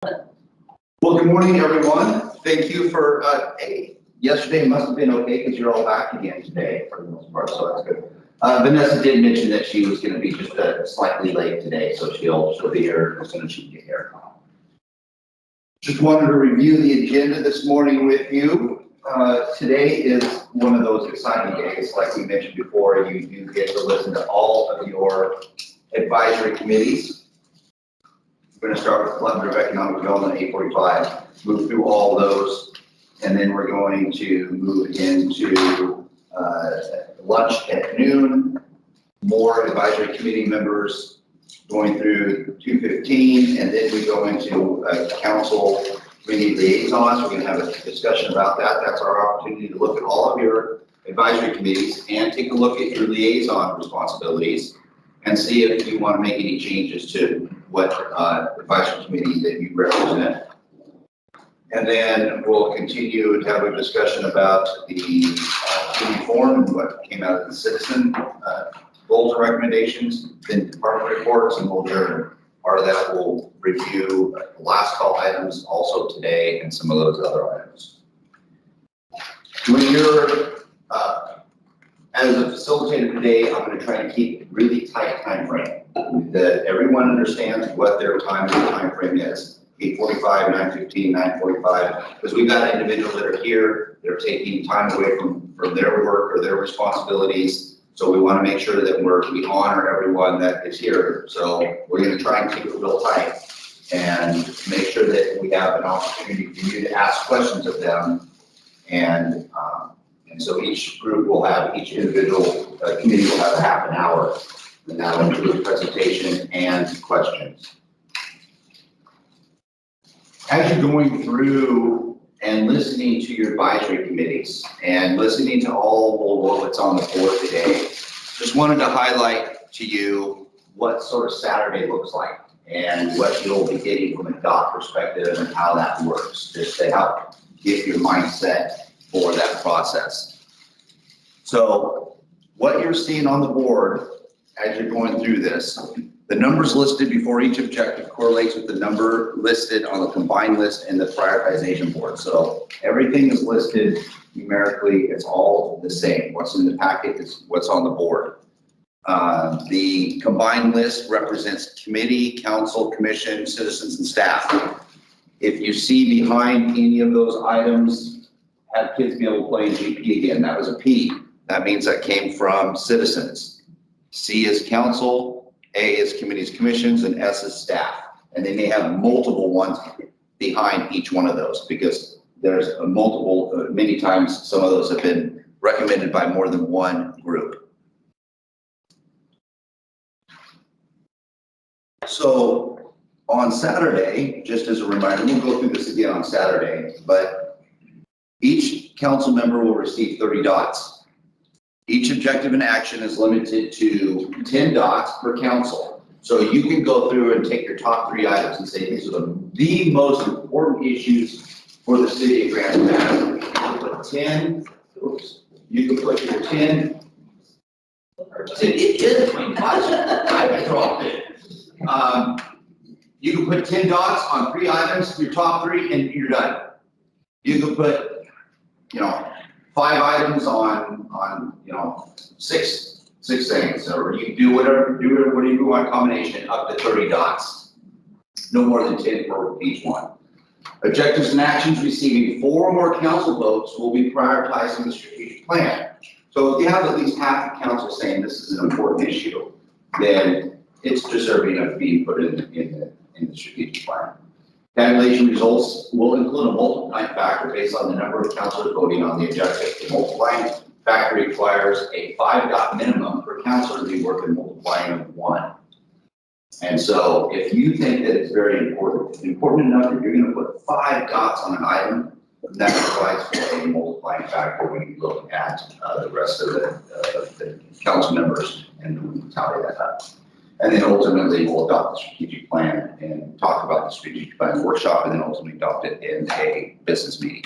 Well, good morning, everyone. Thank you for, yesterday must have been okay because you're all back again today for the most part, so that's good. Vanessa did mention that she was going to be just slightly late today, so she'll be here as soon as she can get here. Just wanted to review the agenda this morning with you. Today is one of those exciting days. Like we mentioned before, you do get to listen to all of your advisory committees. We're going to start with Collaborative Economic Development 845, move through all those, and then we're going to move into lunch at noon, more advisory committee members going through 2:15, and then we go into council committee liaisons. We're going to have a discussion about that. That's our opportunity to look at all of your advisory committees and take a look at your liaison responsibilities and see if you want to make any changes to what advisory committee that you represent. And then we'll continue to have a discussion about the committee form and what came out of the citizen goals and recommendations, then department reports, and we'll adjourn. Part of that we'll review the last call items also today and some of those other items. When you're as a facilitator today, I'm going to try and keep really tight time frame that everyone understands what their time frame is. 8:45, 9:15, 9:45, because we've got individuals that are here, they're taking time away from their work or their responsibilities. So we want to make sure that we honor everyone that is here. So we're going to try and keep it real tight and make sure that we have an opportunity for you to ask questions of them. And so each group will have, each individual committee will have a half an hour, and that will include presentation and questions. As you're going through and listening to your advisory committees and listening to all of what's on the board today, just wanted to highlight to you what sort of Saturday looks like and what you'll be getting from a DOT perspective and how that works, just to help get your mindset for that process. So what you're seeing on the board as you're going through this, the numbers listed before each objective correlates with the number listed on the combined list in the prioritization board. So everything is listed numerically, it's all the same. What's in the packet is what's on the board. The combined list represents committee, council, commission, citizens, and staff. If you see behind any of those items, have kids be able to play in GP again, that was a P. That means that came from citizens. C is council, A is committees, commissions, and S is staff. And they may have multiple ones behind each one of those because there's a multiple, many times some of those have been recommended by more than one group. So on Saturday, just as a reminder, we'll go through this again on Saturday, but each council member will receive 30 dots. Each objective and action is limited to 10 dots per council. So you can go through and take your top 3 items and say, these are the most important issues for the city of Grand Rapids. You can put 10, oops, you can put your 10, it is 20, I dropped it. You can put 10 dots on 3 items, your top 3, and you're done. You can put, 5 items on 6 things, or you can do whatever you want combination up to 30 dots. No more than 10 for each one. Objectives and actions receiving 4 or more council votes will be prioritized in the strategic plan. So if you have at least half the council saying this is an important issue, then it's deserving of being put in the strategic plan. Tabulation results will include a multiplying factor based on the number of councilors voting on the objective. The multiplying factor requires a 5-dot minimum per councilor to be worth a multiplying of 1. And so if you think that it's very important enough that you're going to put 5 dots on an item, that provides for a multiplying factor when you look at the rest of the council members and tally that up. And then ultimately we'll adopt the strategic plan and talk about the strategic plan workshop and then ultimately adopt it in a business meeting.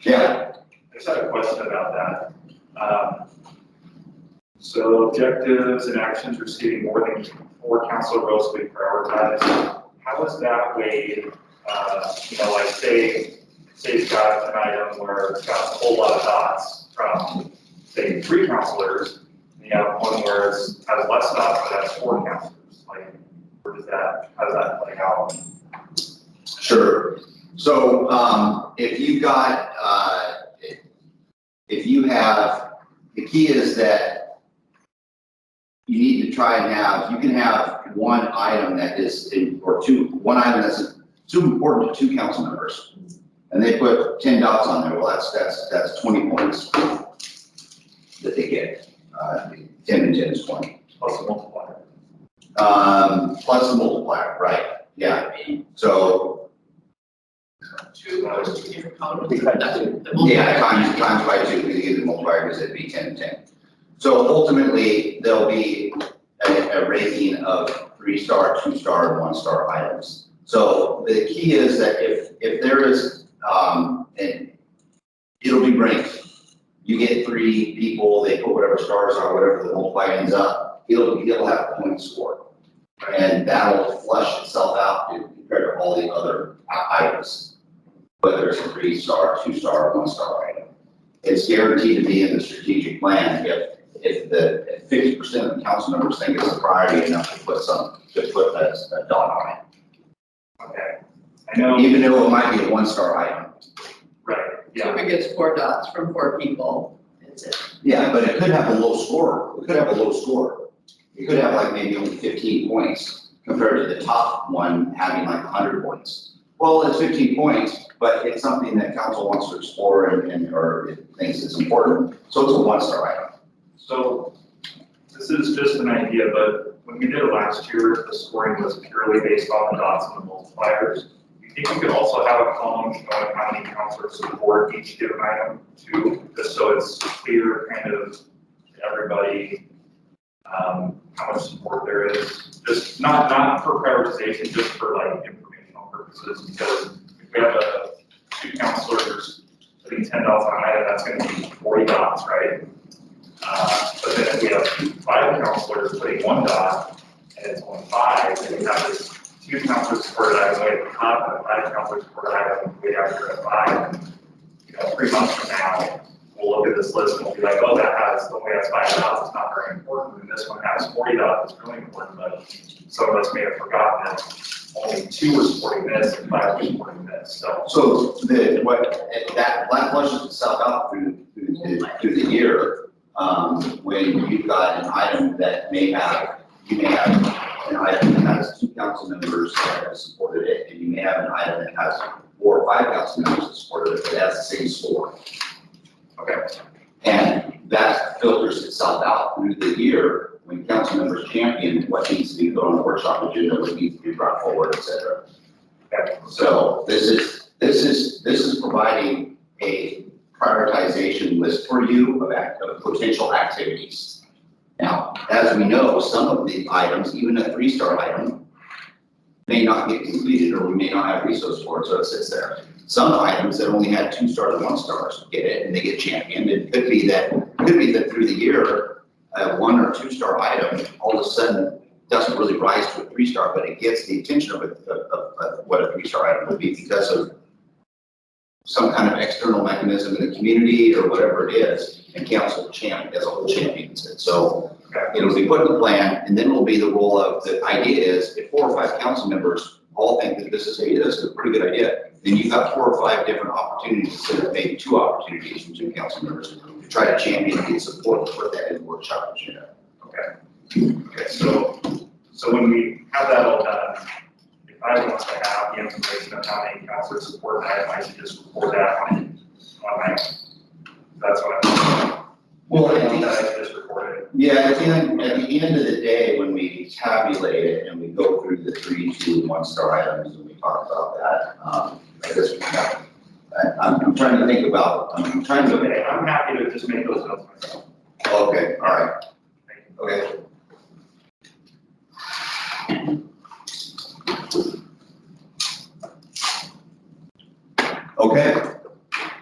Yeah. I just had a question about that. So objectives and actions receiving more than 4 council votes will be prioritized. How is that weighed? Like say it's got an item where it's got a whole lot of dots from, say, 3 councilors, and you have one where it has less dots, but has 4 councilors. Like, how does that play out? Sure. So if you have, the key is that you need to try and have, you can have one item that is, one item that's too important to 2 council members. And they put 10 dots on there. Well, that's 20 points that they get. 10 and 10 is 20. Plus the multiplier. Plus the multiplier, right? Yeah. So 2 hours to your count. yeah, times by 2 because you get the multiplier because it'd be 10 and 10. So ultimately, there'll be a ranking of 3-star, 2-star, and 1-star items. So the key is that if there is, and it'll be ranked. You get 3 people, they put whatever stars are, whatever the multiplier ends up, it'll have a point score. And that'll flush itself out compared to all the other items, whether it's a 3-star, 2-star, 1-star item. It's guaranteed to be in the strategic plan if the 50% of the council members think it's a priority enough to put a dot on it. Okay. I know. Even though it might be a 1-star item. Right. So Yeah. if it gets 4 dots from 4 people, it's it. Yeah, but it could have a low score. It could have a low score. It could have like maybe only 15 points compared to the top one having like 100 points. Well, it's 15 points, but it's something that council wants to explore or it thinks it's important. So it's a 1-star item. So this is just an idea, but when we did it last year, the scoring was purely based on the dots and the multipliers. You think you could also have a column showing how many councilors support each given item too, just so it's clear kind of to everybody how much support there is? Just not for prioritization, just for like informational purposes, because if we have 2 councilors putting 10 dots on an item, that's going to be 40 dots, right? But then if we have 5 councilors putting 1 dot and it's only 5, then we have this 2 councilors supported item way at the top and a 5 councilors supported item way down here at 5. And, 3 months from now, we'll look at this list and we'll be like, oh, that only has 5 dots, it's not very important. And this one has 40 dots, it's really important, but some of us may have forgotten that only 2 were supporting this and 5 were supporting this. So that flushes itself out through the year. When you've got an item that you may have an item that has 2 council members that have supported it, and you may have an item that has 4 or 5 council members that supported it, but it has the same score. Okay. And that filters itself out through the year when council members champion what needs to be put on the workshop agenda, what needs to be brought forward, et cetera. Okay. So this is providing a prioritization list for you of potential activities. Now, as we know, some of the items, even a 3-star item, may not get completed or we may not have resource for it, so it sits there. Some items that only had 2 stars and 1 stars get it and they get championed. It could be that through the year, a 1 or 2-star item all of a sudden doesn't really rise to a 3-star, but it gets the attention of what a 3-star item would be because of some kind of external mechanism in the community or whatever it is, and council as a whole champions it. So it'll be put in the plan, and then it'll be the role of, the idea is if 4 or 5 council members all think that this is a pretty good idea, then you've got 4 or 5 different opportunities instead of maybe 2 opportunities from 2 council members to try to champion and get support to put that in the workshop agenda. Okay, so when we have that all done, if I want to have the information of how many councilors support that, I should just record that on my, that's what I'm. Well, I think that I should just record it. yeah, at the end of the day, when we tabulate it and we go through the 3, 2, and 1-star items and we talk about that, I guess I'm trying to think about, Okay, I'm happy to just make those notes myself. Okay, all right, okay. Okay,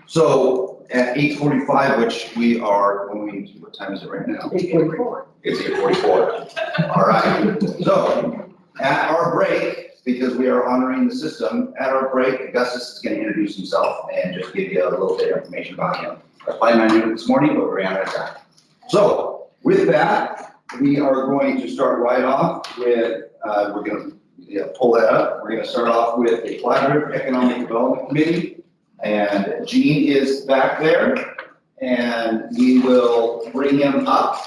so at 8:45, which we are going, what time is it right now? 8:44. It's 8:44. All right, so at our break, because we are honoring the system, at our break, Augustus is going to introduce himself and just give you a little bit of information about him. I planned on doing it this morning, but we ran out of time. So with that, we are going to start right off with, we're going to pull that up. We're going to start off with the Quadrant Economic Development Committee. And Gene is back there, and we will bring him up.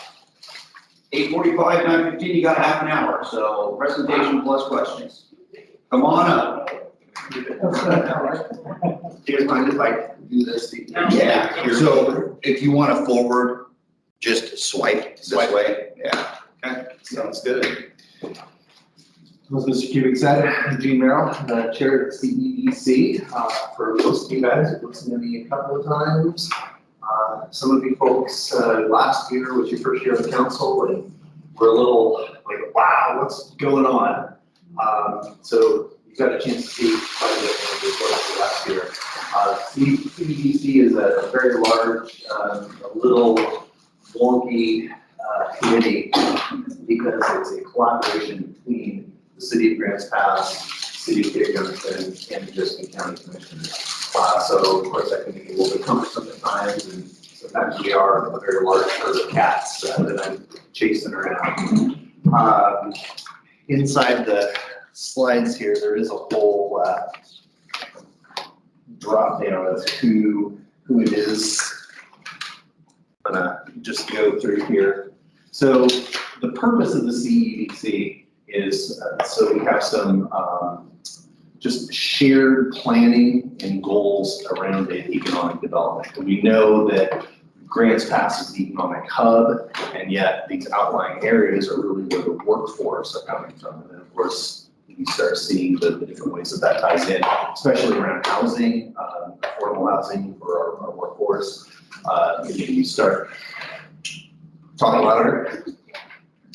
8:45, 9:15, you got half an hour, so presentation plus questions. Come on up. Do you guys mind if I do this? Yeah, so if you want to forward, just swipe this way. Yeah. Okay, sounds good. As Mr. Cubic said, I'm Gene Merrill, the chair of the CEDC. For most of you guys, you've listened to me a couple of times. Some of you folks, last year was your first year on the council, and we're a little like, wow, what's going on? So you got a chance to see quite a bit of the reports last year. CEDC is a very large, a little wonky committee because it's a collaboration between the city of Grants Pass, city of Cape Junction, and just the county commissioners. So of course that can be a little bit cumbersome at times, and sometimes we are a very large herd of cats that I'm chasing around. Inside the slides here, there is a whole drop down of who it is. I'm gonna just go through here. So the purpose of the CEDC is so we have some just shared planning and goals around the economic development. And we know that Grants Pass is the economic hub, and yet these outlying areas are really where the workforce are coming from. And then of course, you start seeing the different ways that ties in, especially around housing, affordable housing for our workforce. You start talking louder,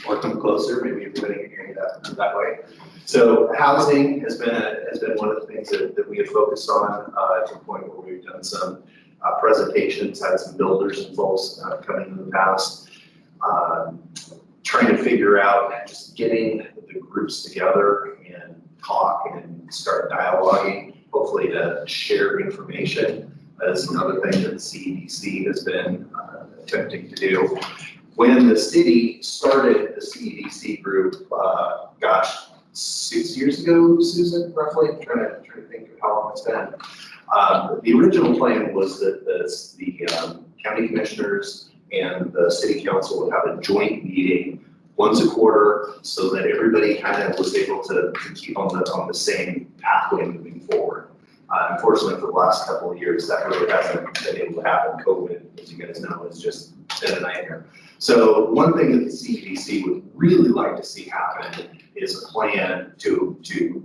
or come closer, maybe everybody can hear you that way. So housing has been one of the things that we have focused on to the point where we've done some presentations, had some builders involved coming in the past, trying to figure out just getting the groups together and talk and start dialoguing, hopefully to share information. That is another thing that the CEDC has been attempting to do. When the city started the CEDC group, gosh, 6 years ago, Susan, roughly, I'm trying to think of how long it's been. The original plan was that the county commissioners and the city council would have a joint meeting once a quarter so that everybody kind of was able to keep on the same pathway moving forward. Unfortunately, for the last couple of years, that really hasn't been able to happen. COVID, as you guys know, has just been a nightmare. So one thing that the CEDC would really like to see happen is a plan to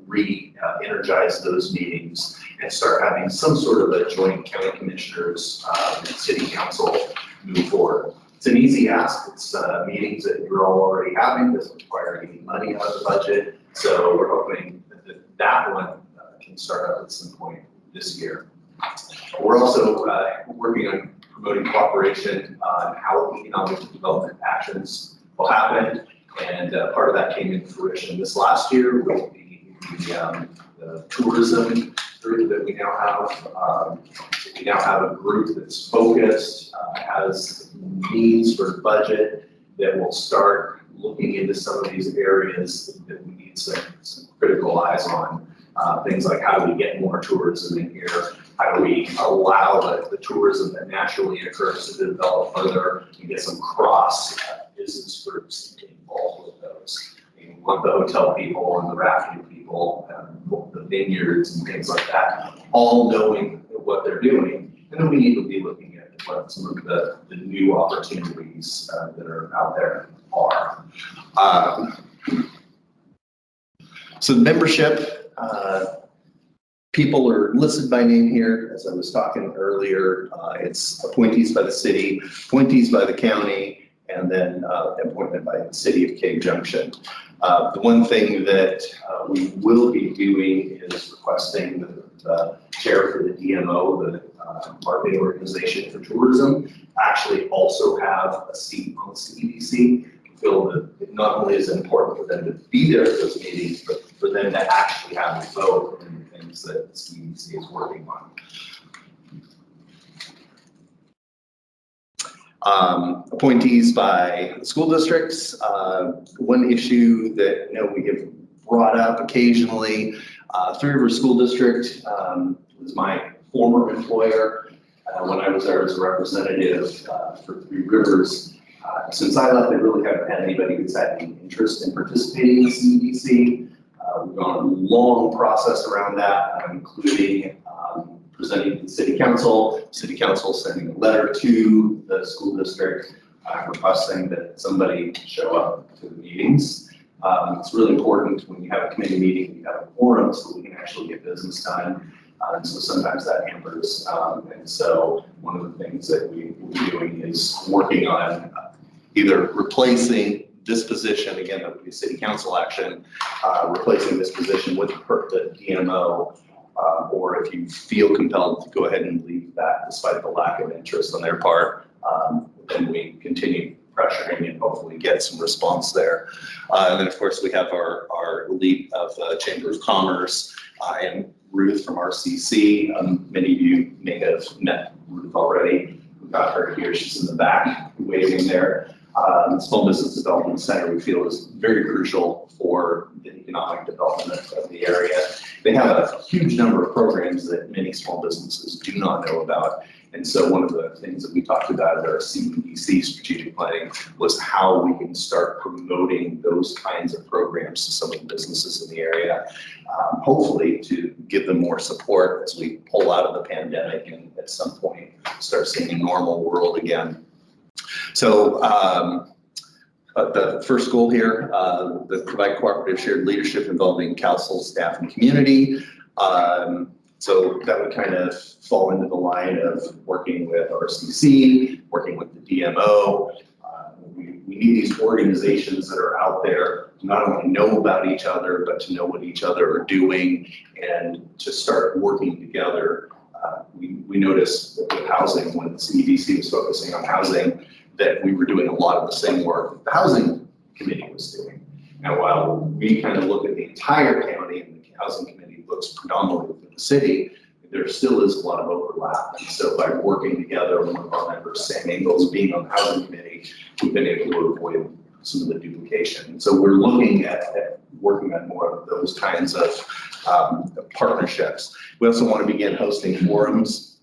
re-energize those meetings and start having some sort of a joint county commissioners and city council move forward. It's an easy ask. It's meetings that you're all already having. Doesn't require any money out of the budget. So we're hoping that one can start up at some point this year. We're also working on promoting cooperation on how economic development actions will happen. And part of that came into fruition this last year with the tourism group that we now have. We now have a group that's focused, has means for budget that will start looking into some of these areas that we need some critical eyes on. Things like how do we get more tourism in here? How do we allow the tourism that naturally occurs to develop further and get some cross business groups involved with those? We want the hotel people and the rafting people, the vineyards and things like that, all knowing what they're doing. And then we need to be looking at what some of the new opportunities that are out there are. So membership, people are listed by name here, as I was talking earlier. It's appointees by the city, appointees by the county, and then appointment by the city of Cape Junction. The one thing that we will be doing is requesting the chair for the DMO, the marketing organization for tourism, actually also have a seat on the CEDC. I feel that it not only is important for them to be there at those meetings, but for them to actually have a vote in the things that the CEDC is working on. Appointees by school districts. One issue that we have brought up occasionally, Three Rivers School District was my former employer when I was there as a representative for Three Rivers. Since I left, they really haven't had anybody who's had any interest in participating in the CEDC. We've gone a long process around that, including presenting to the city council sending a letter to the school district requesting that somebody show up to the meetings. It's really important when you have a committee meeting, you have a quorum so we can actually get business done. And so sometimes that hampers. And so one of the things that we're doing is working on either replacing this position, again, that would be city council action, replacing this position with the DMO, or if you feel compelled to go ahead and leave that despite the lack of interest on their part, then we continue pressuring and hopefully get some response there. And then of course we have our lead of Chamber of Commerce and Ruth from RCC. Many of you may have met Ruth already. We've got her here, she's in the back waving there. Small Business Development Center we feel is very crucial for the economic development of the area. They have a huge number of programs that many small businesses do not know about. And so one of the things that we talked about at our CEDC strategic planning was how we can start promoting those kinds of programs to some of the businesses in the area, hopefully to give them more support as we pull out of the pandemic and at some point start seeing a normal world again. So the first goal here, the provide cooperative shared leadership involving council, staff, and community. So that would kind of fall into the line of working with RCC, working with the DMO. We need these organizations that are out there to not only know about each other, but to know what each other are doing and to start working together. We noticed with housing, when the CEDC was focusing on housing, that we were doing a lot of the same work that the housing committee was doing. Now, while we kind of look at the entire county and the housing committee looks predominantly within the city, there still is a lot of overlap. And so by working together, one of our members, Sam Ingles, being on the housing committee, we've been able to avoid some of the duplication. So we're looking at working on more of those kinds of partnerships. We also want to begin hosting forums,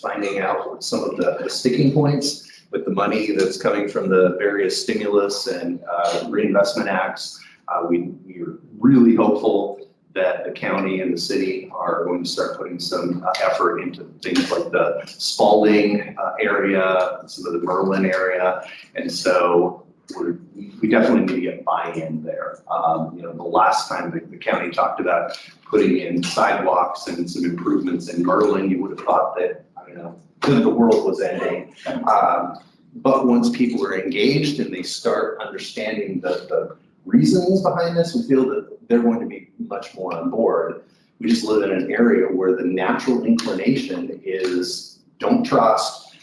finding out some of the sticking points with the money that's coming from the various stimulus and reinvestment acts. We are really hopeful that the county and the city are going to start putting some effort into things like the Spalding area, some of the Merlin area. And so we definitely need to get buy-in there. The last time the county talked about putting in sidewalks and some improvements in Merlin, you would have thought that, the world was ending. But once people are engaged and they start understanding the reasons behind this, we feel that they're going to be much more on board. We just live in an area where the natural inclination is don't trust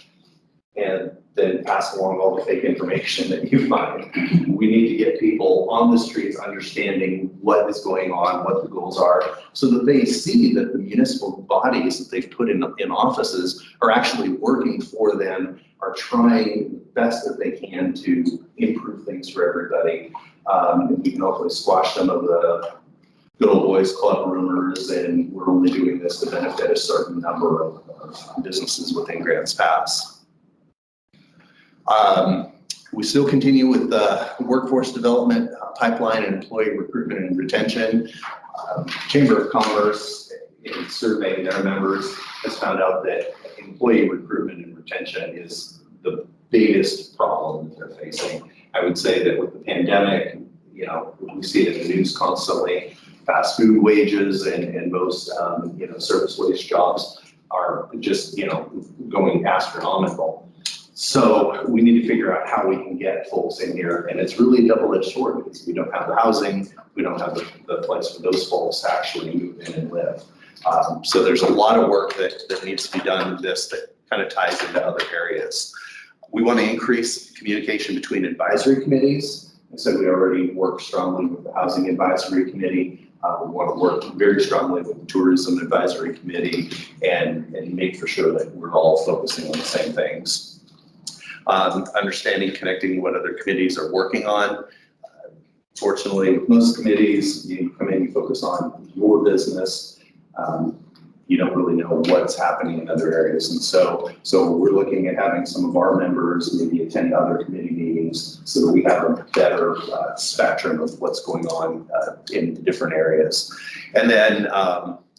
and then pass along all the fake information that you find. We need to get people on the streets understanding what is going on, what the goals are, so that they see that the municipal bodies that they've put in offices are actually working for them, are trying the best that they can to improve things for everybody. And we can hopefully squash some of the good old boys club rumors, and we're only doing this to benefit a certain number of businesses within Grants Pass. We still continue with the workforce development pipeline and employee recruitment and retention. Chamber of Commerce, in surveying their members, has found out that employee recruitment and retention is the biggest problem that they're facing. I would say that with the pandemic, we see it in the news constantly. Fast food wages and most service wage jobs are just going astronomical. So we need to figure out how we can get folks in here, and it's really a double-edged sword because we don't have the housing, we don't have the place for those folks to actually move in and live. So there's a lot of work that needs to be done in this that kind of ties into other areas. We want to increase communication between advisory committees. I said we already work strongly with the Housing Advisory Committee. We want to work very strongly with the Tourism Advisory Committee and make for sure that we're all focusing on the same things. Understanding, connecting what other committees are working on. Fortunately, with most committees, you come in, you focus on your business. You don't really know what's happening in other areas. And so we're looking at having some of our members maybe attend other committee meetings so that we have a better spectrum of what's going on in different areas. And then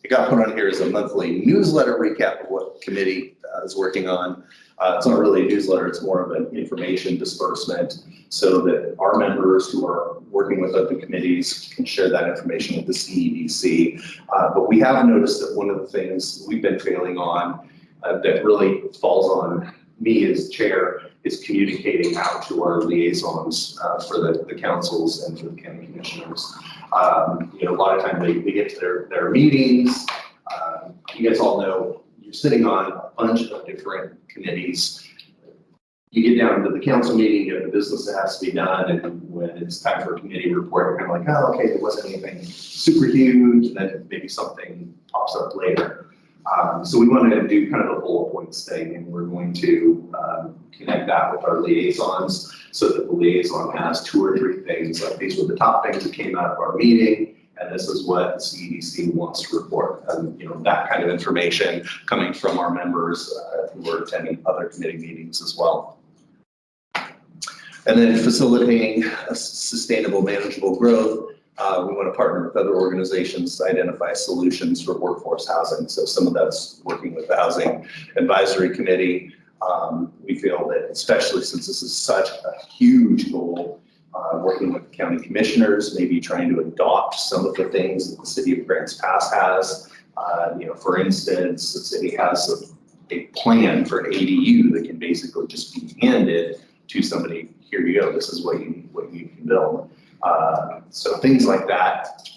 it got put on here as a monthly newsletter recap of what committee is working on. It's not really a newsletter, it's more of an information disbursement so that our members who are working with other committees can share that information with the CEDC. But we have noticed that one of the things we've been failing on that really falls on me as chair is communicating out to our liaisons for the councils and for the county commissioners. A lot of times they get to their meetings. You guys all know you're sitting on a bunch of different committees. You get down to the council meeting, you have the business that has to be done, and when it's time for a committee report, you're kind of like, oh, okay, there wasn't anything super huge, and then maybe something pops up later. So we want to do kind of a bullet points thing, and we're going to connect that with our liaisons so that the liaison has 2 or 3 things, like these were the top things that came out of our meeting, and this is what the CEDC wants to report. That kind of information coming from our members who are attending other committee meetings as well. And then facilitating a sustainable, manageable growth. We want to partner with other organizations to identify solutions for workforce housing. So some of that's working with the Housing Advisory Committee. We feel that, especially since this is such a huge goal, working with the county commissioners, maybe trying to adopt some of the things that the city of Grants Pass has. For instance, the city has a plan for an ADU that can basically just be handed to somebody. Here you go. This is what you can build. So things like that,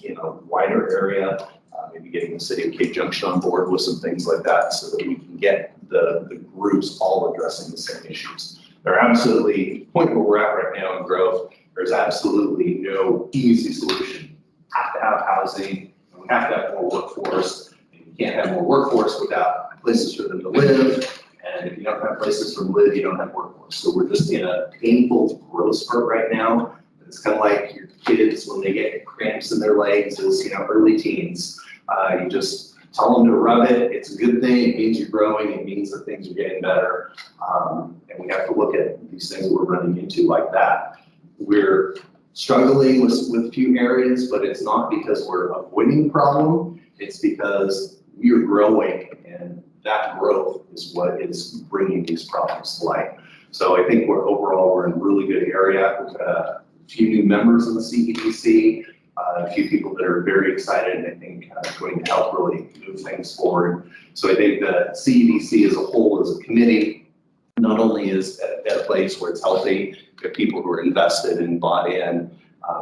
wider area, maybe getting the city of Cape Junction on board with some things like that so that we can get the groups all addressing the same issues. They're absolutely, the point where we're at right now in growth, there's absolutely no easy solution. We have to have housing, and we have to have more workforce. And you can't have more workforce without places for them to live. And if you don't have places for them to live, you don't have workforce. So we're just in a painful growth spurt right now. It's kind of like your kids when they get cramps in their legs as early teens. You just tell them to rub it. It's a good thing. It means you're growing. It means that things are getting better. And we have to look at these things we're running into like that. We're struggling with a few areas, but it's not because we're avoiding the problem. It's because we are growing, and that growth is what is bringing these problems to light. So I think we're in a really good area. We've got a few new members in the CEDC, a few people that are very excited and I think going to help really move things forward. So I think the CEDC as a whole, as a committee, not only is at a place where it's healthy, we have people who are invested and bought in,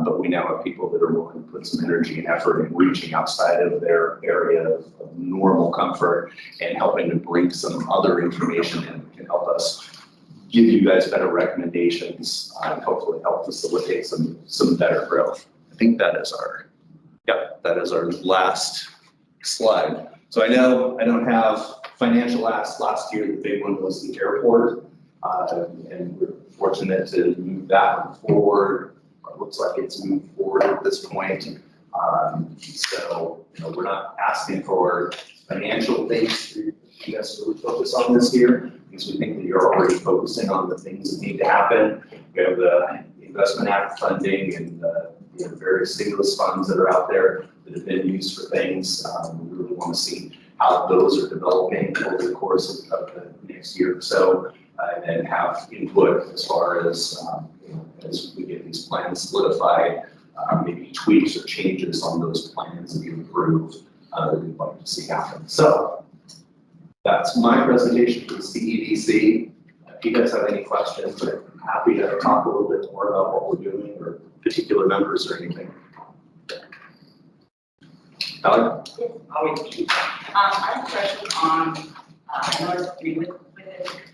but we now have people that are willing to put some energy and effort in reaching outside of their area of normal comfort and helping to bring some other information in that can help us give you guys better recommendations and hopefully help facilitate some better growth. I think that is that is our last slide. So I know I don't have financial asks. Last year, the big one was the airport, and we're fortunate to move that one forward. It looks like it's moved forward at this point. So we're not asking for financial things for you guys to really focus on this year, because we think that you're already focusing on the things that need to happen. We have the Investment Act funding and the various stimulus funds that are out there that have been used for things. We really want to see how those are developing over the course of the next year or so, and have input as far as as we get these plans solidified, maybe tweaks or changes on those plans that you approve that we'd like to see happen. So that's my presentation for the CEDC. If you guys have any questions, I'm happy to talk a little bit more about what we're doing or particular members or anything. Tyler? Always be. I have a question on, I know it's agree with it, but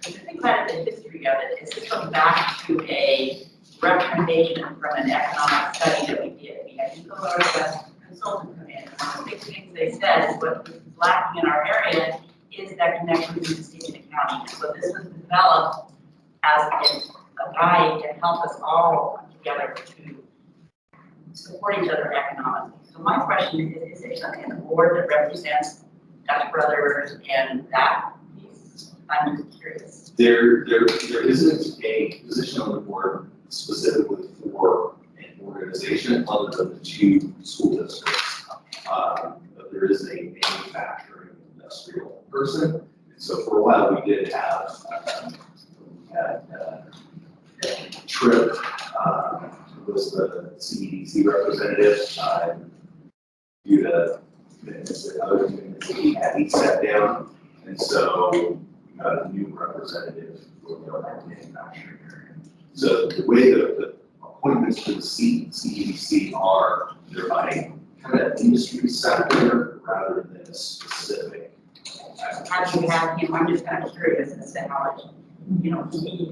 the thing about it, the history of it, is this goes back to a recommendation from an economic study that we did. We had Eco Northwest consultant come in. One of the big things they said is what is lacking in our area is that connection between the state and the county. So this was developed as a guide to help us all come together to support each other economically. So my question is there something in the board that represents Dutch Brothers and that piece? I'm just curious. There isn't a position on the board specifically for an organization other than the two school districts. But there is a manufacturing industrial person. And so for a while we did have, Trip, who was the CEDC representative, due to other commitments that he sat down. And so we got a new representative for the manufacturing area. So the way the appointments to the CEDC are, they're by kind of industry sector rather than a specific. How do you have him? I'm just kind of curious as to how much, he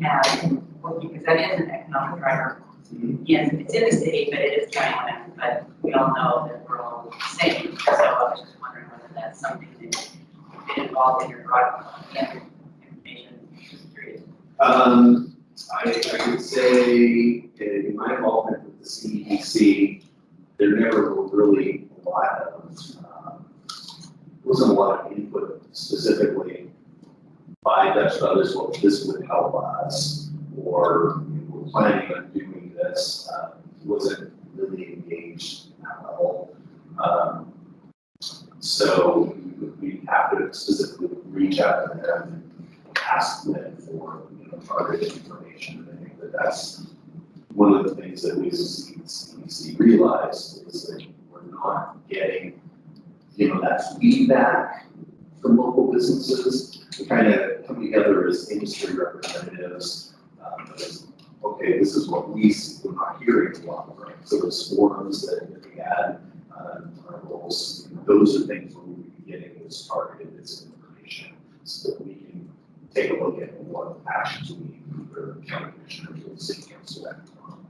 has in working, because that is an economic driver. Yes, it's in the city, but it is county, but we all know that we're all the same. So I was just wondering whether that's something that you've been involved in your broadcast information. Just curious. I would say in my involvement with the CEDC, there never were really a lot of, wasn't a lot of input specifically by Dutch Brothers, well, this would help us, or we're planning on doing this, wasn't really engaged in that level. So we have to specifically reach out to them and ask them for targeted information. I think that that's one of the things that we as a CEDC realized is that we're not getting that feedback from local businesses. We kind of come together as industry representatives. Okay, this is what we see. We're not hearing a lot, right? So those forums that we had, our goals, those are things where we would be getting this targeted information so that we can take a look at what actions we need for the county commissioners or the city council at the time.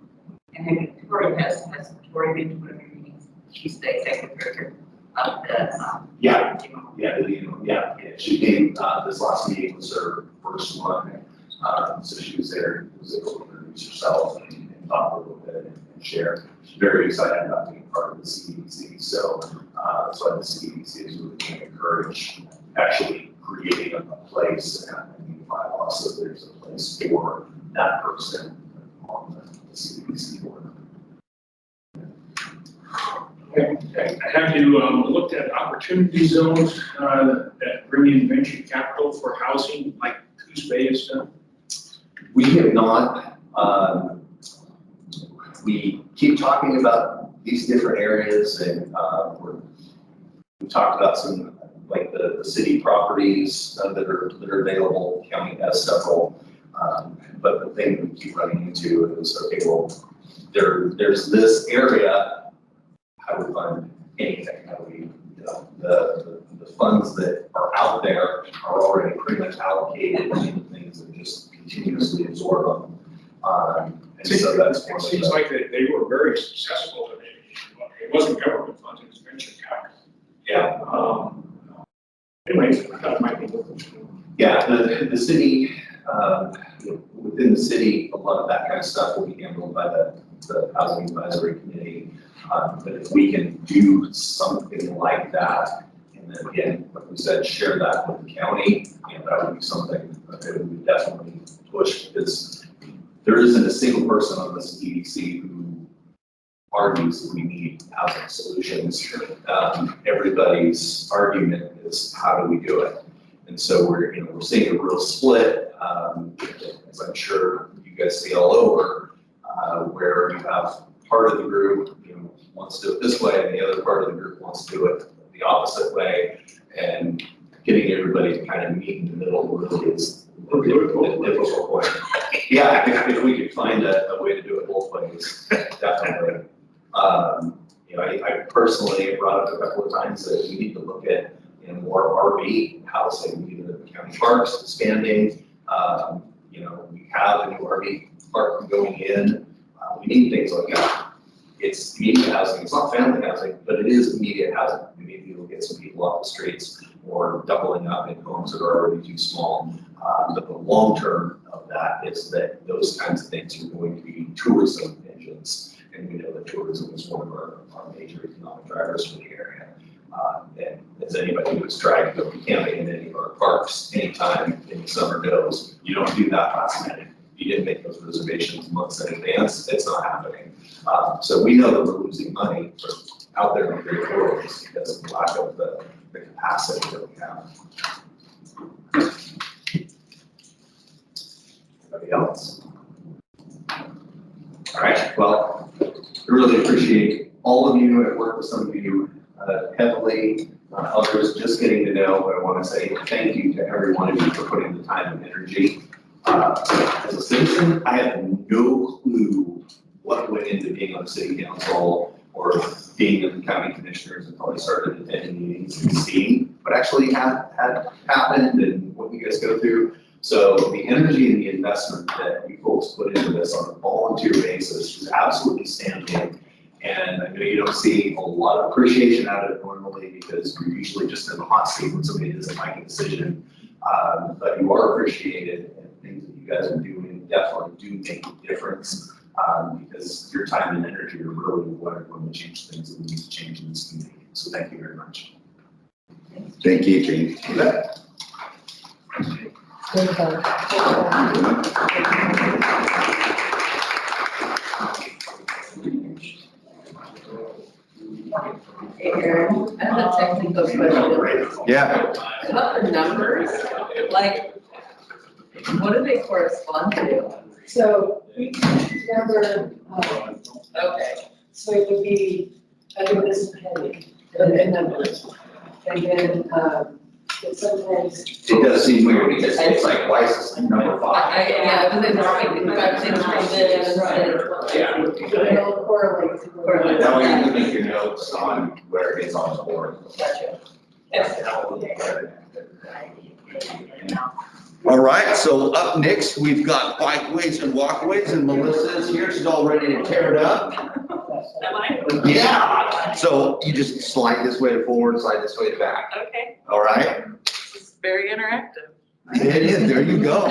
And then Tori has Tori been to one of your meetings? She's the executive director of the. Yeah, she came, this last meeting was her first one. So she was there, was able to introduce herself and talk a little bit and share. She's very excited about being part of the CEDC. So that's why the CEDC is really going to encourage actually creating a place and the bylaw so there's a place for that person on the CEDC board. Have you looked at opportunity zones that bring in venture capital for housing, like Coos Bay and stuff? We have not. We keep talking about these different areas, and we talked about some like the city properties that are available. The county has several, but the thing we keep running into is, okay, well, there's this area. How do we fund anything? How do we, the funds that are out there are already pretty much allocated into things that just continuously absorb them. And so that's one It of seems the, like they were very successful. It wasn't government funds, it was venture capital. yeah. Anyways, that might be. Yeah, the city, within the city, a lot of that kind of stuff will be handled by the Housing Advisory Committee. But if we can do something like that, and then again, like we said, share that with the county, that would be something that we would definitely push, because there isn't a single person on this EDC who argues that we need housing solutions. Everybody's argument is, how do we do it? And so we're seeing a real split, as I'm sure you guys see all over, where you have part of the group wants to do it this way, and the other part of the group wants to do it the opposite way, and getting everybody to kind of meet in the middle really is a difficult point. Yeah, if we could find a way to do it both ways, definitely. You know, I personally brought up a couple of times that we need to look at, you know, more RV housing, you know, the county parks expanding. You know, we have a new RV park going in. We need things like that. It's immediate housing. It's not family housing, but it is immediate housing. Maybe we'll get some people off the streets or doubling up in homes that are already too small. But the long term of that is that those kinds of things are going to be tourism engines. And we know that tourism is one of our major economic drivers for the area. And as anybody who's tried to go camping in any of our parks anytime in the summer knows, you don't do that last minute. You didn't make those reservations months in advance, it's not happening. So we know that we're losing money out there in the great world because of the lack of the capacity that we have. Anybody else? All right, well, I really appreciate all of you. I worked with some of you heavily, others just getting to know, but I want to say thank you to every one of you for putting the time and energy. As a citizen, I have no clue what went into being on the city council or being in the county commissioners until I started attending meetings and seeing what actually had happened and what you guys go through. So the energy and the investment that you folks put into this on a volunteer basis is absolutely standing. And I know you don't see a lot of appreciation out of it normally because you're usually just in the hot seat when somebody doesn't make a decision. But you are appreciated, and things that you guys are doing definitely do make a difference because your time and energy are really what are going to change things that we need to change in this community. So thank you very much. Thank you, Gene. You bet. Hey, Aaron, I have a technical question. Yeah. About the numbers, like, what do they correspond to? So we number, Okay, so it would be, I think this is heading, the numbers. And then, but sometimes, It does seem weird because it's like, why is this number five? yeah, because it's like, 5, 6, 3 million instead of. Yeah. it'll correlate to the. Correlate. That way you can make your notes on where it is on the board. Gotcha. All right, so up next, we've got Bikeways and Walkways, and Melissa is here. She's all ready to tear it up. Am I? Yeah. So you just slide this way to forward, slide this way to back. Okay, All right? this is very interactive. It is, there you go.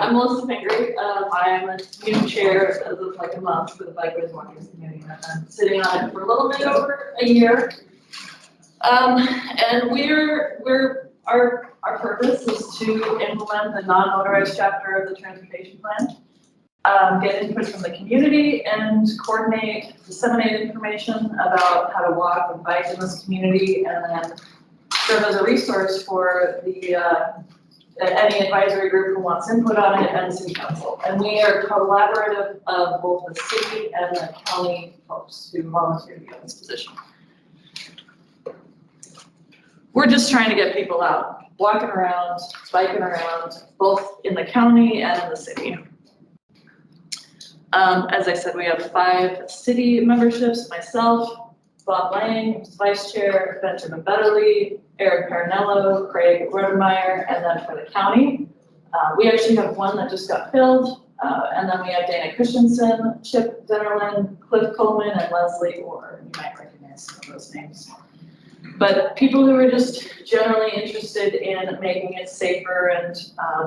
I'm Melissa Pingree. I'm a new chair as of like a month for the Bikeways and Walkways committee. I've been sitting on it for a little bit over a year. And our purpose is to implement the non-motorized chapter of the transportation plan, get input from the community and disseminate information about how to walk and bike in this community, and then serve as a resource for any advisory group who wants input on it and city council. And we are collaborative of both the city and the county folks who volunteer to be in this position. We're just trying to get people out, walking around, biking around, both in the county and in the city. As I said, we have 5 city memberships, myself, Bob Lang, Vice Chair, Benjamin Betterly, Eric Parinello, Craig Rodemeyer, and then for the county, we actually have one that just got filled, and then we have Dana Christensen, Chip Dennerlin, Cliff Coleman, and Leslie Orr. You might recognize some of those names. But people who are just generally interested in making it safer and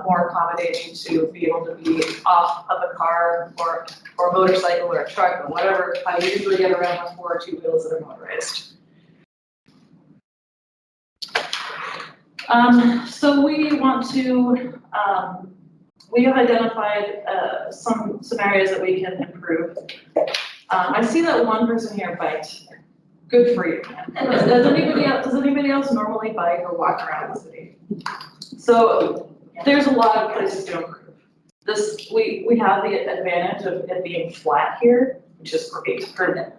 more accommodating to be able to be off of a car or a motorcycle or a truck or whatever, I usually get around with 1 or 2 wheels that are motorized. So we want to, we have identified some areas that we can improve. I see that one person here biked. Good for you. Does anybody else normally bike or walk around the city? So there's a lot of places to improve. We have the advantage of it being flat here, which is great.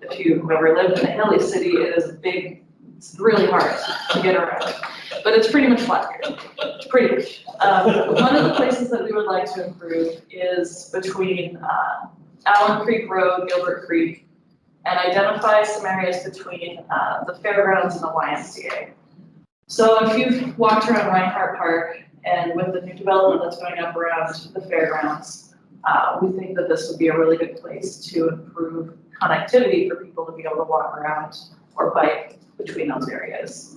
If you've ever lived in a hilly city, it is big. It's really hard to get around, but it's pretty much flat here. Pretty much. One of the places that we would like to improve is between Allen Creek Road, Gilbert Creek, and identify some areas between the fairgrounds and the YMCA. So if you've walked around Reinhardt Park and with the new development that's going up around the fairgrounds, we think that this would be a really good place to improve connectivity for people to be able to walk around or bike between those areas.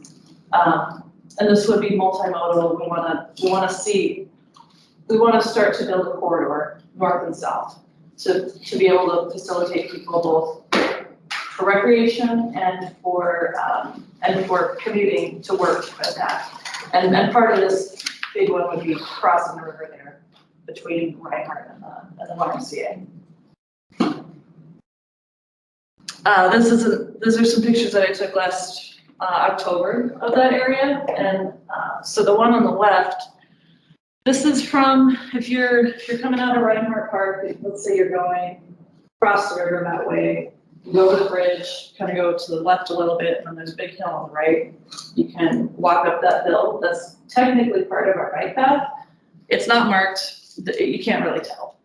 And this would be multimodal. We want to start to build a corridor north and south to be able to facilitate people both for recreation and for commuting to work at that. And part of this big one would be crossing the river there between Reinhardt and the YMCA. These are some pictures that I took last October of that area, and so the one on the left, this is from, if you're coming out of Reinhardt Park, let's say you're going across the river that way, you go over the bridge, kind of go to the left a little bit, and then there's a big hill on the right. You can walk up that hill. That's technically part of our bike path. It's not marked, you can't really tell.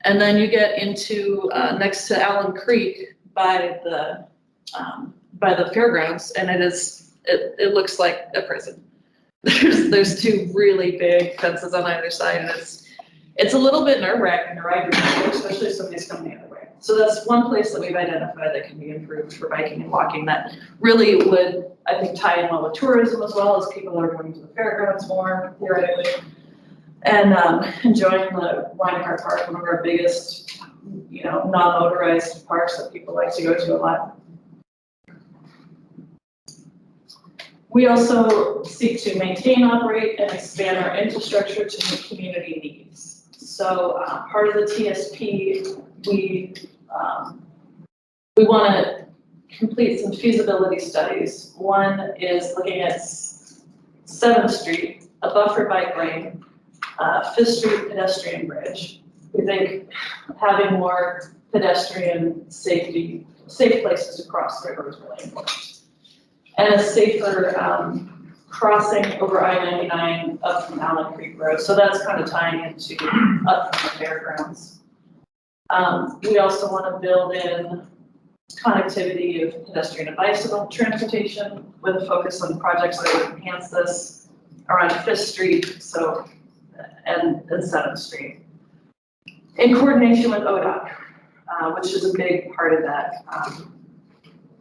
And then you get into next to Allen Creek by the fairgrounds, and it looks like a prison. There's two really big fences on either side, and it's a little bit nerve-wracking to ride, especially if somebody's coming the other way. So that's one place that we've identified that can be improved for biking and walking that really would, I think, tie in well with tourism as well as people are going to the fairgrounds more theoretically. And enjoying the Reinhardt Park, one of our biggest, non-motorized parks that people like to go to a lot. We also seek to maintain, operate, and expand our infrastructure to meet community needs. So part of the TSP, we want to complete some feasibility studies. One is looking at 7th Street, a buffer bike lane, 5th Street pedestrian bridge. We think having more pedestrian safe places to cross the river is really important. And a safer crossing over I-99 up from Allen Creek Road. So that's kind of tying into up from the fairgrounds. We also want to build in connectivity of pedestrian and bicycle transportation with a focus on projects that would enhance this around 5th Street and 7th Street. In coordination with ODOT, which is a big part of that.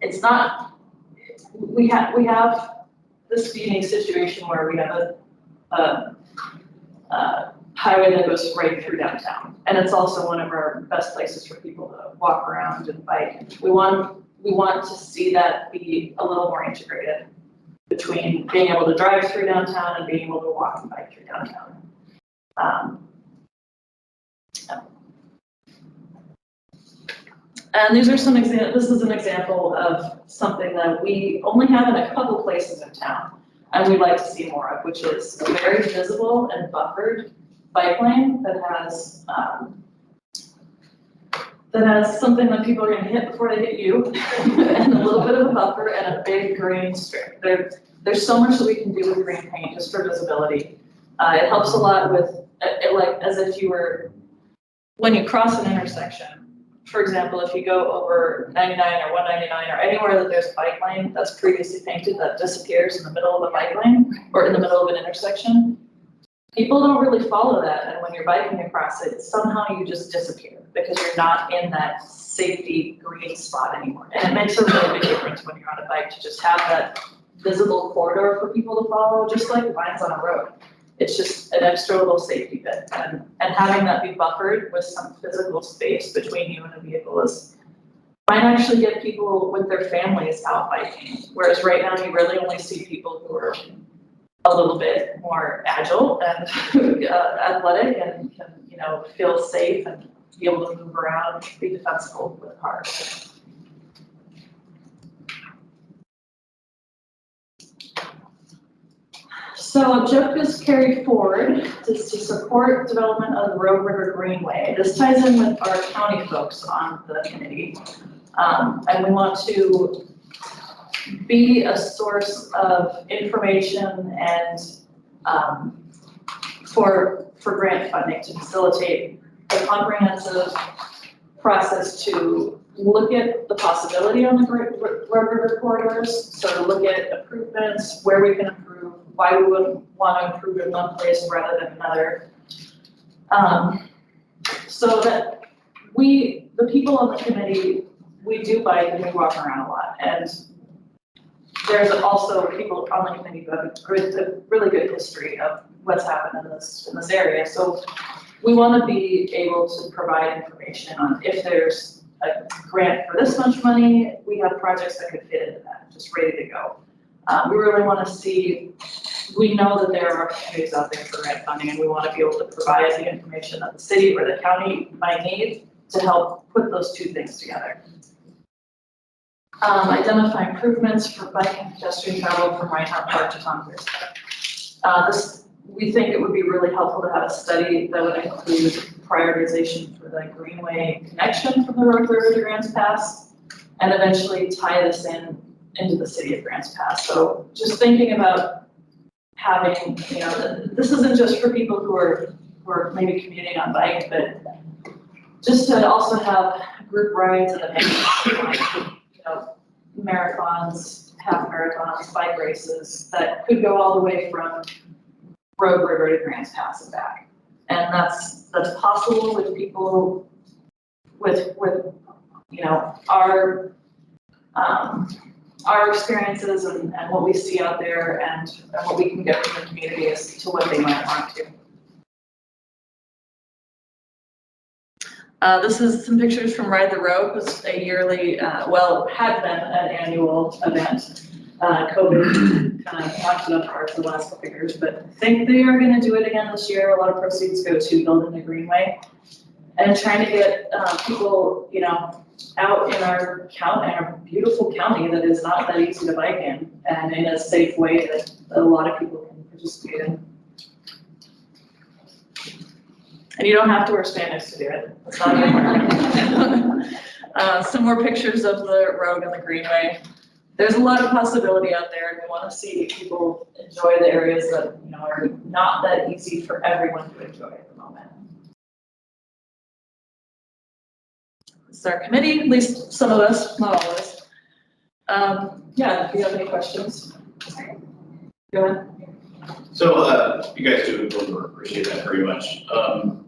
It's not, we have this unique situation where we have a highway that goes right through downtown. And it's also one of our best places for people to walk around and bike. We want to see that be a little more integrated between being able to drive through downtown and being able to walk and bike through downtown. And these are some examples. This is an example of something that we only have in a couple places in town, and we'd like to see more of, which is a very visible and buffered bike lane that has something that people are going to hit before they hit you, and a little bit of a buffer and a big green strip. There's so much that we can do with green paint just for visibility. It helps a lot with like as if you were when you cross an intersection. For example, if you go over 99 or 199 or anywhere that there's a bike lane that's previously painted that disappears in the middle of a bike lane or in the middle of an intersection, people don't really follow that. And when you're biking across it, somehow you just disappear because you're not in that safety green spot anymore. And it makes a really big difference when you're on a bike to just have that visible corridor for people to follow, just like lines on a road. It's just an extra little safety bit, and having that be buffered with some physical space between you and the vehicle might actually get people with their families out biking. Whereas right now you really only see people who are a little bit more agile and athletic and can, feel safe and be able to move around, be defensible with cars. So objectives carried forward is to support development of the Rogue River Greenway. This ties in with our county folks on the committee. And we want to be a source of information and for grant funding to facilitate a comprehensive process to look at the possibility on the road river corridors. So to look at improvements, where we can improve, why we would want to improve in one place rather than another. So that the people on the committee, we do bike and we walk around a lot. And there's also people on the committee who have a really good history of what's happened in this area. So we want to be able to provide information on if there's a grant for this much money, we have projects that could fit into that, just ready to go. We really want to see, we know that there are opportunities out there for grant funding, and we want to be able to provide the information that the city or the county might need to help put those two things together. Identify improvements for bike and pedestrian travel from Reinhardt Park to Congress. We think it would be really helpful to have a study that would include prioritization for the Greenway connection from the road river to Grants Pass, and eventually tie this into the city of Grants Pass. So just thinking about having, this isn't just for people who are maybe commuting on bike, but just to also have group rides and events, marathons, half marathons, bike races that could go all the way from road river to Grants Pass and back. And that's possible with people with our experiences and what we see out there and what we can get from the community as to what they might want to. This is some pictures from Ride the Road. It was a yearly, it had been an annual event. COVID kind of knocked it apart for the last couple of years, but I think they are going to do it again this year. A lot of proceeds go to building the Greenway and trying to get people, out in our county, our beautiful county that is not that easy to bike in, and in a safe way that a lot of people can participate in. And you don't have to wear spandex to do it. It's not even some more pictures of the road and the Greenway. There's a lot of possibility out there, and we want to see people enjoy the areas that are not that easy for everyone to enjoy at the moment. This is our committee, at least some of us, not all of us. Yeah, if you have any questions, go ahead. So you guys do important work, appreciate that very much.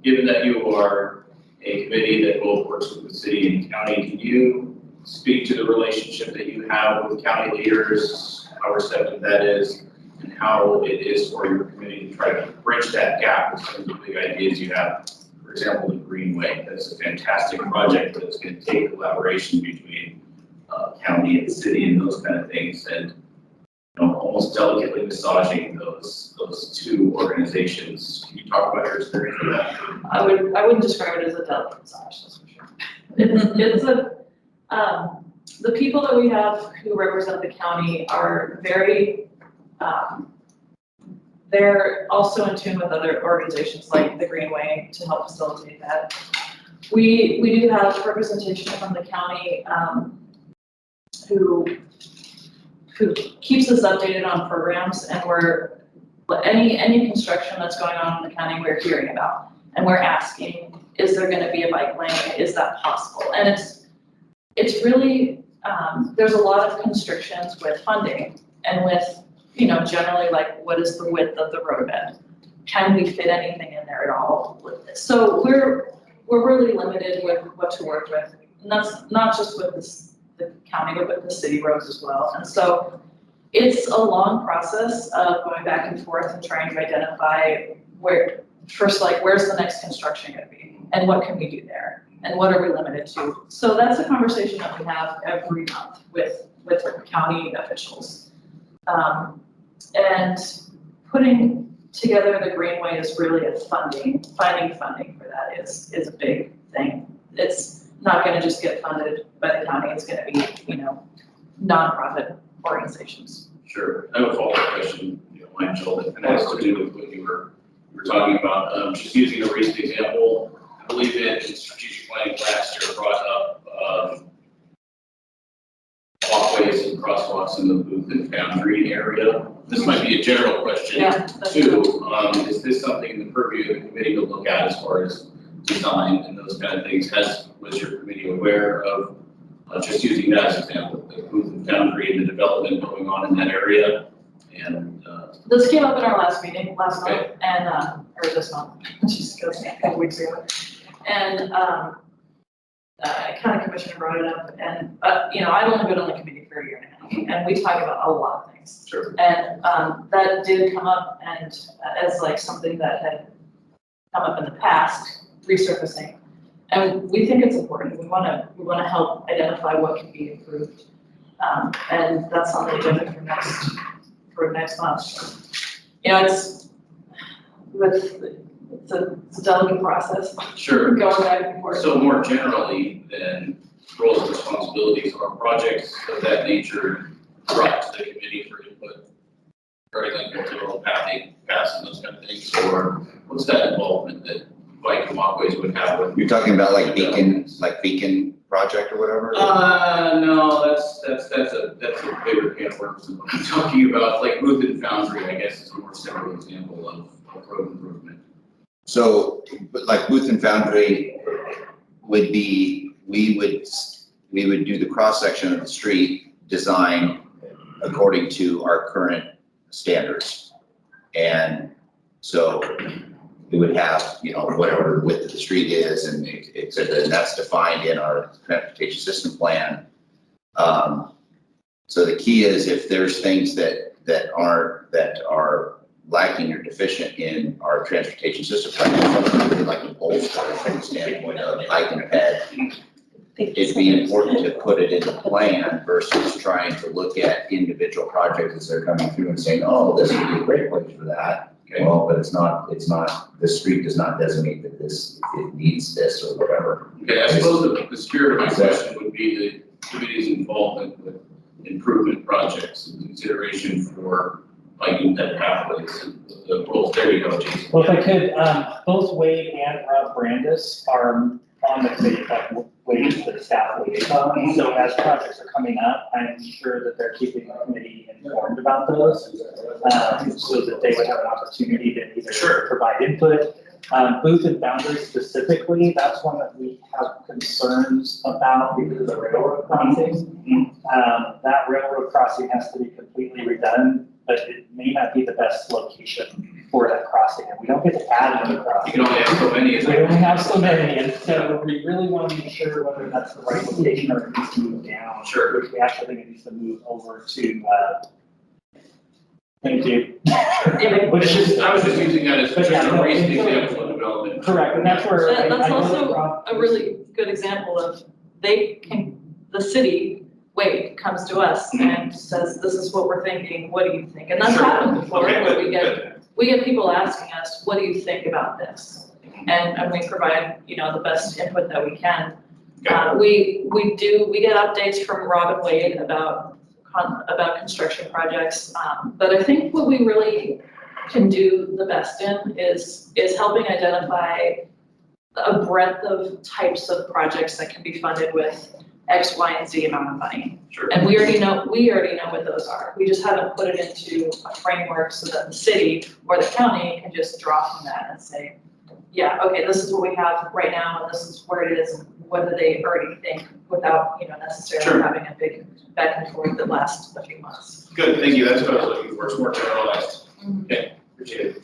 Given that you are a committee that both works with the city and county, can you speak to the relationship that you have with county leaders, how receptive that is, and how it is for your committee to try to bridge that gap with some of the big ideas you have? For example, the Greenway, that's a fantastic project, but it's going to take collaboration between county and city and those kind of things, and almost delicately massaging those two organizations. Can you talk about your experience with that? I wouldn't describe it as a delicate massage, that's for sure. It's the people that we have who represent the county are very, they're also in tune with other organizations like the Greenway to help facilitate that. We do have representation from the county who keeps us updated on programs, and we're any construction that's going on in the county we're hearing about, and we're asking, is there going to be a bike lane? Is that possible? And it's really there's a lot of constrictions with funding and with generally like what is the width of the roadbed? Can we fit anything in there at all with this? So we're really limited with what to work with, and that's not just with the county, but with the city roads as well. And so it's a long process of going back and forth and trying to identify where's the next construction going to be, and what can we do there, and what are we limited to. So that's a conversation that we have every month with county officials. And putting together the Greenway is really finding funding for that is a big thing. It's not going to just get funded by the county. It's going to be, nonprofit organizations. Sure. I have a follow-up question, if you don't mind, Jill, and that has to do with what you were talking about. Just using a recent example, I believe in strategic planning last year brought up walkways and crosswalks in the Booth and Foundry area. This might be a general question too. Is this something in the purview of the committee to look at as far as design and those kind of things? Was your committee aware of Just using that as an example, the Booth and Foundry and the development going on in that area. And, This came up in our last meeting, last month, Okay. and, or this month, just goes a couple weeks ago. And, county commissioner brought it up, and, you know, I've only been on the committee for a year and a half, and we talk about a lot of things. sure. And, that did come up and as like something that had come up in the past, resurfacing. And we think it's important. We wanna help identify what can be improved. And that's on the agenda for next month. You know, it's a delicate process. Sure. Going back and forth. So more generally than roles and responsibilities, are projects of that nature brought to the committee for input? Or like multi-role pathing, paths and those kind of things, or what's that involvement that Bike and Walkways would have with? You're talking about like Beacon project or whatever? No, that's a bigger can of worms than what I'm talking about, like Booth and Foundry, I guess is a more simple example of road improvement. So, but like Booth and Foundry would be, we would do the cross section of the street design according to our current standards. And so we would have, you know, whatever width of the street is and and that's defined in our transportation system plan. So the key is if there's things that are lacking or deficient in our transportation system plan, something really like a bolster from the standpoint of height and head, it'd be important to put it in the plan versus trying to look at individual projects as they're coming through and saying, oh, this would be a great place for that. Okay. Well, but it's not, this street does not designate that it needs this or whatever. Okay, I suppose the spirit of my question would be the committee's involvement with improvement projects and consideration for biking that pathways and the roles. There you go, Jason. Well, if I could, both Wade and Rob Brandis are on the committee, like Wade is the staff liaison. So as projects are coming up, I'm sure that they're keeping the committee informed about those. So that they would have an opportunity to either provide input. Booth and Foundry specifically, that's one that we have concerns about because of the railroad crossing. That railroad crossing has to be completely redone, but it may not be the best location for that crossing, and we don't get to add another crossing. You can only have so many. We only have so many, and so we really want to make sure whether that's the right location or it needs to move down. Sure. Which we actually think it needs to move over to, thank you. Which is, I was just using that as But yeah, a no, recent it's- example of development. correct, and that's where. That's I know also that Rob- a really good example of the city, Wade, comes to us and says, this is what we're thinking, what do you think? And that's Sure. happened before, Okay, where good. we get people asking us, what do you think about this? And we provide, you know, the best input that we can. We get updates from Rob and Wade about construction projects. But I think what we really can do the best in is helping identify a breadth of types of projects that can be funded with X, Y, and Z amount of money. Sure. And we already know what those are. We just haven't put it into a framework so that the city or the county can just draw from that and say, yeah, okay, this is what we have right now, and this is where it is, and what do they already think without, you know, necessarily Sure. having a big back and forth that lasts a few months. Good, thank you, that's what I was looking for, it's more generalized. Okay, appreciate it.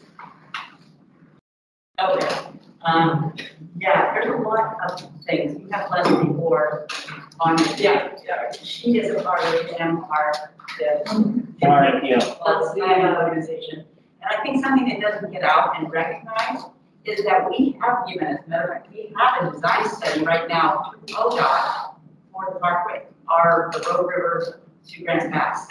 Okay, yeah, there's a lot of things, we have Leslie Ward on, she is a part of the MR, the. RMPO. Planning organization. And I think something that doesn't get out and recognized is that we have given, as a matter of fact, we have a design study right now through ODOT for the Parkway, the road rivers to Grants Pass.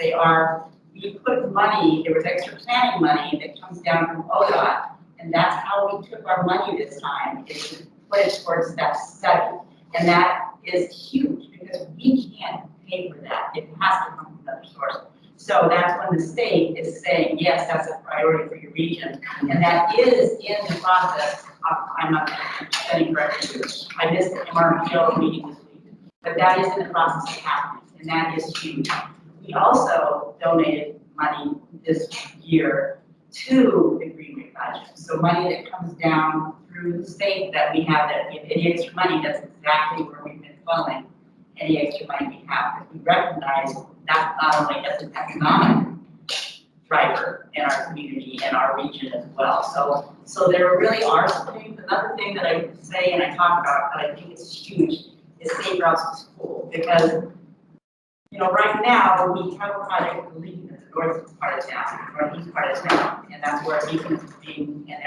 We put money, there was extra planning money that comes down from ODOT, and that's how we took our money this time, is to put it towards that study. And that is huge, because we can't pay for that, it has to come from another source. So that's when the state is saying, yes, that's a priority for your region. And that is in the process. I'm not saying correctly. I missed the MRPO meeting this week. But that is in the process of happening, and that is huge. We also donated money this year to the Greenway project. So money that comes down through the state that we have, that if it is money, that's exactly where we've been funneling. any extra money we have, because we recognize that not only as an economic driver in our community and our region as well. So there really are some things. Another thing that I say and I talk about, but I think it's huge, is safe routes to school. Because, you know, right now we have a project leading in the north part of town, northeast part of town, and that's where Beacon is being, and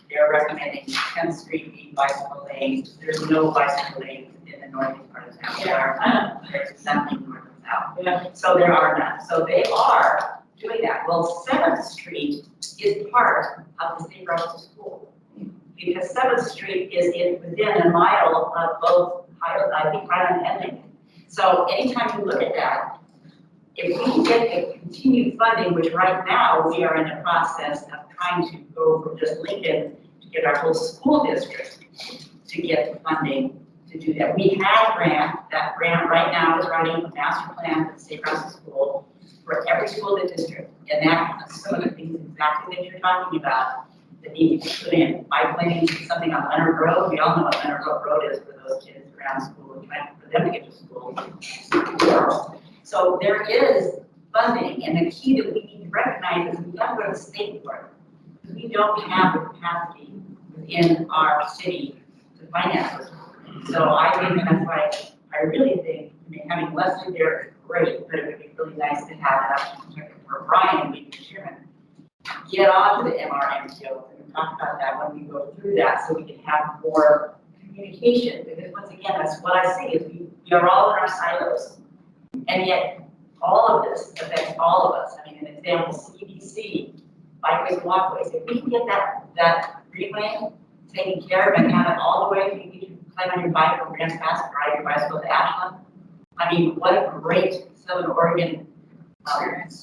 they're recommending 10th Street being bicycle lanes. There's no bicycle lanes in the northeast part of town. There's nothing north and south. Yeah. So there are none. So they are doing that. Well, 7th Street is part of the safe routes to school. Because 7th Street is within a mile of both, I think, Highland and Lincoln. So anytime you look at that, if we can get the continued funding, which right now we are in the process of trying to go from just Lincoln to get our whole school district to get the funding to do that. We have that grant right now is writing a master plan for the safe routes to school for every school in the district. And that, some of the things exactly that you're talking about that need to be put in. Bike lanes, something on Leonard Road. We all know what Leonard Road is for those kids around school and trying for them to get to school. So there is funding, and the key that we need to recognize is we got to go to the state for it. Because we don't have the capacity within our city to finance this. So I think that's why I really think, I mean, having Leslie there is great, but it would be really nice to have an option for Brian, being the chairman, get onto the MRMTO and talk about that when we go through that, so we can have more communication. Because once again, that's what I see is we are all in our silos, and yet all of this affects all of us. I mean, an example, CBC, Bikeways and Walkways. If we can get that green lane taken care of and have it all the way, you can climb on your bike from Grants Pass and ride your bicycle to Ashland. I mean, what a great Southern Oregon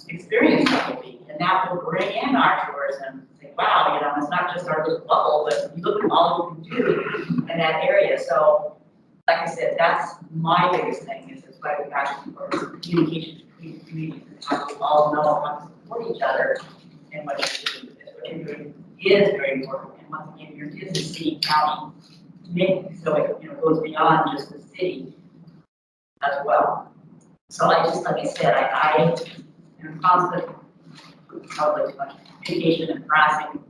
experience that will be. And that will bring in our tourism. Say, wow, you know, it's not just our little bubble, but look at all we can do in that area. So, like I said, that's my biggest thing is why we actually for communication between communities and how we all know how to support each other and what you're doing. Because what you're doing is very important. And once again, you're in the city, county, so it goes beyond just the city as well. So I just, like I said, I am constant, probably too much communication and harassing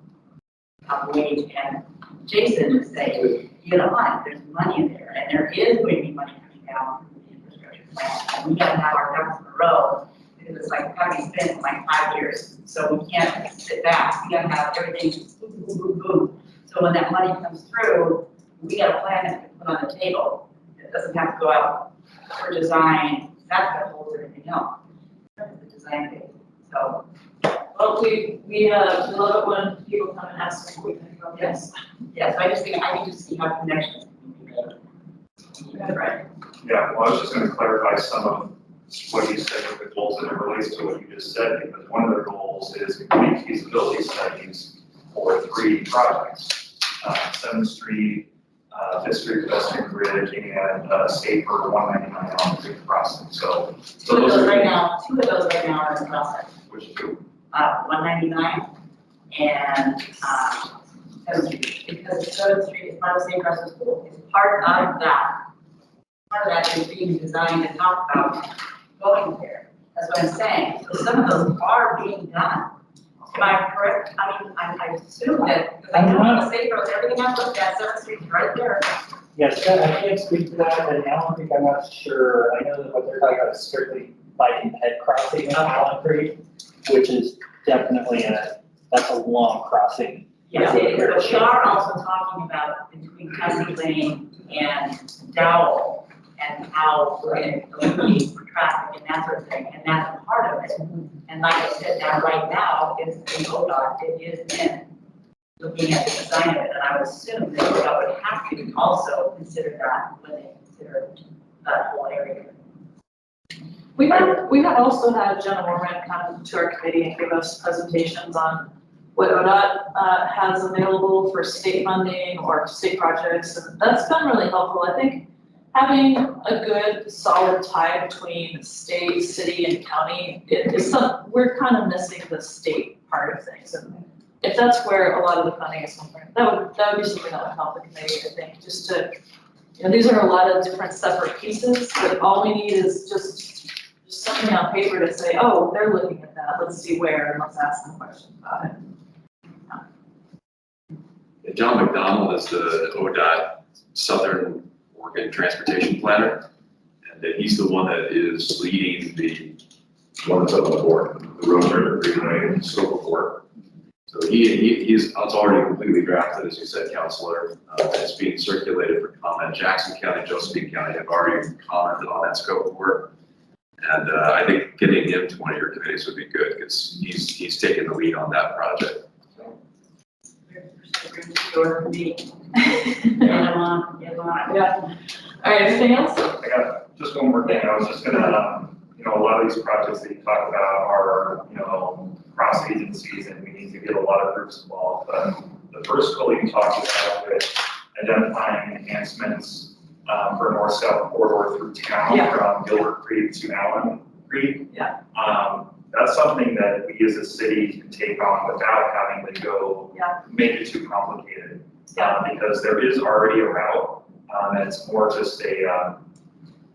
wage, and Jason would say, you know what, there's money there, and there is going to be money coming down from the infrastructure plan, and we gotta have our ducks in a row, because it's like, how do we spend in like 5 years? So we can't sit back, we gotta have everything just boom, boom, boom, boom. So when that money comes through, we got a plan that we can put on the table. It doesn't have to go out for design, that's what holds everything else. That's the design phase. So, Well, we love it when people come and ask us what we think about this. yes, I just think I need to see how connections can be made. That's right. Yeah, well, I was just gonna clarify some of what you said with the goals, and it relates to what you just said, because one of the goals is complete feasibility studies for 3 projects. 7th Street, 5th Street pedestrian bridge, and safer 199 on the Creek crossing. So Two of those are- right now are in process. Which 2? 199 and 7th Street, because 7th Street is part of St. Russell School. It's part of that. Part of that is being designed and talked about going there. That's what I'm saying. So some of those are being done. Am I correct? I mean, I assume that, because I know on the safe roads, everything I've looked at, 7th Street is right there. Yes, I can't speak to that, and I don't think I'm not sure, I know that what they're talking about is strictly bike and ped crossing in Allen Creek, which is definitely that's a long crossing. Yes, it is, but we are also talking about between Cussie Lane and Dowell and how we're going to eliminate traffic and that sort of thing, and that's a part of it. And like I said, that right now is in ODOT, it is in looking at the design of it, and I would assume that ODOT would have to also consider that when they consider that whole area. We have also had Jenna Mormon come to our committee and give us presentations on what ODOT has available for state funding or state projects, and that's been really helpful. I think having a good solid tie between state, city, and county we're kind of missing the state part of things. And if that's where a lot of the funding is coming from, that would be something that would help the committee, I think, just to You know, these are a lot of different separate pieces, but all we need is just something on paper to say, oh, they're looking at that, let's see where, and let's ask them questions about it. John McDonald is the ODOT Southern Oregon Transportation Planner. And that he's the one that is leading the one that's up on the board, the road freeway scope of work. So it's already completely drafted, as you said, Counselor. It's being circulated for comment. Jackson County, Josephine County have already commented on that scope of work. And I think getting him to one of your committees would be good because he's taking the lead on that project. Yeah. All right, anything else? I got just one more thing. I was just gonna, you know, a lot of these projects that you talk about are, you know, cross agencies and we need to get a lot of groups involved. But the first goal you talked about with identifying enhancements for north-south corridor through town Yeah. from Gilbert Creek to Allen Creek. Yeah. That's something that we as a city can take on without having to go Yeah. make it too complicated. Yeah. Because there is already a route, and it's more just a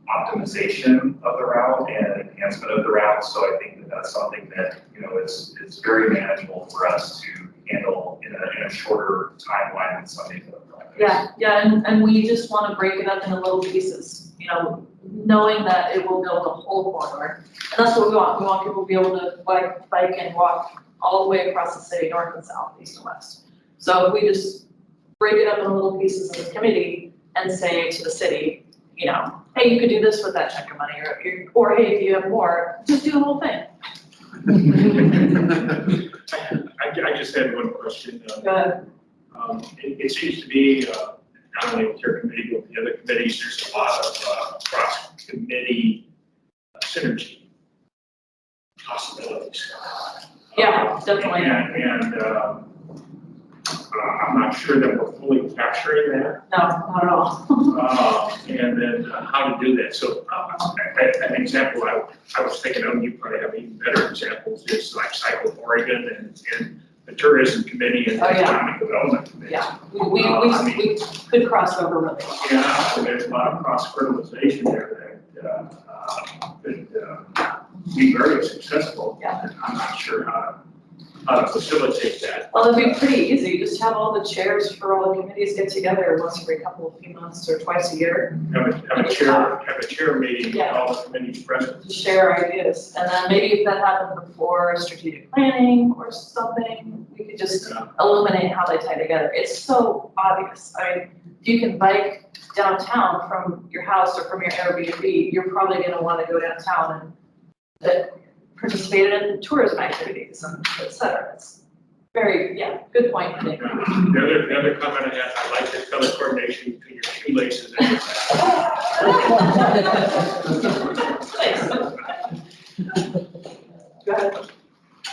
optimization of the route and enhancement of the route. So I think that that's something that, you know, is very manageable for us to handle in a shorter timeline than some of these other projects. Yeah, and we just want to break it up into little pieces, you know, knowing that it will build a whole corridor. And that's what we want. We want people to be able to bike and walk all the way across the city, north and south, east and west. So if we just break it up into little pieces in the committee and say to the city, you know, hey, you could do this with that chunk of money, or hey, if you have more, just do the whole thing. I just had one question. Go ahead. It seems to me, not only with your committee, but the other committees, there's a lot of cross-committee synergy possibilities. Yeah, definitely. And I'm not sure that we're fully capturing that. No, not at all. And then how to do that. So an example I was thinking of, you probably have even better examples, is like Cycle Oregon and the Tourism Committee and the Oh, yeah. Economic Development Committee. Yeah, we could cross over really well. Yeah, so there's a lot of cross-fertilization there that could be very successful. Yeah. And I'm not sure how to facilitate that. Well, it'd be pretty easy, just have all the chairs for all the committees get together once every few months or twice a year, Have a chair meeting with Yeah. all the committees present. to share ideas. And then maybe if that happened before strategic planning or something, we could just illuminate how they tie together. It's so obvious. I mean, if you can bike downtown from your house or from your Airbnb, you're probably gonna wanna go downtown and participate in tourism activities and et cetera. It's very, good point, I think. The other comment I had, I like the color coordination between your shoelaces and your Thanks. Go ahead.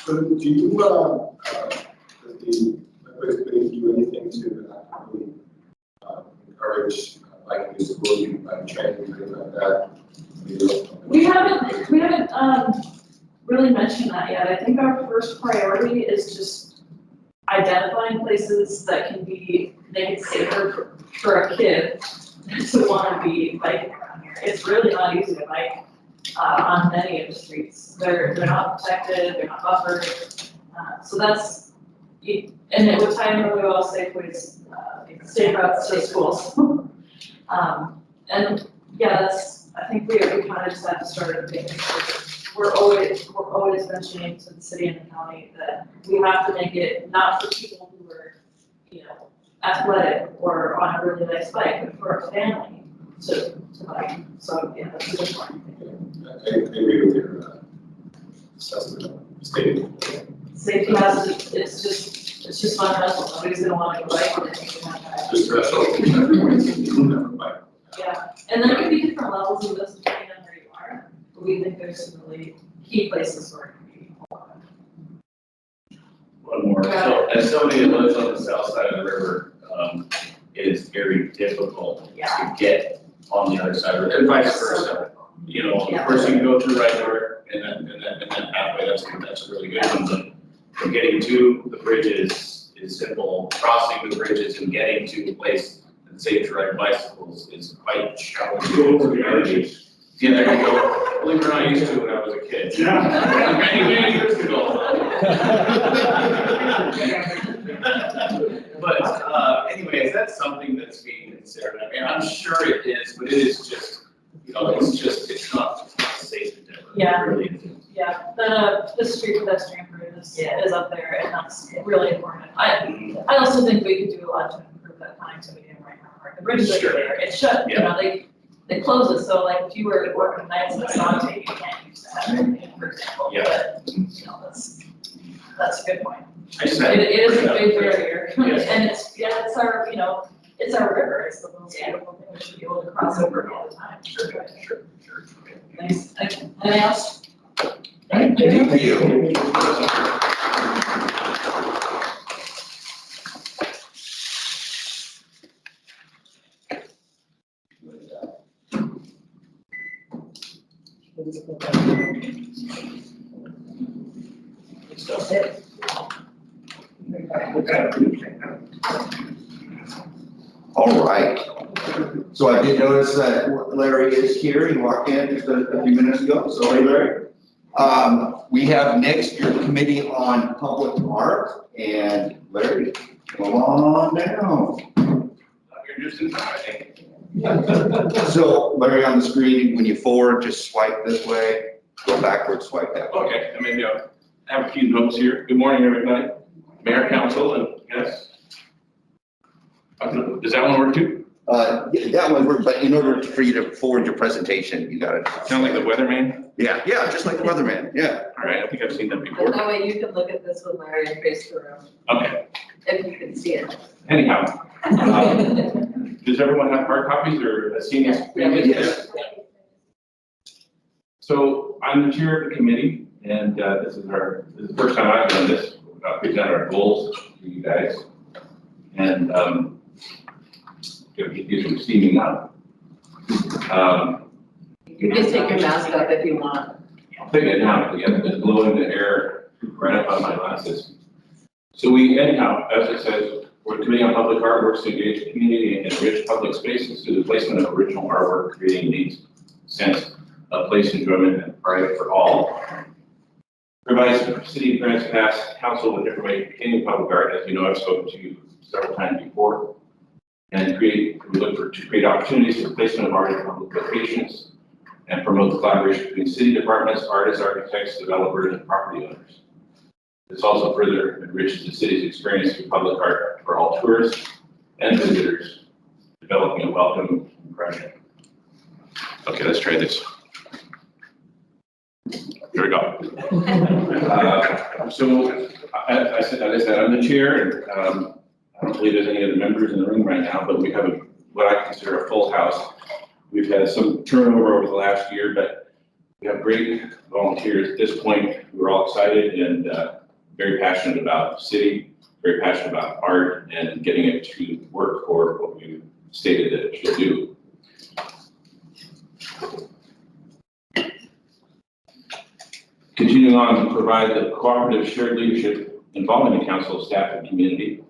So do you, does the Bikeways committee do anything to actively encourage biking use of road, bike training, things like that? We haven't really mentioned that yet. I think our first priority is just identifying places that can make it safer for a kid to want to be biking around here. It's really not easy to bike on many of the streets. They're not protected, they're not buffered. So that's, and it would tie in really well Safeways, safe routes to schools. And yeah, I think we kind of just have to start thinking. We're always mentioning to the city and the county that we have to make it not for people who are, you know, athletic or on a really nice bike, but for a family to bike. So yeah, that's a good point. I agree with your assessment statement. Safety hazards, it's just fundamental. Nobody's gonna want to go bike on anything like that. Just threshold. Yeah, and there could be different levels of this depending on where you are, but we think there's some really key places where it can be. One more. So as somebody that lives on the south side of the river, it is very difficult to get on the other side of the river, and vice versa. You know, of course, you can go through right there and that pathway, that's a really good one, but getting to the bridges is simple. Crossing the bridges and getting to the place that and safe to ride bicycles is quite challenging. Yeah, there you go. Believe it or not, I used to when I was a kid. Yeah. Many years ago. But, anyways, that's something that's being considered. I mean, I'm sure it is, but it is just, it's not a safe endeavor. Yeah. It really isn't. Yeah, the street pedestrian route is up there, and that's really important. I also think we could do a lot to improve that connectivity in right now. The bridges are Sure. there, it's shut, you know, they close it, so like if you were working nights in the Saute, you can't use that, for example. Yeah. But, you know, that's a good point. I just had. It is a big barrier, Yes. and it's our, you know, it's our river, it's the most beautiful thing, we should be able to cross over all the time. Sure. Nice, anything else? Thank you. All right. So I did notice that Larry is here. He walked in just a few minutes ago. So hey, Larry. We have next your committee on public art, and Larry, come on down. You're just in time, I think. So Larry, on the screen, when you forward, just swipe this way, go backwards, swipe that way. Okay, I maybe I'll have a few notes here. Good morning, everybody. Mayor, council, and yes. Does that one work too? Yeah, that one worked, but in order for you to forward your presentation, you gotta. Kind of like the weatherman? Yeah, just like the weatherman, yeah. All right, I think I've seen that before. That way you can look at this with Larry and face the room, Okay, if you can see it. anyhow, does everyone have hard copies or has seen these? Yes. So I'm the chair of the committee, and this is the first time I've done this. We'll present our goals to you guys. And these are steaming up. You can take your mask off if you want. I'll take it now, because it's blowing the air right up on my glasses. So anyhow, as it says, we're committee on public artworks to engage the community and enrich public spaces through the placement of original artwork, creating neat sense of place enjoyment and pride for all. Provides the city grants past council with information pertaining to public art. As you know, I've spoken to you several times before. And we look to create opportunities for placement of art in public locations and promote the collaboration between city departments, artists, architects, developers, and property owners. This also further enriches the city's experience with public art for all tourists and visitors, developing a welcome impression. Okay, let's try this. Here we go. So, as I said, I'm the chair, and I don't believe there's any other members in the room right now, but we have what I consider a full house. We've had some turnover over the last year, but we have great volunteers at this point. We're all excited and very passionate about the city, very passionate about art and getting it to work for what we stated that it should do. Continuing on to provide the cooperative shared leadership involving the council, staff, and community.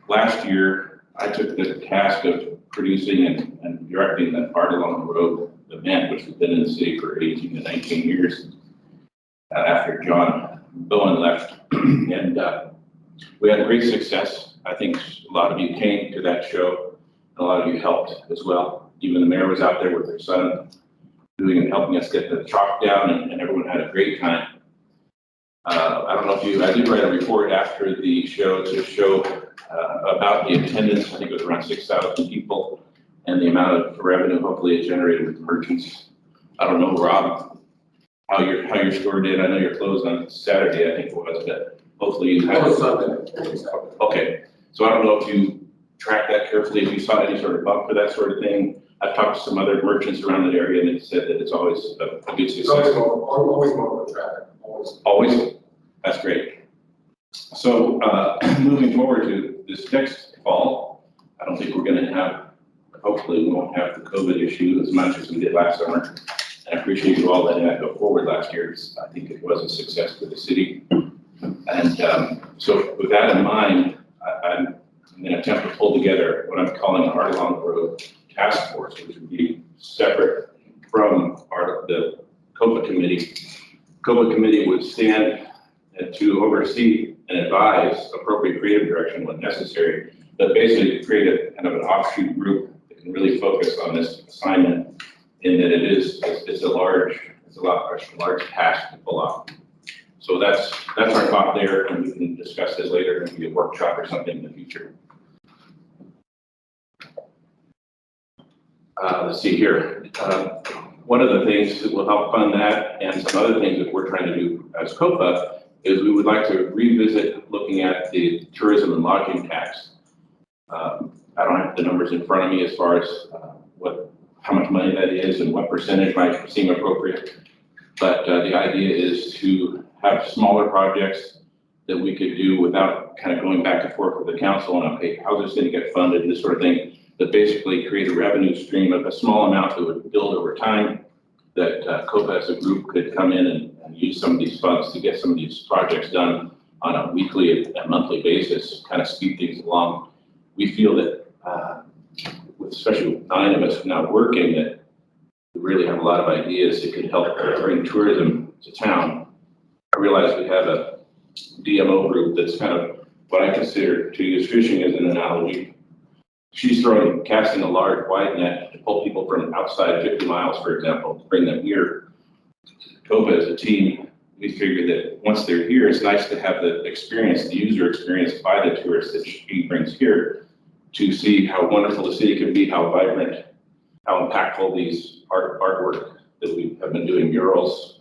Last year, I took the task of producing and directing that Art Along the Road event, which has been in the city for 18 to 19 years after John Bowen left. And we had great success. I think a lot of you came to that show, and a lot of you helped as well. Even the mayor was out there with her son doing and helping us get the chalk down, and everyone had a great time. I don't know if I did write a report after the show to show about the attendance. I think it was around 6,000 people, and the amount of revenue hopefully it generated with merchants. I don't know, Rob, how your store did. I know you're closed on Saturday, I think it was, but hopefully you had. Okay, so I don't know if you tracked that carefully, if you saw any sort of bump for that sort of thing. I've talked to some other merchants around that area, and they said that it's always a good success. Always more traffic, always. Always? That's great. So moving forward to this next fall, I don't think we're going to have, hopefully we won't have the COVID issue as much as we did last summer. And I appreciate you all letting that go forward last year. I think it was a success for the city. And so with that in mind, I'm going to attempt to pull together together what I'm calling an Art Along the Road Task Force, which would be separate from the COPA committee. COPA committee would stand to oversee and advise appropriate creative direction when necessary, but basically to create a kind of an offshoot group that can really focus on this assignment in that it's a large task to pull off. So that's our thought there, and we can discuss this later, maybe a workshop or something in the future. Let's see here. One of the things that will help fund that and some other things that we're trying to do as COPA is we would like to revisit looking at the tourism and lodging tax. I don't have the numbers in front of me as far as how much money that is and what percentage might seem appropriate. But the idea is to have smaller projects that we could do without kind of going back and forth with the council on, okay, how's this going to get funded and this sort of thing, but basically create a revenue stream of a small amount that would build over time that COPA as a group could come in and use some of these funds to get some of these projects done on a weekly and monthly basis, kind of speed things along. We feel that, especially with 9 of us now working, that we really have a lot of ideas that could help bring tourism to town. I realize we have a DMO group that's kind of what I consider, to use fishing as an analogy. She's casting a large wide net to pull people from outside 50 miles, for example, to bring them here. COPA as a team, we figure that once they're here, it's nice to have the experience, the user experience by the tourists that she brings here to see how wonderful the city can be, how vibrant, how impactful these artwork that we have been doing, murals,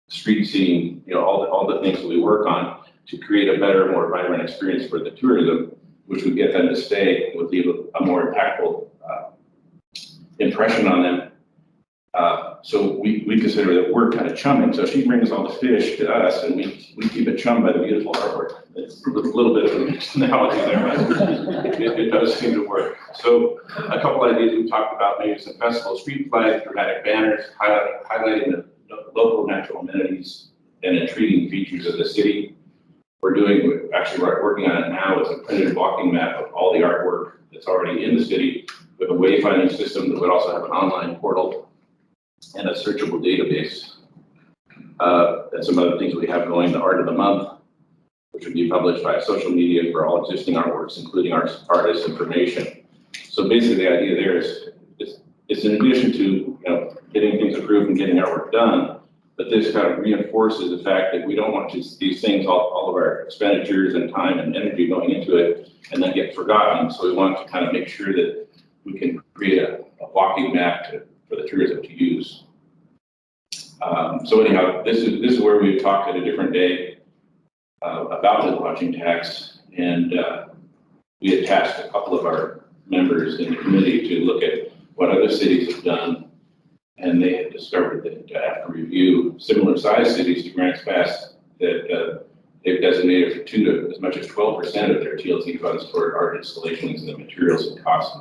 street scene, all the things that we work on to create a better, more vibrant experience for the tourism, which would get them to stay, would leave a more impactful impression on them. So we consider that we're kind of chumming. So she brings all the fish to us and we keep it chummed by the beautiful artwork. It's a little bit of a mixed analogy there, but it does seem to work. So a couple ideas we talked about, maybe some festival street flags, dramatic banners, highlighting the local natural amenities and intriguing features of the city. We're actually working on it now as a printed walking map of all the artwork that's already in the city with a wayfinding system that would also have an online portal and a searchable database. And some other things we have going, the Art of the Month, which would be published by social media for all existing artworks, including artist information. So basically the idea there is it's in addition to getting things approved and getting artwork done, but this kind of reinforces the fact that we don't want these things, all of our expenditures and time and energy going into it, and then get forgotten. So we want to kind of make sure that we can create a walking map for the tourism to use. So anyhow, this is where we talked at a different day about the lodging tax, and we had tasked a couple of our members in the committee to look at what other cities have done. And they had discovered that after review, similar size cities to Grants Pass, that they've designated for 2 to as much as 12% of their TLT funds toward art installations and the materials and costs.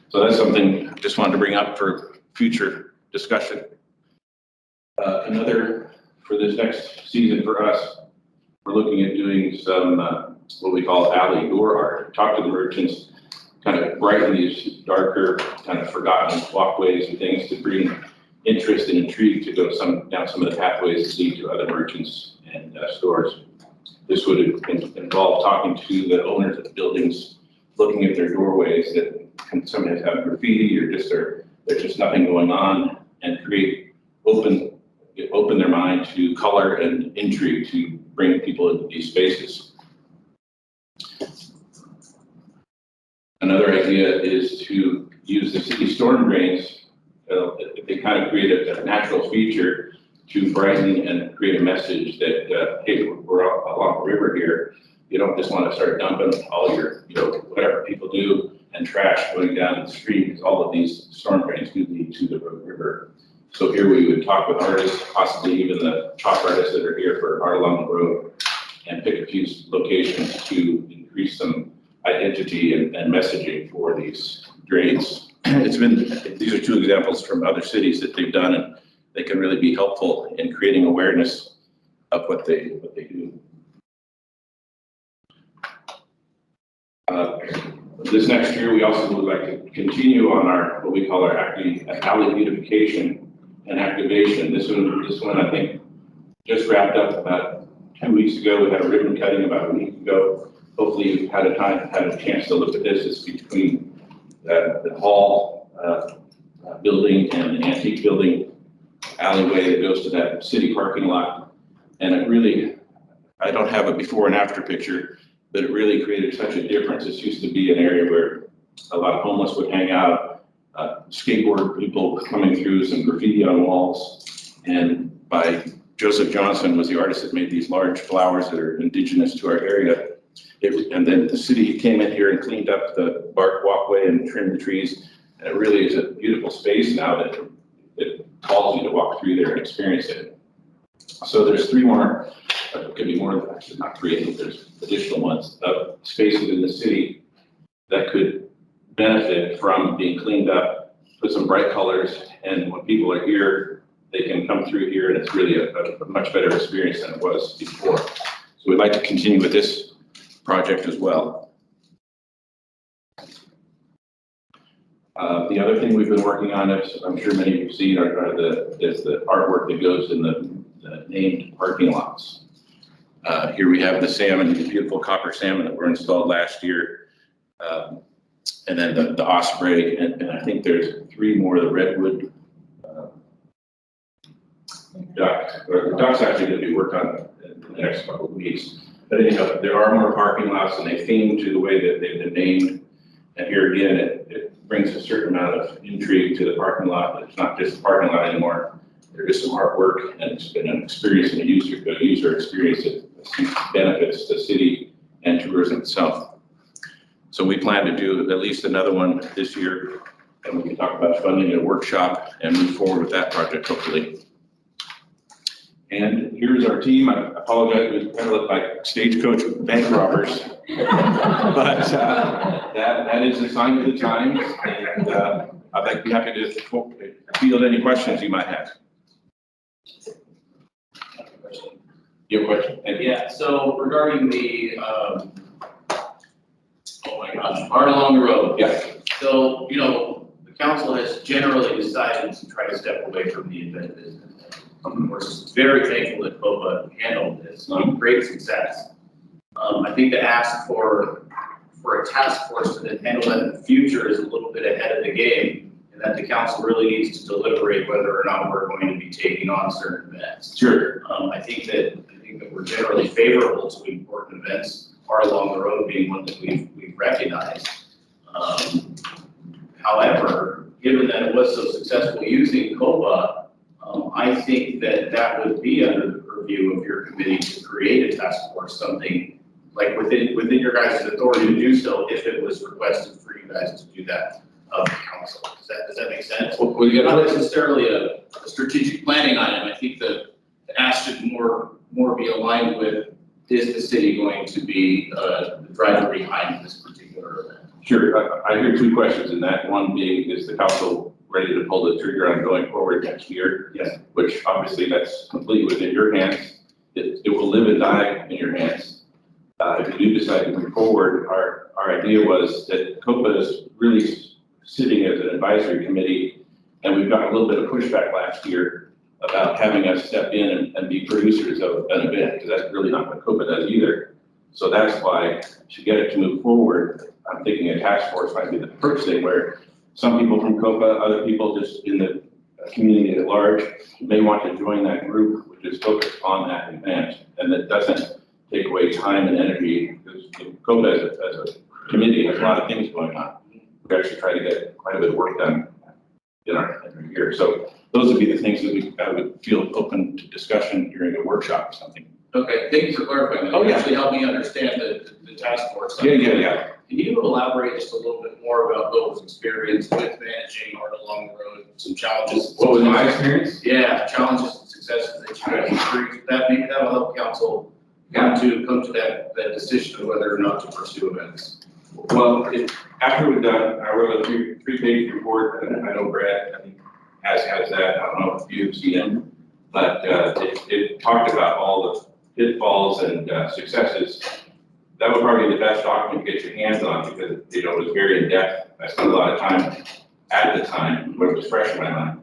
So that's something I just wanted to bring up for future discussion. Another, for this next season for us, we're looking at doing some what we call alley door art. Talk to the merchants, kind of brighten these darker, kind of forgotten walkways and things to bring interest and intrigue to go down some of the pathways that lead to other merchants and stores. This would involve talking to the owners of the buildings, looking at their doorways that can sometimes have graffiti or there's just nothing going on, and open their mind to color and intrigue to bring people into these spaces. Another idea is to use the city storm drains. They kind of create a natural feature to brighten and create a message that, hey, we're along the river here. You don't just want to start dumping all your, whatever people do and trash going down the street, because all of these storm drains do lead to the river. So here we would talk with artists, possibly even the top artists that are here for Art Along the Road, and pick a few locations to increase some identity and messaging for these drains. These are 2 examples from other cities that they've done, and they can really be helpful in creating awareness of what they do. This next year, we also would like to continue on our, what we call our alley beautification and activation. This one, I think, just wrapped up about 2 weeks ago. We had a ribbon cutting about a week ago. Hopefully you've had a chance to look at this. It's between the hall building and the antique building alleyway that goes to that city parking lot. And it really, I don't have a before and after picture, but it really created such a difference. This used to be an area where a lot of homeless would hang out, skateboard people coming through, some graffiti on walls. And by Joseph Johnson was the artist that made these large flowers that are indigenous to our area. And then the city came in here and cleaned up the bark walkway and trimmed the trees. And it really is a beautiful space now that it calls you to walk through there and experience it. So there's 3 more, it could be more, actually not 3, I think there's additional ones, of spaces in the city that could benefit from being cleaned up, put some bright colors, and when people are here, they can come through here and it's really a much better experience than it was before. So we'd like to continue with this project as well. The other thing we've been working on, as I'm sure many of you have seen, is the artwork that goes in the named parking lots. Here we have the salmon, the beautiful copper salmon that were installed last year. And then the osprey, and I think there's 3 more, the redwood duck, or the duck's actually going to be worked on in the next couple of weeks. But anyhow, there are more parking lots and they theme to the way that they've been named. And here again, it brings a certain amount of intrigue to the parking lot. It's not just a parking lot anymore. There is some artwork and it's been an experience and a user experience that benefits the city and tourism itself. So we plan to do at least another one this year, and we can talk about funding a workshop and move forward with that project hopefully. And here's our team. I apologize, we kind of look like stagecoach bank robbers. But that is a sign of the times, and I'd be happy to field any questions you might have. Your question? Yeah, so regarding the, oh my gosh, Art Along the Road. Yeah. So, you know, the council has generally decided to try to step away from the event business. We're very thankful that COPA handled this, great success. I think to ask for a task force to then handle that in the future is a little bit ahead of the game, and that the council really needs to deliberate whether or not we're going to be taking on certain events. Sure. I think that we're generally favorable to important events, Art Along the Road being one that we've recognized. However, given that it was so successful using COPA, I think that would be under the purview of your committee to create a task force, something like within your guys' authority to do so if it was requested for you guys to do that of the council. Does that make sense? Well, not necessarily a strategic planning item. I think the ask should more be aligned with, is the city going to be the driver behind this particular event? Sure. I hear 2 questions in that. One being, is the council ready to pull the trigger on going forward next year? Yes. Which obviously that's completely within your hands. It will live and die in your hands. If you do decide to move forward, our idea was that COPA is really sitting as an advisory committee, and we've got a little bit of pushback last year about having us step in and be producers of an event, because that's really not what COPA does either. So that's why, to get it to move forward, I'm thinking a task force might be the first thing, where some people from COPA, other people just in the community at large may want to join that group, which is focused on that event, and that doesn't take away time and energy, because COPA as a committee has a lot of things going on. We actually try to get quite a bit of work done in our year. So those would be the things that I would feel open to discussion during a workshop or something. Okay, thank you for clarifying that. Oh, yeah. Actually help me understand the task force. Yeah. Can you elaborate just a little bit more about Bill's experience with managing Art Along the Road, some challenges? What was my experience? Yeah, challenges and successes that you guys experienced. Maybe that will help council come to that decision of whether or not to pursue events. Well, after we're done, I wrote a 3-page report, and I know Brad, I think, has that. I don't know if you've seen it, but it talked about all the pitfalls and successes that would probably be the best document to get your hands on because, you know, it was very in-depth. I spent a lot of time at the time when it was fresh in my mind.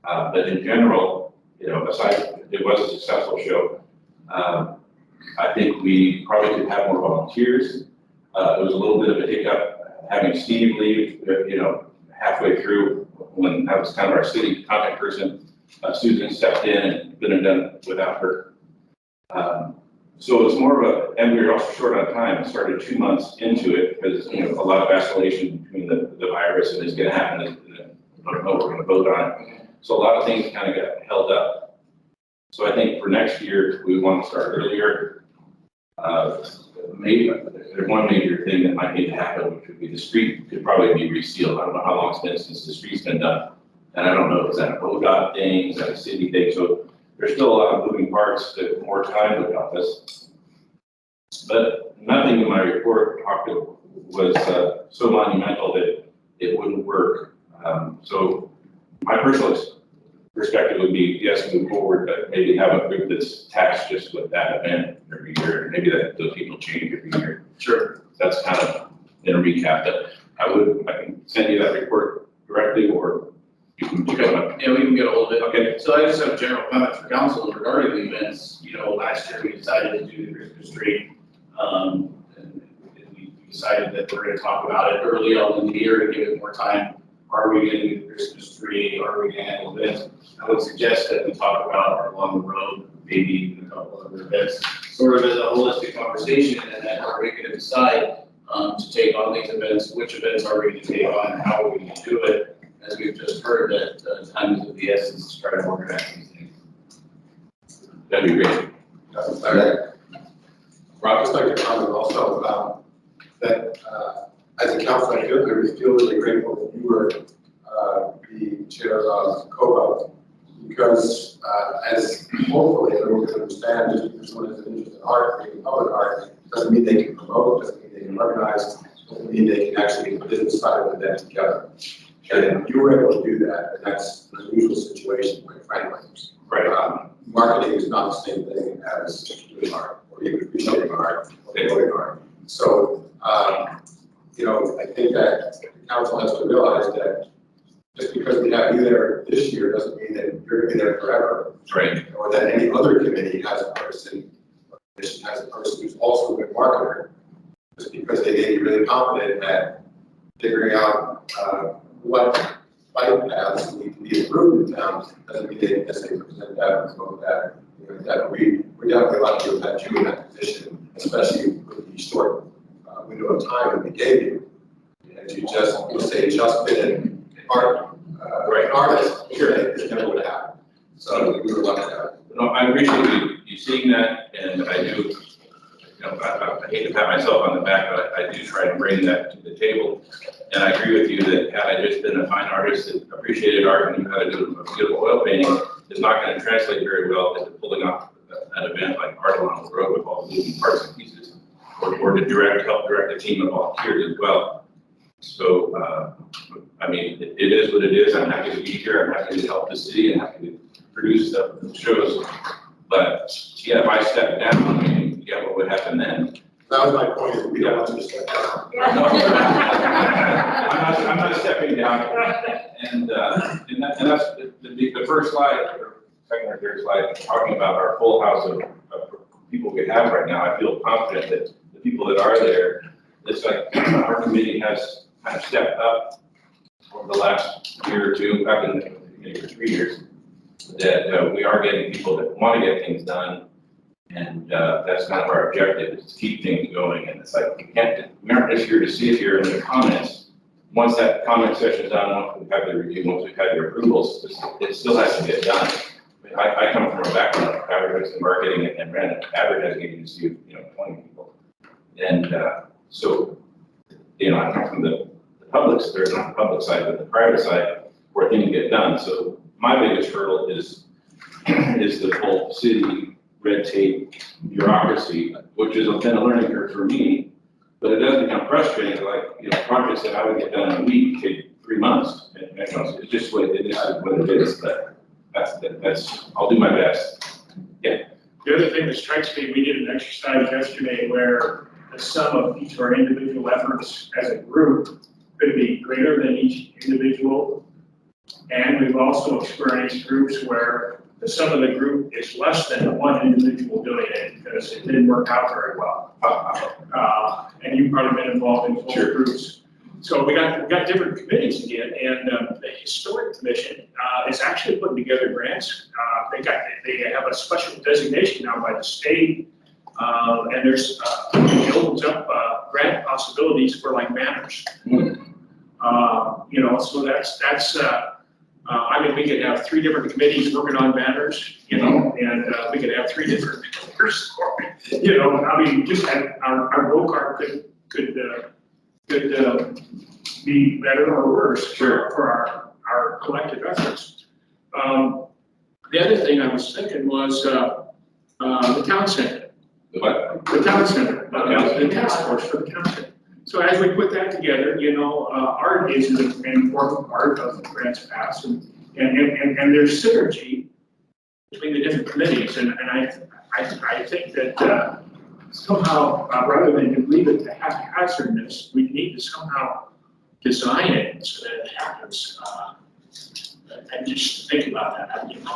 But in general, you know, aside, it was a successful show. I think we probably could have more volunteers. It was a little bit of a hiccup having Steve leave, you know, halfway through when that was kind of our city contact person. Susan stepped in and couldn't have done it without her. So it was more of a, and we were also short on time. It started 2 months into it because, you know, a lot of vacillation between the virus and it's going to happen. And I don't know, we're going to vote on it. So a lot of things kind of got held up. So I think for next year, we want to start earlier. Maybe there's one major thing that might need to happen, which would be the street could probably be resealed. I don't know how long it's been since the street's been done. And I don't know if it's an ODOT thing, is that a city thing? So there's still a lot of moving parts that more time would help us. But nothing in my report was so monumental that it wouldn't work. So my personal perspective would be, yes, move forward, but maybe have a group that's tasked just with that event every year. And maybe that those people change every year. Sure. That's kind of in a recap that I can send you that report directly or you can pick it up. Yeah, we can get a hold of it. Okay. So I just have a general comment for council regarding the events. You know, last year we decided to do the Christmas tree. And we decided that we're going to talk about it early on in the year to give it more time. Are we going to do the Christmas tree? Are we going to handle events? I would suggest that we talk about along the road, maybe even a couple other events, sort of as a holistic conversation, and then are we going to decide to take on these events? Which events are we going to take on and how are we going to do it? As we've just heard, that time is of the essence to try to organize these things. That'd be great. Rob, just like to comment also about that, as a council, I feel really grateful that you were the chair of COPA, because as hopefully everyone can understand, just because someone has an interest in art, in public art, doesn't mean they can promote, doesn't mean they can organize, doesn't mean they can actually get the business side of that together. And you were able to do that, and that's an unusual situation, quite frankly. Right. Marketing is not the same thing as doing art, or even appreciating art, or doing art. So, you know, I think that the council has to realize that just because we have you there this year doesn't mean that you're going to be there forever. Right. Or that any other committee has a person, or commission has a person who's also a good marketer. Just because they may be really confident at figuring out what bike paths need to be improved in town, doesn't mean they necessarily present that or promote that. You know, that we're definitely lucky to have you in that position, especially with the short window of time that we gave you. And you just been art, an artist, sure, it never would happen. So we were lucky to have it. No, I appreciate you seeing that, and I do, you know, I hate to pat myself on the back, but I do try to bring that to the table. And I agree with you that had I just been a fine artist that appreciated art and knew how to do a beautiful oil painting, it's not going to translate very well into pulling off an event like Art Along the Road with all the moving parts and pieces, or to help direct a team of volunteers as well. So, I mean, it is what it is. I'm happy to be here. I'm happy to help the city and happy to produce the shows. But yeah, if I step down, I mean, yeah, what would happen then? That was my point, is we don't want you to step down. I'm not stepping down. And that's the first slide, or second or third slide, talking about our full house of people we have right now. I feel confident that the people that are there, it's like our committee has kind of stepped up over the last year or two, I've been in the committee for 3 years, that we are getting people that want to get things done. And that's kind of our objective, is to keep things going. And it's like, we aren't just here to sit here and make comments. Once that comment session is done, once we've had the review, once we've had your approvals, it still has to get done. I mean, I come from a background of advertising, marketing, and ran an advertising agency of 20 people. And so, you know, I come from the public, there's not the public side, but the private side where things get done. So my biggest hurdle is the whole city red tape bureaucracy, which has been a learning curve for me, but it does become frustrating. Like, you know, projects that I would get done in a week take 3 months. And, you know, it's just what it is, what it is. But that's I'll do my best. Yeah. The other thing that strikes me, we did an exercise yesterday where the sum of each of our individual efforts as a group could be greater than each individual. And we've also experienced groups where the sum of the group is less than the one individual doing it because it didn't work out very well. And you've probably been involved in both groups. So we got different committees again, and the Historic Commission is actually putting together grants. They have a special designation now by the state, and there's it opens up grant possibilities for like manners. You know, so that's I mean, we could have 3 different committees working on banners, you know, and we could have 3 different pictures, you know, I mean, just have our roll card could be better or worse for our collective efforts. The other thing I was thinking was the town center. The what? The town center, the task force for the town center. So as we put that together, you know, art is an important part of the grants pass, and there's synergy between the different committees, and I think that somehow, rather than leave it to haphazardness, we need to somehow design it so that it happens. And just think about that, you know,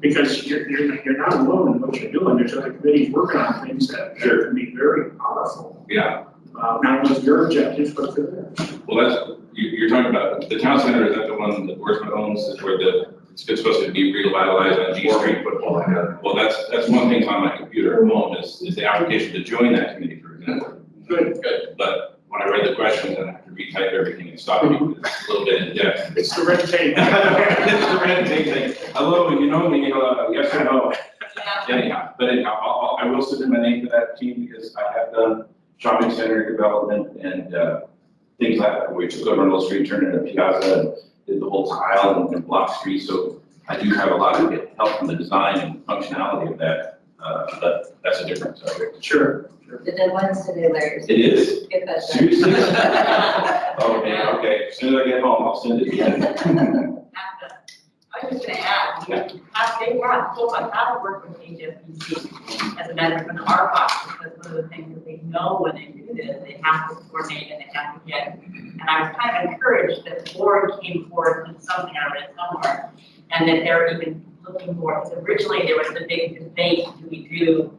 because you're not alone in what you're doing. There's other committees working on things that can be very powerful. Yeah. Not only your objectives, but for theirs. Well, you're talking about, the town center, is that the one that Boardman owns, is where it's supposed to be revitalized on G Street? Well, that's one thing on my computer at home, is the application to join that committee, for example. Good. But when I read the questions, I have to retype everything and stop it, it's a little bit in depth. It's the red tape. It's the red tape thing. Hello, you know me, yes or no? Anyhow, I will submit my name to that team because I have done shopping center development and things like that. We took over Renewal Street, turned it into Piazza, and did the whole tile and block street. So I do have a lot of help from the design and functionality of that, but that's a different subject. Sure. The deadline's today, Larry. It is? Get that done. Seriously? Okay. As soon as I get home, I'll send it again. I was just gonna add, they were on Copa, how to work with HSBC as a matter of an RPOC, because one of the things that they know when they do this, they have to coordinate and they have to get. And I was kind of encouraged that the board came forward in some area somewhere, and that they're even looking for, because originally there was the big debate, do we do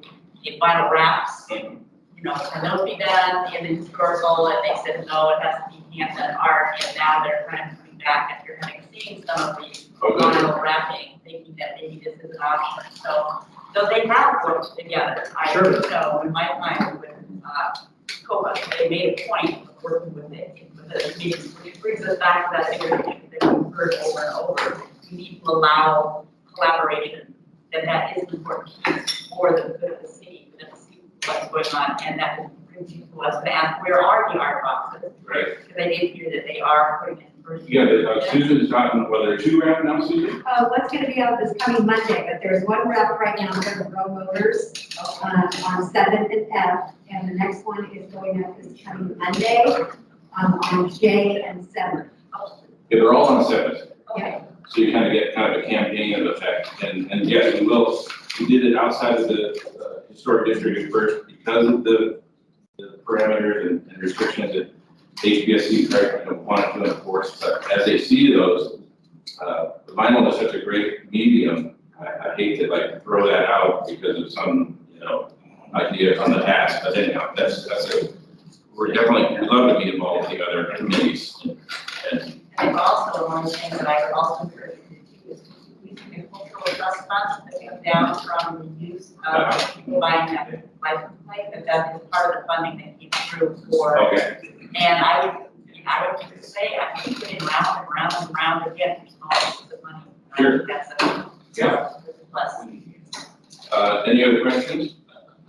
a vinyl wraps? You know, can those be done in the historical? And they said, no, it has to be Hampton art, and now they're kind of coming back and you're kind of seeing some of these vinyl wrapping, thinking that maybe this is an option. So they have worked together. I know in my time with COPA, they made a point of working with it, which brings us back to that thing that we've heard over and over. We need to allow collaboration, that is an important piece for the good of the city, to see what's going on, and that brings you to us to ask, where are the art boxes? Right. Because I did hear that they are putting it first. Yeah, Susan is talking, well, there are 2 wrapped now, Susan? What's gonna be out this coming Monday, but there's 1 wrap right now for the road motors on 7th and F, and the next one is going up this coming Monday on J and 7th. Yeah, they're all on 7th. Okay. So you kind of get kind of a campaign of effect, and yes, we did it outside of the historic district at first because of the parameters and restrictions that HBSC wanted to enforce, but as they see those, the vinyl is such a great medium, I hate to like throw that out because of some, idea on the task, but anyhow, we'd love to be involved with the other committees. And I think also one of the things that I would also encourage you to do is to use the cultural trust funds that come down from the use of people buying that license plate, that is part of the funding that keeps through for. Okay. And I would just say, I keep putting round and round and round again, there's all the money. Sure. That's a plus. Any other questions?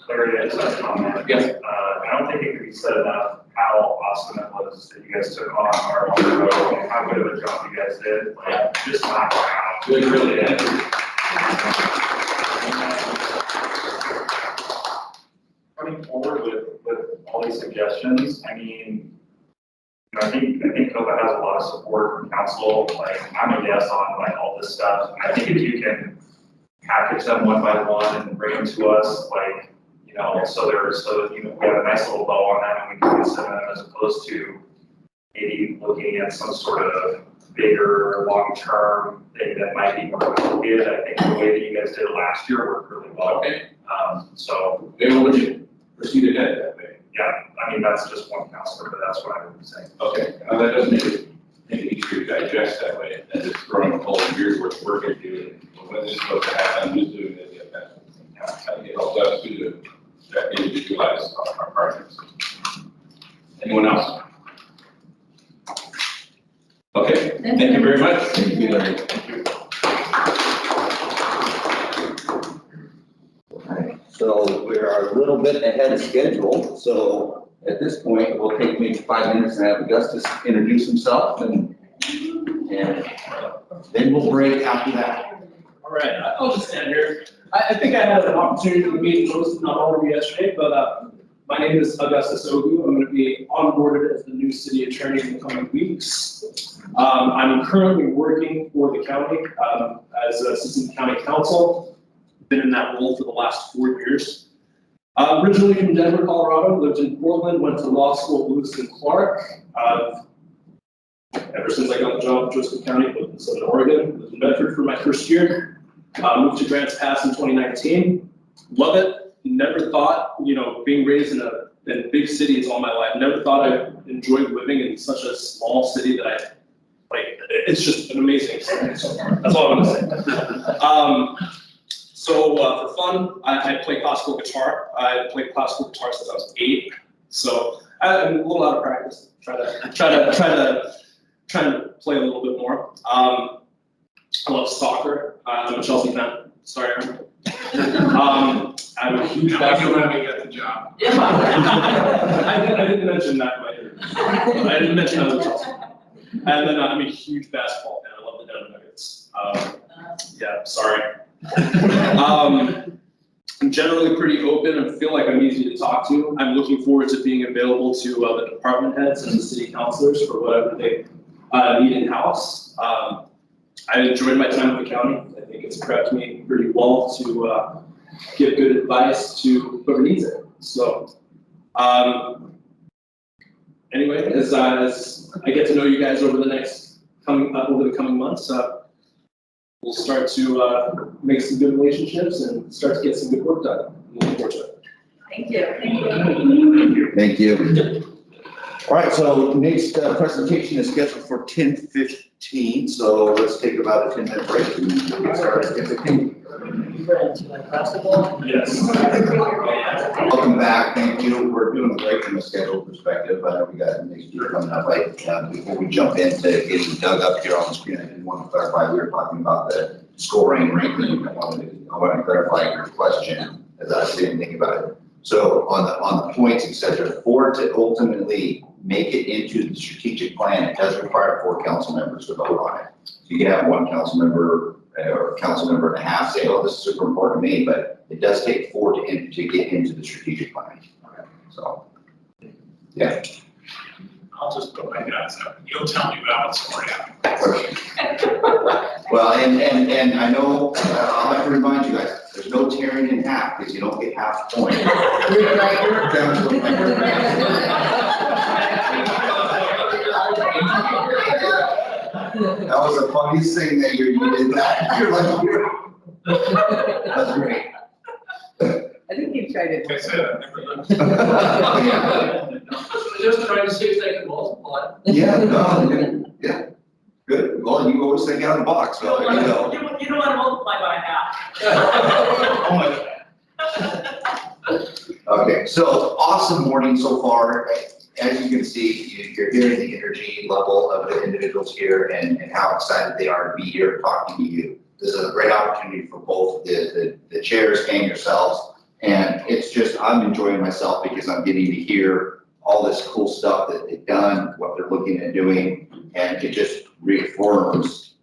Larry, I just have a comment. Yes. I don't think it can be said enough how awesome it was that you guys took on our road and how good of a job you guys did. Like, just knocked it out. Good, really. Coming forward with all these suggestions, I mean, I think COPA has a lot of support from council. Like, I'm a yes on like all this stuff. I think if you can package them one by one and bring them to us, like, You know, so you know, we have a nice little bow on that and we can consider them as opposed to maybe looking at some sort of bigger, long-term thing that might be more complicated. I think the way that you guys did it last year worked really well. Okay. So, Maybe we should proceed ahead that way. yeah, I mean, that's just one counselor, but that's what I would say. Okay, that does make it easier to digest that way, than just throwing a whole year's worth of work at you. When this is supposed to happen, who's doing it, yeah, that's, I think it helps us to individualize our projects. Anyone else? Okay, thank you very much. Thank you, Larry. Thank you. Alright, so we are a little bit ahead of schedule, so at this point, we'll take maybe 5 minutes and have Augustus introduce himself and then we'll break after that. All right, I'll just stand here. I think I had an opportunity to meet most, not all of you yesterday, but my name is Augustus Ogu. I'm going to be onboarded as the new city attorney in the coming weeks. I'm currently working for the county as assistant county counsel. Been in that role for the last 4 years. Originally from Denver, Colorado, lived in Portland, went to law school at Lewis and Clark. Ever since I got the job in Joseph County, lived in Southern Oregon, lived in Bedford for my first year. Moved to Grants Pass in 2019. Love it. Never thought, you know, being raised in big cities all my life, never thought I enjoyed living in such a small city that it's just an amazing experience so far. That's all I'm gonna say. So for fun, I play classical guitar. I played classical guitar since I was 8. So I'm a little out of practice. Trying to play a little bit more. I love soccer. I'm a Chelsea fan. Sorry, Aaron. I'm a huge basketball. I get the job. I didn't mention that in my interview. I didn't mention I was a Chelsea. And then I'm a huge basketball fan. I love the Denver Nuggets. Yeah, sorry. I'm generally pretty open and feel like I'm easy to talk to. I'm looking forward to being available to the department heads and the city councilors for whatever they need in-house. I enjoyed my time with the county. I think it's prepped me pretty well to give good advice to whoever needs it. So anyway, as I get to know you guys over the coming months, we'll start to make some good relationships and start to get some good work done. I'm looking forward to it. Thank you. Thank you. Thank you. All right, so next presentation is scheduled for 10:15, so let's take about a 10-minute break and we'll get started at 10:15. Yes. Welcome back, thank you. We're doing great from a schedule perspective. I know we got next year coming up. Before we jump into getting Doug up here on the screen, I didn't want to clarify, we were talking about the scoring ranking. I wanted to clarify your question as I was sitting thinking about it. So on the points, et cetera, for it to ultimately make it into the strategic plan, it does require 4 council members to vote on it. So you can have 1 council member or council member and a half say, oh, this is super important to me, but it does take 4 to get into the strategic plan. So, yeah. I'll just put my guns up. You'll tell me about what's going on. Well, and I know, I'll have to remind you guys, there's no tearing in half because you don't get half points. That was the funniest thing that you did that. You're like, that's great. I think you tried it. I said I never Just trying to see if they can multiply. Yeah, no, yeah, good. Well, you always think out of the box, so there you go. You don't want to multiply by half. Oh my. Okay, so awesome morning so far. As you can see, you're hearing the energy level of the individuals here and how excited they are to be here talking to you. This is a great opportunity for both the chairs and yourselves. And it's just, I'm enjoying myself because I'm getting to hear all this cool stuff that they've done, what they're looking at doing, and it just reaffirms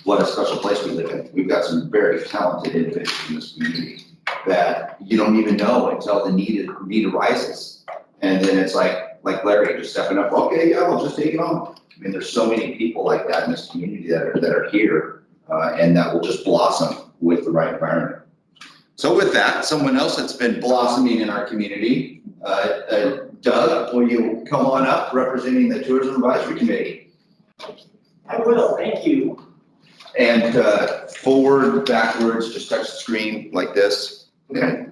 what a special place we live in. We've got some very talented individuals in this community that you don't even know until the need arises. And then it's like Larry just stepping up, okay, yeah, I'll just take it on. I mean, there's so many people like that in this community that are here and that will just blossom with the right environment. So with that, someone else that's been blossoming in our community, Doug, will you come on up representing the Tourism Advisory Committee? I will, thank you. And forward, backwards, just touch the screen like this. Okay.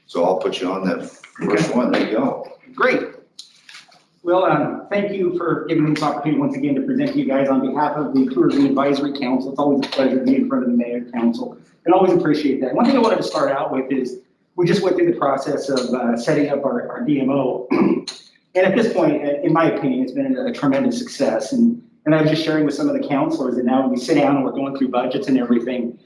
So I'll put you on the first one. There you go. Great. Well, thank you for giving me this opportunity once again to present to you guys on behalf of the Tourism Advisory Council. It's always a pleasure to be in front of the Mayor Council, and always appreciate that. One thing I wanted to start out with is we just went through the process of setting up our DMO. And at this point, in my opinion, it's been a tremendous success. And I was just sharing with some of the counselors, and now we sit down and we're going through budgets and everything.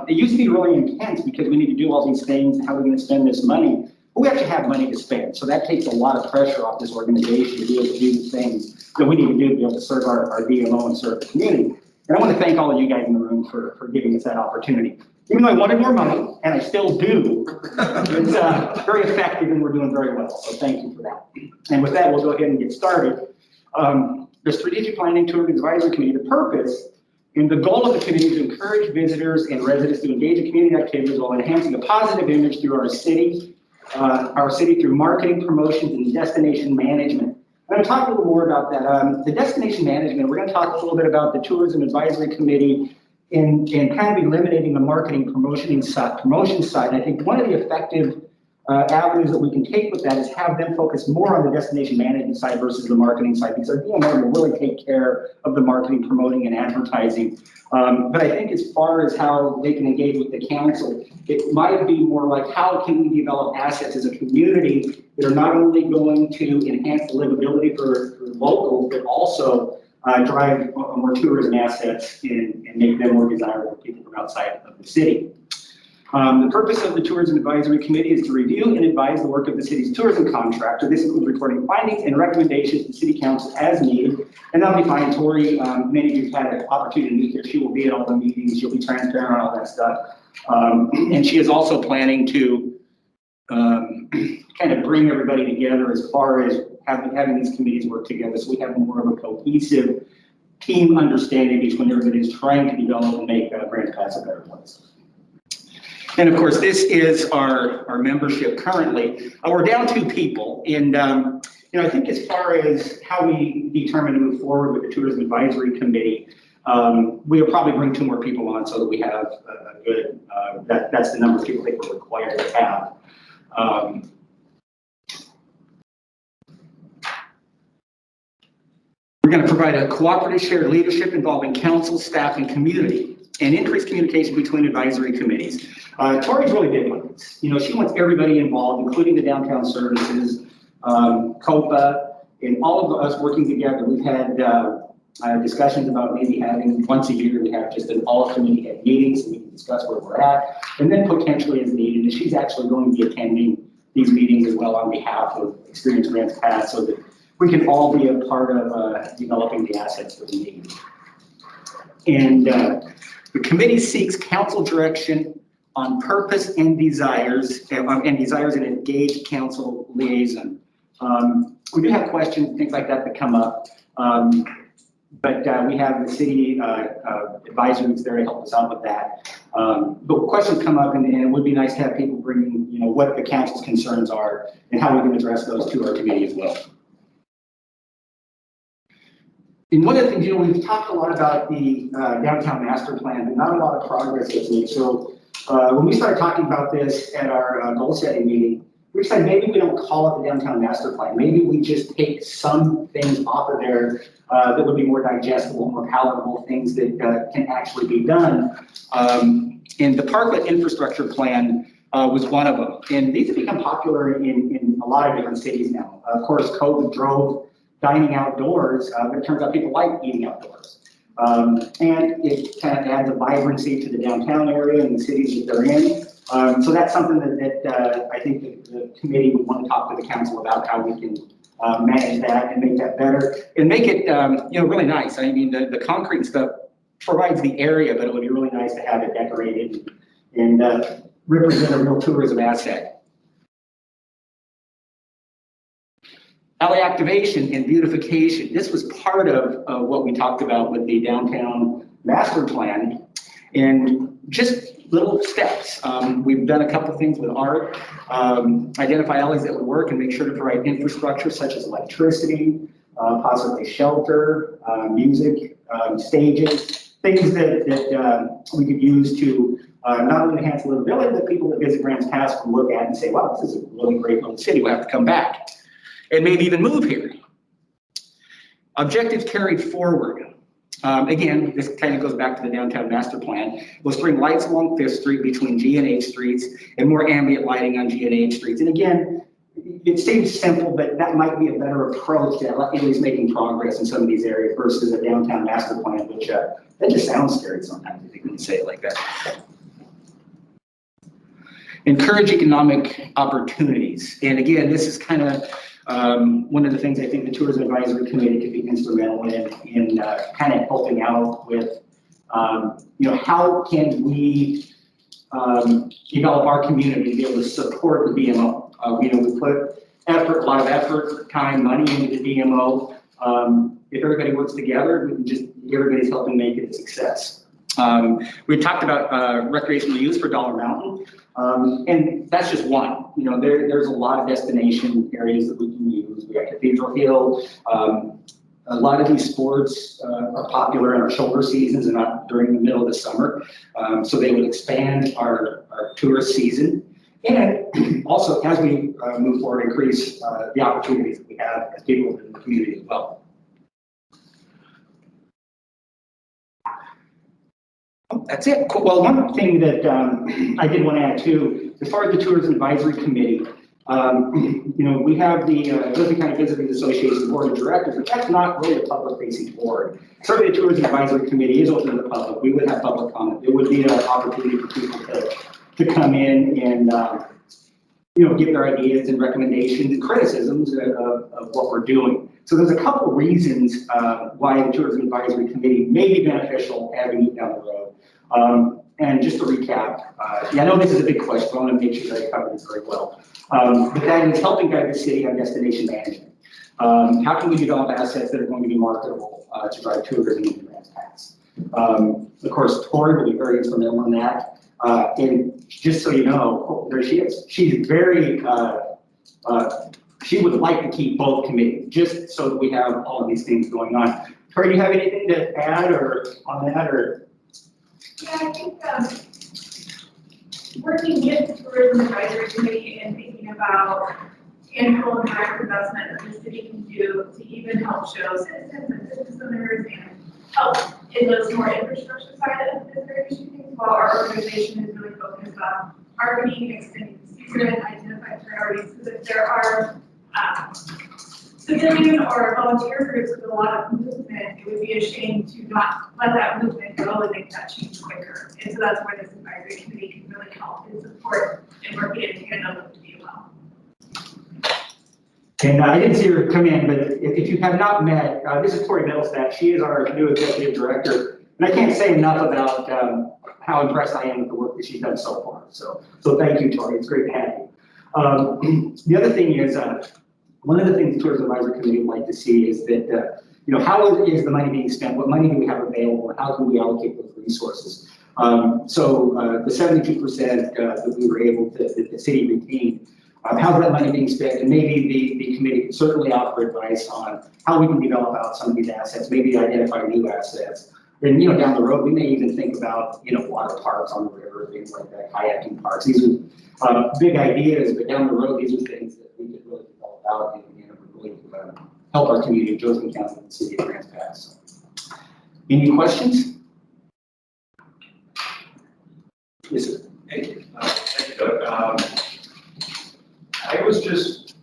It used to be really intense because we need to do all these things and how we're going to spend this money. But we actually have money to spend. So that takes a lot of pressure off this organization to be able to do the things that we need to do to be able to serve our DMO and serve the community. And I want to thank all of you guys in the room for giving us that opportunity. Even though I wanted more money, and I still do, it's very effective and we're doing very well. So thank you for that. And with that, we'll go ahead and get started. The Strategic Planning Tourism Advisory Committee, the purpose and the goal of the committee is to encourage visitors and residents to engage in community activities while enhancing a positive image through our city through marketing, promotions, and destination management. I'm going to talk a little more about that. The destination management, we're going to talk a little bit about the Tourism Advisory Committee in kind of eliminating the marketing promotion side. I think one of the effective avenues that we can take with that is have them focus more on the destination management side versus the marketing side, because our DMO will really take care of the marketing, promoting, and advertising. But I think as far as how they can engage with the council, it might be more like how can we develop assets as a community that are not only going to enhance the livability for locals, but also drive more tourism assets and make them more desirable for people from outside of the city. The purpose of the Tourism Advisory Committee is to review and advise the work of the city's tourism contractor. This includes recording findings and recommendations to City Council as needed. And that'll be fine. Tori, many of you have had an opportunity to meet her. She will be at all the meetings. She'll be transparent on all that stuff. And she is also planning to kind of bring everybody together as far as having these committees work together, so we have more of a cohesive team understanding between everybody who's trying to develop and make Grants Pass a better place. And of course, this is our membership currently. We're down 2 people, and I think as far as how we determine to move forward with the Tourism Advisory Committee, we'll probably bring 2 more people on so that we have a good, that's the number of people I think we're required to have. We're going to provide a cooperative shared leadership involving council, staff, and community, and increase communication between advisory committees. Tori's really big on this. She wants everybody involved, including the downtown services, COPA, and all of us working together. We've had discussions about maybe having once a year, we have just an all-committee head meeting so we can discuss where we're at, and then potentially as needed. And she's actually going to be attending these meetings as well on behalf of Experience Grants Pass so that we can all be a part of developing the assets that we need. And the committee seeks council direction on purpose and desires, and an engaged council liaison. We do have questions, things like that come up. But we have the city advisor who's there to help us out with that. But questions come up, and it would be nice to have people bring, what the council's concerns are and how we can address those to our committee as well. And one of the things, we've talked a lot about the downtown master plan, but not a lot of progress is made. So when we started talking about this at our goal setting meeting, we said maybe we don't call it the downtown master plan. Maybe we just take some things off of there that would be more digestible, more palatable, things that can actually be done. And the Parkland infrastructure plan was one of them. And these have become popular in a lot of different cities now. Of course, COVID drove dining outdoors, but it turns out people like eating outdoors. And it kind of adds a vibrancy to the downtown area and the cities that they're in. So that's something that I think the committee would want to talk to the council about, how we can manage that and make that better and make it really nice. I mean, the concrete stuff provides the area, but it would be really nice to have it decorated and represent a real tourism asset. LA activation and beautification. This was part of what we talked about with the downtown master plan. And just little steps. We've done a couple of things with art, identify alleys that would work and make sure to provide infrastructure such as electricity, possibly shelter, music, stages, things that we could use to not only enhance livability, but people that visit Grants Pass can look at and say, wow, this is a really great little city, we'll have to come back. And maybe even move here. Objectives carried forward. Again, this kind of goes back to the downtown master plan. Let's bring lights along 5th Street between G and H streets and more ambient lighting on G and H streets. And again, it seems simple, but that might be a better approach to at least making progress in some of these areas versus a downtown master plan, which that just sounds scary sometimes if you can say it like that. Encourage economic opportunities. And again, this is kind of one of the things I think the Tourism Advisory Committee could be instrumental in kind of helping out with, how can we develop our community to be able to support the DMO. We put effort, a lot of effort, time, money into the DMO. If everybody works together, we can just, everybody's helping make it a success. We talked about recreational use for Dollar Mountain, and that's just one. There's a lot of destination areas that we can use. We got Cathedral Hill. A lot of these sports are popular in our shoulder seasons and not during the middle of the summer. So they would expand our tourist season. And also, as we move forward, increase the opportunities that we have as people in the community as well. That's it. Cool. Well, one thing that I did want to add too, as far as the Tourism Advisory Committee, we have the Lisbon County Visitors Association Board of Directors, but that's not really a public-facing board. Certainly, the Tourism Advisory Committee is open to the public. We would have public comment. It would be an opportunity for people to come in and give their ideas and recommendations and criticisms of what we're doing. So there's a couple reasons why the Tourism Advisory Committee may be beneficial as we move down the road. And just to recap, I know this is a big question, but I want to make sure that I cover this very well. But that is helping guide the city on destination management. How can we develop assets that are going to be marketable to drive tourism in Grants Pass? Of course, Tori will be very instrumental in that. And just so you know, there she is. She's very, she would like to keep both committees, just so that we have all of these things going on. Tori, do you have anything to add or on that or? Yeah, I think working with the Tourism Advisory Committee and thinking about tangible and direct investment that the city can do to even help show citizens and business owners and help in those more infrastructure side of the consideration things, while our organization is really focused on marketing, extending the season, identifying priorities, because if there are civilian or volunteer groups with a lot of movement, it would be a shame to not let that movement go and make that change quicker. And so that's where this advisory committee can really help and support and work in tandem with the DMO. And I didn't see her come in, but if you have not met, this is Tori Middlestadt. She is our new executive director. And I can't say enough about how impressed I am with the work that she's done so far. So thank you, Tori. It's great to have you. The other thing is, one of the things the Tourism Advisory Committee would like to see is that, how is the money being spent? What money do we have available? And how can we allocate those resources? So the 72% that we were able to, that the city retained, how's that money being spent? And maybe the committee can certainly offer advice on how we can develop out some of these assets, maybe identify new assets. And, down the road, we may even think about, water parks on the river, things like that, kayaking parks. These are big ideas, but down the road, these are things that we could really develop out and really help our community, Josephine County, and the city of Grants Pass. So, any questions? Yes, sir. Thank you, Doug. I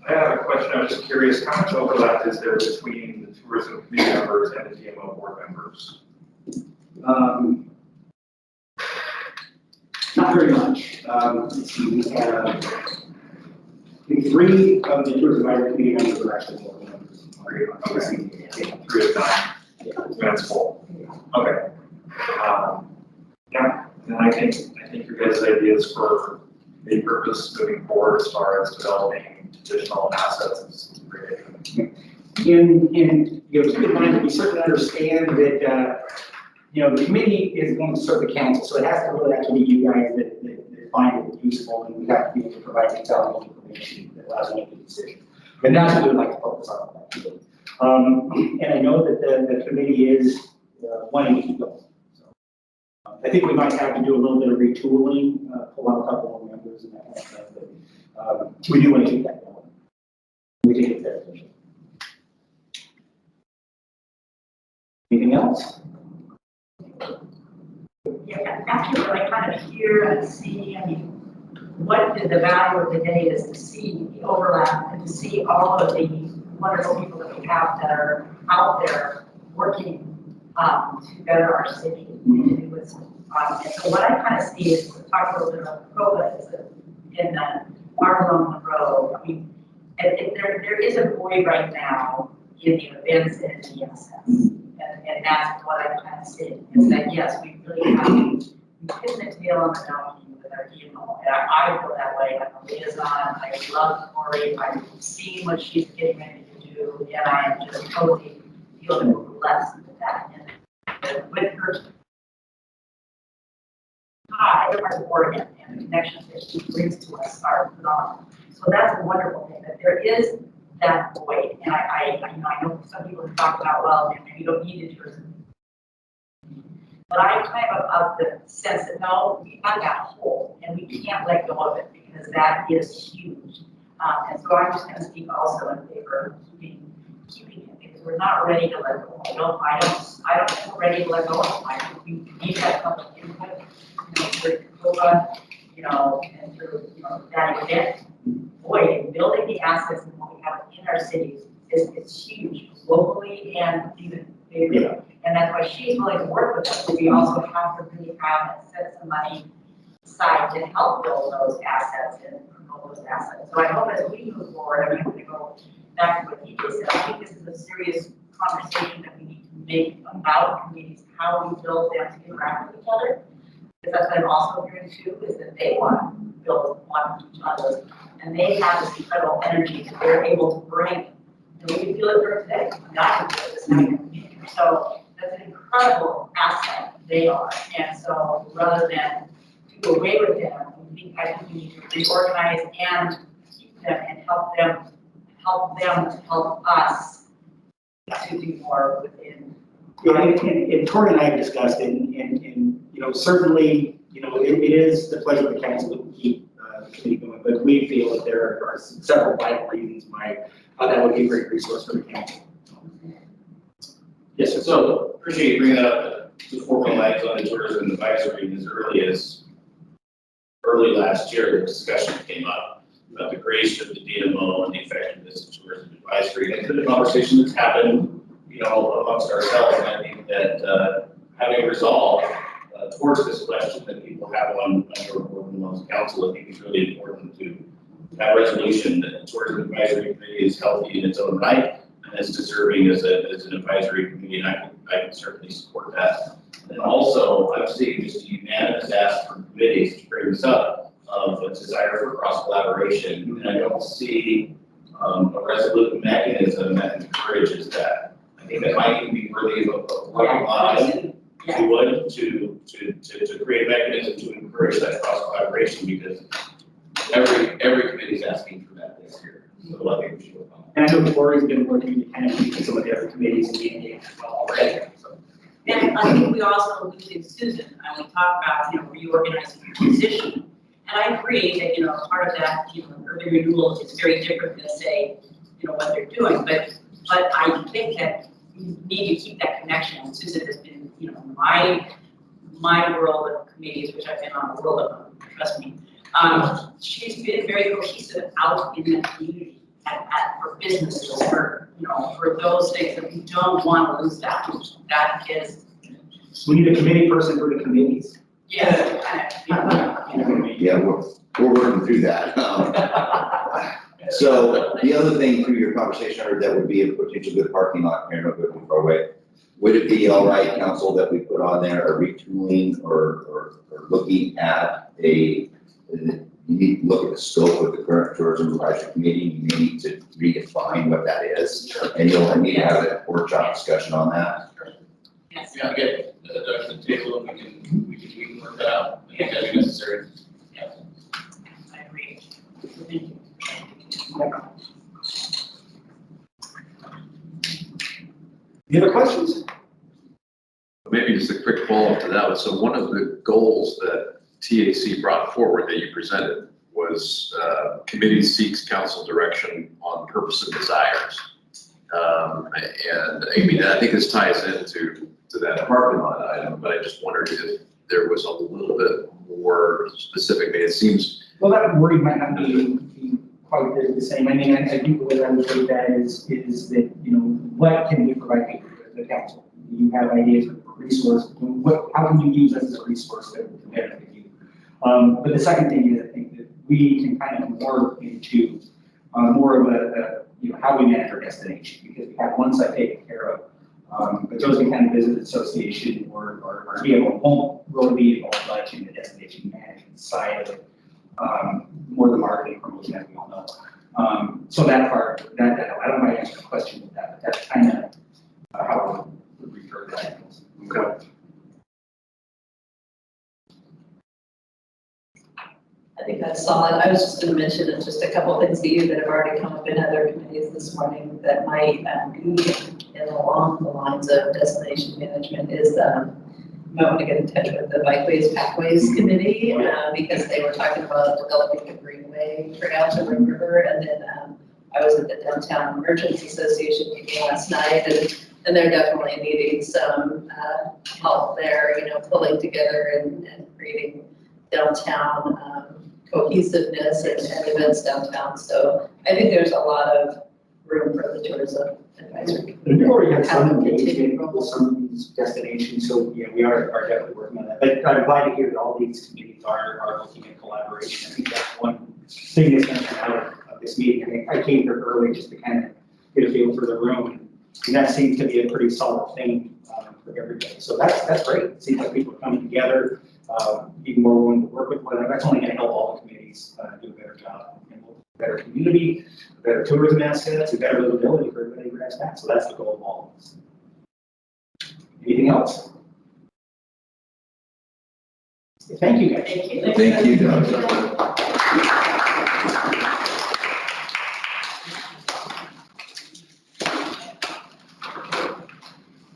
have a question. I was just curious, how much overlap is there between the tourism committee members and the DMO board members? Not very much. Let's see, we have 3 of the Tourism Advisory Committee members are actually board members. 3 of 9. That's full. Okay. Yeah, and I think your guys' ideas for the purpose moving forward as far as developing additional assets is great. And keep in mind that we certainly understand that the committee is going to serve the council, so it has to really actually be you guys that find it useful, and we have to be able to provide detailed information that allows you to make a decision. And that's what we'd like to focus on. And I know that the committee is wanting to keep going. So, I think we might have to do a little bit of retooling, pull out a couple more members and that kind of stuff, but we do want to keep that going. We think it's beneficial. Anything else? Yeah, actually, what I kind of hear and see, I mean, what the value of the day is to see the overlap and to see all of the wonderful people that we have that are out there working to better our city. And so what I kind of see is, talk a little bit about COVID, is that in our room on the road, I mean, there is a void right now in the events and in the ESS. And that's what I kind of see, is that yes, we really have, we hit the tail on the donkey with our DMO. And I feel that way. I'm a liaison. I love Cory. I've seen what she's getting ready to do, and I am just totally feeling blessed with that. And with her tie, our Oregon and the connections that she brings to us are phenomenal. So that's a wonderful thing, that there is that void. And I know some people have talked about, well, maybe you don't need tourism. But I'm kind of the sense that no, we got that hole and we can't let go of it because that is huge. And so I'm just going to speak also in favor of keeping it because we're not ready to let go. I don't feel ready to let go of it. I think we need that public input, through COPA, and through, that event. Boy, building the assets and what we have in our cities is huge, locally and even bigger. Yeah. And that's why she's willing to work with us. We also have to really have and set some money aside to help build those assets and promote those assets. So I hope as we move forward, I'm going to go back to what he just said. I think this is a serious conversation that we need to make about communities, how we build them to interact with each other. Because that's what I'm also hearing too, is that they want to build on each other. And they have this incredible energy that they're able to bring. And we can feel it for today. I can feel this happening. So that's an incredible asset they are. And so rather than do away with them, I think we need to reorganize and keep them and help them help us to do more within. Yeah, and Cory and I have discussed it, and certainly, it is the pleasure of the council to keep the committee going, but we feel that there are several vital reasons why that would be a great resource for the council. Yes, sir. So appreciate you bringing up the formalize on the tourism advisory as early last year. The discussion came up about the creation of the DMO and the effectiveness of tourism advisory. And it's been a conversation that's happened, amongst ourselves. And I think that having resolved towards this question that people have on your board and on council, I think it's really important to have resolution that the tourism advisory committee is healthy in its own right and is deserving as an advisory committee, and I can certainly support that. And also, I'm seeing just a unanimous ask from committees to bring this up of a desire for cross collaboration, and I don't see a resolute mechanism that encourages that. I think that might even be worthy of a working line. If you would, to create a mechanism to encourage that cross collaboration, because every committee is asking for that this year. So I think we should work on that. And I know Cory's been working independently with some of the other committees and being engaged as well already. So. And I think we also losing Susan, and we talk about, reorganizing your position. And I agree that, part of that, urban renewal is very different than say, what they're doing. But I think that you need to keep that connection. And Susan has been, my world of committees, which I've been on a world of them, trust me. She's been very cohesive out in the community for businesses, for those things that we don't want to lose that. That is. We need a committee person for the committees. Yeah. Yeah, we're working through that. So the other thing through your conversation, I heard that would be a potential good parking lot here in Oakland Parkway. Would it be all right, council, that we put on there a retooling or looking at you need to look at the scope of the current tourism advisory committee. You need to redefine what that is. And you'll need to have a workshop discussion on that. Yes. Yeah, again, think that'd be necessary. I agree. Any other questions? Maybe just a quick follow-up to that. So one of the goals that TAC brought forward that you presented was committee seeks council direction on purpose and desires. And I mean, I think this ties into that parking lot item, but I just wondered if there was a little bit more specific. I mean, it seems. Well, that wording might not be quite the same. I mean, I think the way I would take that is that, you know, what can we provide people to the council? You have ideas for resource, how can you use this as a resource to benefit you? But the second thing is, I think that we can kind of morph into more of a, you know, how we manage our destination, because we have one side taken care of. But Josephine County Business Association or BMO won't really be involved much in the destination management side of it, more the marketing promotion, as we all know. So that part, that I don't know if I answered the question with that, but that's kind of how we would refer to that. Okay. I think that's solid. I was just going to mention just a couple of things to you that have already come up in other committees this morning that might be along the lines of destination management is I want to get in touch with the Bikeways, Pathways Committee because they were talking about developing a greenway trail to Ring River, and then I was at the Downtown Merchants Association meeting last night, and they're definitely needing some help there, you know, pulling together and creating downtown cohesiveness and events downtown. So I think there's a lot of room for the tourism advisory. We've already had some engagement with some of these destinations, so yeah, we are definitely working on that. But I'm glad to hear that all these committees are looking at collaboration. I think that's one thing that's going to come out of this meeting. I think I came here early just to kind of get a feel for the room, and that seems to be a pretty solid thing for everybody. So that's great. It seems like people are coming together, being more willing to work with one another. That's only going to help all the committees do a better job, and a better community, better tourism assets, and better livability for everybody who has that. So that's the goal of all of this. Anything else? Thank you, guys. Thank you. Thank you, Doug.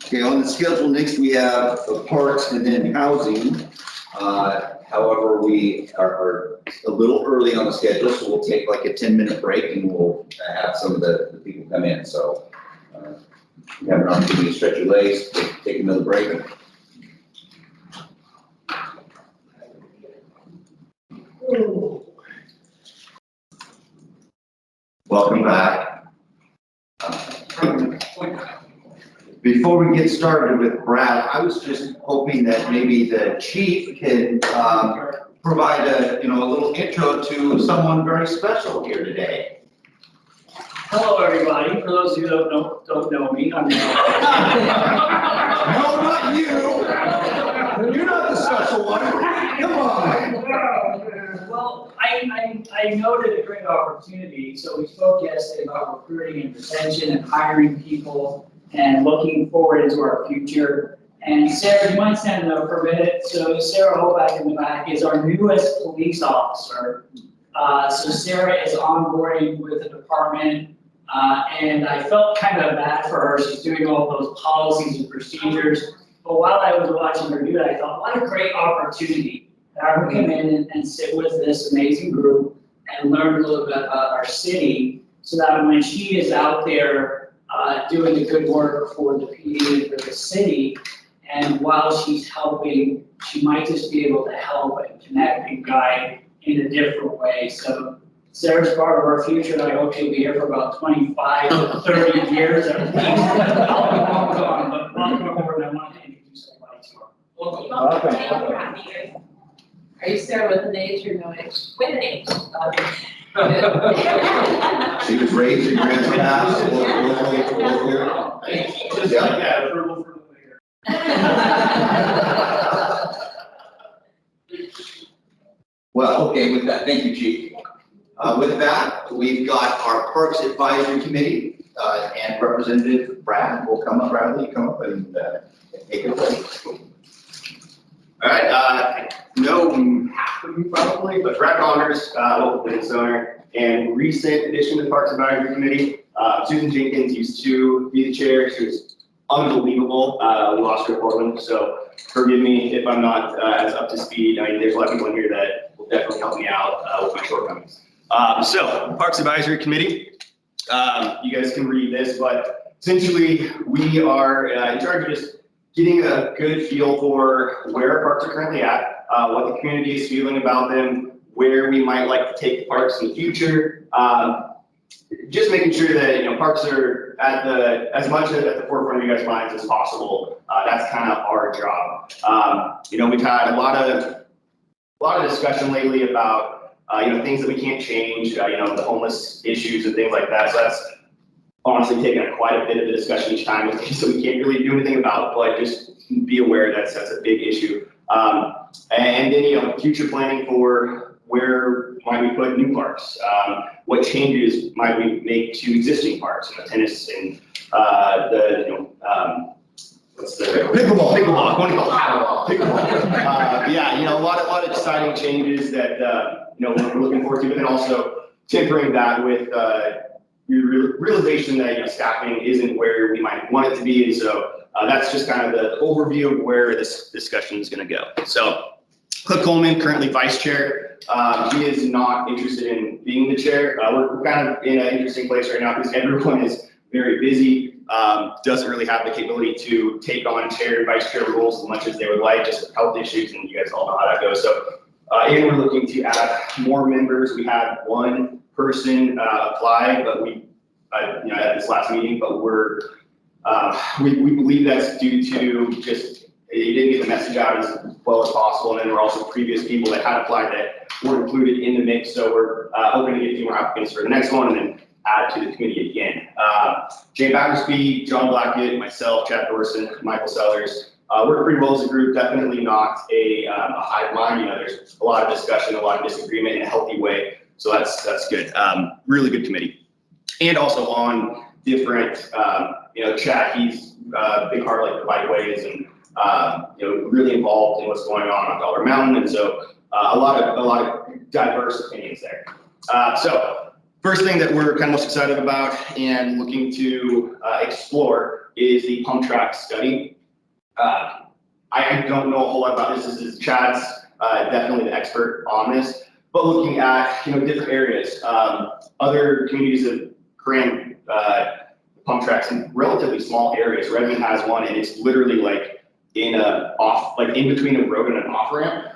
Okay, on the schedule next we have the parks and then housing. However, we are a little early on the schedule, so we'll take like a 10-minute break and we'll have some of the people come in. So you have an opportunity to stretch your legs, take another break. Welcome back. Before we get started with Brad, I was just hoping that maybe the chief can provide a little intro to someone very special here today. Hello, everybody. For those of you who don't know me, I'm. No, not you. You're not the special one. Come on. Well, I noted a great opportunity. So we spoke yesterday about recruiting and retention and hiring people and looking forward into our future. And Sarah, you might stand up for a minute. So Sarah Hoback in the back is our newest police officer. So Sarah is onboarding with the department. And I felt kind of bad for her. She's doing all those policies and procedures. But while I was watching her do that, I thought, what a great opportunity to have her come in and sit with this amazing group and learn a little bit about our city, so that when she is out there doing the good work for the PD and for the city, and while she's helping, she might just be able to help and connect and guide in a different way. So Sarah's part of our future, and I hope she'll be here for about 25 to 30 years at least. I'll be long gone, but welcome aboard, and I want to introduce everybody to her. Welcome. Are you Sarah with an H or no H? With an H. She was raised in Grants Pass. Just like that, approval for the mayor. Well, okay, with that, thank you, Chief. With that, we've got our Parks Advisory Committee and Representative Brad will come up. Bradley, come up and take it away. All right, I know half of you probably, but Brett Connors, local business owner, and recent addition to the Parks Advisory Committee. Susan Jenkins used to be the chair. She was unbelievable. We lost her to Portland, so forgive me if I'm not as up to speed. I mean, there's a lot of people in here that will definitely help me out with my shortcomings. So, Parks Advisory Committee, you guys can read this, but essentially we are in charge of just getting a good feel for where our parks are currently at, what the community is feeling about them, where we might like to take the parks in the future. Just making sure that, parks are at as much at the forefront of you guys' minds as possible. That's kind of our job. We've had a lot of discussion lately about, things that we can't change, the homeless issues and things like that. So that's honestly taken quite a bit of the discussion each time, so we can't really do anything about it, but just be aware that's a big issue. And then, future planning for where might we put new parks? What changes might we make to existing parks? Tennis and what's the pickleball? Yeah, a lot of exciting changes that we're looking forward to, but then also tempering that with realization that staffing isn't where we might want it to be, and so that's just kind of the overview of where this discussion is going to go. So, Cliff Coleman, currently vice chair. He is not interested in being the chair. We're kind of in an interesting place right now because everyone is very busy. Doesn't really have the capability to take on chair and vice chair roles as much as they would like, just with health issues, and you guys all know how that goes. So, and we're looking to add more members. We had one person apply, but we at this last meeting, but we believe that's due to just it didn't get the message out as well as possible, and then there were also previous people that had applied that were included in the mix. So we're hoping to get a few more applicants for the next one, and then add to the committee again. Jay Battersby, John Blackett, myself, Chad Dorson, Michael Sellers. Work pretty well as a group. Definitely not a hive mind. There's a lot of discussion, a lot of disagreement in a healthy way. So that's good. Really good committee. And also on different, Chad, he's a big heart like the Bikeways and, really involved in what's going on Dollar Mountain. And so a lot of diverse opinions there. So first thing that we're kind of most excited about and looking to explore is the pump track study. I don't know a whole lot about this. This is Chad's definitely the expert on this, but looking at, different areas, other communities have crammed pump tracks in relatively small areas. Redmond has one, and it's literally like in between a road and an off ramp.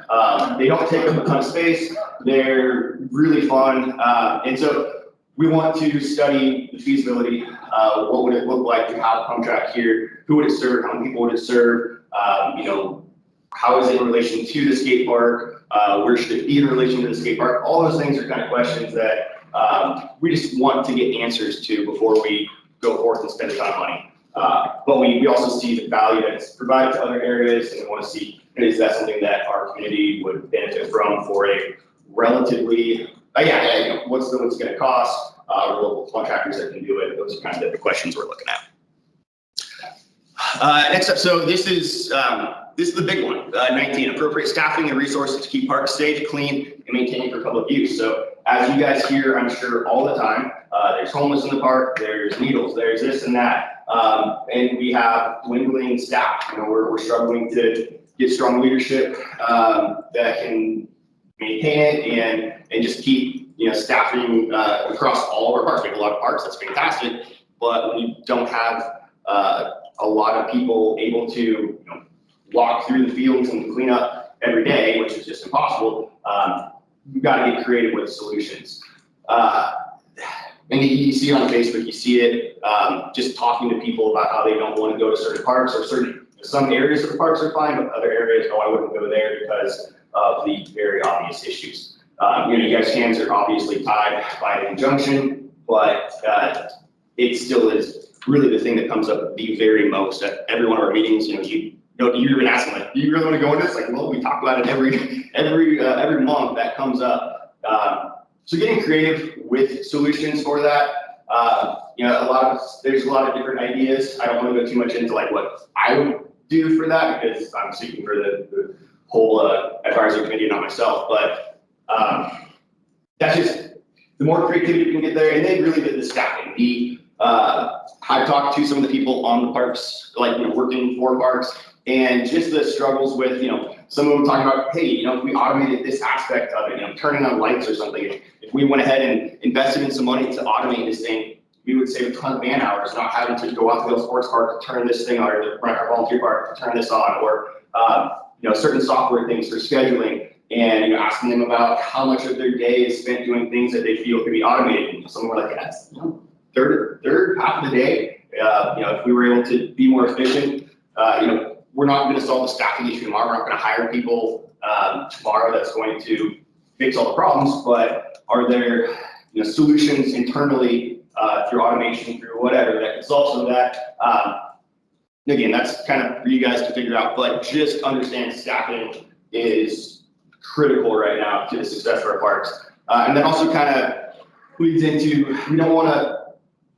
They don't take up a ton of space. They're really fun, and so we want to study the feasibility. What would it look like to have a pump track here? Who would it serve? How many people would it serve? How is it in relation to the skate park? Where should it be in relation to the skate park? All those things are kind of questions that we just want to get answers to before we go forth and spend a ton of money. But we also see the value that it's provided to other areas, and we want to see, is that something that our community would benefit from for a relatively, what's it going to cost? Local contractors that can do it. Those are kind of the questions we're looking at. Next up, so this is the big one, 19, appropriate staffing and resources to keep parks safe, clean, and maintained for public use. So as you guys hear, I'm sure all the time, there's homeless in the park, there's needles, there's this and that, and we have dwindling staff. We're struggling to get strong leadership that can maintain it and just keep staffing across all of our parks. We have a lot of parks, that's fantastic, but when you don't have a lot of people able to walk through the fields and clean up every day, which is just impossible, you've got to get creative with solutions. And you see it on Facebook, you see it just talking to people about how they don't want to go to certain parks, or some areas of the parks are fine, but other areas, no, I wouldn't go there because of the very obvious issues. You guys' hands are obviously tied by an injunction, but it still is really the thing that comes up the very most at every one of our meetings. You've been asking, like, do you really want to go into this? Like, well, we talk about it every month that comes up. So getting creative with solutions for that. There's a lot of different ideas. I don't want to go too much into like what I would do for that because I'm speaking for the whole advisory committee, not myself, but that's just, the more creativity you can get there, and then really the staffing. I've talked to some of the people on the parks, like, working for parks, and just the struggles with, some of them talking about, hey, if we automated this aspect of it, turning on lights or something, if we went ahead and invested in some money to automate this thing, we would save a ton of man hours, not having to go out to the sports park to turn this thing on, or the our volunteer park to turn this on, or, certain software things for scheduling, and, asking them about how much of their day is spent doing things that they feel could be automated. And some were like, that's, third half of the day. If we were able to be more efficient, we're not going to solve the staffing issue tomorrow. We're not going to hire people tomorrow that's going to fix all the problems. But are there solutions internally through automation, through whatever, that can solve some of that? Again, that's kind of for you guys to figure out. But just understand staffing is critical right now to the success of our parks. And that also kind of leads into, we don't want to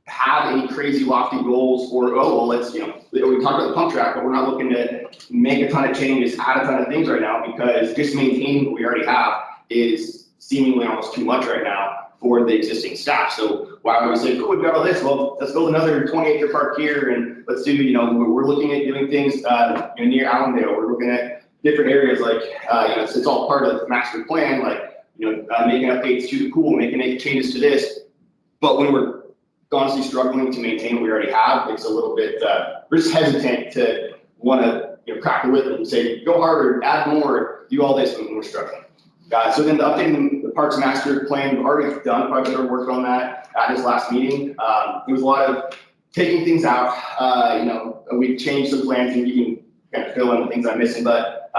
have any crazy lofty goals for, let's, we talked about the pump track, but we're not looking to make a ton of changes, add a ton of things right now, because just maintaining what we already have is seemingly almost too much right now for the existing staff. So why would we say, cool, we've got all this, well, let's build another 20-acre park here, and let's do, we're looking at doing things near Allendale, we're looking at different areas, like, it's all part of the master plan, like, making updates to the pool, making changes to this, but when we're honestly struggling to maintain what we already have, it's a little bit, we're just hesitant to want to, crack the whip and say, go harder, add more, do all this when we're struggling. So then the updating the Parks Master Plan, we've already done, probably started working on that at this last meeting. It was a lot of taking things out, we changed some plans, and you can kind of fill in the things I'm missing, but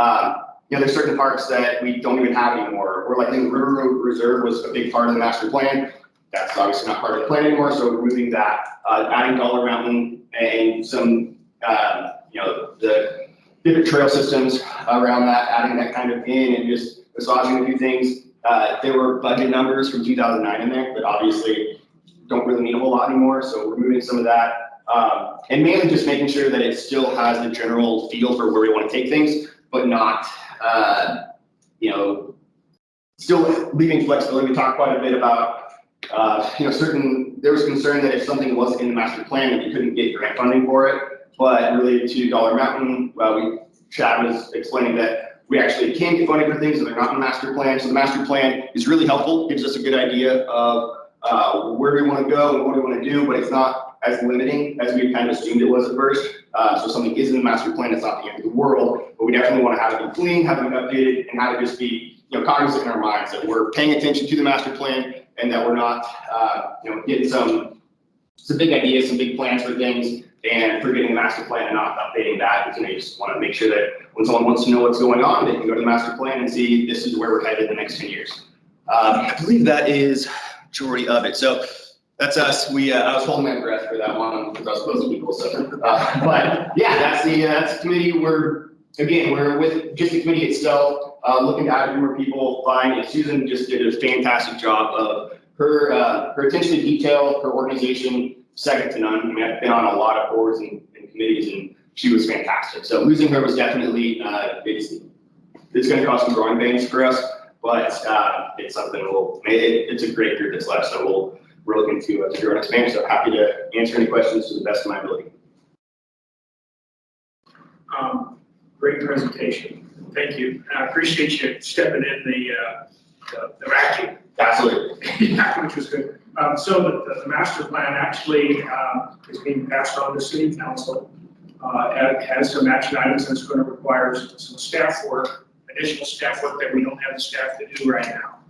there's certain parks that we don't even have anymore. Or like the River Road Reserve was a big part of the master plan. That's obviously not part of the plan anymore, so we're removing that, adding Dollar Mountain and some, the different trail systems around that, adding that kind of in, and just massaging a few things. There were budget numbers from 2009 in there, but obviously don't really mean a whole lot anymore, so we're removing some of that. And mainly just making sure that it still has the general feel for where we want to take things, but not, still leaving flexibility. We talked quite a bit about, there was concern that if something wasn't in the master plan, that you couldn't get grant funding for it. But related to Dollar Mountain, Chad was explaining that we actually can get funding for things that are not in the master plan. So the master plan is really helpful, gives us a good idea of where we want to go and what we want to do, but it's not as limiting as we kind of assumed it was at first. So something is in the master plan, it's not the end of the world, but we definitely want to have it be clean, have it be updated, and have it just be cognizant in our minds that we're paying attention to the master plan, and that we're not getting some big ideas, some big plans for things, and forgetting the master plan and not updating that. Because you just want to make sure that when someone wants to know what's going on, they can go to the master plan and see this is where we're headed the next 10 years. I believe that is majority of it. So that's us. I was holding my breath for that one because I was supposed to be cool. So, but yeah, that's the committee. We're with just the committee itself, looking to add more people. Susan just did a fantastic job of her attention to detail, her organization, second to none. I mean, I've been on a lot of boards and committees, and she was fantastic. So losing her was definitely, it's going to cause some growing pains for us, but it's something it's a great group that's left. So we're looking to grow and expand. So happy to answer any questions to the best of my ability. Great presentation. Thank you. I appreciate you stepping in the vacuum. Absolutely. Yeah, which was good. So the master plan actually is being passed on to city council. It has some action items that's going to require some staff work, additional staff work that we don't have the staff to do right now.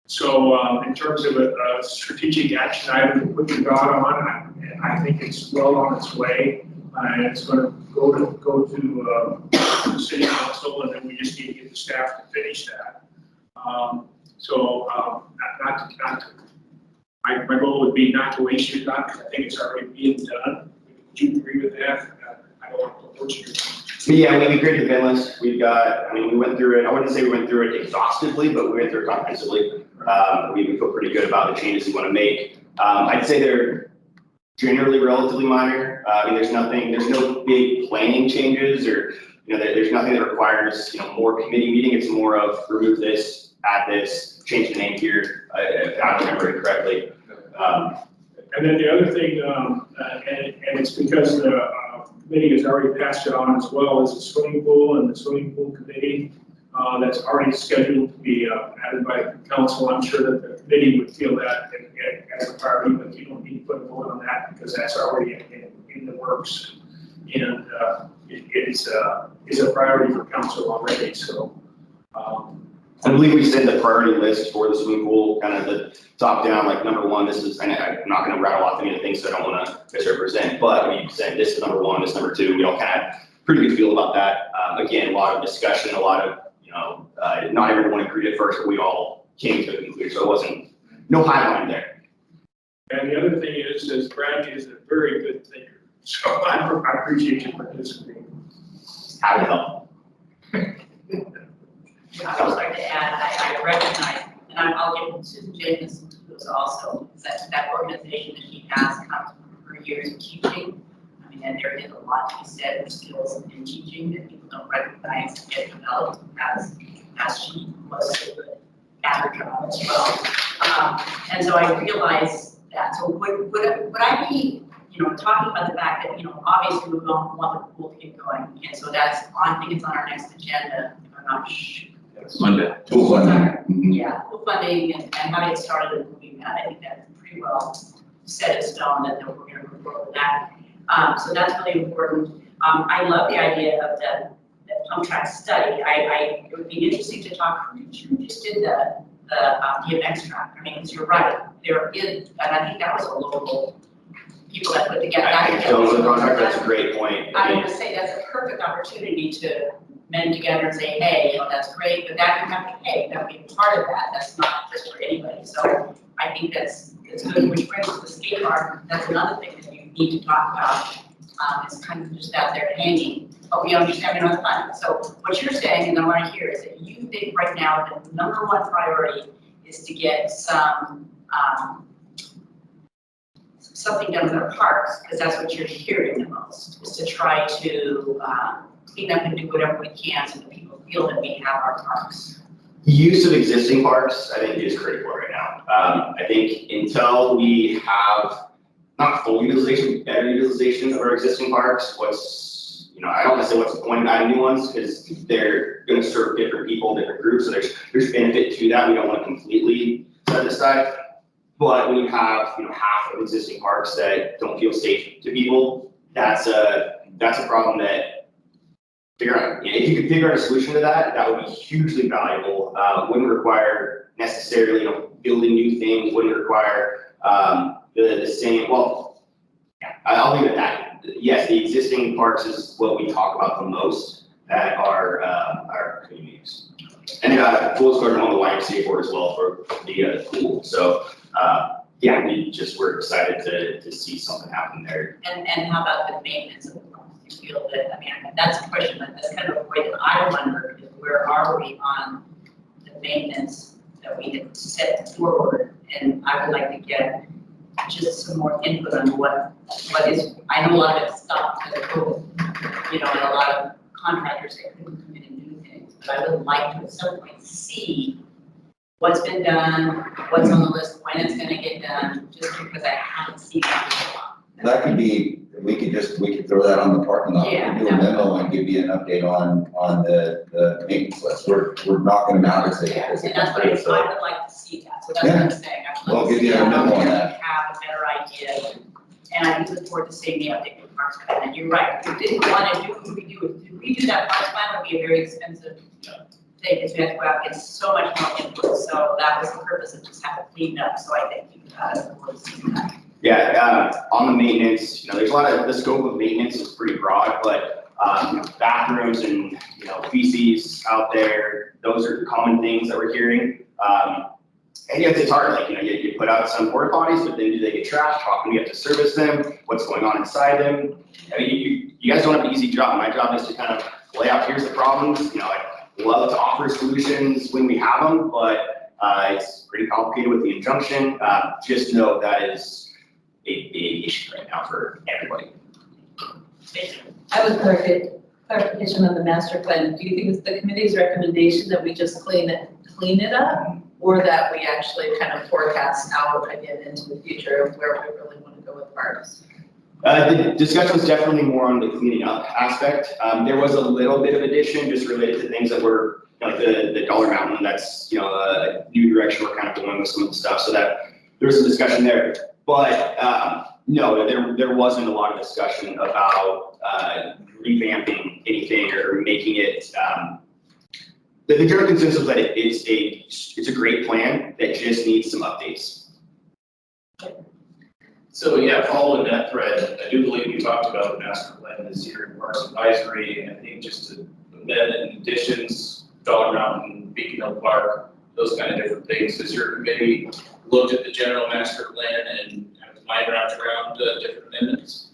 So in terms of a strategic action item to put your dot on, I think it's well on its way. And it's going to go to the city council, and then we just need to get the staff to finish that. My goal would be not to waste your time, because I think it's already being done. Would you agree with that? I don't want to push you. Yeah, we created the bin list. We went through it. I wouldn't say we went through it exhaustively, but we went through it comprehensively. We feel pretty good about the changes we want to make. I'd say they're generally relatively minor. There's no big planning changes or there's nothing that requires, more committee meeting. It's more of remove this, add this, change the name here, if I remember it correctly. And then the other thing, and it's because the committee has already passed it on as well, is the swimming pool and the swimming pool committee that's already scheduled to be added by council. I'm sure that the committee would feel that as a priority, but you don't need to put a vote on that because that's already in the works. And it's a priority for council already, so. I believe we send the priority list for the swimming pool, kind of the top down, like number one, this is, and I'm not gonna rattle off any of the things, so I don't wanna misrepresent, but we said this is number one, this is number two, we all kind of have pretty good feel about that. Again, a lot of discussion, a lot of, not everyone agreed at first, but we all came to a conclusion, so it wasn't, no highline there. And the other thing is Brad is a very good thinker, so I appreciate you participating. Happy to help. I would like to add, I recognize, and I'll give Susan Jameson, who's also, that organization that she has comes from her years of teaching. I mean, and there is a lot to be said for skills in teaching that people don't recognize and get developed as she was so good at her job as well. And so I realize that. So would I be, talking about the fact that, obviously we want the pool to get going. And so that's, I think it's on our next agenda, if I'm not sure. Monday. Pool funding. Yeah, pool funding and how to get started and moving that, I think that's pretty well set in stone that we're going to move forward with that. So that's really important. I love the idea of the pump track study. It would be interesting to talk, who just did the DMX track. I mean, because you're right, there is, and I think that was a local people that put together. That's a great point. I would say that's a perfect opportunity to mend together and say, hey, that's great, but that you have to pay, that would be part of that. That's not just for anybody. So I think that's good, which brings us to the skate park. That's another thing that you need to talk about. It's kind of just out there hanging, but we understand we're not funding. So what you're saying, and I want to hear, is that you think right now the number one priority is to get something done with our parks, because that's what you're hearing the most, is to try to clean up and do whatever we can so that people feel that we have our parks. Use of existing parks, I think, is critical right now. I think until we have not full utilization, better utilization of our existing parks, I don't want to say what's the point of adding new ones, because they're going to serve different people, different groups, so there's benefit to that. We don't want to completely set it aside. But when you have, half of existing parks that don't feel safe to people, that's a problem that figure out. If you could figure out a solution to that, that would be hugely valuable. Wouldn't require necessarily, building new things. Wouldn't require the same. Well, I'll leave it at that. Yes, the existing parks is what we talk about the most at our communities. And full disclosure on the YMCA board as well for the pool. So. We're excited to see something happen there. And how about the maintenance of the parks? Do you feel that, that's a question that's kind of a way that I wonder, is where are we on the maintenance that we had set forward? And I would like to get just some more input on what is, I know a lot of it stopped because of COVID, and a lot of contractors that couldn't come in and do things, but I would like to at some point see what's been done, what's on the list, when it's gonna get done, just because I haven't seen that. That could be, we could throw that on the parking lot, Yeah, do a memo and give you an update on the maintenance list. We're knocking them out as they. And that's what I would like to see that, so that's what I'm saying. We'll give you a memo on that. Have a better idea, and I look forward to seeing the update with Parks Plan, and you're right, if we didn't want to redo that Parks Plan would be a very expensive thing, because we have to go out and get so much more input, so that was the purpose of just having it cleaned up, so I think you that. Yeah, on the maintenance, there's a lot of, the scope of maintenance is pretty broad, but bathrooms and, feces out there, those are common things that we're hearing. And it's hard, you put out some porta potties, but then do they get trashed? How often do you have to service them? What's going on inside them? You guys don't have an easy job. My job is to kind of lay out, here's the problems, I love to offer solutions when we have them, but it's pretty complicated with the injunction. Just know that is a big issue right now for everybody. I would perfect Clarification on the master plan, do you think it's the committee's recommendation that we just clean it up? Or that we actually kind of forecast out again into the future of where we really want to go with parks? The discussion was definitely more on the cleaning up aspect. There was a little bit of addition just related to things that were like the Dollar Mountain, that's, you know, a new direction we're kind of going with some of the stuff, so that there was some discussion there. But no, there wasn't a lot of discussion about revamping anything or making it, the general consensus was that it's a great plan that just needs some updates. So yeah, following that thread, I do believe you talked about the master plan this year in Parks Advisory, and I think just to amend in additions, Dollar Mountain, Beacon Hill Park, those kind of different things. Has your committee looked at the general master plan and kind of mind wrapped around different amendments?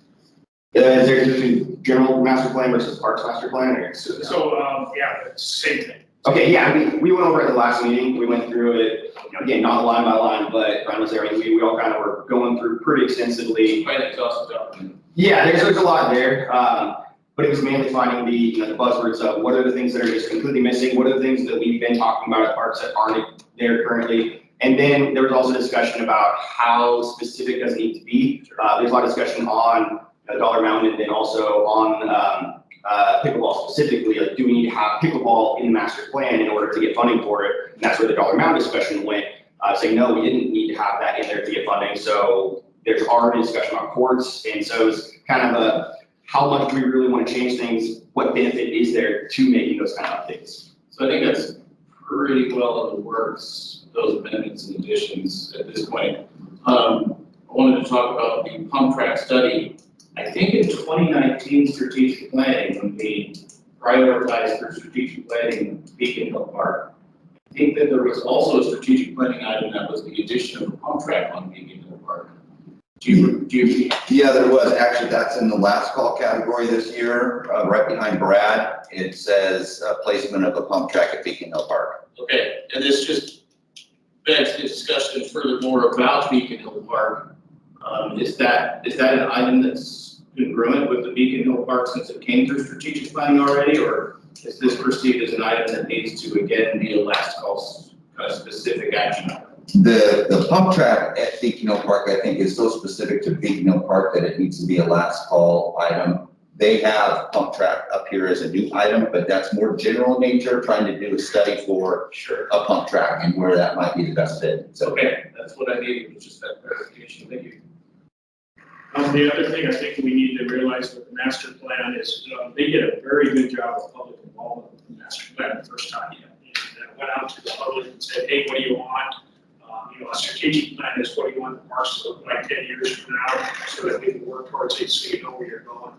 Is there a general master plan versus parks master plan, or? Yeah, it's the same thing. Okay, yeah, we went over at the last meeting, we went through it, you know, again, not line by line, but Brian was there, and we all kind of were going through pretty extensively. Quite an exhaustive document. Yeah, there's a lot there, but it was mainly finding the, you know, the buzzwords of what are the things that are just completely missing, what are the things that we've been talking about at parks that aren't there currently. And then there was also discussion about how specific does it need to be. There's a lot of discussion on Dollar Mountain and then also on pickleball specifically, like do we need to have pickleball in the master plan in order to get funding for it? And that's where the Dollar Mountain discussion went, saying no, we didn't need to have that in there to get funding. So there's already discussion about courts, and so it's kind of how much we really want to change things, what benefit is there to making those kind of updates. So I think that's pretty well in the works, those amendments and additions at this point. I wanted to talk about the pump track study. I think in 2019 strategic planning, when we prioritized for strategic planning Beacon Hill Park, I think that there was also a strategic planning item that was the addition of a pump track on Beacon Hill Park. Do you? Yeah, there was. Actually, that's in the last call category this year, right behind Brad. It says placement of a pump track at Beacon Hill Park. Okay, and this just begs the discussion furthermore about Beacon Hill Park. Is that an item that's congruent with the Beacon Hill Park since it came through strategic planning already, or is this perceived as an item that needs to again be a last call kind of specific action item? The pump track at Beacon Hill Park, I think, is so specific to Beacon Hill Park that it needs to be a last call item. They have pump track up here as a new item, but that's more general in nature, trying to do a study for a pump track and where that might be the best fit. So okay, that's what I needed, was just that clarification. Thank you. The other thing I think we need to realize with the master plan is they did a very good job of public involvement with the master plan the first time. And went out to the public and said, hey, what do you want? You know, a strategic plan is what do you want the parks to look like 10 years from now, so that we can work towards it, so you know where you're going.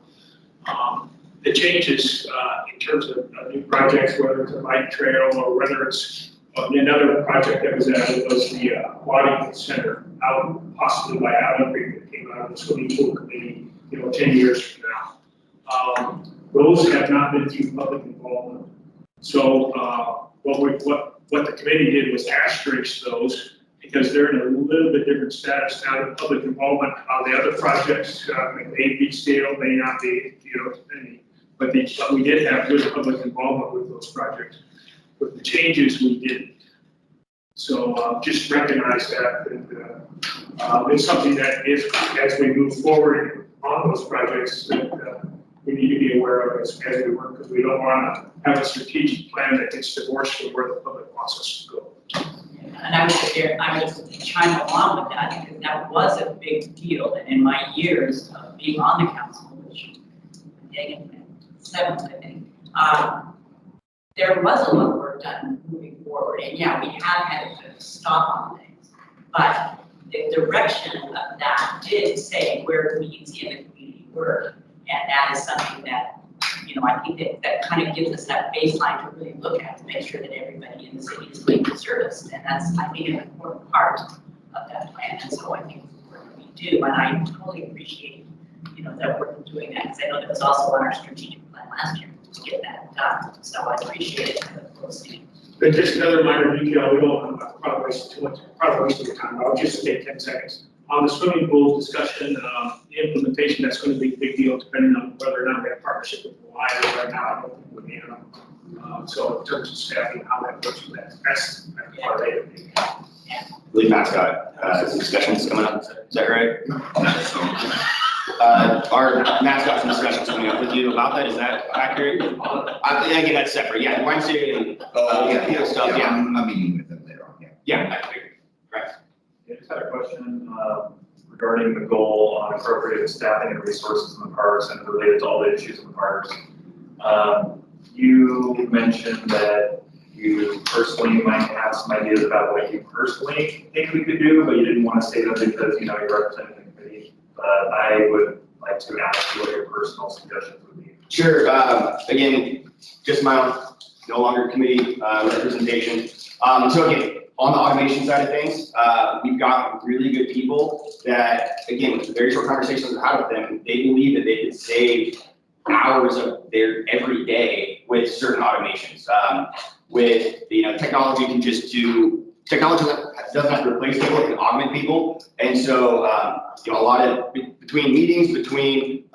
The changes in terms of new projects, whether it's a bike trail or whether it's another project that was added was the aquatic center out possibly by Allen Creek that came out of the swimming pool committee, you know, 10 years from now. Those have not been through public involvement. So what the committee did was asterisk those because they're in a little bit different status now than public involvement. The other projects may be stale, may not be, you know, depending. But we did have good public involvement with those projects. With the changes, we didn't. So just recognize that. And it's something that is, as we move forward on those projects, that we need to be aware of as we work, because we don't want to have a strategic plan that gets divorced from where the public wants us to go. And I was just chime along with that because that was a big deal. And in my years of being on the council, which I'm 7th, I think, there was a lot of work done moving forward. And yeah, we have had to stop on things, but the direction of that did say where we see in the community work. And that is something that, you know, I think that kind of gives us that baseline to really look at to make sure that everybody in the city is being serviced. And that's, I think, an important part of that plan. And so I think it's work that we do. And I totally appreciate, you know, that we're doing that, because I know that was also on our strategic plan last year to get that done. So I appreciate it. But just another minor detail, we don't probably waste too much, probably waste your time. I'll just take 10 seconds. On the swimming pool discussion, the implementation, that's going to be a big deal depending on whether or not we have partnership with Hawaii. Right now, I don't think we need them. So in terms of staffing, how that works with that, that's part of it. I believe Matt's got some discussions coming up, is that right? Matt's got some discussions coming up with you about that, is that accurate? I get that separate, yeah, Wednesday and, stuff, yeah. I'm meeting with them later on, yeah. Yeah, I figured, right. I just had a question regarding the goal on appropriate staffing and resources in the parks and related to all the issues in the parks. You mentioned that you personally might have some ideas about what you personally think we could do, but you didn't want to say them because, you know, you're representing the committee. But I would like to ask you what your personal suggestions would be. Sure, again, just my own, no longer committee representation. So again, on the automation side of things, we've got really good people that, again, with the very short conversations I've had with them, they believe that they could save hours of their every day with certain automations. With, you know, technology can just do, technology doesn't have to replace people, it can augment people. And so, you know, a lot of, between meetings, between,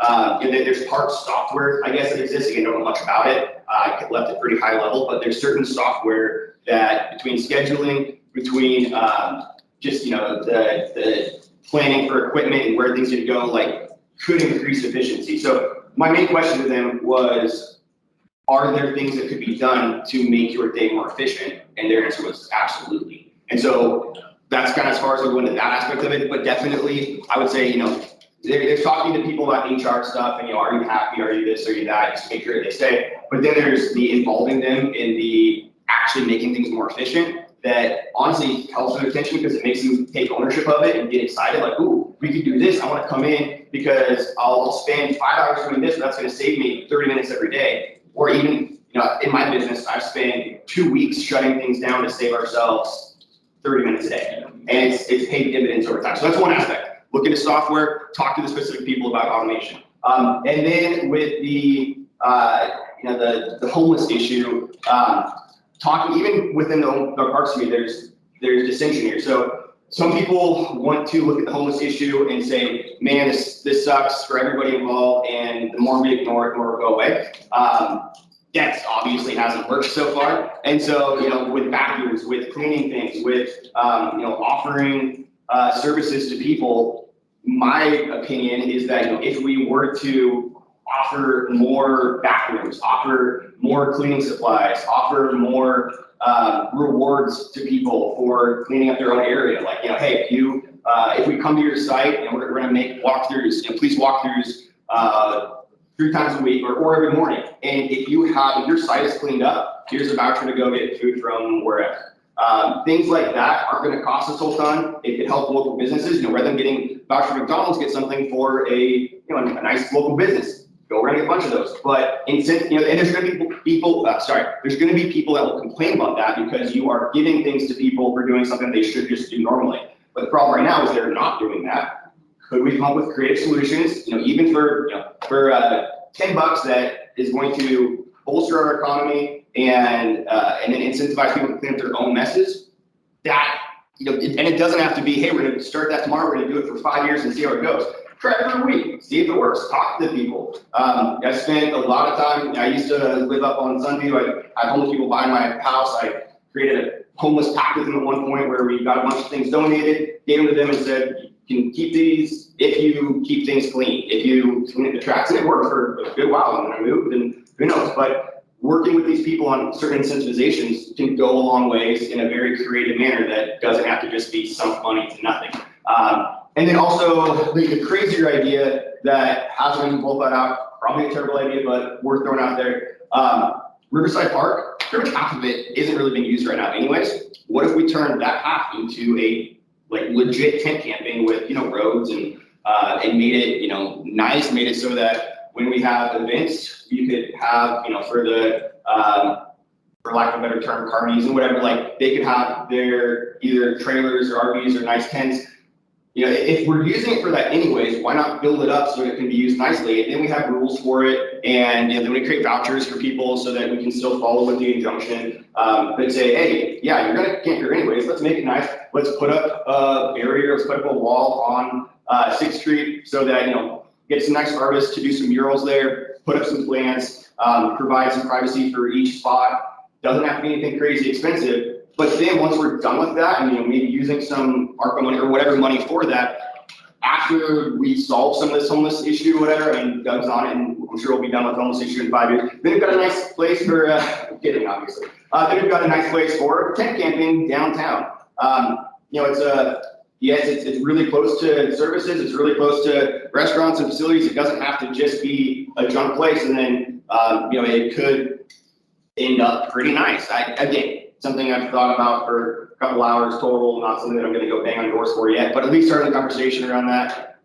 there's parts software, I guess, that exists. Again, don't know much about it. I left it pretty high level, but there's certain software that between scheduling, between just, you know, the planning for equipment and where things should go, like, could increase efficiency. So my main question to them was, are there things that could be done to make your day more efficient? And their answer was absolutely. And so that's kind of as far as I go into that aspect of it, but definitely I would say, you know, they're talking to people about HR stuff and, you know, are you happy, are you this, are you that, just make sure they stay. But then there's the involving them in the actually making things more efficient that honestly helps with their attention because it makes them take ownership of it and get excited, like, ooh, we could do this. I want to come in because I'll spend 5 hours doing this, but that's going to save me 30 minutes every day. Or even, you know, in my business, I've spent 2 weeks shutting things down to save ourselves 30 minutes a day. And it's paid dividends over time. So that's one aspect. Look into software, talk to the specific people about automation. And then with the, you know, the homeless issue, talking even within the parks community, there's dissension here. So some people want to look at the homeless issue and say, man, this sucks for everybody involved, and the more we ignore it, the more it'll go away. That obviously hasn't worked so far. And so, you know, with bathrooms, with cleaning things, with, you know, offering services to people, my opinion is that, you know, if we were to offer more bathrooms, offer more cleaning supplies, offer more rewards to people for cleaning up their own area. Like, you know, hey, if we come to your site and we're going to make walkthroughs, you know, please walkthroughs 3 times a week or every morning. And if your site is cleaned up, here's a voucher to go get food from wherever. Things like that aren't going to cost us a ton. It could help local businesses. You know, rather than getting voucher from McDonald's, get something for a nice local business. Go around and get a bunch of those. But and there's going to be people. There's going to be people that will complain about that because you are giving things to people for doing something they should just do normally. But the problem right now is they're not doing that. Could we come up with creative solutions? You know, even for $10 that is going to bolster our economy and then incentivize people to clean up their own messes. That, you know, and it doesn't have to be, hey, we're going to start that tomorrow. We're going to do it for 5 years and see how it goes. Try it for a week, see if it works, talk to the people. I spent a lot of time, I used to live up on Sunview. I had homeless people buy my house. I created a homeless pact with them at one point where we got a bunch of things donated, gave them to them and said, you can keep these if you keep things clean, if you clean up the tracks. And it worked for a good while, and then I moved, and who knows. But working with these people on certain incentivizations can go a long ways in a very creative manner that doesn't have to just be sunk money to nothing. And then also the crazier idea that hasn't been well thought out, probably a terrible idea, but worth throwing out there. Riverside Park, pretty much half of it isn't really being used right now anyways. What if we turned that half into a legit tent camping with, you know, roads and made it, you know, nice, made it so that when we have events, you could have, you know, for the, for lack of a better term, carnies and whatever, like they could have their either trailers or RVs or nice tents if we're using it for that anyways, why not build it up so it can be used nicely? And then we have rules for it, and then we create vouchers for people so that we can still follow with the injunction. But say, hey, yeah, you're gonna camp here anyways, let's make it nice. Let's put up a barrier, let's put up a wall on 6th Street so that, get some nice artists to do some murals there, put up some plants, provide some privacy for each spot. Doesn't have to be anything crazy expensive. But then once we're done with that, and maybe using some ARPA money or whatever money for that, after we solve some of this homeless issue, whatever, and Doug's on it, and I'm sure we'll be done with the homeless issue in 5 years, then we've got a nice place for, I'm kidding, obviously. Then we've got a nice place for tent camping downtown. It's really close to services, it's really close to restaurants and facilities. It doesn't have to just be a junk place, and then, it could end up pretty nice. Again, something I've thought about for a couple hours total, not something that I'm gonna go bang on doors for yet, but at least starting the conversation around that.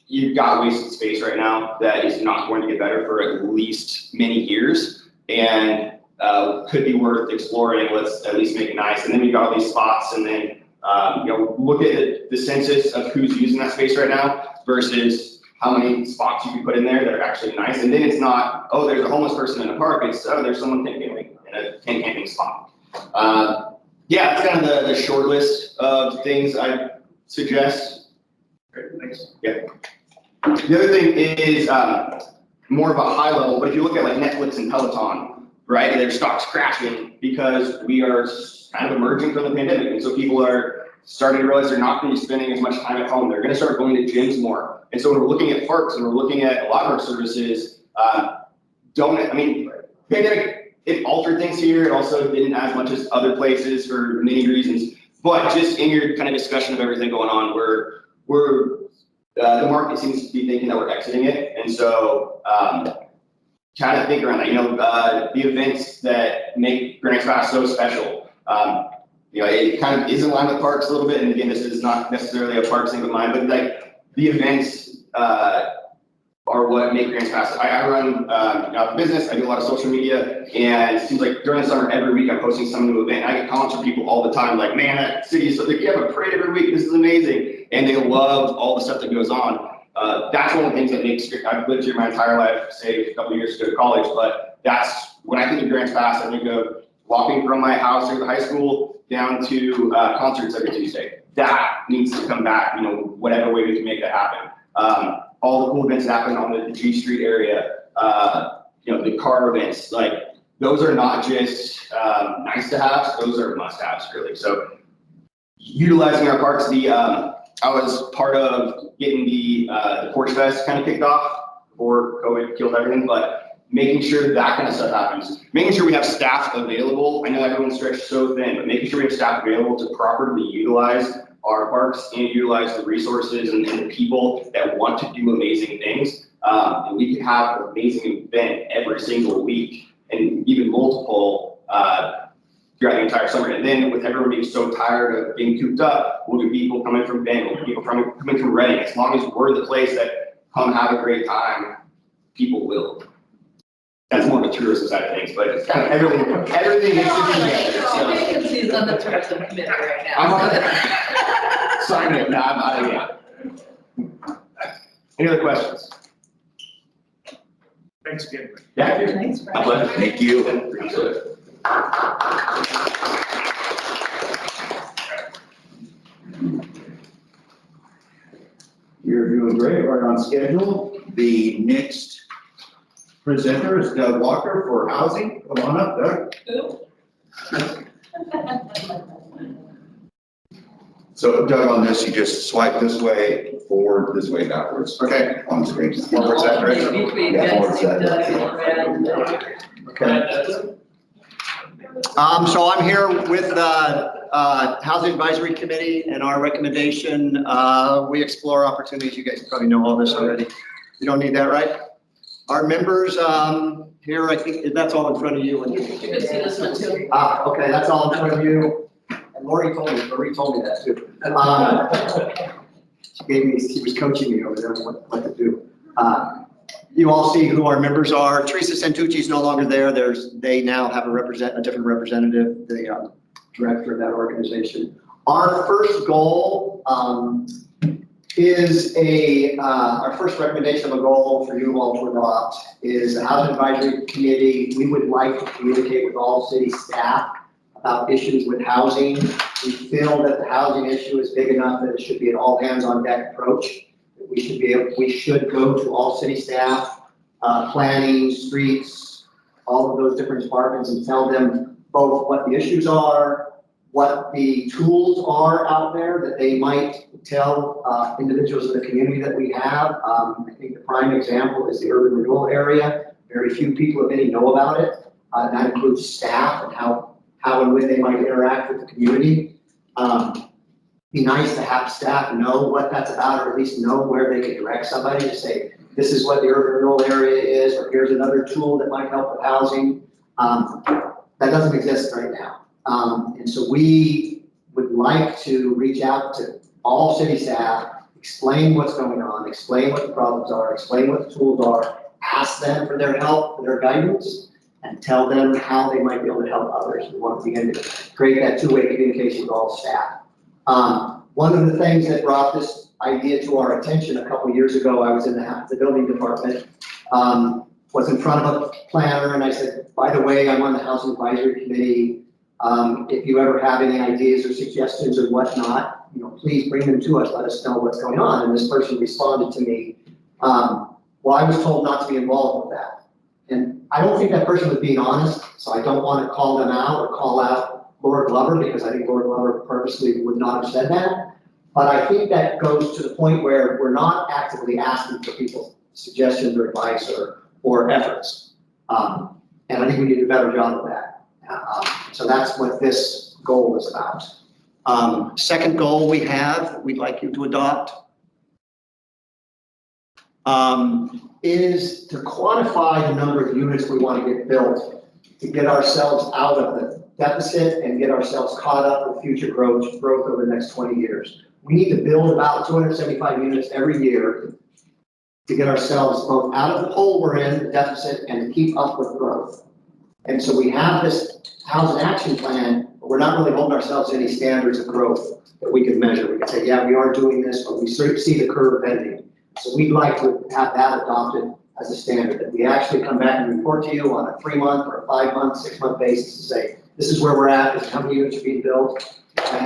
You've got wasted space right now that is not going to get better for at least many years, and could be worth exploring. Let's at least make it nice. And then we've got all these spots, and then look at the census of who's using that space right now versus how many spots you can put in there that are actually nice. And then it's not, oh, there's a homeless person in a park. It's, oh, there's someone tent camping in a tent camping spot. Yeah, it's kind of the short list of things I suggest. Great, thanks. Yeah. The other thing is more of a high level, but if you look at like Netflix and Peloton, right, their stocks crashing because we are kind of emerging from the pandemic. And so people are starting to realize they're not going to be spending as much time at home. They're going to start going to gyms more. And so when we're looking at parks and we're looking at a lot of our services, pandemic, it altered things here. It also didn't as much as other places for many reasons. But just in your kind of discussion of everything going on, the market seems to be thinking that we're exiting it. And so kind of think around that, the events that make Grants Pass so special. It kind of is in line with parks a little bit. And again, this is not necessarily a parks thing of mine, but like the events are what make Grants Pass. I run a business, I do a lot of social media, and it seems like during the summer, every week I'm posting some new event. I get comments from people all the time, like, man, that city is so, like, you have a parade every week, this is amazing. And they love all the stuff that goes on. That's one of the things that makes, I've lived here my entire life, say a couple of years to go to college, but that's, when I think of Grants Pass, I think of walking from my house to the high school down to concerts every Tuesday. That needs to come back, whatever way we can make that happen. All the cool events that happen on the G Street area, the car events, like those are not just nice to have, those are must haves really. So utilizing our parks, I was part of getting the Porch Fest kind of kicked off before COVID killed everything, but making sure that kind of stuff happens, making sure we have staff available. I know everyone's stretched so thin, but making sure we have staff available to properly utilize our parks and utilize the resources and the people that want to do amazing things. And we can have an amazing event every single week and even multiple throughout the entire summer. And then with everyone being so tired of being cooped up, we'll get people coming from Bend, we'll get people coming from Reading. As long as we're the place that come have a great time, people will. That's more of a tourism side of things, but it's kind of everything is together. Vacancies on the tourism committee right now. I'm on it. Sign it. No, I'm out of here. Any other questions? Thanks again. Yeah. Thanks, My pleasure. Thank you. Appreciate it. You're doing great, right on schedule. The next presenter is Doug Walker for housing. Come on up, Doug. So Doug, on this, you just swipe this way, forward, this way, backwards. Okay. On the screen. Forward, that direction. Yeah, forward, that. Okay. So I'm here with the Housing Advisory Committee, and our recommendation, we explore opportunities. You guys probably know all this already. You don't need that, right? Our members here, I think that's all in front of you. You can see this one too. Okay, that's all in front of you. And Marie told me that too. She was coaching me over there on what to do. You all see who our members are. Teresa Santucci is no longer there. They now have a different representative, the director of that organization. Our first goal is our first recommendation of a goal for you all to adopt is a housing advisory committee. We would like to communicate with all city staff about issues with housing. We feel that the housing issue is big enough that it should be an all hands on deck approach. We should go to all city staff, planning, streets, all of those different departments and tell them both what the issues are, what the tools are out there that they might tell individuals in the community that we have. I think the prime example is the urban renewal area. Very few people, if any, know about it. That includes staff and how and when they might interact with the community. Be nice to have staff know what that's about, or at least know where they can direct somebody to say, this is what the urban renewal area is, or here's another tool that might help with housing. That doesn't exist right now. And so we would like to reach out to all city staff, explain what's going on, explain what the problems are, explain what the tools are, ask them for their help, for their guidance, and tell them how they might be able to help others. We want to begin to create that two-way communication with all staff. One of the things that brought this idea to our attention a couple of years ago, I was in the building department, was in front of a planner, and I said, by the way, I'm on the housing advisory committee. If you ever have any ideas or suggestions or whatnot, please bring them to us. Let us know what's going on. And this person responded to me, well, I was told not to be involved with that. And I don't think that person was being honest, so I don't want to call them out or call out Lord Glover, because I think Lord Glover purposely would not have said that. But I think that goes to the point where we're not actively asking for people's suggestions or advice or efforts. And I think we need to do a better job of that. So that's what this goal is about. Second goal we'd like you to adopt, is to quantify the number of units we want to get built to get ourselves out of the deficit and get ourselves caught up with future growth over the next 20 years. We need to build about 275 units every year to get ourselves both out of the hole we're in, the deficit, and to keep up with growth. And so we have this housing action plan, but we're not really holding ourselves to any standards of growth that we can measure. We can say, yeah, we are doing this, but we see the curve bending. So we'd like to have that adopted as a standard, that we actually come back and report to you on a 3-month or a 5-month, 6-month basis to say, this is where we're at, this is how many units are being built. I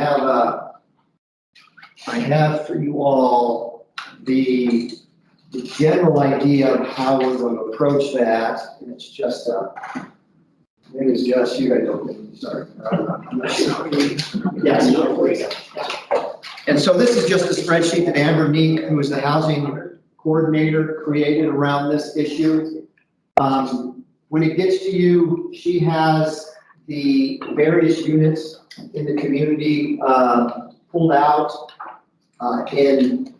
have for you all the general idea of how we're going to approach that, and it's just maybe it's just you, I don't, sorry. I'm not sure. Yes, no, please. And so this is just a spreadsheet that Amber Meek, who is the housing coordinator, created around this issue. When it gets to you, she has the various units in the community pulled out in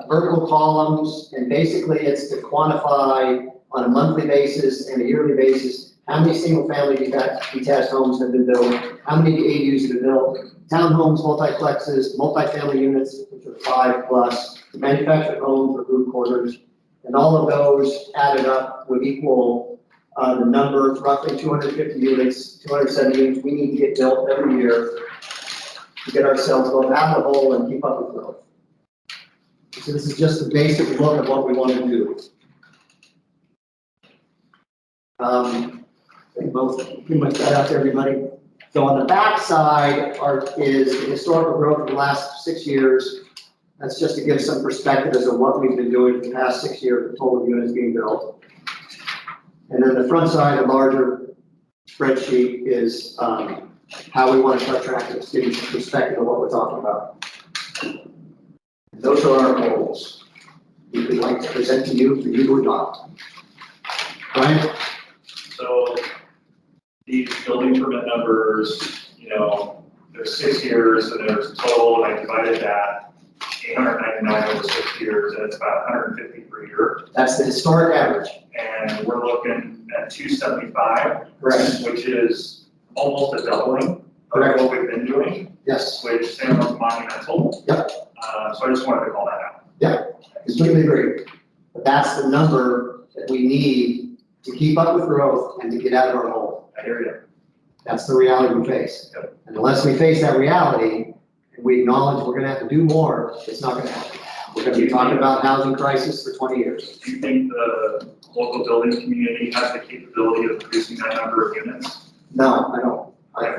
vertical columns, and basically it's to quantify on a monthly basis and a yearly basis how many single-family detached homes have been built, how many ADUs have been built, townhomes, multiplexes, multifamily units, which are 5+, manufactured homes or group quarters, and all of those added up would equal the number, roughly 250 units, 270 units we need to get built every year to get ourselves both out of the hole and keep up with growth. So this is just a basic look at what we want to do. Pretty much got out to everybody. So on the back side is the historical growth of the last 6 years. That's just to give some perspective as to what we've been doing for the past 6 years, the total units being built. And then the front side, the larger spreadsheet, is how we want to start tracking this, giving some perspective of what we're talking about. And those are our goals we would like to present to you for you to adopt. Brian? So these building permit numbers, there's 6 years, and there's a total, and I divided that 899 over 6 years, and it's about 150 per year. That's the historic average. And we're looking at 275, Correct. Which is almost a doubling Correct. of what we've been doing. Yes. Which sounds monumental. Yep. So I just wanted to call that out. Yeah, completely agree. But that's the number that we need to keep up with growth and to get out of our hole. I hear you. That's the reality we face. Yep. And unless we face that reality and we acknowledge we're gonna have to do more, it's not gonna happen. We're gonna be talking about housing crisis for 20 years. Do you think the local building community has the capability of producing that number of units? No, I don't. I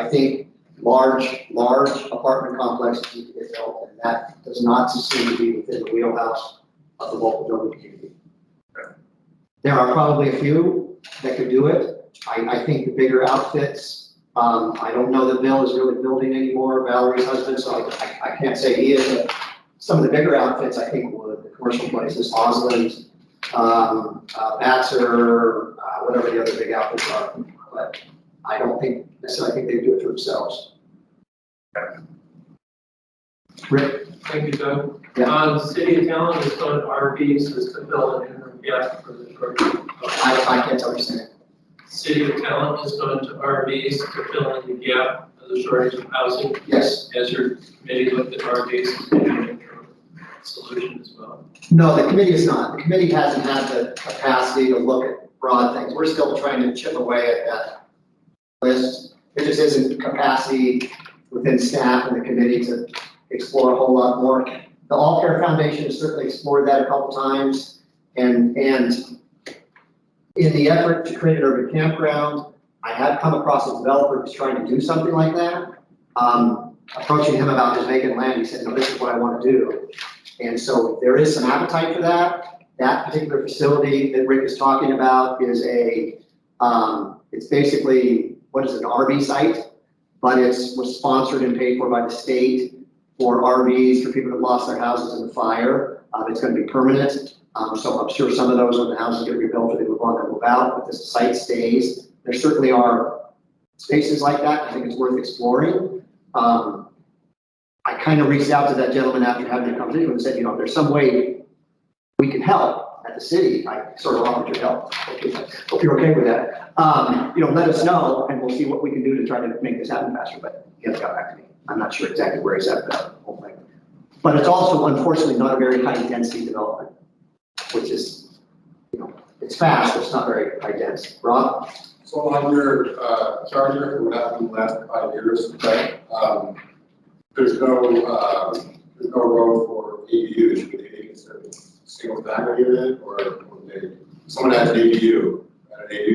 think large apartment complexes need to get built, and that does not seem to be within the wheelhouse of the local building community. There are probably a few that could do it. I think the bigger outfits, I don't know that Bill is really building anymore, Valerie's husband, so I can't say he is, but some of the bigger outfits, I think would, the commercial places, Osland, Batzer, whatever the other big outfits are, but I don't think, necessarily, I think they do it for themselves. Rick? Thank you, Doug. Yeah. The city of Talon has done RVs as to fill an interim gap for the short. I can't understand. City of Talon has done to RVs to fill in the gap of the shortage of housing. Yes. As your committee looked at RVs as an interim solution as well. No, the committee is not. The committee hasn't had the capacity to look at broad things. We're still trying to chip away at that list. There just isn't capacity within staff and the committee to explore a whole lot more. The All Care Foundation has certainly explored that a couple times, and in the effort to create an urban campground, I had come across a developer who's trying to do something like that. Approaching him about his vacant land, he said, no, this is what I want to do. And so there is some appetite for that. That particular facility that Rick is talking about is it's basically, what is it, an RV site? But was sponsored and paid for by the state for RVs for people that lost their houses in the fire. It's going to be permanent. So I'm sure some of those, when the houses get rebuilt, or they move on, they'll move out, but the site stays. There certainly are spaces like that. I think it's worth exploring. I kind of reached out to that gentleman after having a conversation and said, if there's some way we can help at the city, I sort of offered your help. Hope you're okay with that. Let us know and we'll see what we can do to try to make this happen faster, but he hasn't got back to me. I'm not sure exactly where he's at with that whole thing. But it's also unfortunately not a very high density development, which is, it's fast, but it's not very high dense. Rob? So on your charter, for what happened in the last 5 years, right? There's no road for ADUs, would they consider single family unit, or would someone has an ADU,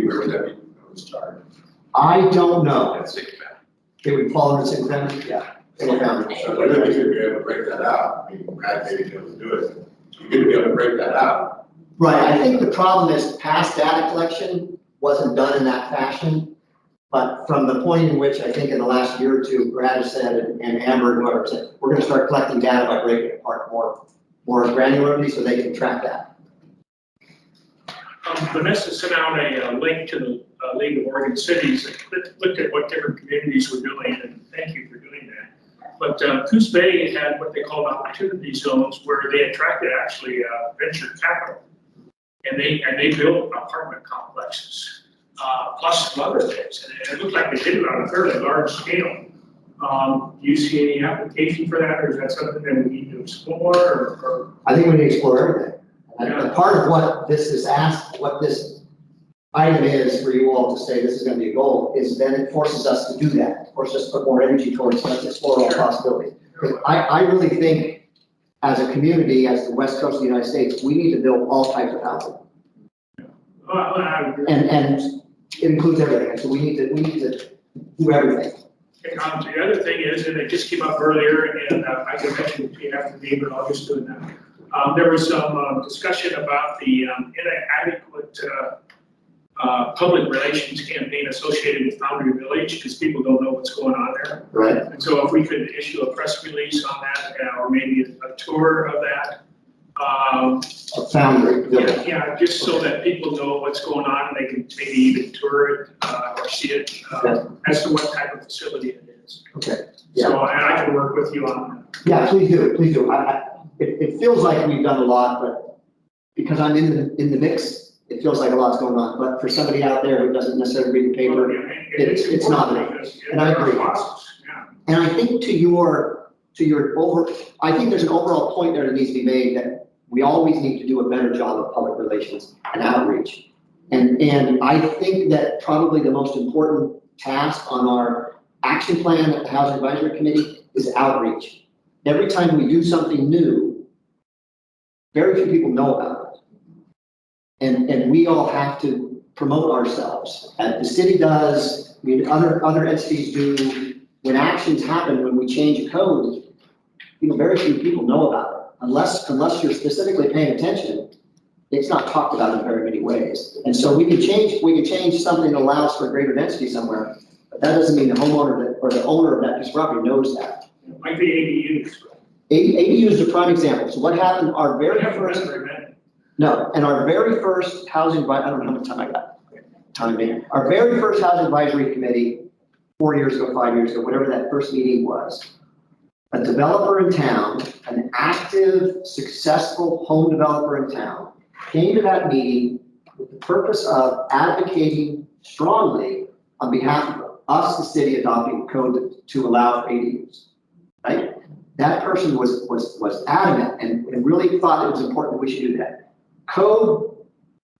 where would that be charged? I don't know. That's single family. They would fall under single family? Yeah. Single family. So I think you'd be able to break that out. I mean, Brad maybe be able to do it. You could be able to break that out. Right, I think the problem is past data collection wasn't done in that fashion. But from the point in which I think in the last year or two, Brad has said, and Amber, and whoever said, we're gonna start collecting data by breaking it apart more granularly so they can track that. Vanessa sent out a link to the League of Oregon Cities that looked at what different communities were doing, and thank you for doing that. But Coos Bay had what they called opportunity zones where they attracted actually venture capital. And they built apartment complexes. Plus some other things, and it looked like they did it on a fairly large scale. Do you see any application for that, or is that something that we need to explore, or? I think we need to explore everything. And part of what this is asked, what this item is for you all to say this is going to be a goal, is then it forces us to do that. It forces us to put more energy towards let's explore all possibilities. Because I really think as a community, as the West Coast of the United States, we need to build all types of housing. And it includes everything, so we need to do everything. And the other thing is, and it just came up earlier, and I can mention it to you after the but I'll just do it now. There was some discussion about the inadequate public relations campaign associated with Foundry Village, because people don't know what's going on there. Right. And so if we could issue a press release on that, or maybe a tour of that. Foundry. Yeah, just so that people know what's going on, and they can maybe even tour it or see it as to what type of facility it is. Okay. Yeah. So, and I can work with you on that. Yeah, please do, please do. It feels like we've done a lot, but because I'm in the mix, it feels like a lot's going on. But for somebody out there who doesn't necessarily read the paper, it's not enough. And I agree. And I think I think there's an overall point there that needs to be made that we always need to do a better job of public relations and outreach. And I think that probably the most important task on our action plan at the Housing Advisory Committee is outreach. Every time we do something new, very few people know about it. And we all have to promote ourselves. And the city does, I mean, other entities do. When actions happen, when we change a code, very few people know about it. Unless you're specifically paying attention, it's not talked about in very many ways. And so we can change something that allows for a greater density somewhere, but that doesn't mean the homeowner or the owner of that piece of property knows that. Like the ADUs. ADU is a prime example. So what happened, our very first housing, I don't know how much time I got. Our very first housing advisory committee, 4 years ago, 5 years ago, whatever that first meeting was, a developer in town, an active, successful home developer in town, came to that meeting with the purpose of advocating strongly on behalf of us, the city, adopting a code to allow for ADUs, right? That person was adamant and really thought it was important that we should do that. Code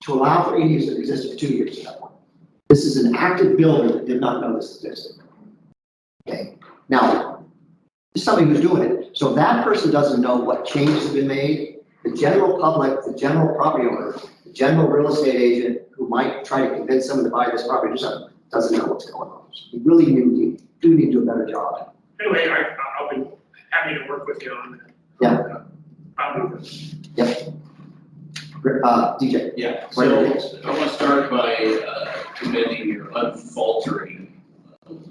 to allow for ADUs that existed for 2 years at that point. This is an active builder that did not know this existed. Okay, now, this is somebody who's doing it. So if that person doesn't know what changes have been made, the general public, the general property owner, the general real estate agent who might try to convince someone to buy this property just doesn't know what's going on. So we really do need to do a better job. Anyway, I'll be happy to work with you on that. Yeah. Yep. DJ. Yeah, so I want to start by commending your unfaltering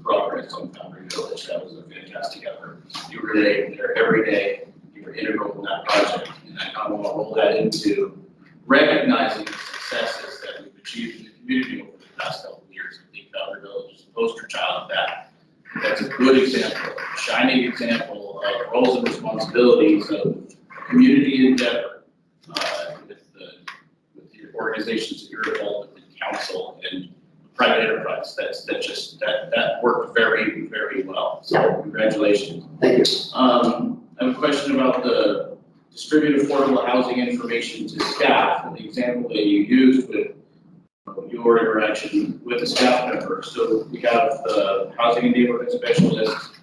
progress on Foundry Village. That was a fantastic effort. You were there every day. You were integral in that project. And I kind of want to roll that into recognizing the successes that we've achieved in the community over the past couple of years. I think Foundry Village is a poster child of that. That's a good example, a shining example of roles and responsibilities of community endeavor with your organizations that you're involved with, the council and private enterprise. That worked very, very well. So congratulations. Thank you. I have a question about the distributed affordable housing information to staff and the example that you used with your interaction with the staff member. So we have the housing and neighborhood specialist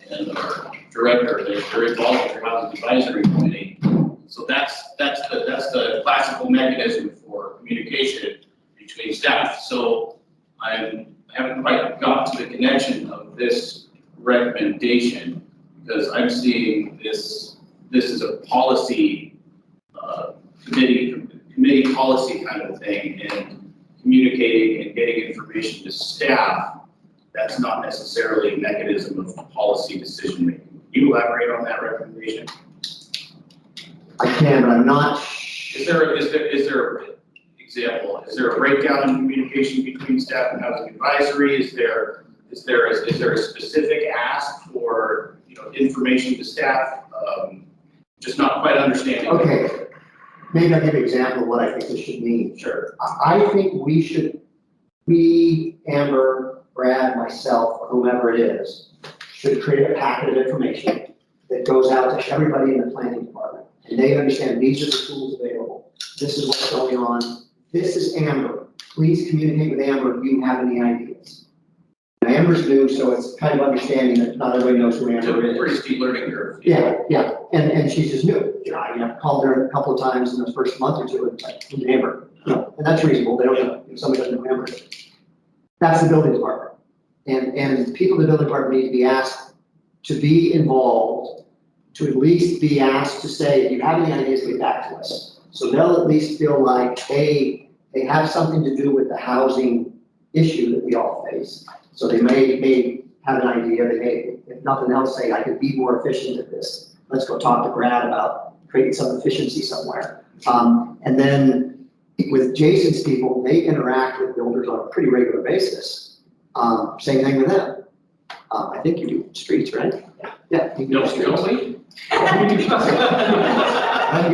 and our director. They're involved with your housing advisory committee. So that's the classical mechanism for communication between staff. So I haven't quite got to the connection of this recommendation because I'm seeing this is a policy committee policy kind of thing, and communicating and getting information to staff. That's not necessarily a mechanism of policy decision making. Can you elaborate on that recommendation? I can, but I'm not. Is there example? Is there a breakdown in communication between staff and housing advisory? Is there a specific ask for information to staff? Just not quite understanding. Okay, maybe I'll give you an example of what I think this should mean. Sure. I think we, Amber, Brad, myself, or whomever it is, should create a packet of information that goes out to everybody in the planning department. And they understand these are the tools available. This is what's going on. This is Amber. Please communicate with Amber if you have any ideas. And Amber's new, so it's kind of understanding that not everybody knows who Amber is. Pretty steep learning curve. Yeah. And she's just new. I called her a couple of times in the first month or two, and like, who's Amber? And that's reasonable. They don't know if somebody doesn't know Amber. That's the building department. And people in the building department need to be asked to be involved, to at least be asked to say, if you have any ideas, get back to us. So they'll at least feel like, hey, they have something to do with the housing issue that we all face. So they may have an idea, they may, if nothing else, say, I could be more efficient at this. Let's go talk to Brad about creating some efficiency somewhere. And then with Jason's people, they interact with builders on a pretty regular basis. Same thing with them. I think you do streets, right? Yeah. You do streets. You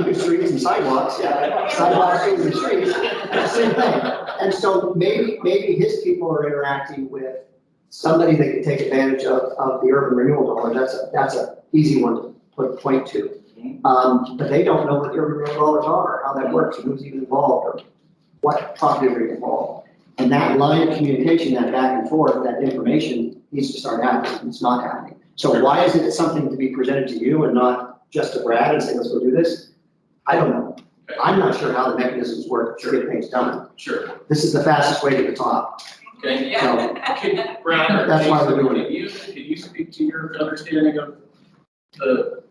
do streets and sidewalks, sidewalks and streets, same thing. And so maybe his people are interacting with somebody that can take advantage of the urban renewal dollars. That's a easy one to point to. But they don't know what the urban renewal dollars are, how that works, or who's even involved, or what property are involved. And that line of communication, that back and forth, that information needs to start happening. It's not happening. So why isn't it something to be presented to you and not just to Brad and say, let's go do this? I don't know. I'm not sure how the mechanisms work to get things done. Sure. This is the fastest way to the top. Okay. So Brad, that's why we're doing it. Can you speak to your understanding of the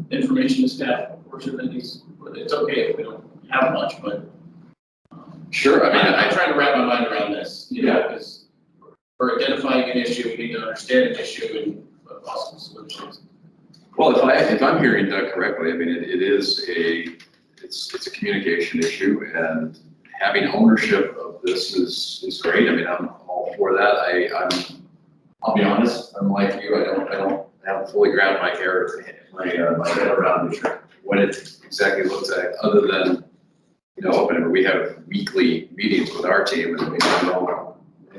information to staff portion of these? It's okay if we don't have much, but. Sure, I mean, I'm trying to wrap my mind around this, you know, because we're identifying an issue, we need to understand an issue and what possible solutions. well, if I'm hearing Doug correctly, I mean, it's a communication issue, and having ownership of this is great. I mean, I'm all for that. I'll be honest, I'm like you, I haven't fully ground my head around what it exactly looks like, other than, you know, whenever we have weekly meetings with our team, and I mean,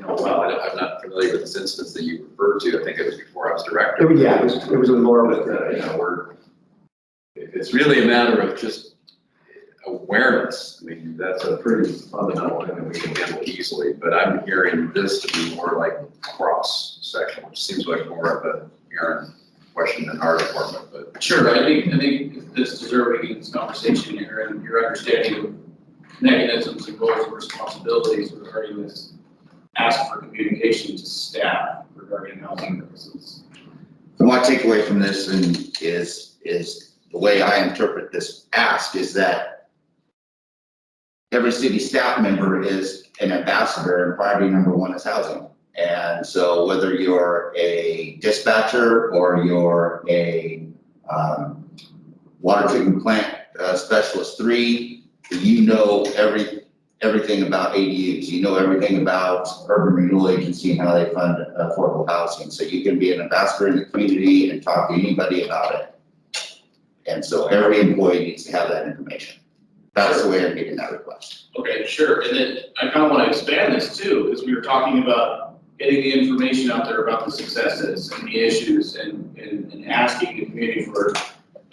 well, I'm not familiar with this instance that you referred to. I think it was before I was director. Yeah, it was with Laura. You know, it's really a matter of just awareness. I mean, that's a pretty fundamental thing that we can handle easily, but I'm hearing this to be more like cross section, which seems like more of a Aaron question than our department, but. Sure, I think this deserving this conversation here and your understanding of mechanisms and roles and responsibilities regarding this ask for communication to staff regarding housing purposes. So my takeaway from this is the way I interpret this ask is that every city staff member is an ambassador, and priority number one is housing. And so whether you're a dispatcher or you're a water treatment plant specialist 3, you know everything about ADUs. You know everything about urban renewal agency and how they fund affordable housing. So you can be an ambassador in the community and talk to anybody about it. And so every employee needs to have that information. That's the way I'm getting that request. Okay, sure. And then I kind of want to expand this too, because we were talking about getting the information out there about the successes and the issues and asking the community for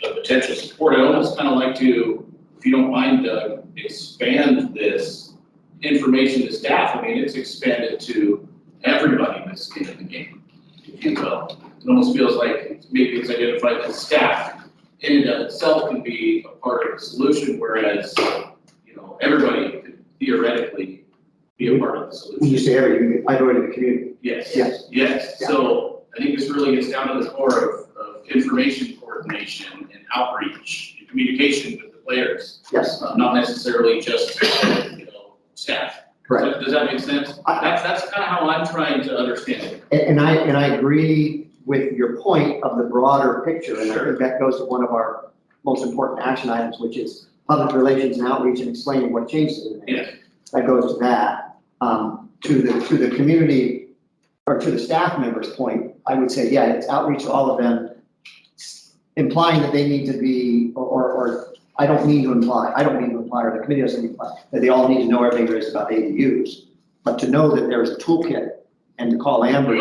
the potential support. I almost kind of like to, if you don't mind, Doug, expand this information to staff. I mean, it's expanded to everybody that's in the game, if you will. It almost feels like maybe it's identified as staff in and of itself can be a part of the solution, whereas, you know, everybody could theoretically be a part of the solution. When you say every, I go into the community. Yes. Yes. Yes. Yeah. So I think this really gets down to the core of information coordination and outreach and communication with the players. Yes. Not necessarily just, you know, staff. Correct. Does that make sense? That's kind of how I'm trying to understand it. And I agree with your point of the broader picture, and I think that goes to one of our most important action items, which is public relations and outreach and explaining what changes in it. Yes. That goes to that. To the community or to the staff members' point, I would say, yeah, it's outreach to all of them, implying that they need to be, or I don't mean to imply, or the committee doesn't imply, that they all need to know everything there is about ADUs, but to know that there's a toolkit and to call Amber,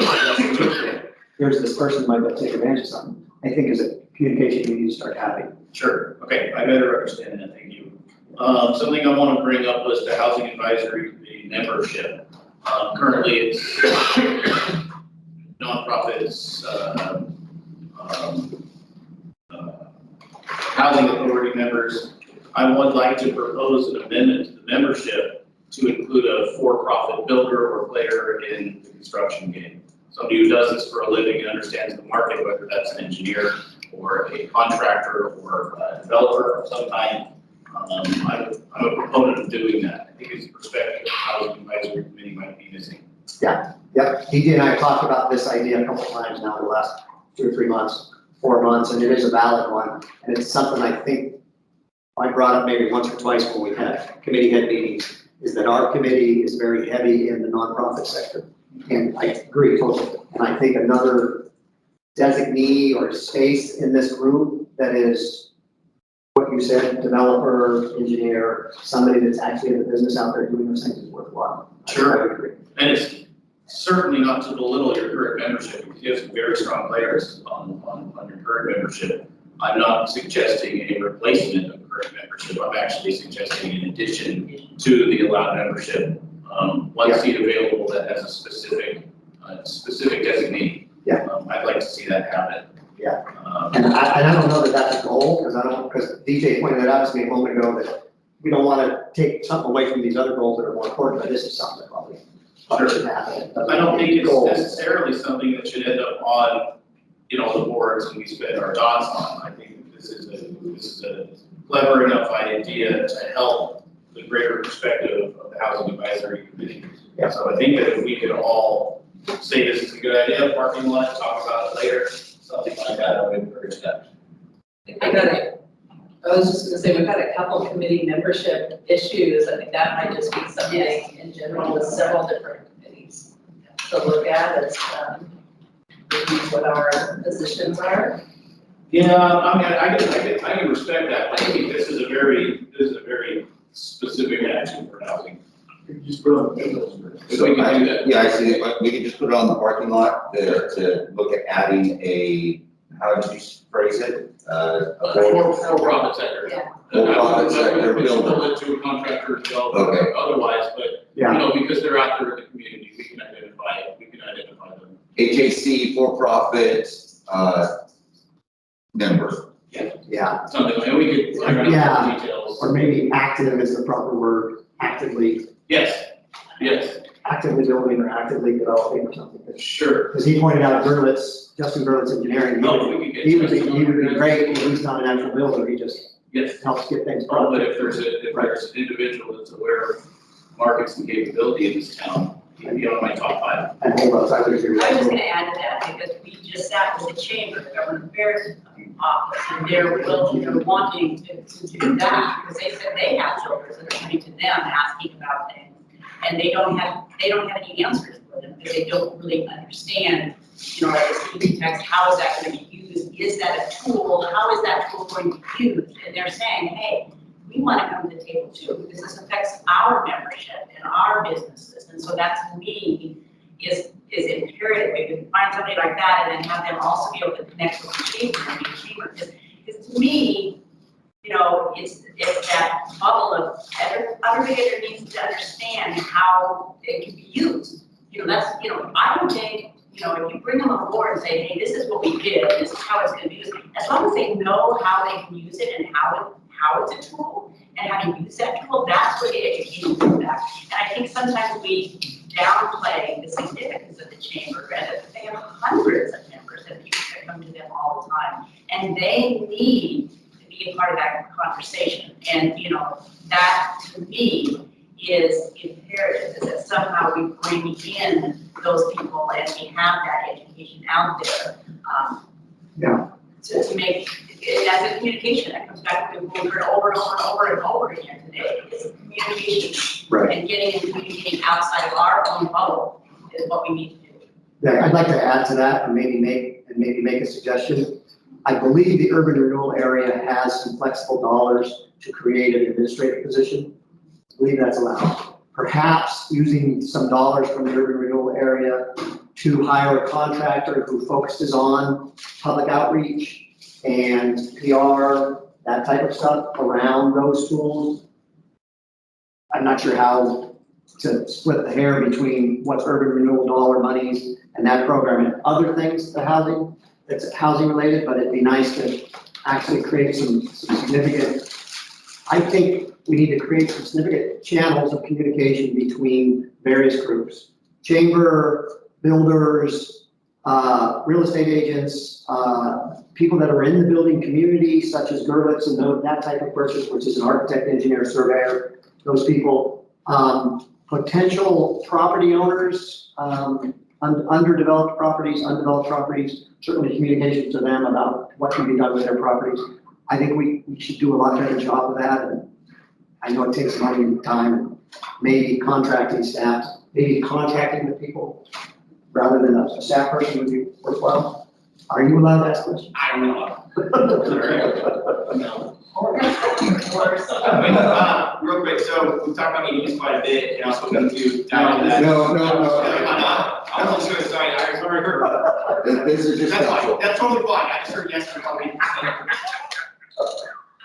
here's this person who might take advantage of something, I think is a communication we need to start having. Sure. Okay, I better understand that. Thank you. Something I want to bring up was the Housing Advisory Committee membership. Currently, it's nonprofits, housing authority members. I would like to propose an amendment to the membership to include a for-profit builder or player in the construction game. Somebody who does this for a living and understands the market, whether that's an engineer or a contractor or a developer of some kind. I'm a proponent of doing that. I think his perspective of Housing Advisory Committee might be missing. Yeah, DJ and I have talked about this idea a couple of times now in the last 2 or 3 months, 4 months, and it is a valid one. And it's something I think I brought up maybe once or twice when we had committee head meetings, is that our committee is very heavy in the nonprofit sector. And I agree totally. And I think another designee or space in this group that is what you said, developer, engineer, somebody that's actually in the business out there doing those things is worthwhile. Sure. I would agree. And it's certainly not to belittle your current membership, because you have some very strong players on your current membership. I'm not suggesting a replacement of current membership. I'm actually suggesting an addition to the allowed membership. One seat available that has a specific designee. Yeah. I'd like to see that happen. Yeah. And I don't know that that's a goal, because DJ pointed it out to me a moment ago that we don't want to take something away from these other goals that are more important, but this is something that probably should happen. I don't think it's necessarily something that should end up on, the boards and we spend our dots on. I think this is a clever enough idea to help the greater perspective of the Housing Advisory Committee. Yeah. So I think that if we could all say this is a good idea, parking lot, talk about it later, something like that, I would encourage that. I was just gonna say, we've had a couple committee membership issues. I think that might just be something in general with several different committees to look at as, what our positions are. Yeah, I mean, I can respect that. I think this is a very specific action for housing. Just put on windows. If we can do that. Yeah, I see, it. We could just put it on the parking lot to look at adding a, how did you phrase it? For-profit sector. Yeah. For-profit sector We building. still it to a contractor as well, Okay. otherwise, but, Yeah. because they're out there in the community, we can identify them. HAC for-profit, member. Yeah, Something like, we could, I don't know Yeah. the details. or maybe active is the proper word, actively building or actively developing or something. Sure. Because he pointed out Justin Gurlitz Engineering, he would be great, but he's not an actual builder, he just Yes. helps get things But going. if there's an individual that's aware of markets and capability in this town, he'd be on my top 5. And hold on, I would agree with I was that. gonna add to that, because we just sat with the Chamber, the Government Affairs Office, and they're wanting to do that, because they said they have children that are coming to them asking about things, and they don't have any answers for them, because they don't really understand, our receiving tax, how is that gonna be used? Is that a tool? How is that tool going to be used? And they're saying, hey, we wanna come to the table too, because this affects our membership and our businesses, and so that to me is imperative. We can find somebody like that and then have them also be able to connect with the chamber and be a chamber, because to me, it's that bubble of everybody there needs to understand how it can be used. I don't think, if you bring them on board and say, hey, this is what we did, this is how it's gonna be used, as long as they know how they can use it and how it's a tool and how to use that tool, that's where the education comes back. And I think sometimes we downplay the significance of the chamber, and that they have hundreds of members that people that come to them all the time, and they need to be a part of that conversation. And that to me is imperative, is that somehow we bring in those people and we have that education out there. To make it as a communication, that comes back to what we've heard over and over and over and over again today, is communication. Right. And getting and communicating outside of our own bubble is what we need to do. Yeah, I'd like to add to that and maybe make a suggestion. I believe the urban renewal area has some flexible dollars to create an administrative position. I believe that's allowed. Perhaps using some dollars from the urban renewal area to hire a contractor who focuses on public outreach and PR, that type of stuff around those tools. I'm not sure how to split the hair between what's urban renewal dollar monies and that program and other things that's housing related, but it'd be nice to actually create some significant, I think we need to create some significant channels of communication between various groups. Chamber, builders, real estate agents, people that are in the building community, such as Gurlitz and that type of person, which is an architect, engineer, surveyor, those people, potential property owners, undeveloped properties, certainly communication to them about what can be done with their properties. I think we should do a lot better job of that. And I know it takes money and time, maybe contracting staff, maybe contacting the people rather than a staff person would be worthwhile. Are you allowed to ask questions? I don't know. Real quick, so we talked about meetings quite a bit, and I was looking to dive into that. No. I was just gonna say, I already heard. This is just. That's fine, that's totally fine, I just heard yes from somebody.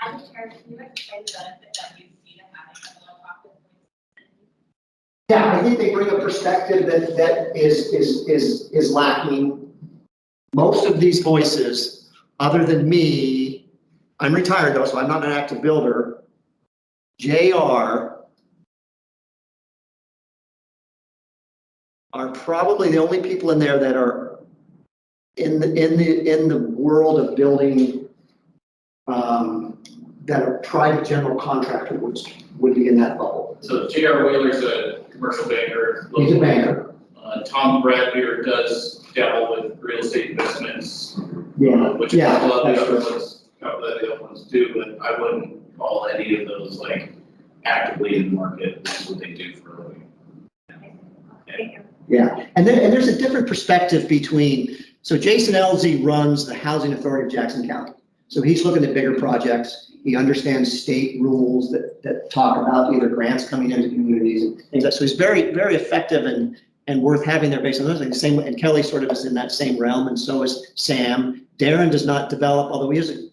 I'm Chair, can you explain the benefit that you see to having a nonprofit? Yeah, I think they bring a perspective that is lacking most of these voices, other than me, I'm retired though, so I'm not an active builder. JR are probably the only people in there that are in the world of building, that a private general contractor would be in that bubble. So J.R. Whaler's a commercial banker. He's a banker. Tom Bradbeer does dabble with real estate investments. Yeah. Which Yeah, a couple of that's the other true. ones, do, but I wouldn't call any of those like actively in the market. That's what they do for a living. Yeah, and there's a different perspective between, so Jason Elzey runs the Housing Authority of Jackson County. So he's looking at bigger projects. He understands state rules that talk about either grants coming into communities and things like that. So he's very, very effective and worth having there based on those things. Same, and Kelly sort of is in that same realm, and so is Sam. Darren does not develop, although he is an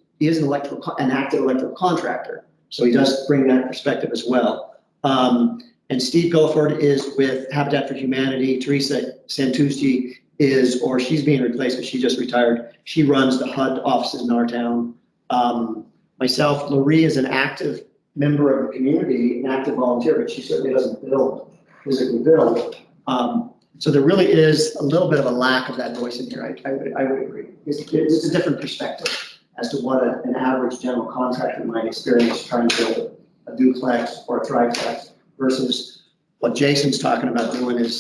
active electrical contractor. So he does bring that perspective as well. And Steve Gofford is with Habitat for Humanity. Teresa Santucci she's being replaced, but she just retired. She runs the HUD offices in our town. Myself, Loree is an active member of the community, an active volunteer, but she certainly doesn't physically build. So there really is a little bit of a lack of that voice in here. I would agree. It's a different perspective as to what an average general contractor might experience trying to build a duplex or a triplex versus what Jason's talking about doing is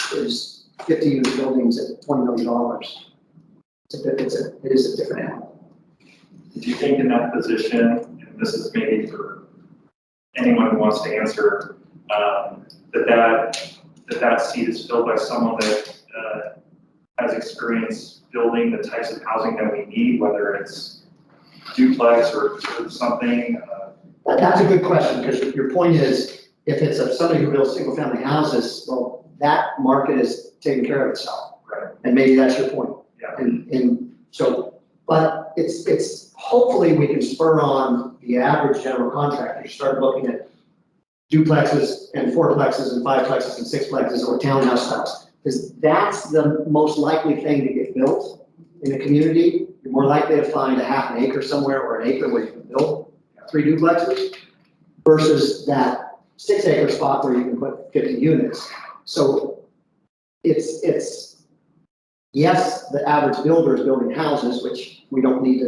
50-unit buildings at $20 million. It is a different animal. Do you think in that position, and this is maybe for anyone who wants to answer, that seat is filled by someone that has experience building the types of housing that we need, whether it's duplex or something? That's a good question, because your point is, if it's somebody who builds single-family houses, well, that market is taking care of itself. Right. And maybe that's your point. Yeah. And so, but it's hopefully we can spur on the average general contractor, start looking at duplexes and fourplexes and fiveplexes and sixplexes or townhouse styles. Because that's the most likely thing to get built in a community. You're more likely to find a half an acre somewhere or an acre where you can build 3 duplexes versus that 6 acre spot where you can put 50 units. So it's yes, the average builder is building houses, which we don't need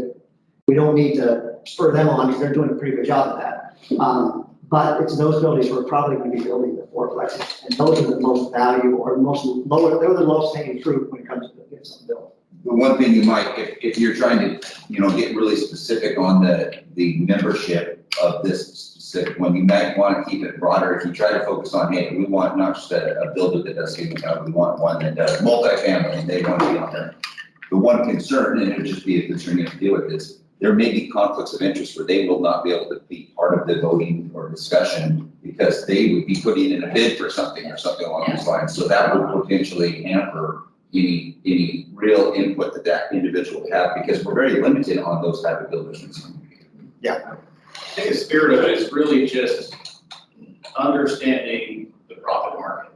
to spur them on because they're doing a pretty good job of that. But it's those buildings who are probably going to be building the fourplexes, and those are the most value or they're the lowest hanging fruit when it comes to getting something built. The one thing you might, if you're trying to, get really specific on the membership of this specific one, you might want to keep it broader. If you try to focus on, hey, we want not just a builder that does single family, we want one that does multifamily, and they want to be on there. The one concern, and it would just be a concern you have to deal with, is there may be conflicts of interest where they will not be able to be part of the voting or discussion because they would be putting in a bid for something or something along those lines. So that would potentially hamper any real input that individual would have, because we're very limited on those type of builders. Yeah. I think the spirit of it is really just understanding the profit market.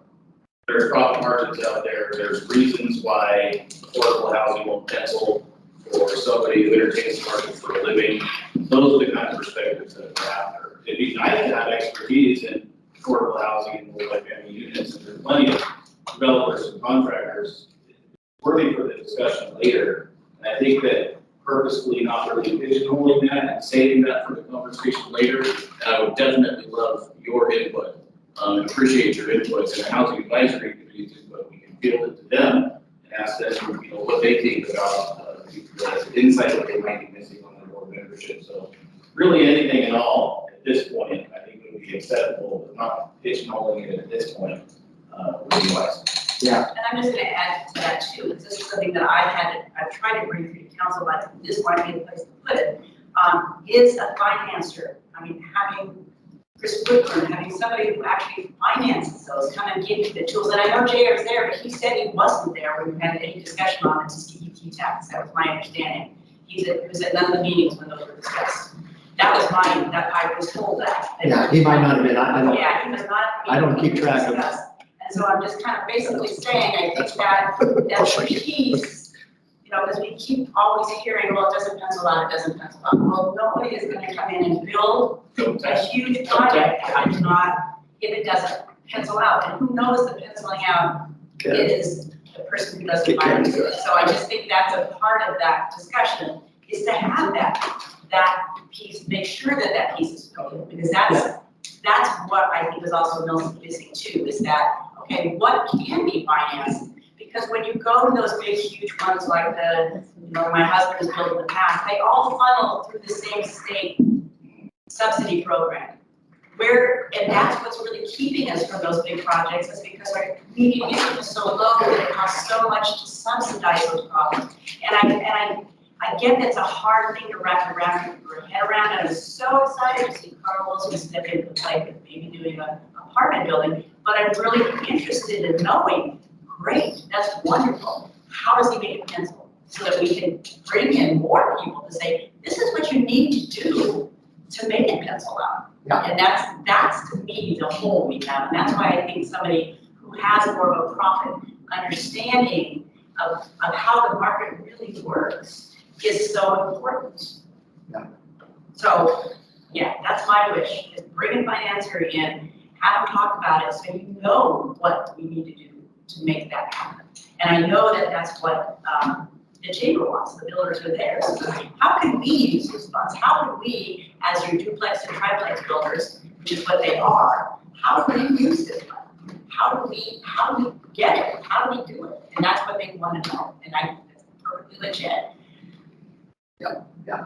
There's profit margins out there. There's reasons why affordable housing won't pencil for somebody who entertains the market for a living. Those are the kind of perspectives that we're after. It'd be nice to have expertise in affordable housing and multifamily units, and there's plenty of developers and contractors worthy for the discussion later. And I think that purposefully not really pigeonholing that and saving that for the conversation later, I would definitely love your input. And appreciate your inputs in the housing advisory committee, but we can field it to them and ask them, what they think about the insight that they might be missing on their board membership. So really anything at all at this point, I think would be acceptable, but not pigeonholing it at this point, would be wise. Yeah. And I'm just gonna add to that too, this is something that I've tried to bring through to council, but this might be the place to put it, is a financer. I mean, having Chris Woodburn, having somebody who actually finances those, kind of give you the tools. And I know JR's there, but he said he wasn't there when we had any discussion on the CDBG tax. That was my understanding. He was at none of the meetings when those were discussed. That was that I was told that. Yeah, he might not have been, I don't. Yeah, he was not. I don't keep track of And so I'm just kind of basically saying, I think that piece You know, because we keep always hearing, well, it doesn't pencil out, it doesn't pencil out. Well, nobody is gonna come in and build a huge project if it's not, if it doesn't pencil out. And who knows that penciling out is the person who doesn't buy into it. So I just think that's a part of that discussion, is to have that piece, make sure that that piece is filled, because that's what I think is also missing too, is that, okay, what can be financed? Because when you go to those big, huge ones like the, you know, my husband has built in the past, they all funnel through the same state subsidy program. And that's what's really keeping us from those big projects, is because our median income is so low that it costs so much to subsidize those problems. And I get it's a hard thing to wrap your head around, and I was so excited to see Carl Wilson step into the play with maybe doing an apartment building, but I'm really interested in knowing, great, that's wonderful. How does he make it pencil? So that we can bring in more people to say, this is what you need to do to make it pencil out. Yeah. And that's to me the whole we have, and that's why I think somebody who has more of a profit understanding of how the market really works is so important. Yeah. So, yeah, that's my wish, is bring a financier in, have them talk about it, so you know what we need to do to make that happen. And I know that that's what the chamber wants, the builders are there. So how can we use these funds? How can we, as your duplex and triplex builders, which is what they are, how do we use this money? How do we get it? How do we do it? And that's what they want to know. And I think that's perfectly legit. Yeah.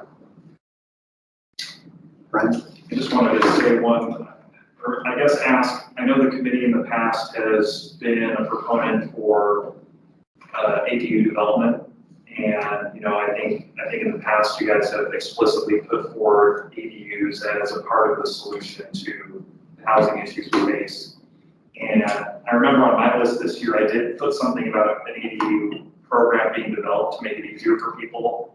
Brent? I just wanted to say one, or I guess ask, I know the committee in the past has been a proponent for ADU development. And, you know, I think in the past you guys have explicitly put forward ADUs as a part of the solution to the housing issues we face. And I remember on my list this year, I did put something about an ADU program being developed to make it easier for people.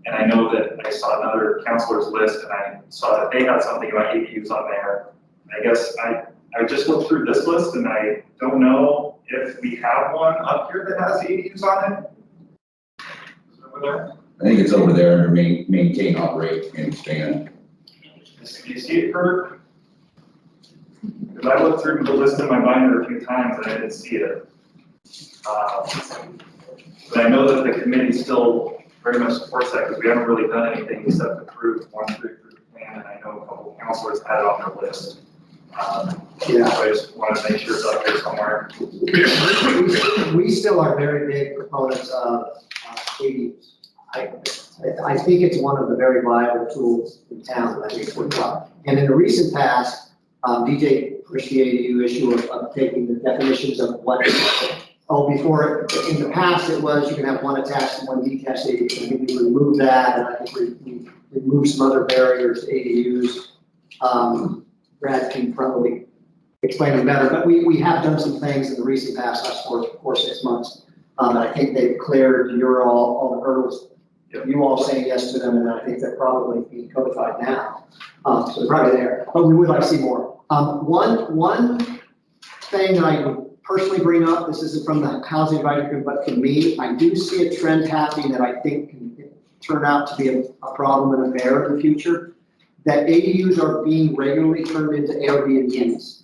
And I know that I saw another counselor's list and I saw that they had something about ADUs on there. I guess I just looked through this list and I don't know if we have one up here that has ADUs on it. Over there? I think it's over there under maintain, operate, and expand. Do you see it, Kurt? Because I looked through the list in my binder a few times and I didn't see it. But I know that the committee still very much supports that, because we haven't really done anything except approve one pre-approved plan, and I know a couple of counselors had it on their list. So I just wanted to make sure it's up here somewhere. We still are very big proponents of ADUs. I think it's one of the very viable tools in town that I think works well. And in the recent past, DJ pushed the ADU issue of taking the definitions of what, before, in the past it was you can have one attached and one detached ADU. I think we removed that, and I think we removed some other barriers to ADUs. Brad can probably explain them better, but we have done some things in the recent past, last 4 or 6 months. And I think they've cleared all the hurdles. You all saying yes to them, and I think they're probably being codified now. So they're probably there, but we would like to see more. One thing that I would personally bring up, this isn't from the housing advisory group, but for me, I do see a trend happening that I think can turn out to be a problem and a bear in the future, that ADUs are being regularly turned into Airbnbs.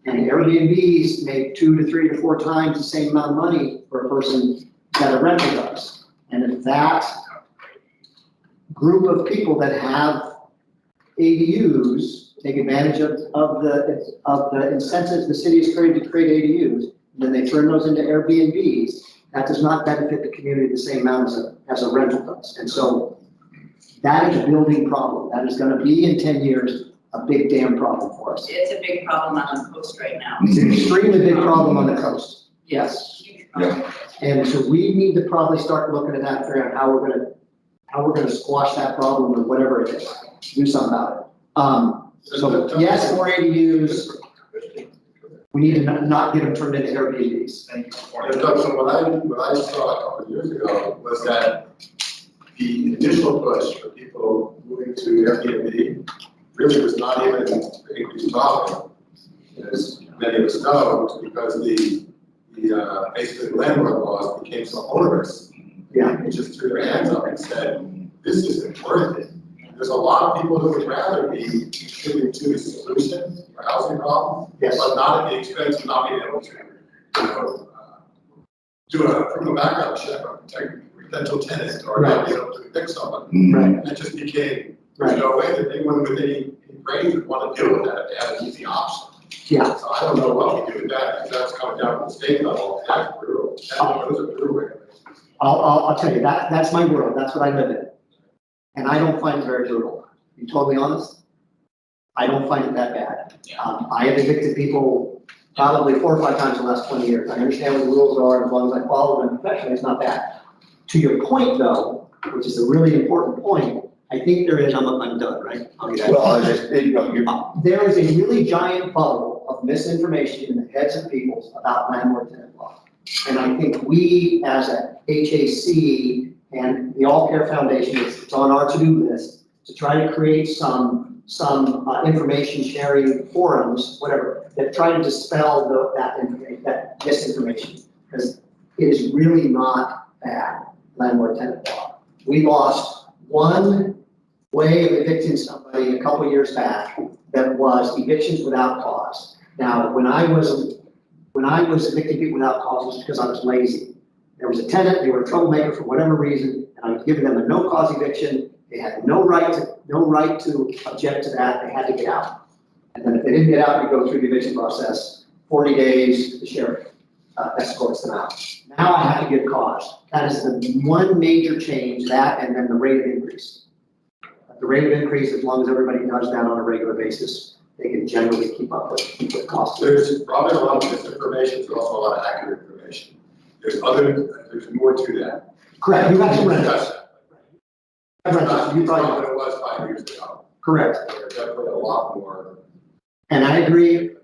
And Airbnbs make 2 to 3 to 4 times the same amount of money for a person that a rental does. And if that group of people that have ADUs take advantage of the incentives the city has created to create ADUs, and then they turn those into Airbnbs, that does not benefit the community the same amount as a rental does. And so that is a building problem. That is going to be in 10 years a big damn problem for us. It's a big problem on the coast right now. It's an extremely big problem on the coast. Yes. Huge problem. And so we need to probably start looking at that, figuring out how we're gonna squash that problem or whatever it is. Do something about it. So yes, more ADUs. We need to not get them turned into Airbnbs. And so what I saw a couple of years ago was that the initial push for people moving to Airbnb really was not even increased often, as many of us know, because the basically landlord laws became so onerous Yeah. and just threw their hands up and said, this isn't worth it. There's a lot of people who would rather be contributing to the solution for housing problems, but not at the expense of not being able to, do a criminal background check on potential tenants or not be able to fix someone. Right. It just became, there's no way that anyone with any brains would want to deal with that if they had an easy option. Yeah. So I don't know what we do with that, because that's coming down from the state level, that's brutal. Those are brutal regulations. I'll tell you, that's my world, that's what I live in. And I don't find it very brutal. To be totally honest, I don't find it that bad. I have evicted people probably 4 or 5 times in the last 20 years. I understand what the rules are, as long as I follow them professionally, it's not bad. To your point though, which is a really important point, I think there is, I'm done, right? I'll get out. There is a really giant bubble of misinformation in the heads of people about landlord-tenant law. And I think we, as a HAC and the All Care Foundation, it's on our to-do list to try to create some information sharing forums, whatever, that try to dispel that misinformation. Because it is really not bad, landlord-tenant law. We lost one way of evicting somebody a couple of years back that was evictions without cause. Now, when I was evicting people without cause, it was because I was lazy. There was a tenant, they were a troublemaker for whatever reason, and I was giving them a no-cause eviction. They had no right to object to that. They had to get out. And then if they didn't get out, you go through the eviction process, 40 days, the sheriff escorts them out. Now I have to give cause. That is the one major change, that and then the rate of increase. The rate of increase, as long as everybody does that on a regular basis, they can generally keep up with costs. There's probably a lot of misinformation, there's also a lot of accurate information. There's more to that. Correct, you got some rentals. It's not what it was 5 years ago. Correct. There's definitely a lot more. And I agree,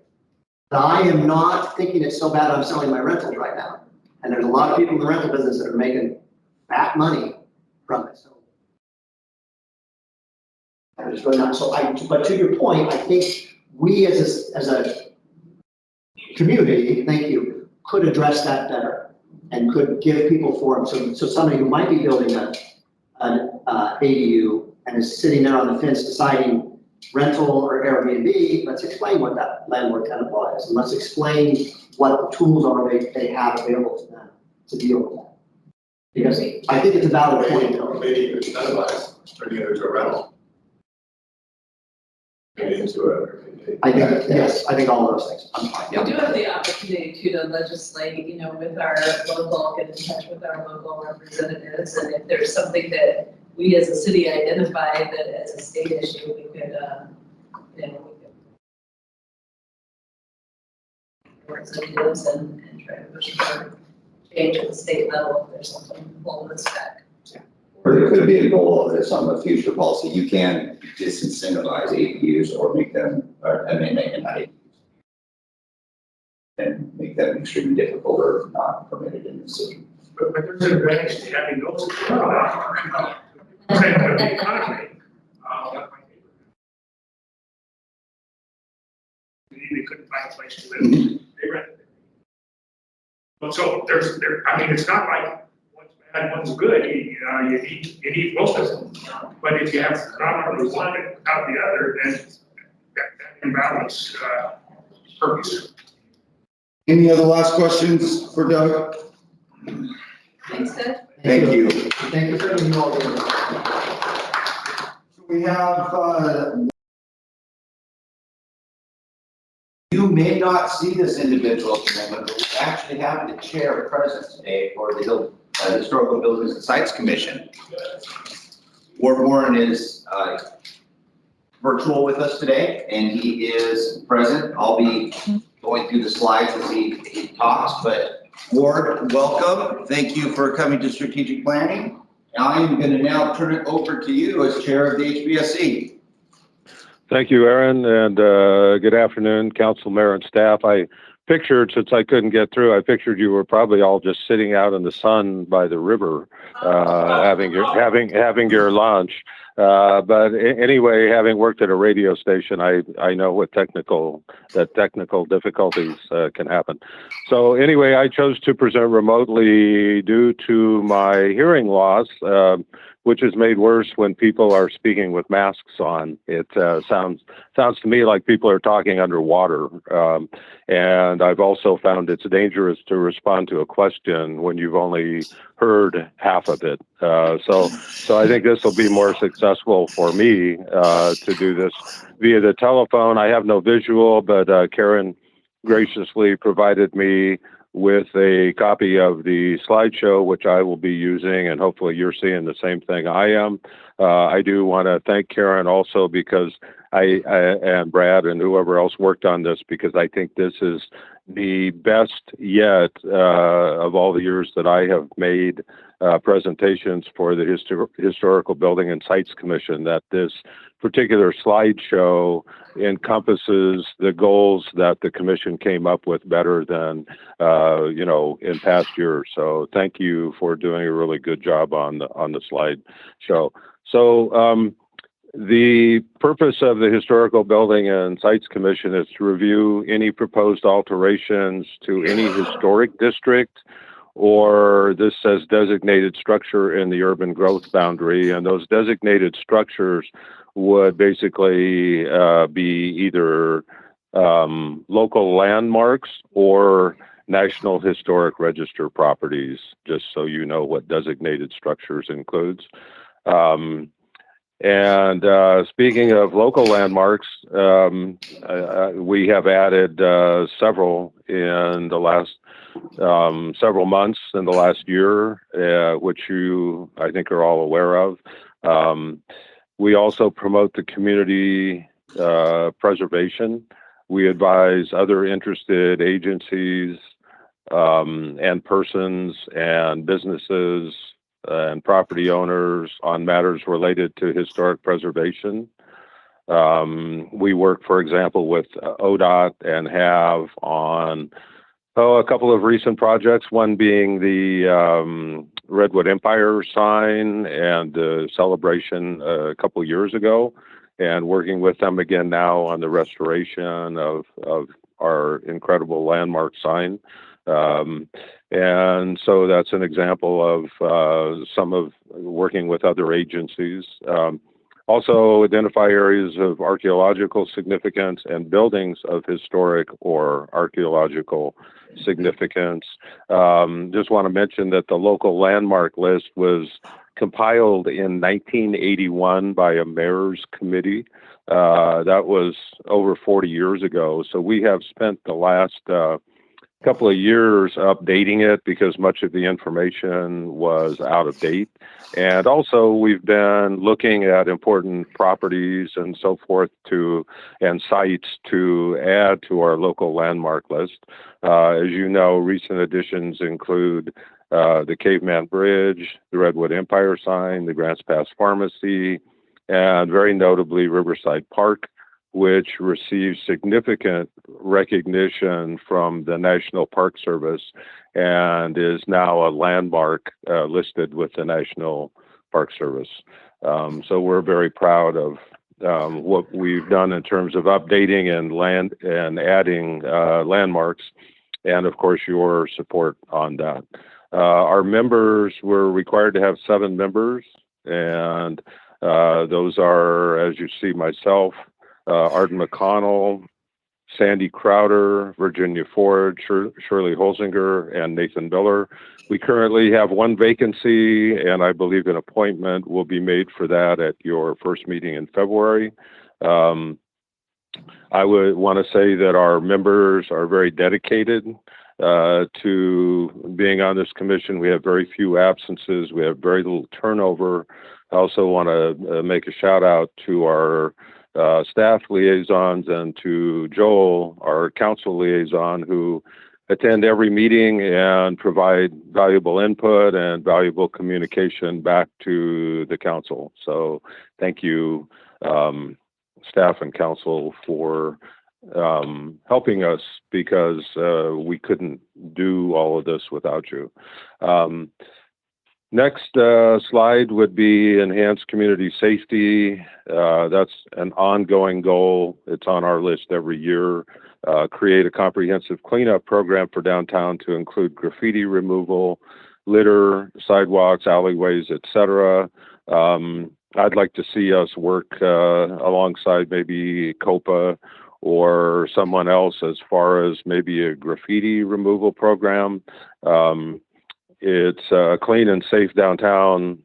that I am not thinking it's so bad I'm selling my rentals right now. And there's a lot of people in the rental business that are making fat money from it, so. I'm just really not, but to your point, I think we as a community, thank you, could address that better and could give people forums. So somebody who might be building an ADU and is sitting there on the fence deciding rental or Airbnb, let's explain what that landlord-tenant law is, and let's explain what the tools are they have available to them to deal with that. Because I think it's a valid point. Maybe even incentivize turning it into a rental. I think, yes, I think all of those things. I'm fine. We do have the opportunity to legislate, with our local, get in touch with our local representatives, and if there's something that we as a city identify that as a state issue, we could, representatives and try to push for change at the state level if there's something to pull this back. Or there could be a goal of this on the future policy. You can disincentivize ADUs or make them, make them not ADUs. And make them extremely difficult or not permitted in the city. But there's an advantage to having those. Same with the economy. They couldn't find a place to live. They rented it. But so it's not like one's bad, one's good. You need both of them. But if you have predominantly one without the other, then that imbalance purpose. Any other last questions for Doug? Thanks, Ted. Thank you. Thank you for having you all here. We have, You may not see this individual at the moment, but we actually have the chair present today for the Historical Buildings and Sites Commission. Ward Warren is virtual with us today, and he is present. I'll be going through the slides as he talks, but Ward, welcome. Thank you for coming to Strategic Planning. I am going to now turn it over to you as chair of the HBSC. Thank you, Aaron, and good afternoon, council, mayor, and staff. I pictured, since I couldn't get through, I pictured you were probably all just sitting out in the sun by the river, having your lunch. But anyway, having worked at a radio station, I know what technical difficulties can happen. So anyway, I chose to present remotely due to my hearing loss, which is made worse when people are speaking with masks on. It sounds to me like people are talking underwater. And I've also found it's dangerous to respond to a question when you've only heard half of it. So I think this will be more successful for me to do this via the telephone. I have no visual, but Karen graciously provided me with a copy of the slideshow, which I will be using, and hopefully you're seeing the same thing I am. I do want to thank Karen also because and Brad and whoever else worked on this, because I think this is the best yet of all the years that I have made presentations for the Historical Building and Sites Commission, that this particular slideshow encompasses the goals that the commission came up with better than, in past years. So thank you for doing a really good job on the slideshow. So the purpose of the Historical Building and Sites Commission is to review any proposed alterations to any historic district, or this says designated structure in the urban growth boundary, and those designated structures would basically be either local landmarks or National Historic Register properties, just so you know what designated structures includes. And speaking of local landmarks, we have added several in the last several months in the last year, which you, I think, are all aware of. We also promote the community preservation. We advise other interested agencies and persons and businesses and property owners on matters related to historic preservation. We work, for example, with ODOT and have on a couple of recent projects, one being the Redwood Empire sign and the celebration a couple of years ago, and working with them again now on the restoration of our incredible landmark sign. And so that's an example of some of working with other agencies. Also identify areas of archaeological significance and buildings of historic or archaeological significance. Just want to mention that the local landmark list was compiled in 1981 by a mayor's committee. That was over 40 years ago. So we have spent the last couple of years updating it because much of the information was out of date. And also we've been looking at important properties and so forth and sites to add to our local landmark list. As you know, recent additions include the Caveman Bridge, the Redwood Empire sign, the Grants Pass Pharmacy, and very notably Riverside Park, which received significant recognition from the National Park Service and is now a landmark listed with the National Park Service. So we're very proud of what we've done in terms of updating and adding landmarks, and of course your support on that. Our members were required to have 7 members, and those are, as you see, myself, Arden McConnell, Sandy Crowder, Virginia Ford, Shirley Holzinger, and Nathan Miller. We currently have 1 vacancy, and I believe an appointment will be made for that at your first meeting in February. I would want to say that our members are very dedicated to being on this commission. We have very few absences. We have very little turnover. I also want to make a shout out to our staff liaisons and to Joel, our council liaison, who attend every meeting and provide valuable input and valuable communication back to the council. So thank you, staff and council, for helping us, because we couldn't do all of this without you. Next slide would be enhanced community safety. That's an ongoing goal. It's on our list every year. Create a comprehensive cleanup program for downtown to include graffiti removal, litter, sidewalks, alleyways, etc. I'd like to see us work alongside maybe COPA or someone else as far as maybe a graffiti removal program. It's clean and safe downtown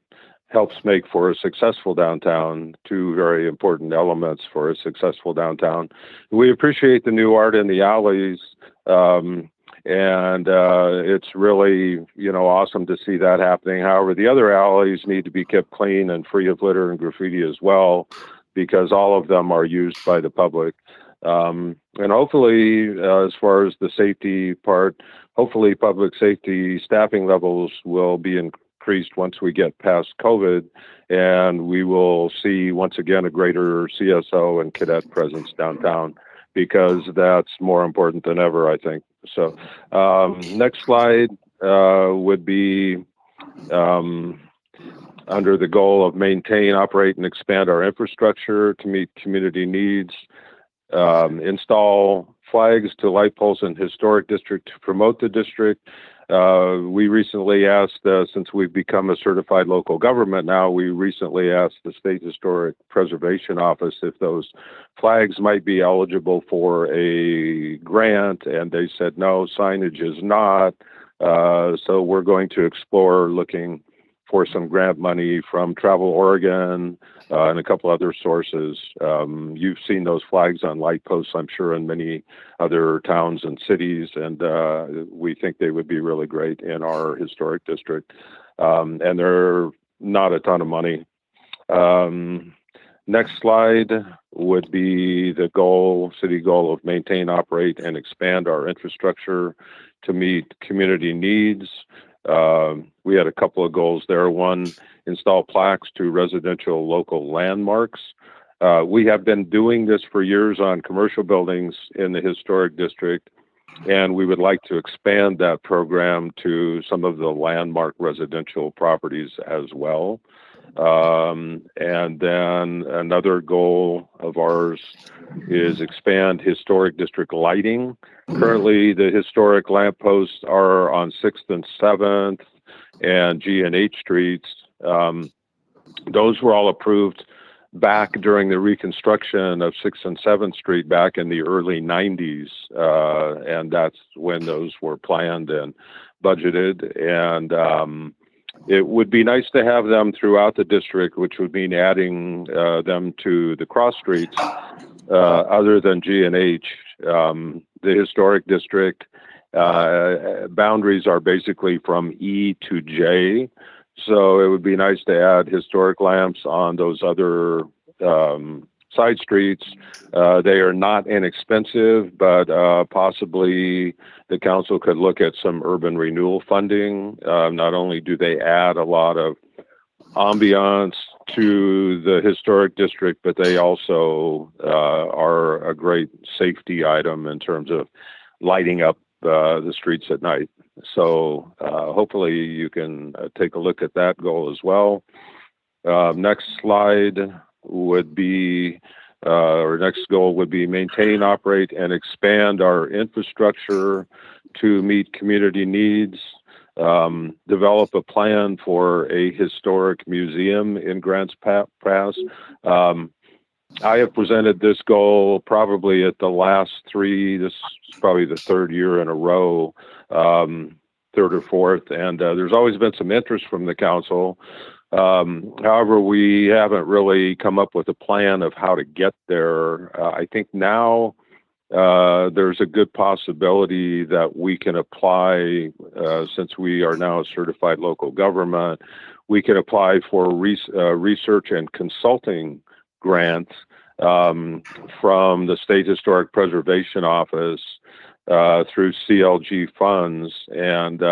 helps make for a successful downtown, two very important elements for a successful downtown. We appreciate the new art in the alleys, and it's really, awesome to see that happening. However, the other alleys need to be kept clean and free of litter and graffiti as well, because all of them are used by the public. And hopefully, as far as the safety part, hopefully public safety staffing levels will be increased once we get past COVID, and we will see once again a greater CSO and cadet presence downtown, because that's more important than ever, I think. So next slide would be under the goal of maintain, operate, and expand our infrastructure to meet community needs. Install flags to light poles in historic district to promote the district. We recently asked, since we've become a certified local government now, we recently asked the State Historic Preservation Office if those flags might be eligible for a grant, and they said no, signage is not. So we're going to explore looking for some grant money from Travel Oregon and a couple other sources. You've seen those flags on light posts, I'm sure, in many other towns and cities, and we think they would be really great in our historic district. And they're not a ton of money. Next slide would be the goal, city goal of maintain, operate, and expand our infrastructure to meet community needs. We had a couple of goals there. One, install plaques to residential local landmarks. We have been doing this for years on commercial buildings in the historic district, and we would like to expand that program to some of the landmark residential properties as well. And then another goal of ours is expand historic district lighting. Currently, the historic lampposts are on 6th and 7th and G and H streets. Those were all approved back during the reconstruction of 6th and 7th Street back in the early 90s. And that's when those were planned and budgeted. And it would be nice to have them throughout the district, which would mean adding them to the cross streets other than G and H. The historic district boundaries are basically from E to J. So it would be nice to add historic lamps on those other side streets. They are not inexpensive, but possibly the council could look at some urban renewal funding. Not only do they add a lot of ambiance to the historic district, but they also are a great safety item in terms of lighting up the streets at night. So hopefully you can take a look at that goal as well. Next slide would be, or next goal would be maintain, operate, and expand our infrastructure to meet community needs. Develop a plan for a historic museum in Grants Pass. I have presented this goal probably at the last three. This is probably the third year in a row, third or fourth, and there's always been some interest from the council. However, we haven't really come up with a plan of how to get there. I think now there's a good possibility that we can apply, since we are now a certified local government, we can apply for research and consulting grants from the State Historic Preservation Office through CLG funds. And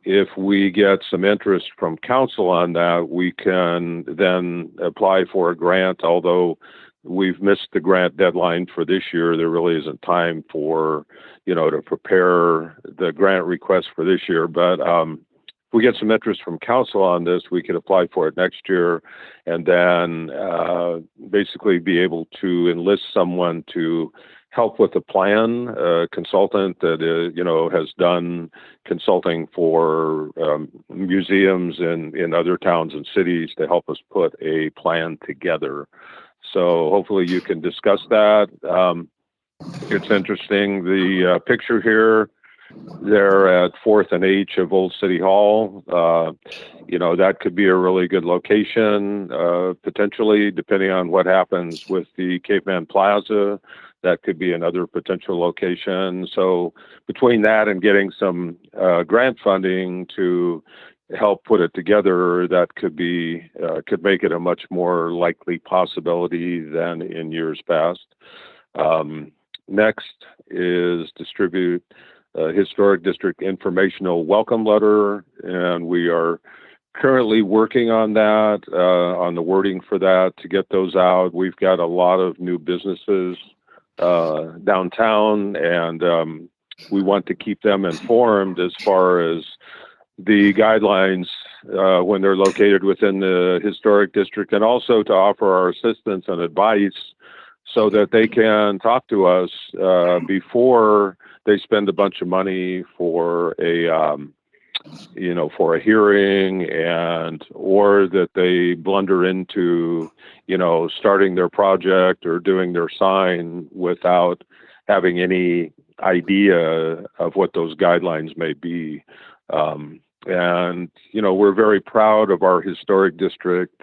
if we get some interest from council on that, we can then apply for a grant. Although we've missed the grant deadline for this year, there really isn't time for, to prepare the grant request for this year. But we get some interest from council on this, we could apply for it next year and then basically be able to enlist someone to help with the plan, a consultant that has done consulting for museums in other towns and cities to help us put a plan together. So hopefully you can discuss that. It's interesting, the picture here, they're at 4th and H of Old City Hall. That could be a really good location, potentially, depending on what happens with the Caveman Plaza. That could be another potential location. So between that and getting some grant funding to help put it together, that could make it a much more likely possibility than in years past. Next is distribute Historic District informational welcome letter, and we are currently working on that, on the wording for that to get those out. We've got a lot of new businesses downtown, and we want to keep them informed as far as the guidelines when they're located within the historic district, and also to offer our assistance and advice so that they can talk to us before they spend a bunch of money for a hearing, or that they blunder into starting their project or doing their sign without having any idea of what those guidelines may be. We're very proud of our historic district,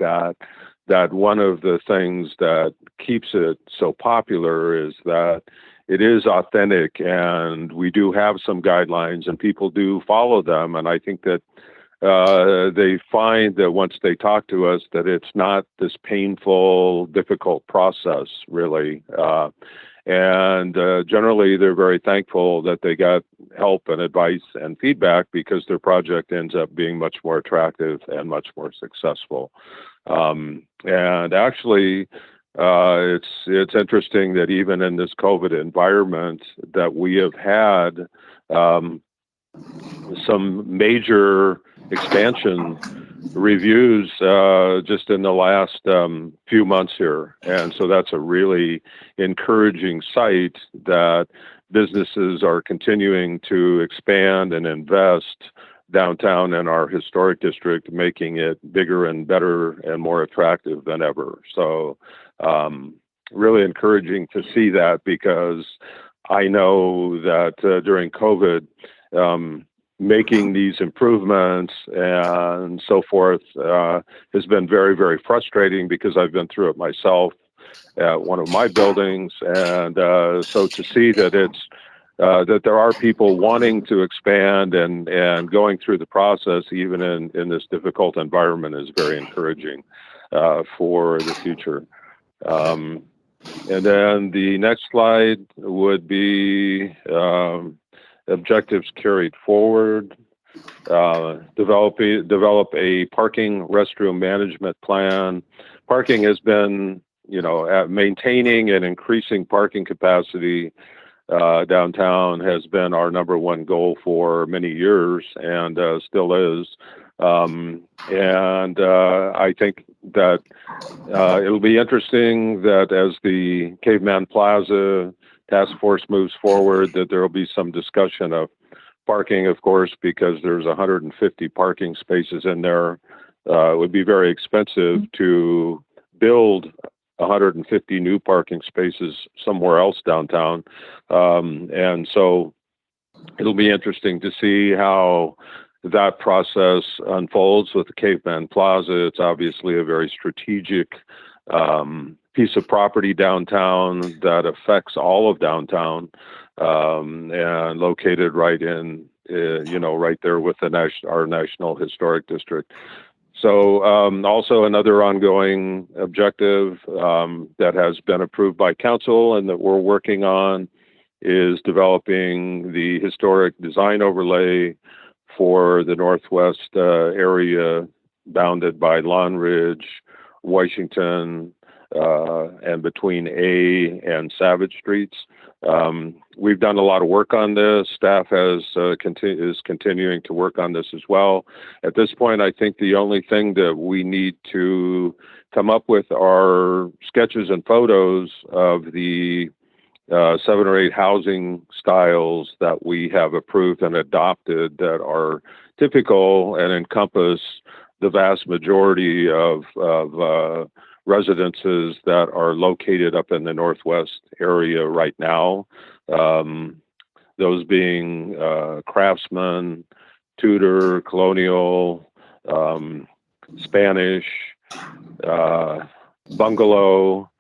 that one of the things that keeps it so popular is that it is authentic, and we do have some guidelines and people do follow them. And I think that they find that once they talk to us, that it's not this painful, difficult process, really. Generally, they're very thankful that they got help and advice and feedback, because their project ends up being much more attractive and much more successful. Actually, it's interesting that even in this COVID environment, that we have had some major expansion reviews just in the last few months here. And so that's a really encouraging sight that businesses are continuing to expand and invest downtown in our historic district, making it bigger and better and more attractive than ever. So really encouraging to see that, because I know that during COVID, making these improvements and so forth has been very, very frustrating, because I've been through it myself at one of my buildings. And so to see that that there are people wanting to expand and going through the process, even in this difficult environment, is very encouraging for the future. And then the next slide would be objectives carried forward. Develop a parking restroom management plan. Parking has been, maintaining and increasing parking capacity downtown has been our number one goal for many years, and still is. I think that it'll be interesting that as the Caveman Plaza task force moves forward, that there will be some discussion of parking, of course, because there's 150 parking spaces in there. It would be very expensive to build 150 new parking spaces somewhere else downtown. And so it'll be interesting to see how that process unfolds with the Caveman Plaza. It's obviously a very strategic piece of property downtown that affects all of downtown, and located right in, right there with our National Historic District. So also another ongoing objective that has been approved by council and that we're working on is developing the historic design overlay for the Northwest area bounded by Lawn Ridge, Washington, and between A and Savage Streets. We've done a lot of work on this. Staff is continuing to work on this as well. At this point, I think the only thing that we need to come up with are sketches and photos of the 7 or 8 housing styles that we have approved and adopted that are typical and encompass the vast majority of residences that are located up in the Northwest area right now. Those being Craftsman, Tudor, Colonial, Spanish, Bungalow,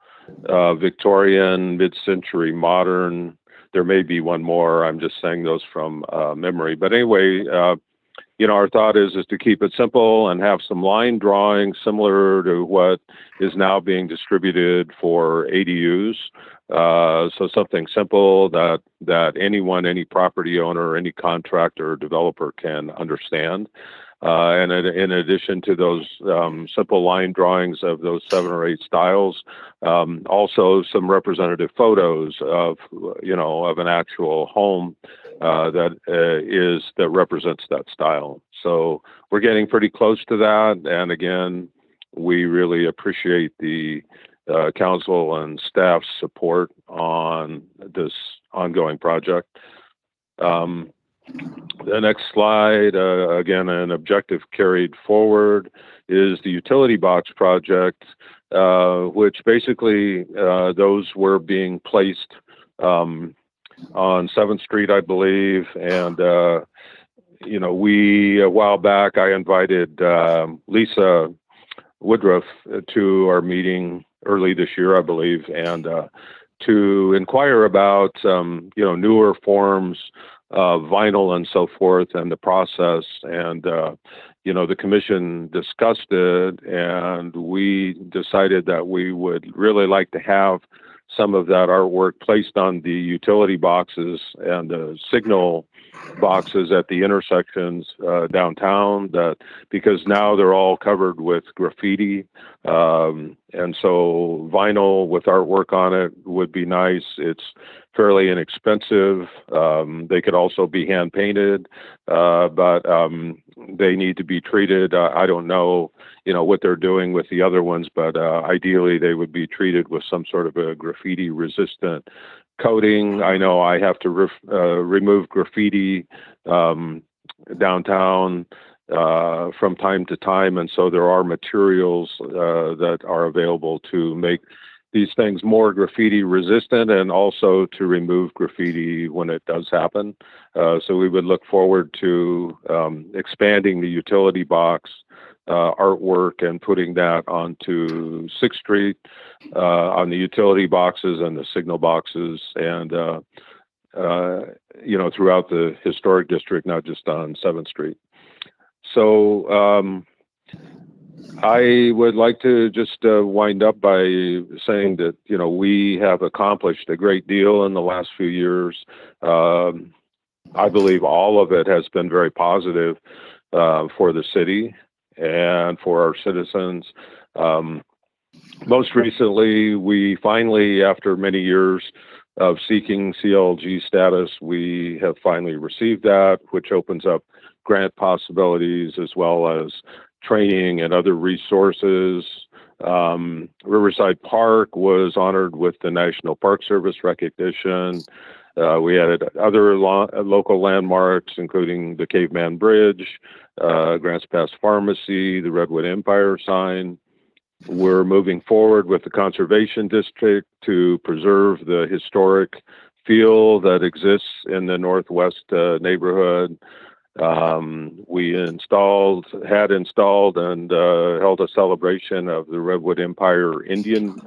Victorian, mid-century, modern. There may be one more. I'm just saying those from memory. But anyway, our thought is to keep it simple and have some line drawings similar to what is now being distributed for ADUs. So something simple that anyone, any property owner, any contractor or developer can understand. And in addition to those simple line drawings of those 7 or 8 styles, also some representative photos of an actual home that represents that style. So we're getting pretty close to that. And again, we really appreciate the council and staff's support on this ongoing project. The next slide, again, an objective carried forward is the utility box project, which basically those were being placed on 7th Street, I believe. And, we, a while back, I invited Lisa Woodruff to our meeting early this year, I believe, and to inquire about, newer forms of vinyl and so forth and the process. And, the commission discussed it, and we decided that we would really like to have some of that artwork placed on the utility boxes and the signal boxes at the intersections downtown, because now they're all covered with graffiti. And so vinyl with artwork on it would be nice. It's fairly inexpensive. They could also be hand painted, but they need to be treated. I don't know, what they're doing with the other ones, but ideally they would be treated with some sort of a graffiti resistant coating. I know I have to remove graffiti downtown from time to time, and so there are materials that are available to make these things more graffiti resistant and also to remove graffiti when it does happen. So we would look forward to expanding the utility box artwork and putting that onto 6th Street on the utility boxes and the signal boxes and, throughout the historic district, not just on 7th Street. So I would like to just wind up by saying that, we have accomplished a great deal in the last few years. I believe all of it has been very positive for the city and for our citizens. Most recently, we finally, after many years of seeking CLG status, we have finally received that, which opens up grant possibilities as well as training and other resources. Riverside Park was honored with the National Park Service recognition. We added other local landmarks, including the Caveman Bridge, Grants Pass Pharmacy, the Redwood Empire sign. We're moving forward with the Conservation District to preserve the historic feel that exists in the Northwest neighborhood. We had installed and held a celebration of the Redwood Empire Indian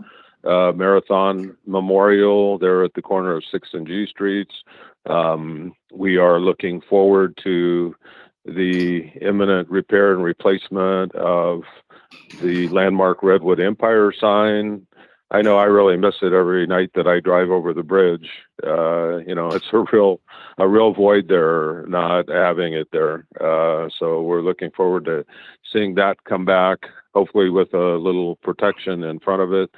Marathon Memorial there at the corner of 6th and G Streets. We are looking forward to the imminent repair and replacement of the landmark Redwood Empire sign. I know I really miss it every night that I drive over the bridge. It's a real void there, not having it there. So we're looking forward to seeing that come back, hopefully with a little protection in front of it.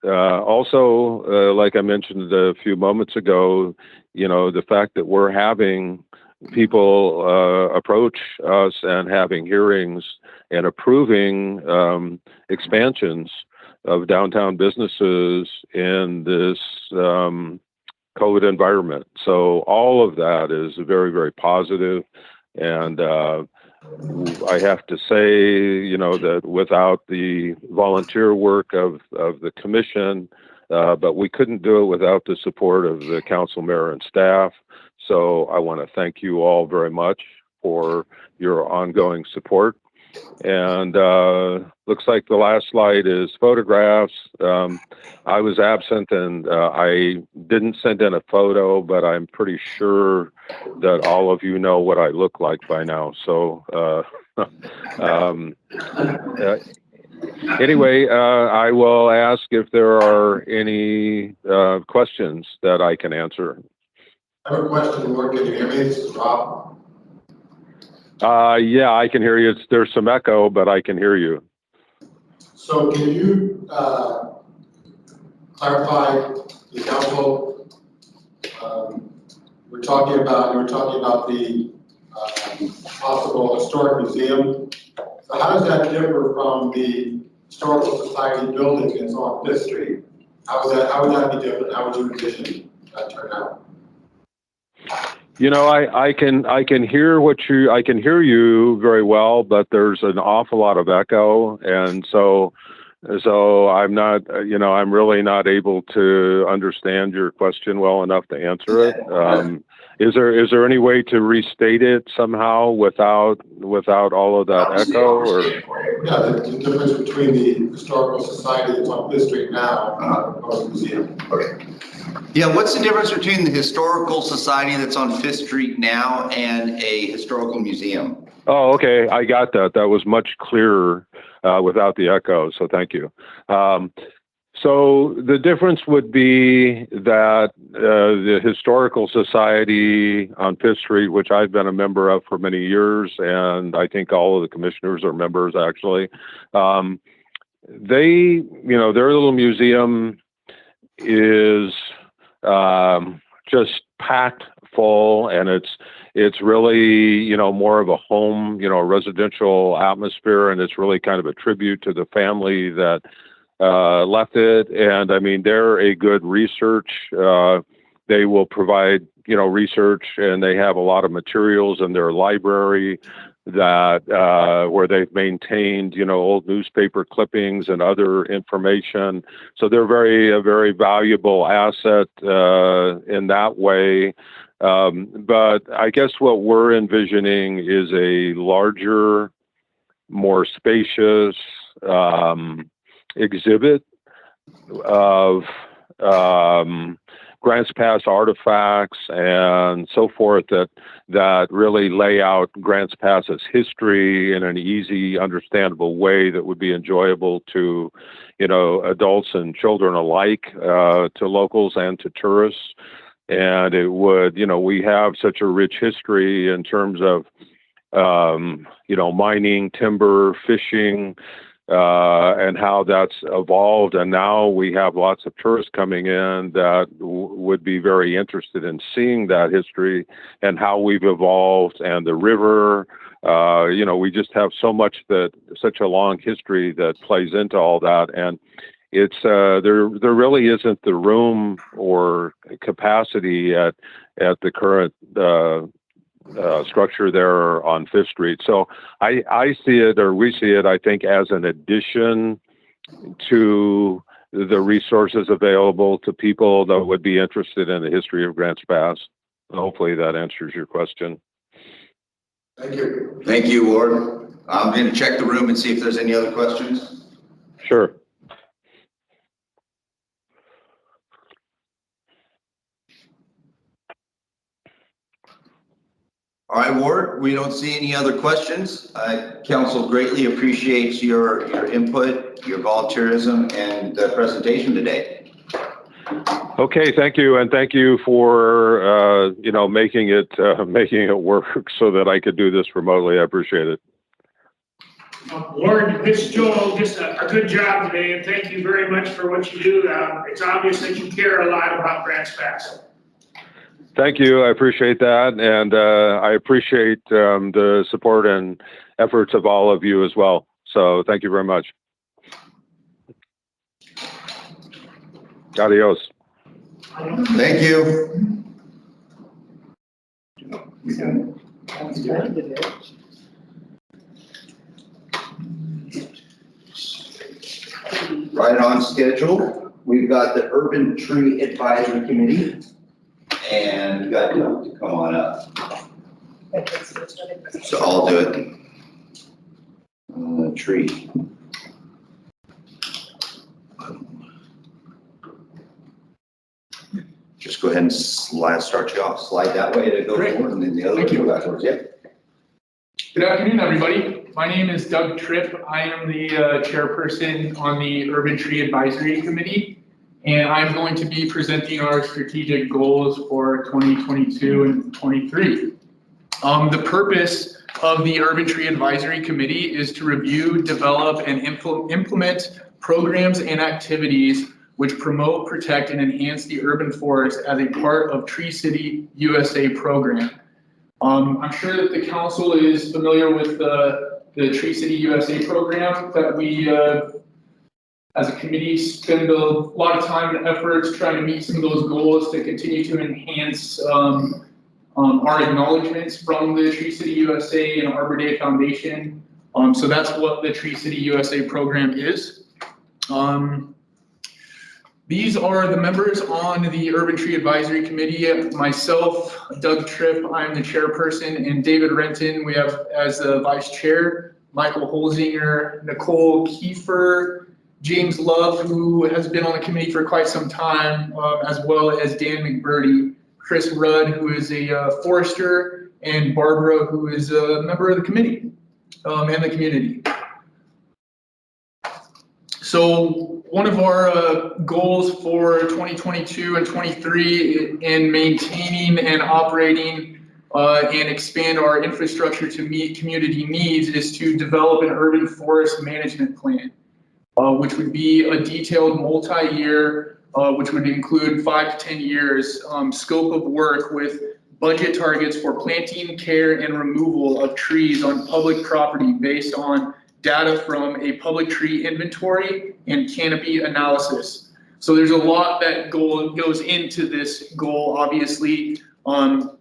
Also, like I mentioned a few moments ago, the fact that we're having people approach us and having hearings and approving expansions of downtown businesses in this COVID environment. So all of that is very, very positive. And I have to say, that without the volunteer work of the commission, but we couldn't do it without the support of the council, mayor, and staff. So I want to thank you all very much for your ongoing support. And looks like the last slide is photographs. I was absent and I didn't send in a photo, but I'm pretty sure that all of you know what I look like by now. So anyway, I will ask if there are any questions that I can answer. I have a question, Lord. Can you hear me? This is Rob. Yeah, I can hear you. There's some echo, but I can hear you. So can you clarify the council? You were talking about the possible historic museum. So how does that differ from the Historical Society building that's on Fifth Street? How would that be different? How would you envision that turn out? I can hear you very well, but there's an awful lot of echo, and so I'm not, I'm really not able to understand your question well enough to answer it. Is there any way to restate it somehow without all of that echo? Or? Yeah, the difference between the Historical Society that's on Fifth Street now and the proposed museum. Okay. Yeah, what's the difference between the Historical Society that's on Fifth Street now and a historical museum? Oh, okay. I got that. That was much clearer without the echo, so thank you. So the difference would be that the Historical Society on Fifth Street, which I've been a member of for many years, and I think all of the commissioners are members actually, they, their little museum is just packed full, and it's really, more of a home, residential atmosphere, and it's really kind of a tribute to the family that left it. And I mean, they're a good research. They will provide, research, and they have a lot of materials in their library that where they've maintained, old newspaper clippings and other information. So they're a very valuable asset in that way. But I guess what we're envisioning is a larger, more spacious exhibit of Grants Pass artifacts and so forth that really lay out Grants Pass's history in an easy, understandable way that would be enjoyable to, adults and children alike, to locals and to tourists. And it would, we have such a rich history in terms of, mining, timber, fishing, and how that's evolved. And now we have lots of tourists coming in that would be very interested in seeing that history and how we've evolved, and the river. We just have such a long history that plays into all that. And it's there really isn't the room or capacity at the current structure there on Fifth Street. So I see it, or we see it, I think, as an addition to the resources available to people that would be interested in the history of Grants Pass. Hopefully that answers your question. Thank you. Thank you, Ward. I'm going to check the room and see if there's any other questions. Sure. All right, Ward, we don't see any other questions. Council greatly appreciates your input, your volunteerism, and the presentation today. Okay, thank you, and thank you for making it work so that I could do this remotely. I appreciate it. Lord, Miss Joel, just a good job today, and thank you very much for what you do. It's obvious that you care a lot about Grants Pass. Thank you. I appreciate that. And I appreciate the support and efforts of all of you as well. So thank you very much. Adios. Thank you. Right on schedule. We've got the Urban Tree Advisory Committee. And you got to come on up. So I'll do it. Tree. Just go ahead and start you off. Slide that way to go forward and then the other way to go backwards. Yeah. Good afternoon, everybody. My name is Doug Tripp. I am the chairperson on the Urban Tree Advisory Committee, and I'm going to be presenting our strategic goals for 2022 and 23. The purpose of the Urban Tree Advisory Committee is to review, develop, and implement programs and activities which promote, protect, and enhance the urban forest as a part of Tree City USA program. I'm sure that the council is familiar with the Tree City USA program that we, as a committee, spend a lot of time and effort trying to meet some of those goals to continue to enhance our acknowledgements from the Tree City USA and Arbor Day Foundation. So that's what the Tree City USA program is. These are the members on the Urban Tree Advisory Committee. Myself, Doug Tripp, I'm the chairperson, and David Renton, we have as the vice chair, Michael Holzinger, Nicole Kiefer, James Love, who has been on the committee for quite some time, as well as Dan McBurdy, Chris Rudd, who is a forester, and Barbara, who is a member of the committee and the community. So one of our goals for 2022 and 23 in maintaining and operating and expand our infrastructure to meet community needs is to develop an urban forest management plan, which would be a detailed multi-year, which would include 5 to 10 years scope of work with budget targets for planting, care, and removal of trees on public property based on data from a public tree inventory and canopy analysis. So there's a lot that goes into this goal, obviously. One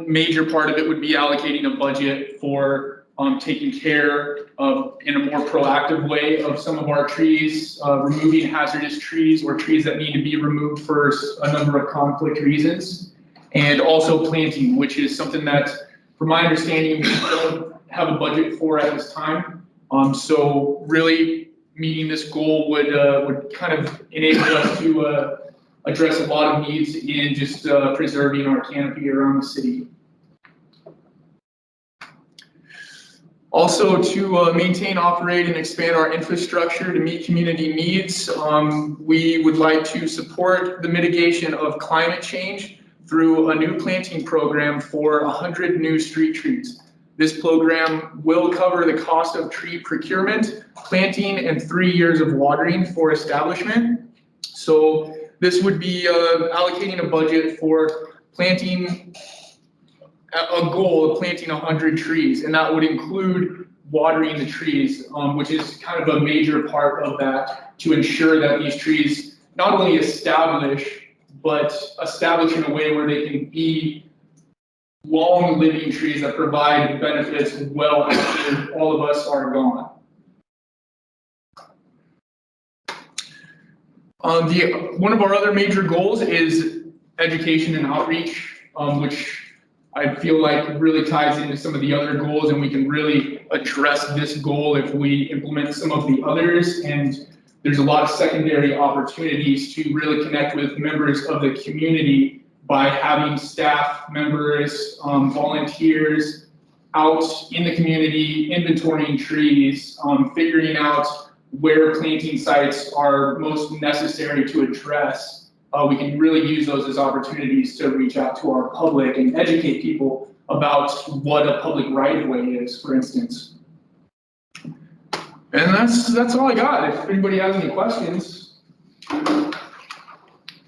major part of it would be allocating a budget for taking care of, in a more proactive way, of some of our trees, removing hazardous trees or trees that need to be removed for a number of conflict reasons, and also planting, which is something that, from my understanding, we don't have a budget for at this time. So really meeting this goal would kind of enable us to address a lot of needs in just preserving our canopy around the city. Also, to maintain, operate, and expand our infrastructure to meet community needs, we would like to support the mitigation of climate change through a new planting program for 100 new street trees. This program will cover the cost of tree procurement, planting, and 3 years of watering for establishment. So this would be allocating a budget for planting, a goal of planting 100 trees, and that would include watering the trees, which is kind of a major part of that, to ensure that these trees not only establish, but establish in a way where they can be long living trees that provide benefits well after all of us are gone. One of our other major goals is education and outreach, which I feel like really ties into some of the other goals, and we can really address this goal if we implement some of the others. And there's a lot of secondary opportunities to really connect with members of the community by having staff members, volunteers out in the community, inventorying trees, figuring out where planting sites are most necessary to address. We can really use those as opportunities to reach out to our public and educate people about what a public right-of-way is, for instance. And that's all I got. If anybody has any questions.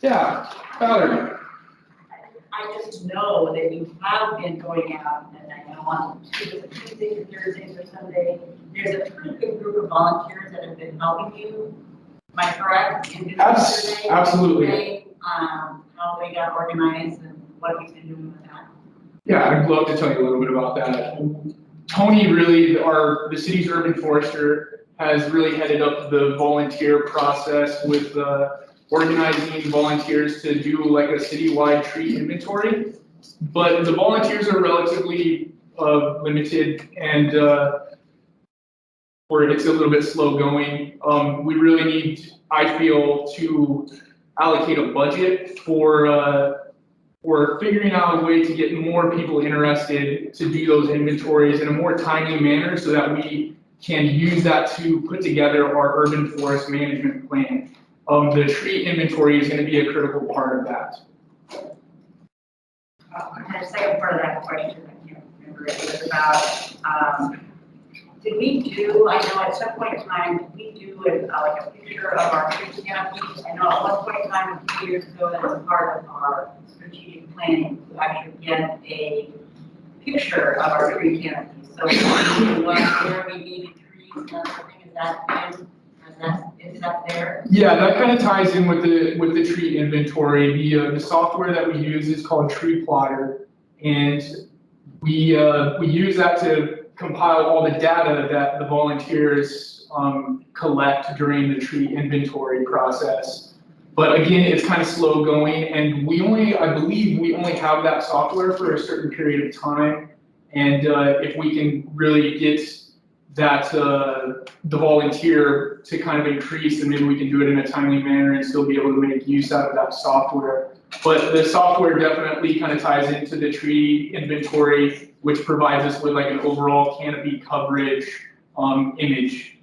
Yeah, Valerie. I just know that you have been going out, and I know on Tuesdays or Thursdays or Sunday, there's a pretty good group of volunteers that have been helping you. Am I correct? In doing this survey? Absolutely. How they got organized and what you've been doing with that? Yeah, I'd love to tell you a little bit about that. Tony really, the city's urban forester, has really headed up the volunteer process with organizing volunteers to do like a citywide tree inventory. But the volunteers are relatively limited and where it's a little bit slow going. We really need, I feel, to allocate a budget for figuring out a way to get more people interested to do those inventories in a more timely manner so that we can use that to put together our urban forest management plan. The tree inventory is going to be a critical part of that. I had a second part of that question, I can't remember, it was about, did we do, I know at some point in time, did we do like a picture of our tree canopy? I know at one point in time, a few years ago, that was part of our strategic planning to actually get a picture of our tree canopy. So where we needed trees and everything, is that there? Yeah, that kind of ties in with the tree inventory. The software that we use is called Tree Plotter, and we use that to compile all the data that the volunteers collect during the tree inventory process. But again, it's kind of slow going, and I believe we only have that software for a certain period of time. And if we can really get that the volunteer to kind of increase, and maybe we can do it in a timely manner and still be able to make use out of that software. But the software definitely kind of ties into the tree inventory, which provides us with like an overall canopy coverage image.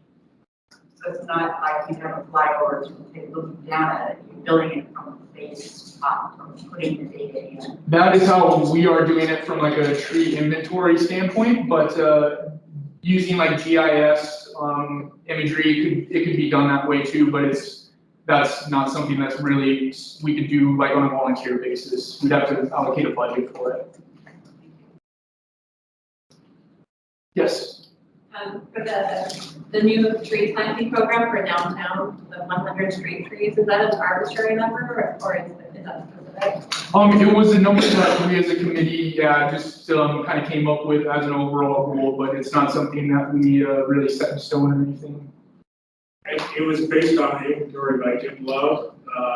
So it's not like you have a flyover to take looking down at it, you're building it from the base up, from putting the data in. That is how we are doing it from like a tree inventory standpoint, but using like GIS imagery, it could be done that way too, but that's not something that's really, we could do like on a volunteer basis. We'd have to allocate a budget for it. Yes. For the new tree planting program for downtown, the 100 street trees, is that an arbitrary number or is that specific? It was a number that we as a committee, just kind of came up with as an overall goal, but it's not something that we really set in stone or anything. It was based on the inventory by Jim Love,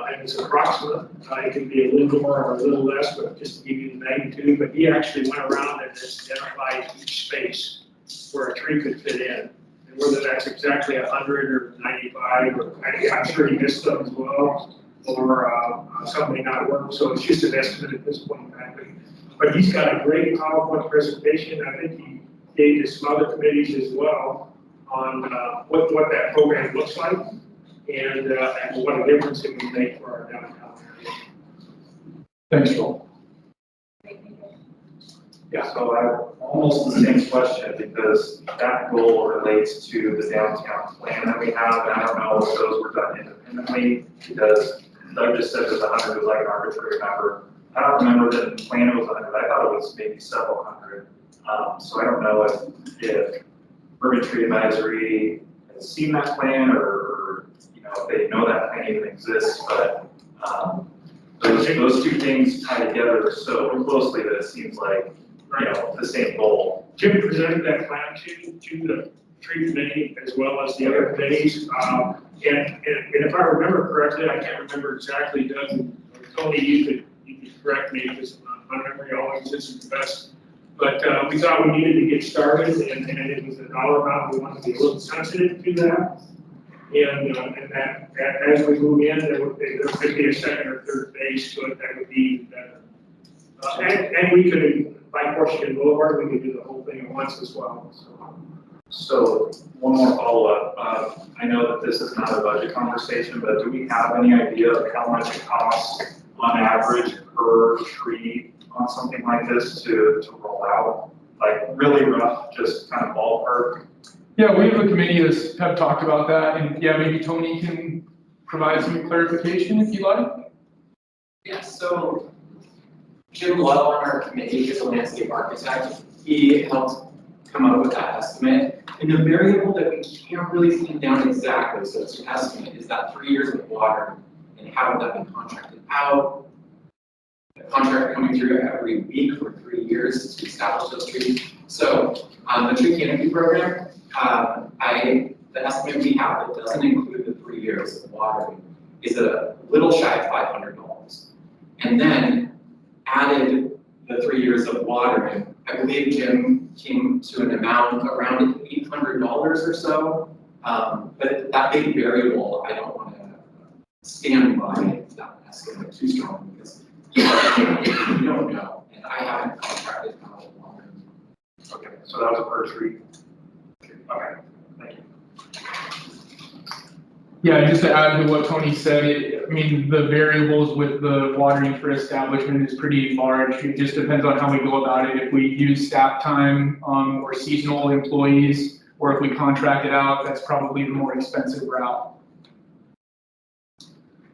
and it's approximate. It can be a little more or a little less, but just to give you the magnitude. But he actually went around and identified each space where a tree could fit in. And whether that's exactly 100 or 95, or I'm sure he missed some as well, or something not work. So it's just an estimate at this point in time. But he's got a great PowerPoint presentation. I think he gave to some other committees as well on what that program looks like and what a difference it would make for our downtown area. Thanks, Joel. Yeah, so I have almost the same question because that goal relates to the downtown plan that we have, and I don't know if those were done independently because Doug just said that the 100 was like an arbitrary number. I don't remember that in the plan it was 100. I thought it was maybe several hundred. So I don't know if Urban Tree Advisory has seen that plan or if they know that plan even exists, but those two things tie together so closely that it seems like the same goal. Jim presented that plan to the tree committee as well as the other committees. And if I remember correctly, I can't remember exactly, Doug, or Tony, you could correct me because my memory always isn't the best. But we thought we needed to get started, and it was a dollar amount. We wanted to be a little sensitive to that. And that as we move in, there could be a second or third phase to it that would be better. And we could, like Washington Boulevard, we could do the whole thing at once as well. So one more follow-up. I know that this is not a budget conversation, but do we have any idea of how much it costs on average per tree on something like this to roll out? Like really rough, just kind of ballpark. Yeah, we have a committee that's have talked about that, and yeah, maybe Tony can provide some clarification if you like. Yeah, so Jim Lowe on our committee is a landscape architect. He helped come up with that estimate. And the variable that we can't really pin down exactly, so it's an estimate, is that 3 years of water and how would that be contracted out? The contract coming through every week for 3 years to establish those trees. So the tree canopy program, the estimate we have, it doesn't include the 3 years of watering, is a little shy of $500. And then added the 3 years of watering, I believe Jim came to an amount around $800 or so. But that big variable, I don't want to stand by that estimate too strong because you don't know, and I haven't contracted out watering. Okay, so that was a per tree. Okay, thank you. Yeah, just to add to what Tony said, I mean, the variables with the watering for establishment is pretty large. It just depends on how we go about it. If we use staff time, or seasonal employees, or if we contract it out, that's probably the more expensive route.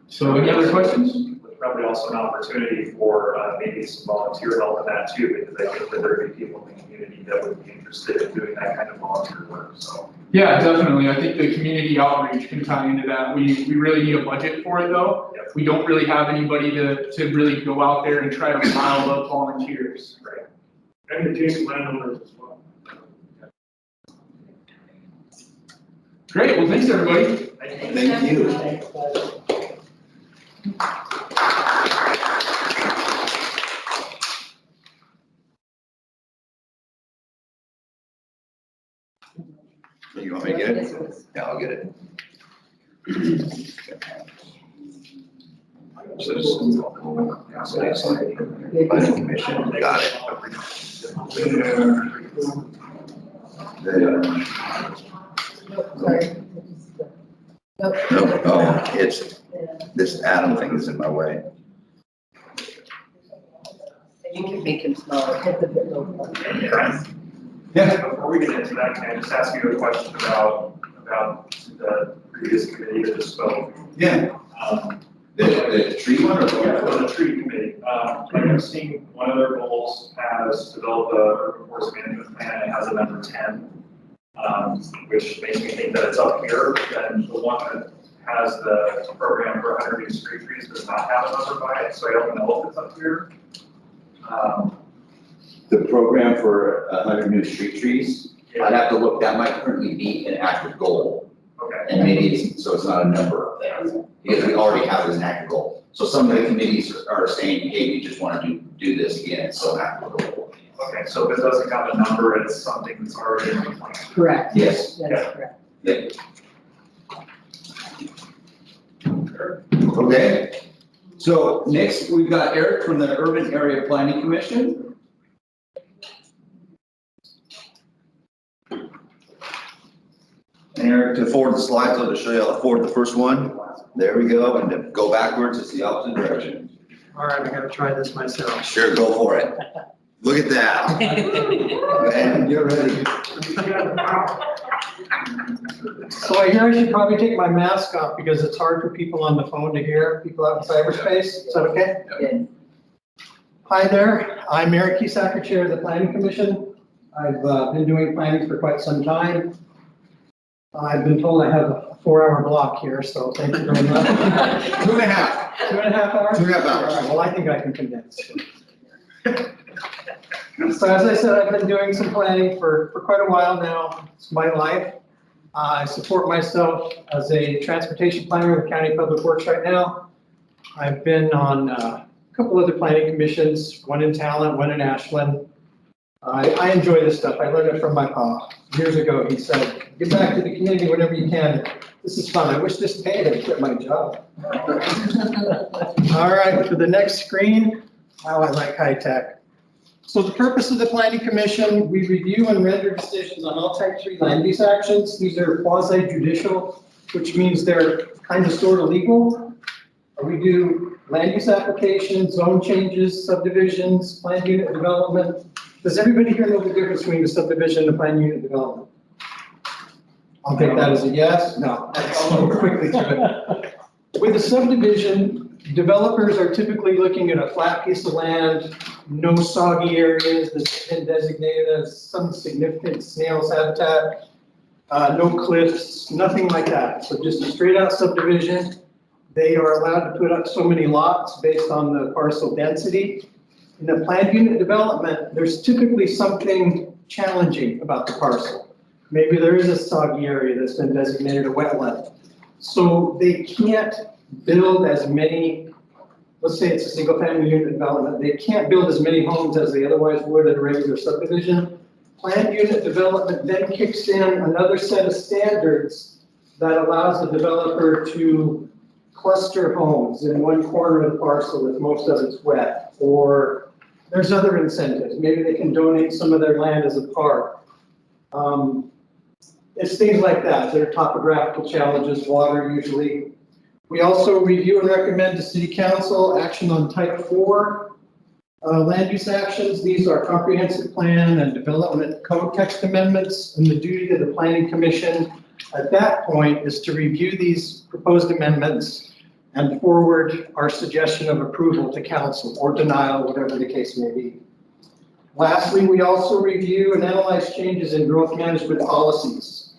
So any other questions? There's probably also an opportunity for maybe some volunteer help in that too, because I think that there are people in the community that would be interested in doing that kind of volunteer work, so. Yeah, definitely. I think the community outreach can tie into that. We really need a budget for it though. Yep. We don't really have anybody to really go out there and try to pile up volunteers. Right. And adjacent landowners as well. Great, well, thanks everybody. Thank you. You want me to get it? Yeah, I'll get it. So it's like, planning commission, got it. No, oh, it's, this Adam thing is in my way. You can make him smaller. Yeah, before we get into that, can I just ask you a question about the previous committee that just spoke? Yeah. The tree one or the? Yeah, the tree committee. I've seen one of their goals has developed a urban forest management plan, it has a number 10. Which makes me think that it's up here, and the one that has the program for 100 new street trees does not have a number by it, so I don't know if it's up here. The program for 100 new street trees, I'd have to look, that might currently be an active goal. Okay. And maybe it's, so it's not a number up there, because we already have it as an active goal. So some of the committees are saying, hey, we just want to do this again, it's still an active goal. Okay, so if it doesn't have a number, it's something that's already in the plan. Correct. Yes. That's correct. Yeah. Okay, so next we've got Eric from the Urban Area Planning Commission. And Eric, to forward the slides, I'll just show you how to forward the first one. There we go, and to go backwards, it's the opposite direction. All right, I gotta try this myself. Sure, go for it. Look at that. And you're ready. So I hear I should probably take my mask off because it's hard for people on the phone to hear, people out in cyberspace. Is that okay? Good. Hi there, I'm Eric Kiesacker, Chair of the Planning Commission. I've been doing planning for quite some time. I've been told I have a 4-hour block here, so thank you very much. 2.5. 2.5 hours? 2.5 hours. All right, well, I think I can condense. So as I said, I've been doing some planning for quite a while now. It's my life. I support myself as a transportation planner with County Public Works right now. I've been on a couple other planning commissions, one in Talent, one in Ashland. I enjoy this stuff. I learned it from my pa. Years ago, he said, get back to the community whenever you can. This is fun. I wish this paid and quit my job. All right, for the next screen. Wow, I like high tech. So the purpose of the Planning Commission, we review and render decisions on all type 3 land use actions. These are quasi judicial, which means they're kind of sort of legal. We do land use applications, zone changes, subdivisions, plan unit development. Does everybody here know the difference between the subdivision and the plan unit development? I'll take that as a yes. No, I'll go quickly through it. With a subdivision, developers are typically looking at a flat piece of land, no soggy areas that's been designated as some significant snail's habitat, no cliffs, nothing like that. So just a straight out subdivision. They are allowed to put up so many lots based on the parcel density. In the planned unit development, there's typically something challenging about the parcel. Maybe there is a soggy area that's been designated a wetland. So they can't build as many, let's say it's a single family unit development, they can't build as many homes as they otherwise would in a regular subdivision. Planned unit development then kicks in another set of standards that allows the developer to cluster homes in one corner of the parcel if most of it's wet, or there's other incentives. Maybe they can donate some of their land as a park. It's things like that. There are topographical challenges, water usually. We also review and recommend to City Council action on type 4 land use actions. These are comprehensive plan and development code text amendments, and the duty of the Planning Commission at that point is to review these proposed amendments and forward our suggestion of approval to council or denial, whatever the case may be. Lastly, we also review and analyze changes in growth management policies.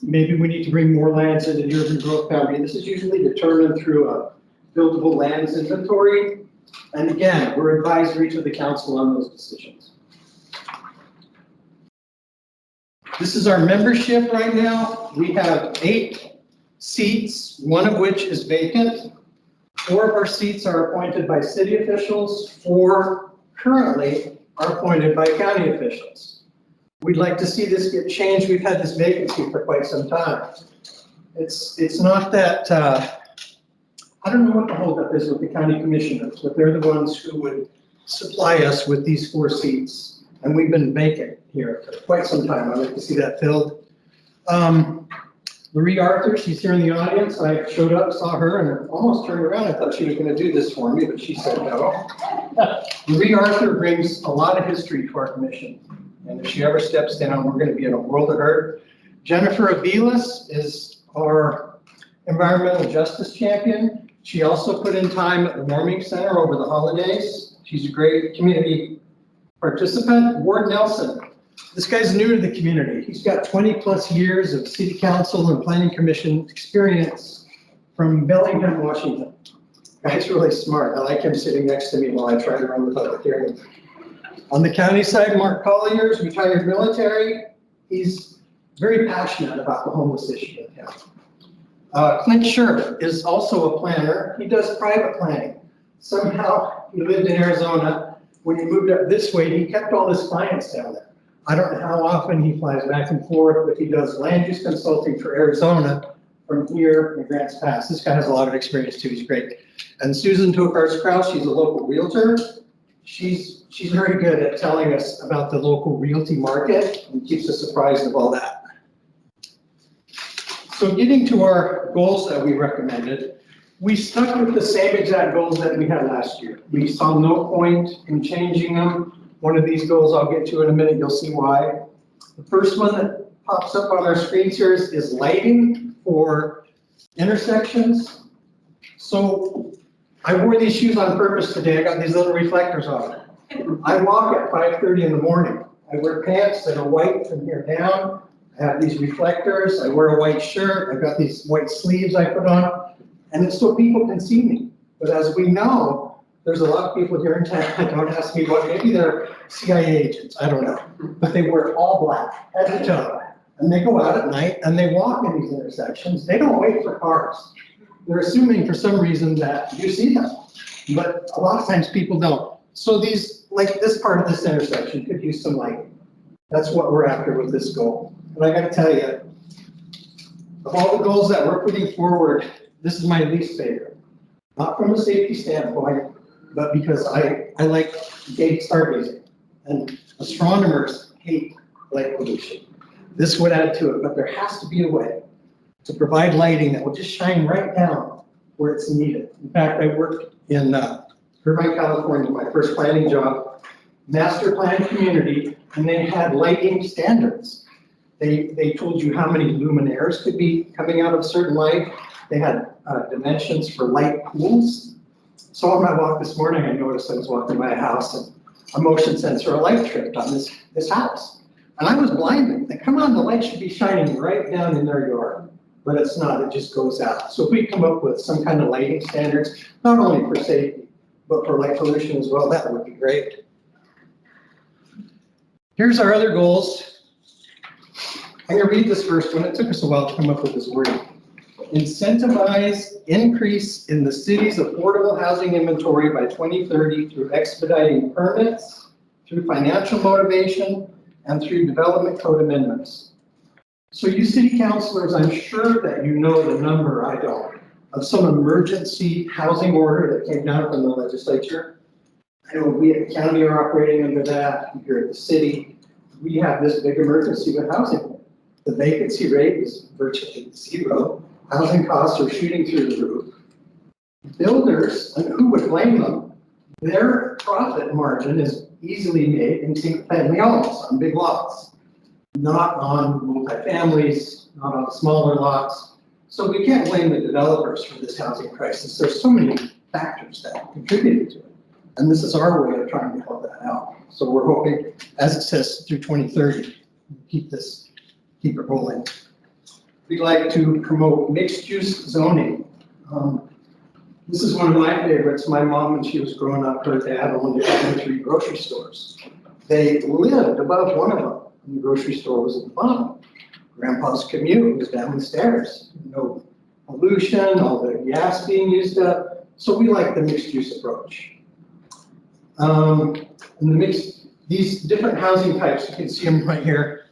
Maybe we need to bring more lands into the urban growth boundary. This is usually determined through a buildable lands inventory. And again, we're advisory to the council on those decisions. This is our membership right now. We have 8 seats, one of which is vacant. 4 of our seats are appointed by city officials. 4 currently are appointed by county officials. We'd like to see this get changed. We've had this vacancy for quite some time. It's not that, I don't know what the holdup is with the county commissioners, but they're the ones who would supply us with these 4 seats. And we've been vacant here for quite some time. I'd like to see that filled. Marie Arthur, she's here in the audience. I showed up, saw her, and almost turned around. I thought she was going to do this for me, but she said no. Marie Arthur brings a lot of history to our commission. And if she ever steps down, we're going to be in a world of hurt. Jennifer Avilas is our environmental justice champion. She also put in time at the warming center over the holidays. She's a great community participant. Ward Nelson. This guy's new to the community. He's got 20+ years of city council and planning commission experience from Bellingham, Washington. Guy's really smart. I like him sitting next to me while I try to run the public hearing. On the county side, Mark Collier's retired military. He's very passionate about the homeless issue in town. Clint Scherf is also a planner. He does private planning. Somehow he lived in Arizona. When he moved up this way, he kept all his clients down there. I don't know how often he flies back and forth, but he does land use consulting for Arizona from here in Grants Pass. This guy has a lot of experience too. He's great. And Susan Tokarz-Kraus, she's a local realtor. She's very good at telling us about the local realty market and keeps us apprised of all that. So getting to our goals that we recommended, we stuck with the same exact goals that we had last year. We saw no point in changing them. One of these goals I'll get to in a minute, you'll see why. The first one that pops up on our screens here is lighting for intersections. So I wore these shoes on purpose today. I got these little reflectors on. I walk at 5:30 in the morning. I wear pants that are white from here down. I have these reflectors. I wear a white shirt. I've got these white sleeves I put on. And it's so people can see me. But as we know, there's a lot of people here in town, don't ask me what, maybe they're CIA agents, I don't know. But they wear all black, head to toe. And they go out at night and they walk in these intersections. They don't wait for cars. They're assuming for some reason that you see them. But a lot of times people don't. So these, like this part of this intersection could use some lighting. That's what we're after with this goal. And I gotta tell you, of all the goals that we're putting forward, this is my least favorite. Not from a safety standpoint, but because I like gate stargazing. And astronomers hate light pollution. This would add to it, but there has to be a way to provide lighting that will just shine right down where it's needed. In fact, I worked in Irvine, California, my first planning job, master plan community, and they had lighting standards. They told you how many luminaires could be coming out of certain light. They had dimensions for light pools. So on my walk this morning, I noticed I was walking by a house and a motion sensor, a light tripped on this house. And I was blinded. And come on, the light should be shining right down in their yard, but it's not, it just goes out. So if we come up with some kind of lighting standards, not only for safety, but for light pollution as well, that would be great. Here's our other goals. I'm gonna read this first one. It took us a while to come up with this wording. Incentivize increase in the city's affordable housing inventory by 2030 through expediting permits, through financial motivation, and through development code amendments. So you city councilors, I'm sure that you know the number, I don't, of some emergency housing order that came down from the legislature. I know we at the county are operating under that. Here at the city, we have this big emergency with housing. The vacancy rate is virtually zero. Housing costs are shooting through the roof. Builders, and who would blame them, their profit margin is easily made in single-family homes on big lots, not on multifamilies, not on smaller lots. So we can't blame the developers for this housing crisis. There's so many factors that contributed to it. And this is our way of trying to help that out. So we're hoping, as it says, through 2030, keep it rolling. We like to promote mixed-use zoning. This is one of my favorites. My mom, when she was growing up, her dad owned 3 grocery stores. They lived above one of them, and the grocery store was at the bottom. Grandpa's commute was down the stairs. No pollution, all the gas being used up. So we like the mixed-use approach. These different housing types, you can see them right here.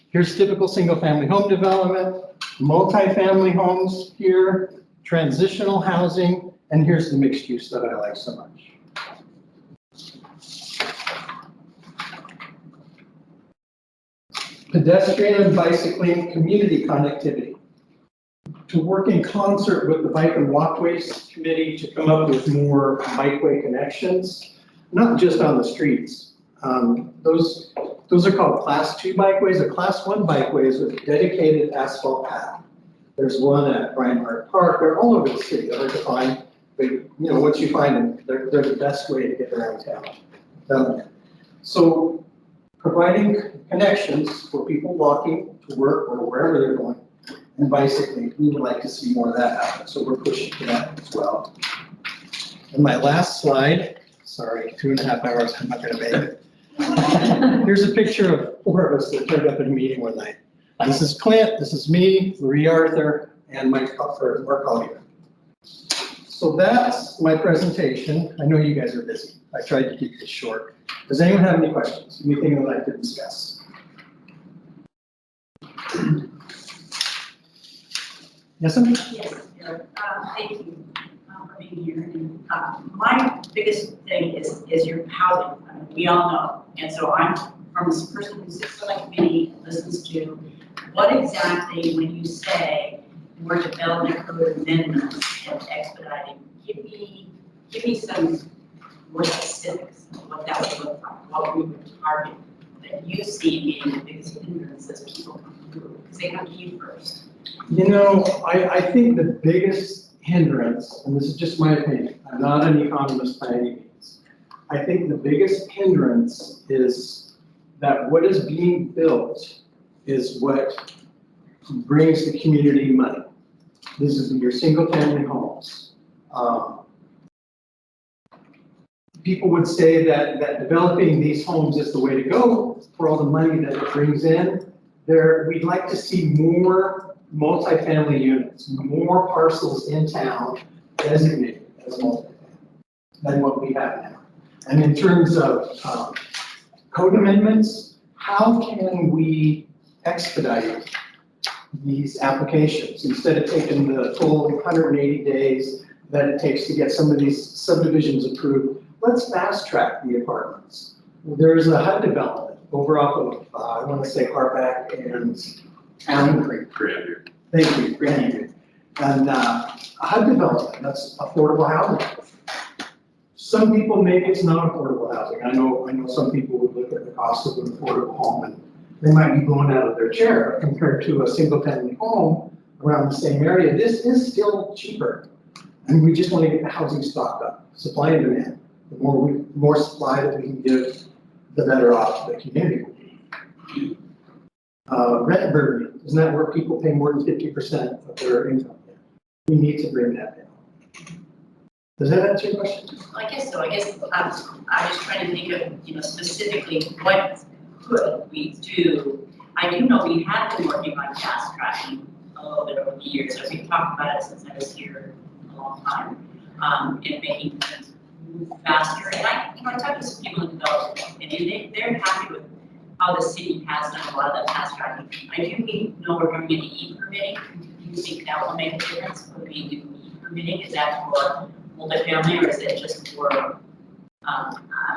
Here's typical single-family home development, multifamily homes here, transitional housing, and here's the mixed use that I like so much. Pedestrian and bicycling community connectivity. To work in concert with the Bike and Walkways Committee to come up with more bikeway connections, not just on the streets. Those are called Class 2 bikeways. A Class 1 bikeway is with a dedicated asphalt path. There's one at Reinhardt Park. They're all over the city. They're hard to find, but once you find them, they're the best way to get around town. So providing connections for people walking to work or wherever they're going, and bicycling, we would like to see more of that happen. So we're pushing for that as well. And my last slide, sorry, 2.5 hours, I'm not gonna make it. Here's a picture of 4 of us that turned up at a meeting one night. This is Clint, this is me, Marie Arthur, and Mark Collier. So that's my presentation. I know you guys are busy. I tried to keep this short. Does anyone have any questions? Anything that I could discuss? Yes, sir? Yes, thank you for being here. And, my biggest thing is your housing. I mean, we all know. And so I'm from this person who sits on the committee, listens to what exactly, when you say we're developing code amendments and expediting, give me some more specifics of what that would look like, what we would target that you see being the biggest hindrance as people come through, because they come to you first. I think the biggest hindrance, and this is just my opinion, I'm not an economist by any means. I think the biggest hindrance is that what is being built is what brings the community money. This is your single family homes. People would say that developing these homes is the way to go for all the money that it brings in. We'd like to see more multifamily units, more parcels in town designated as multifamily than what we have now. And in terms of code amendments, how can we expedite these applications instead of taking the full 180 days that it takes to get some of these subdivisions approved? Let's fast track the apartments. There's a HUD development over off of, I want to say Harback and Allen Creek. Grandview. Thank you, Grandview. And a HUD development, that's affordable housing. Some people, maybe it's not affordable housing. I know some people would look at the cost of an affordable home and they might be blown out of their chair compared to a single family home around the same area. This is still cheaper. And we just want to get the housing stock up, supply and demand. The more supply that we can give, the better off the community will be. Rent burden, isn't that where people pay more than 50% of their income? We need to bring that down. Does that answer your question? Well, I guess so. I guess I was trying to think of, specifically what could we do? I do know we have been working on fast tracking a little bit over the years. So we've talked about it since I was here a long time, and making things move faster. And I talked to some people in development, and they're happy with how the city has done a lot of that fast tracking. I do know we're doing an e-permitting. Do you think that will make a difference when we do e-permitting? Is that for multifamily, or is it just for,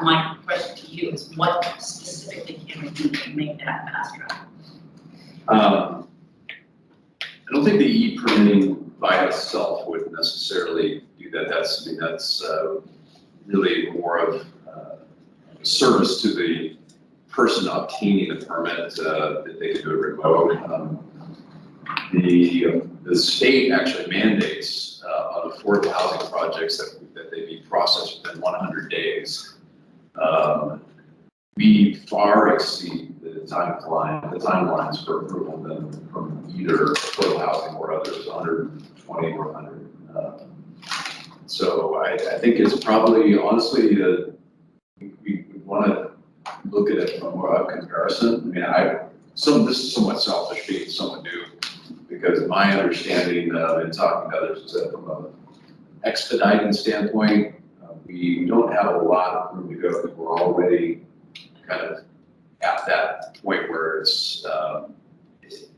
my question to you is what specifically can we do to make that fast track? I don't think the e-permitting by itself would necessarily do that. That's really more of a service to the person obtaining the permit that they do it remote. The state actually mandates on affordable housing projects that they be processed within 100 days. We far exceed the timelines for approval than from either affordable housing or others, 120 or 100. So I think it's probably, honestly, we want to look at it from a comparison. This is somewhat selfish, being someone new, because my understanding in talking to others is that from an expediting standpoint, we don't have a lot of room to go because we're already kind of at that point where it's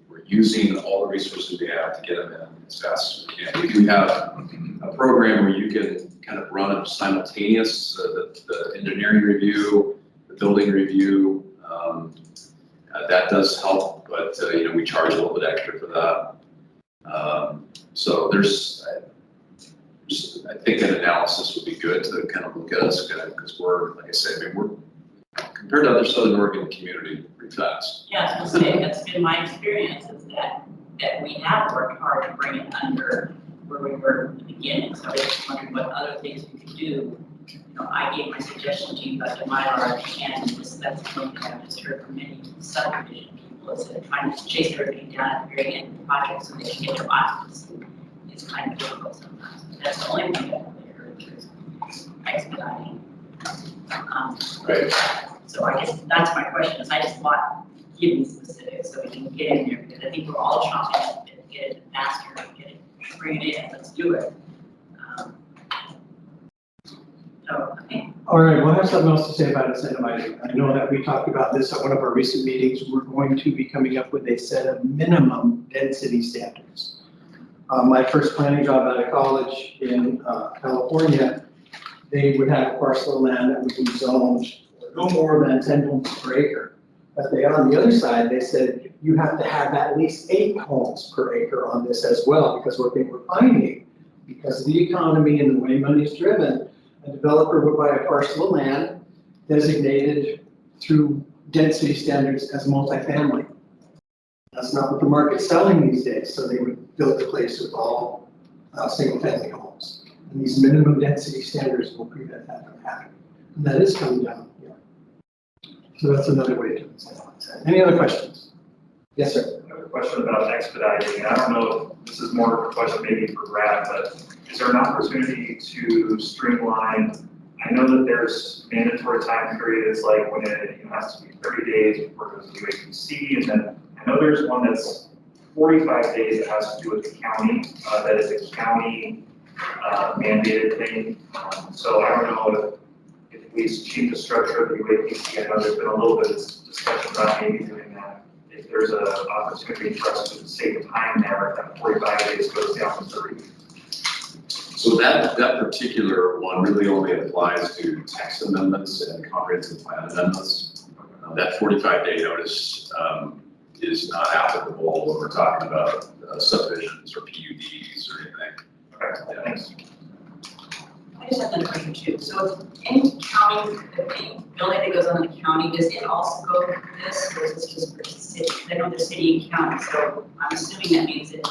we're using all the resources we have to get them in as fast as we can. We do have a program where you can kind of run a simultaneous, the engineering review, the building review. That does help, but we charge a little bit extra for that. So I think an analysis would be good to kind of look at us, because we're, like I said, we're compared to other Southern Oregon community pretty fast. Yeah, I was gonna say, that's been my experience, is that we have worked hard to bring it under where we were in the beginning. So I was just wondering what other things we could do. I gave my suggestion to you about the Mylar, and that's one thing I've just heard from many subdivision people, is that trying to chase everything down at the very end of the project so they can get their occupancy is kind of difficult sometimes. That's the only thing that I heard is expediting. Right. So I guess that's my question, is I just want to give me specifics so we can get in there, because I think we're all trying to get it faster, get it, bring it in, let's do it. Okay. All right, we'll have something else to say about incentivizing. I know that we talked about this at one of our recent meetings. We're going to be coming up with a set of minimum density standards. My first planning job out of college in California, they would have a parcel of land that would be zoned no more than 10 homes per acre. But on the other side, they said you have to have at least 8 homes per acre on this as well, because what they were finding, because of the economy and the way money is driven, a developer would buy a parcel of land designated through density standards as multifamily. That's not what the market's selling these days, so they would build a place with all single-family homes. And these minimum density standards will prevent that from happening. And that is coming down here. So that's another way to incentivize that. Any other questions? Yes, sir. I have a question about expediting. I don't know if this is more of a question maybe for Brad, but is there an opportunity to streamline? I know that there's mandatory time periods, like when it has to be 30 days before it goes to UACC, and then I know there's one that's 45 days that has to do with the county, that is a county mandated thing. So I don't know if we change the structure of the UAPC. I know there's been a little bit of discussion about maybe doing that. If there's an opportunity for us to save time there, if that 45 days goes down to 30. So that particular one really only applies to text amendments and comprehensive plan amendments. That 45-day notice is not applicable when we're talking about subdivisions or PUDs or anything. I I just have another question too. So any county, any building that goes on in the county, does it also go through this, or is this just for the city? I know the city and county, so I'm assuming that means that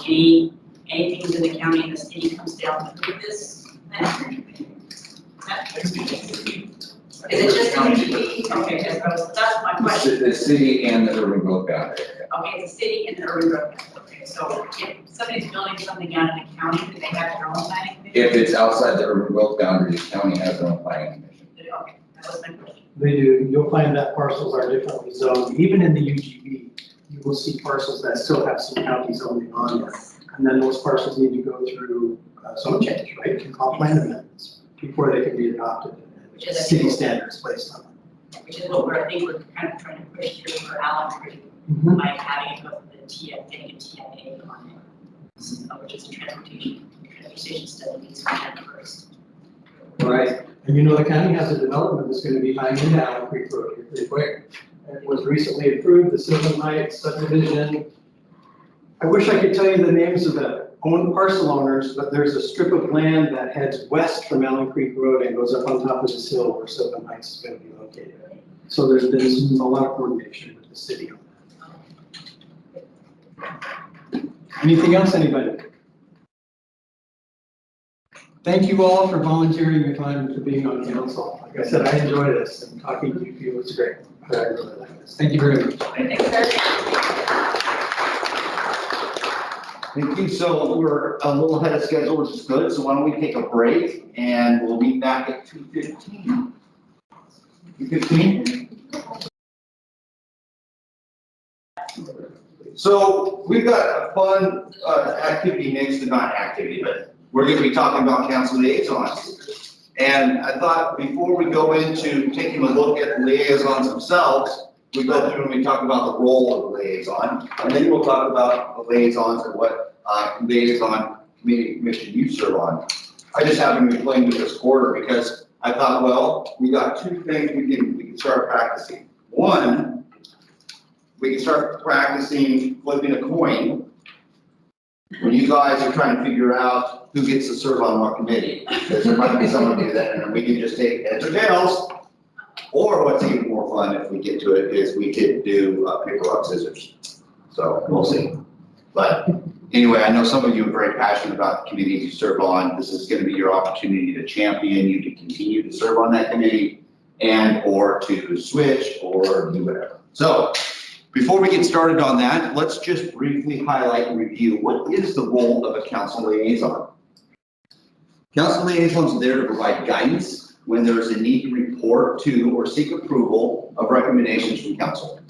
anything in the county and the city comes down through this. Is it just the city? Okay, that's my question. The city and the urban growth boundary. Okay, it's the city and the urban growth. Okay, so if somebody's building something out in the county, do they have their own planning commission? If it's outside the urban growth boundary, the county has their own planning commission. Okay, that was my question. They do. You'll find that parcels are differently zoned. Even in the UGB, you will see parcels that still have some county zoning on them. And then those parcels need to go through zone change, right? Can call plan amendments before they can be adopted. Which is City standards placed on them. Which is what I think we're kind of trying to push through for Allen Creek by having it go through the TF, getting a TFA on it, which is a transportation study needs to happen first. Right. And you know, the county has a development that's going to be tying into Allen Creek Road here pretty quick. It was recently approved, the Sylvan Heights subdivision. I wish I could tell you the names of the parcel owners, but there's a strip of land that heads west from Allen Creek Road and goes up on top of this hill where Sylvan Heights is going to be located. So there's been a lot of coordination with the city on that. Anything else, anybody? Thank you all for volunteering your time and for being on council. Like I said, I enjoy this, and talking to you was great. I really like this. Thank you very much. Thank you. So we're a little ahead of schedule, which is good. So why don't we take a break and we'll be back at 2:15. 2:15? So we've got a fun activity next to not activity, but we're going to be talking about council liaisons. And I thought before we go into taking a look at the liaisons themselves, we go through and we talk about the role of the liaison, and then we'll talk about the liaisons and what liaison committee commission you serve on. I just happened to be playing with this quarter because I thought, well, we got two things we can start practicing. One, we can start practicing flipping a coin when you guys are trying to figure out who gets to serve on what committee, because there might be someone do that, and we can just take heads or tails. Or what's even more fun if we get to it is we could do pick, rock, scissors. So we'll see. But anyway, I know some of you are very passionate about the committees you serve on. This is going to be your opportunity to champion you to continue to serve on that committee and or to switch or do whatever. So before we get started on that, let's just briefly highlight and review what is the role of a council liaison. Council liaisons are there to provide guidance when there is a need to report to or seek approval of recommendations from council.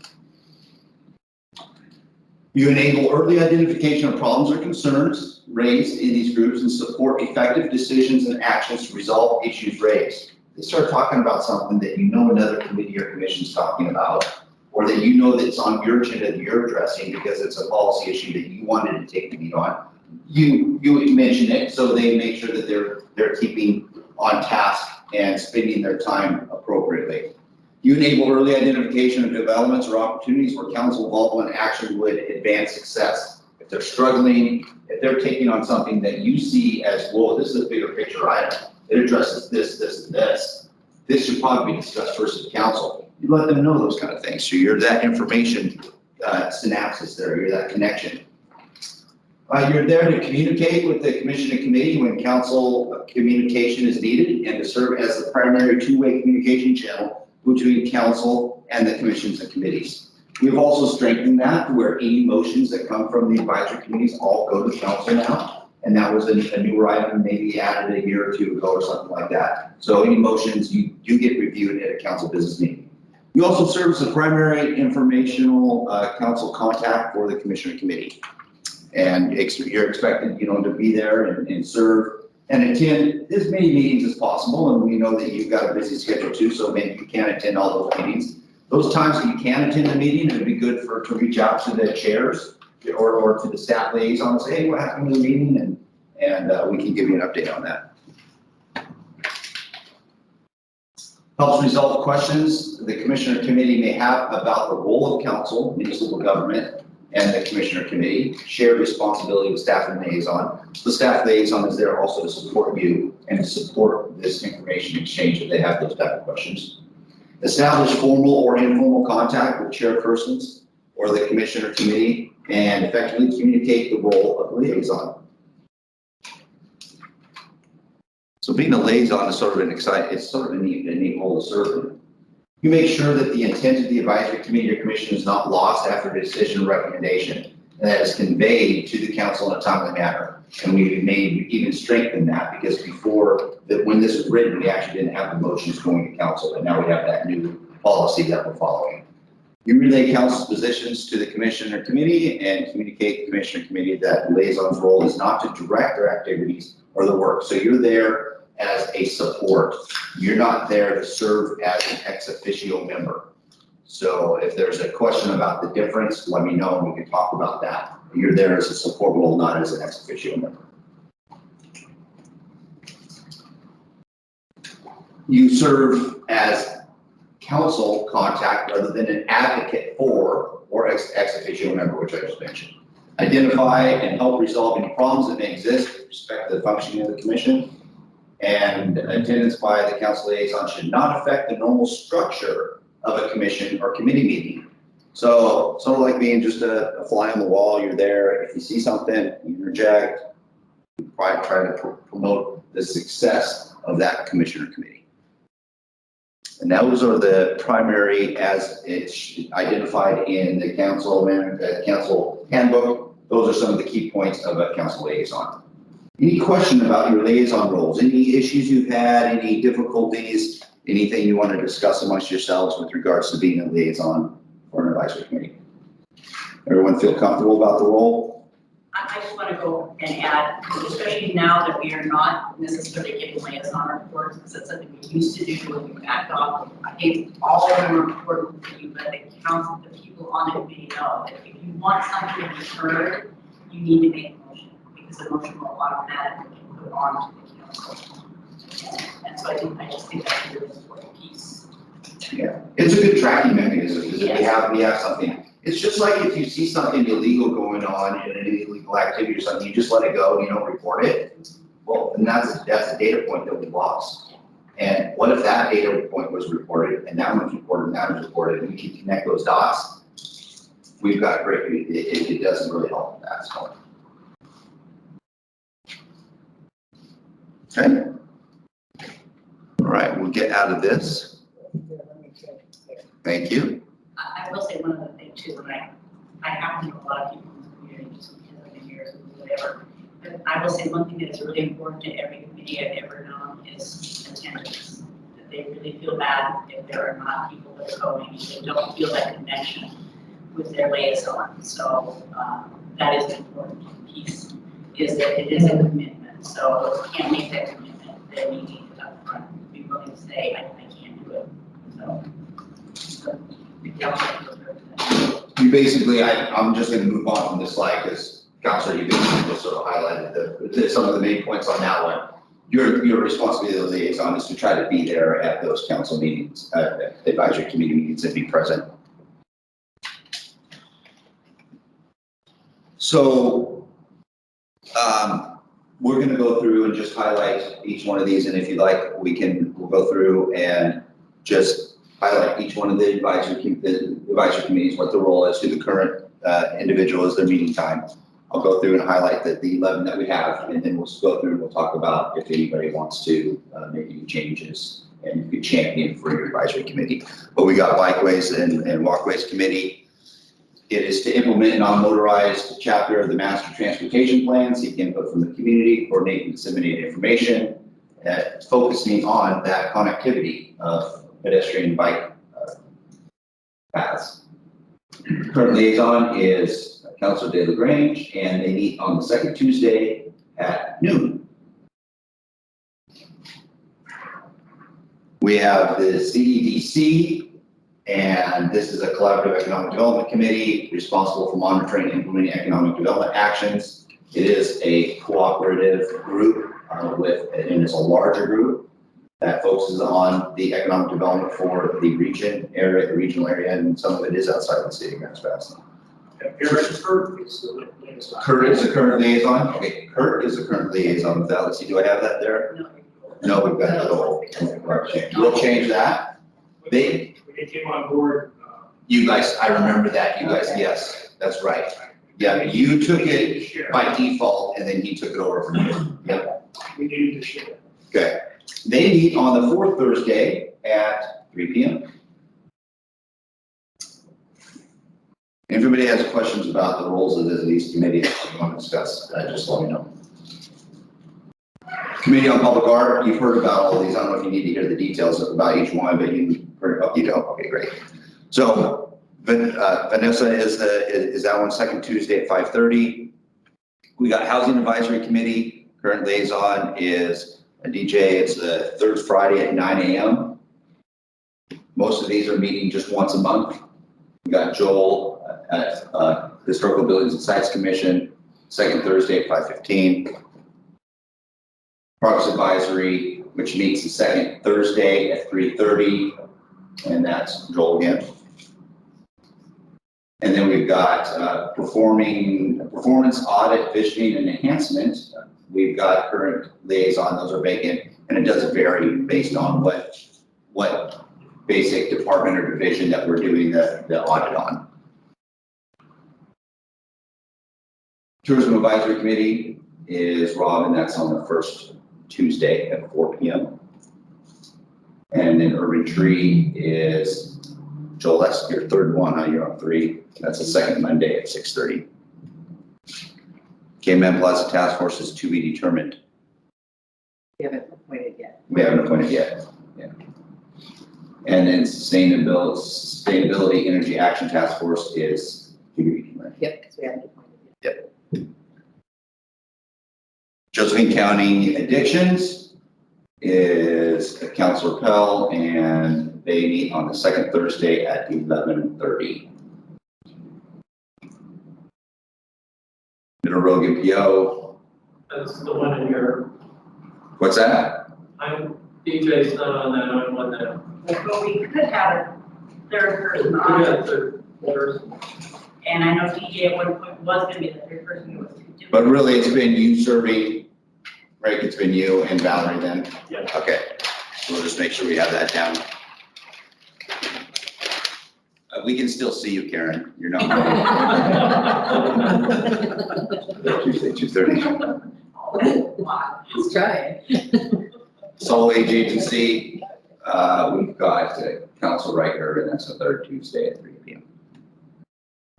You enable early identification of problems or concerns raised in these groups and support effective decisions and actions to resolve issues raised. They start talking about something that you know another committee or commission is talking about, or that you know that's on your agenda that you're addressing because it's a policy issue that you wanted to take the lead on. You mention it so they make sure that they're keeping on task and spending their time appropriately. You enable early identification of developments or opportunities where council involvement and action would advance success. If they're struggling, if they're taking on something that you see as, whoa, this is a bigger picture item. It addresses this, this, and this. This should probably be discussed first at council. You let them know those kind of things. So you're that information synapses there, you're that connection. You're there to communicate with the commission and committee when council communication is needed and to serve as the primary two-way communication channel between council and the commissions and committees. We've also strengthened that where any motions that come from the advisory committees all go to council now. And that was a newer item, maybe added a year or two ago or something like that. So any motions you get reviewed at a council business meeting. You also serve as the primary informational council contact for the commission and committee. And you're expected, to be there and serve and attend as many meetings as possible. And we know that you've got a busy schedule too, so maybe you can't attend all those meetings. Those times that you can attend the meeting, it'd be good to reach out to the chairs or to the staff liaison and say, hey, what happened to the meeting? And we can give you an update on that. Helps resolve questions the commissioner committee may have about the role of council, municipal government, and the commissioner committee, shared responsibility with staff and liaison. The staff liaison is there also to support you and to support this information exchange if they have those type of questions. Establish formal or informal contact with chairpersons or the commissioner committee and effectively communicate the role of liaison. So being a liaison is sort of a neat role to serve in. You make sure that the intent of the advisory committee or commission is not lost after a decision or recommendation, and that is conveyed to the council in a timely manner. And we may even strengthen that because before that, when this was written, we actually didn't have the motions going to council, but now we have that new policy that we're following. You relay council's positions to the commissioner committee and communicate to the commissioner committee that the liaison's role is not to direct their activities or the work. So you're there as a support. You're not there to serve as an ex officio member. So if there's a question about the difference, let me know and we can talk about that. You're there as a support role, not as an ex officio member. You serve as council contact rather than an advocate for or ex officio member, which I just mentioned. Identify and help resolve any problems that may exist with respect to the functioning of the commission. And attendance by the council liaison should not affect the normal structure of a commission or committee meeting. So sort of like being just a fly on the wall, you're there. If you see something, you interject, you try to promote the success of that commission or committee. And those are the primary, as it's identified in the council handbook. Those are some of the key points of a council liaison. Any question about your liaison roles? Any issues you've had, any difficulties, anything you want to discuss amongst yourselves with regards to being a liaison for an advisory committee? Everyone feel comfortable about the role? I just want to go and add, especially now that we are not necessarily giving liaison reports, because it's something we used to do when we backed off. I think all of them are important for you, but the council, the people on the committee know that if you want something to be heard, you need to make a motion, because the motion will automatically be put on to the council. And so I just think that's a really important piece. Yeah, it's a good tracking mechanism because Yes. we have something. It's just like if you see something illegal going on in an illegal activity or something, you just let it go and you don't report it. Well, then that's a data point that we lost. And what if that data point was reported and that one's reported and that one's reported, and we can connect those dots? We've got great. It doesn't really help with that. So. Okay. All right, we'll get out of this. Thank you. I will say one other thing too, and I happen to know a lot of people in the community just because I've been here or whatever. But I will say one thing that is really important to every committee I've ever known is attendance. That they really feel bad if there are not people that are going, they don't feel that connection with their liaison. So that is an important piece, is that it is a commitment. So if you can't make that commitment, then you need to up front be willing to say, I can't do it. So the council. You basically, I'm just going to move on from this slide because Councilor, you basically just sort of highlighted some of the main points on that one. Your responsibility as a liaison is to try to be there at those council meetings, advisory committee meetings, and be present. So we're going to go through and just highlight each one of these, and if you like, we'll go through and just highlight each one of the advisory committees, what the role is, who the current individual is, their meeting time. I'll go through and highlight the 11 that we have, and then we'll go through and we'll talk about if anybody wants to make any changes and you could champion for your advisory committee. But we got Bikeways and Walkways Committee. It is to implement a non-motorized chapter of the master transportation plan, seek input from the community, coordinate and disseminate information, focusing on that connectivity of pedestrian bike paths. Current liaison is Councilor De La Grange, and they meet on the second Tuesday at noon. We have the CEDC, and this is a collaborative economic development committee responsible for monitoring and implementing economic development actions. It is a cooperative group and it's a larger group that focuses on the economic development for the regional area, and some of it is outside the city of Grants Pass. Eric Kurt is the liaison. Kurt is the current liaison? Okay, Kurt is the current liaison with that. Let's see, do I have that there? No, we've got another whole. We'll change that. They, When they came on board, you guys, I remember that, you guys, yes, that's right. Yeah, you took it by default and then he took it over from you. Yep. we needed to share. Okay. They meet on the fourth Thursday at 3 p.m. If anybody has questions about the roles of these committees you want to discuss, just let me know. Committee on Public Art, you've heard about all these. I don't know if you need to hear the details about each one, but you don't. Okay, great. So Vanessa is that one, second Tuesday at 5:30. We got Housing Advisory Committee. Current liaison is a DJ. It's the third Friday at 9 a.m. Most of these are meeting just once a month. We got Joel at Historical Buildings and Sites Commission, second Thursday at 5:15. Parks Advisory, which meets the second Thursday at 3:30, and that's Joel again. And then we've got performance audit, visioning, and enhancement. We've got current liaison; those are vacant, and it does vary based on what basic department or division that we're doing the audit on. Tourism Advisory Committee is Rob, and that's on the first Tuesday at 4 p.m. And then Urban Tree is Joel, that's your third one, huh? You're on 3. That's the second Monday at 6:30. Cayman Plaza Task Force is to be determined. We haven't appointed yet. We haven't appointed yet. Yeah. And then Sustainability Energy Action Task Force is to be determined. Yep, because we haven't appointed yet. Yep. Josephine County Addictions is Councilor Pell, and they meet on the second Thursday at 11:30. Middle Rogan PO. That's the one in your, What's that? DJ's not on that, I'm on that. But we could have a third person We on got it, third person. and I know DJ at one point was gonna be the third person who was doing. But really, it's been you serving, right? It's been you and Valerie then? Yeah. Okay, so we'll just make sure we have that down. We can still see you, Karen. You're not. Tuesday, 2:30. Wow, he's trying. Solid Age Agency, we've got Council Riker, and that's the third Tuesday at 3 p.m.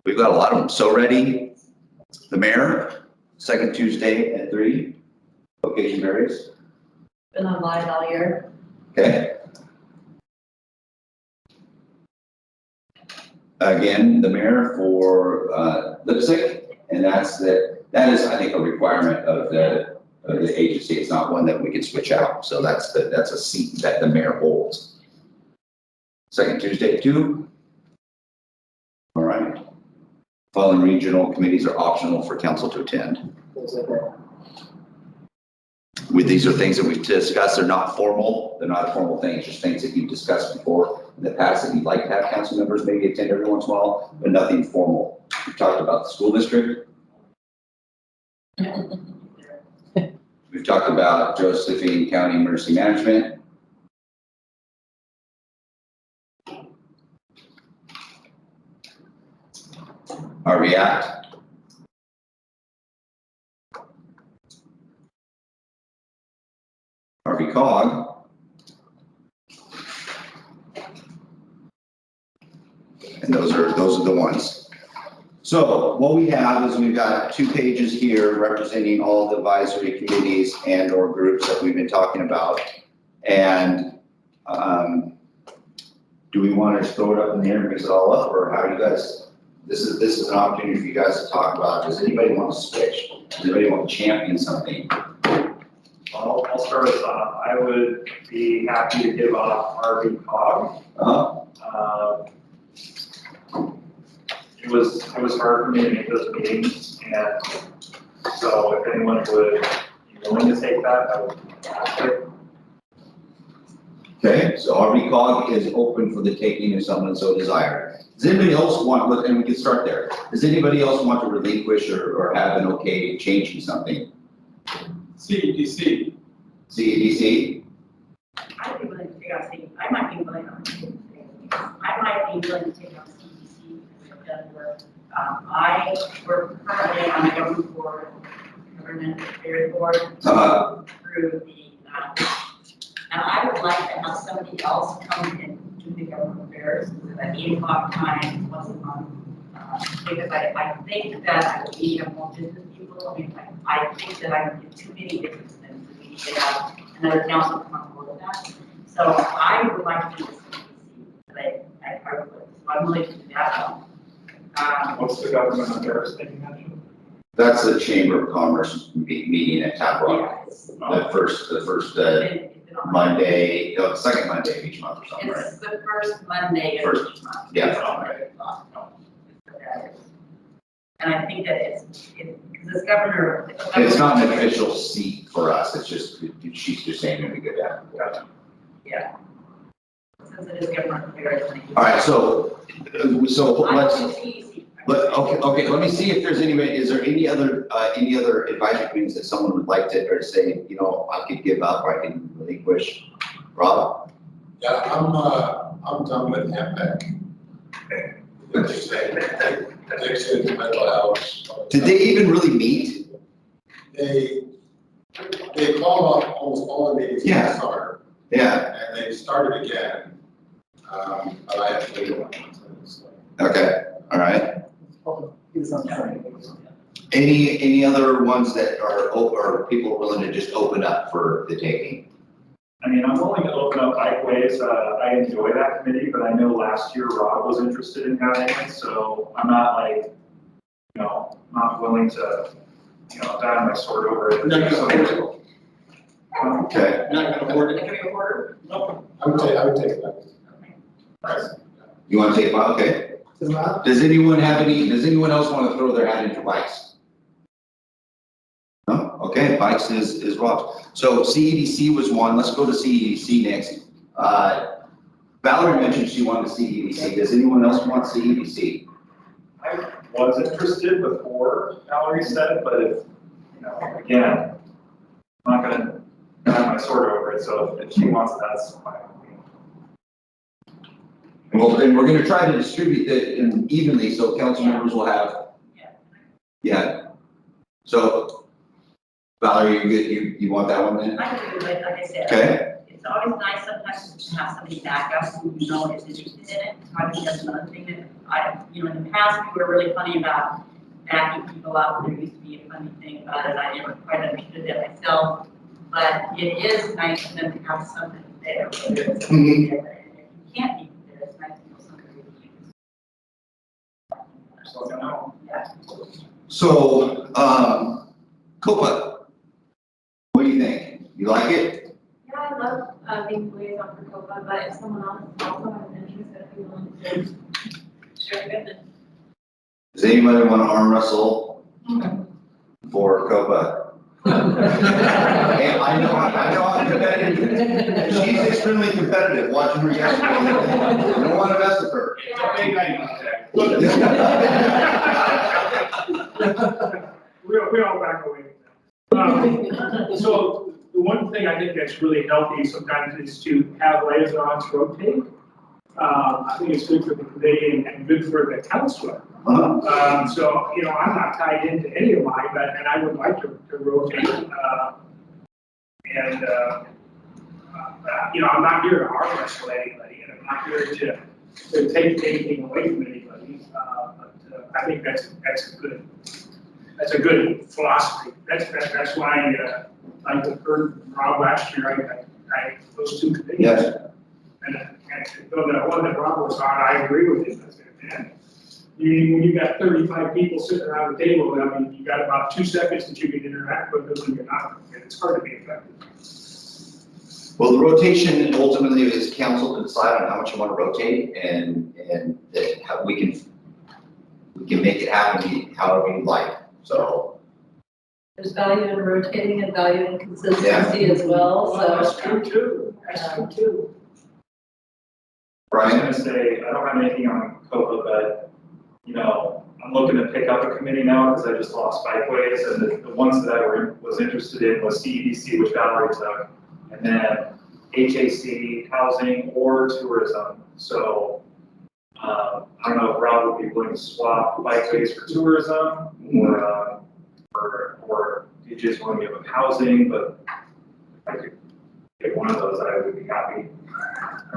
We've got a lot of them. So ready, the mayor, second Tuesday at 3. Location varies. Been online all year. Okay. Again, the mayor for lipstick, and that is, I think, a requirement of the agency. It's not one that we can switch out. So that's a seat that the mayor holds. Second Tuesday at 2. All right. Following regional committees are optional for council to attend. These are things that we've discussed. They're not formal. They're not a formal thing. It's just things that you've discussed before in the past that you'd like to have council members maybe attend every once in a while, but nothing formal. We've talked about the school district. We've talked about Josephine County Emergency Management. Our React. RV Cog. And those are the ones. So what we have is we've got 2 pages here representing all the advisory committees and or groups that we've been talking about. And do we want to throw it up in the air and mix it all up, or how do you guys, this is an opportunity for you guys to talk about. Does anybody want to switch? Does anybody want to champion something? I'll start us off. I would be happy to give off RV Cog. It was hard for me to make those meetings, and so if anyone would be willing to take that, I would be happy. Okay. so our recog is open for the taking if someone so desire. Does anybody else want, and we can start there. Does anybody else want to relinquish or have an okay changing something? CEDC. CEDC? I'd be willing to take out CEDC. I might be willing to take out CEDC because I've done work. I work currently on a government board, government affairs board through the, and I would like to have somebody else come in to the government affairs at 8 o'clock time once a month. Because I think that I would need more business people. I mean, I think that I would get too many business things that we need to get out. Another council come on board with that. So I would like to do this, but I would, so I'm willing to do that. What's the government affairs thing you mentioned? That's the Chamber of Commerce meeting at Tap Rock. The first Monday, the second Monday of each month or something, right? It's the first Monday of each month. Yeah. And I think that it's, because it's governor. It's not an official seat for us, it's just, she's just saying it'd be good to have. Yeah. Since it is government affairs. All right, so okay, let me see if there's anybody, is there any other advisory committees that someone would like to, or say, you know, I could give up, or I can relinquish? Rob? Yeah, I'm done with MPEC. Addiction, mental health. Did they even really meet? They called off almost all the meetings Yeah. to start. Yeah. And they started again. But I have to leave. Okay, all right. Any other ones that are people willing to just open up for the taking? I mean, I'm willing to open up Bikeways. I enjoy that committee, but I know last year Rob was interested in having it, so I'm not like, you know, not willing to, you know, die on my sword over it. Okay. Not gonna afford it. Can we afford it? Nope. I would take that. You want to take, okay. Does anyone else want to throw their hat into bikes? No? Okay, bikes is Rob. So CEDC was one. Let's go to CEDC next. Valerie mentioned she wanted CEDC. Does anyone else want CEDC? I was interested before Valerie said it, but if, you know, again, I'm not gonna have my sword over it, so if she wants it, that's fine. Well, and we're going to try to distribute it evenly, so council members will have. Yeah. So, Valerie, you good? You want that one then? I can do it, like I said. Okay. It's always nice sometimes to have somebody back us who you know is interested in it. So I think that's another thing that in the past, we were really funny about backing people up. There used to be a funny thing about it. I never quite understood that myself. But it is nice for them to have something there. Mm-hmm. If you can't be there, it's nice to know something to use. So, COPA, what do you think? You like it? Yeah, I love being liaison for COPA, but if someone else also has an interest, I'd be willing to share goodness. Does anybody want to arm wrestle for COPA? Hey, I know I'm competitive. She's extremely competitive, watching her yesterday. I don't want to mess with her. We all back away from that. So the one thing I think that's really healthy sometimes is to have liaisons rotate. I think it's good for the committee and good for the council. So, you know, I'm not tied into any of mine, and I would like to rotate. You know, I'm not here to arm wrestle anybody, and I'm not here to take anything away from anybody. But I think that's a good philosophy. That's why I deferred from Rob last year. I those two committees. Yes. And the one that Rob was on, I agree with him. I said, man, when you got 35 people sitting around the table, I mean, you got about 2 seconds that you can interact with them, and you're not, and it's hard to be effective. Well, the rotation ultimately is council to decide on how much you want to rotate, and that how we can make it happen however you'd like. So There's value in rotating and value in consistency as well. Well, that's true too. That's true too. I was gonna say, I don't have anything on COPA, but, you know, I'm looking to pick up a committee now because I just lost Bikeways, and the ones that was interested in was CEDC, which Valerie took, and then HAC, housing, or tourism. So, I don't know if Rob would be willing to swap Bikeways for tourism, or DJ's willing to give up housing, but if I could get one of those, I would be happy.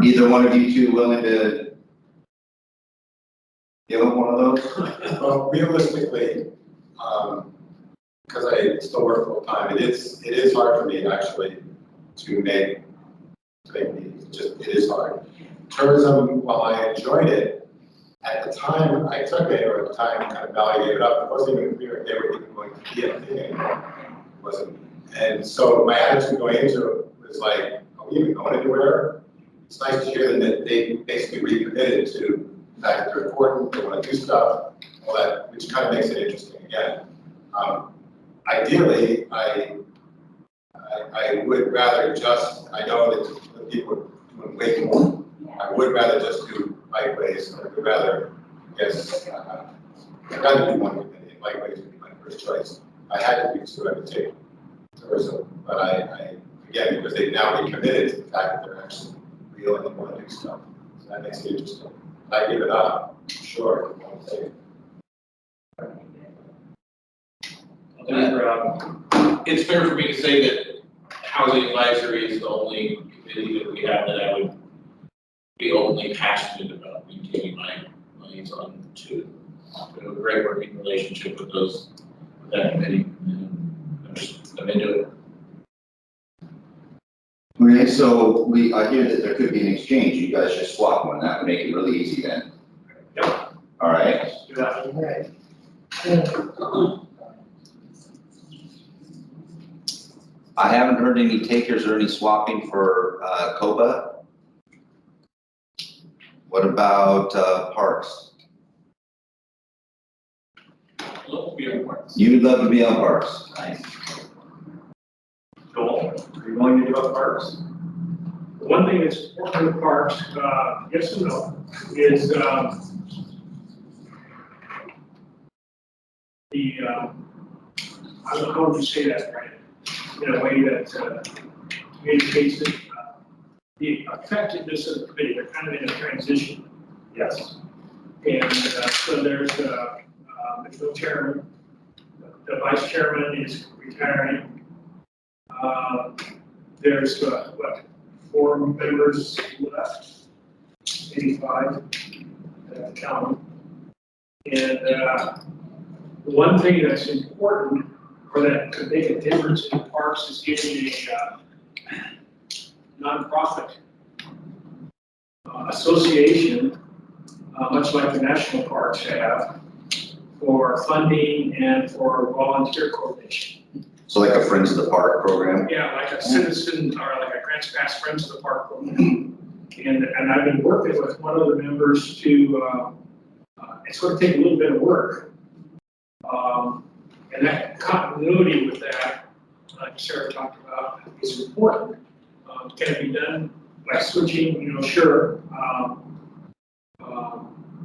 Either one of you two willing to give up one of those? Well, realistically, because I still work full time, it is hard for me actually to make these. It is hard. Tourism, while I enjoyed it, at the time I took it, or at the time kind of Valley gave it up, it wasn't even clear if they were even going to be a thing anymore. It wasn't. And so my attitude going into it was like, are we even going anywhere? It's nice to hear that they basically recommitted to the fact that they're important, they want to do stuff, all that, which kind of makes it interesting again. Ideally, I would rather just, I know that the people are doing way more. I would rather just do Bikeways, I would rather, I guess, I've got to do one committee, and Bikeways would be my first choice. I had to do two, I would take tourism, but I again, because they've now recommitted to the fact that they're actually real and they want to do stuff. So that makes it interesting. If I give it up, sure, I won't take it. It's fair for me to say that housing advisory is the only committee that we have that I would be openly passionate about maintaining my liaison to. We have a great working relationship with that committee. I'm into it. Okay, so I hear that there could be an exchange. You guys just swap one. That would make it really easy then. Yep. All right. Do that. I haven't heard any takers or any swapping for COPA. What about parks? You'd love to be on parks. Nice. Joel, are you willing to give up parks? The one thing that's important with parks, yes and no, is I don't know how would you say that, right? In a way that communicates it, the effectiveness of the committee. They're kind of in a transition. Yes. And so there's no chairman. The vice chairman is retiring. There's 4 members left, maybe 5 at the count. And the one thing that's important, or that could make a difference in parks, is getting a nonprofit association, much like the national parks have, for funding and for volunteer coordination. So like a Friends of the Park program? Yeah, like a citizen, or like a Grants Pass Friends of the Park program. And I've been working with one of the members to, it's going to take a little bit of work. And that continuity with that, like Sarah talked about, is important. Can it be done by switching, sure.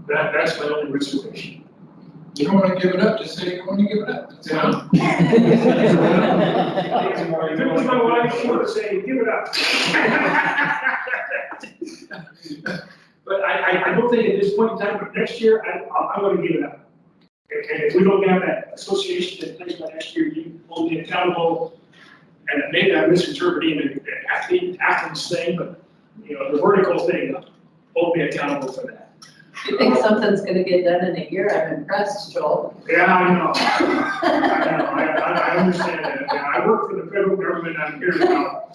That's my only reservation. You don't want to give it up, just say you don't want to give it up. Yeah. If it was my wife, she would say, give it up. But I don't think at this point in time, but next year, I'm going to give it up. And if we don't have that association in place by next year, you hold me accountable. And maybe I'm misinterpreting the Athens thing, but the vertical thing, hold me accountable for that. You think something's gonna get done in a year? I'm impressed, Joel. Yeah, I know. I understand that. Yeah, I work for the federal government, I'm here now.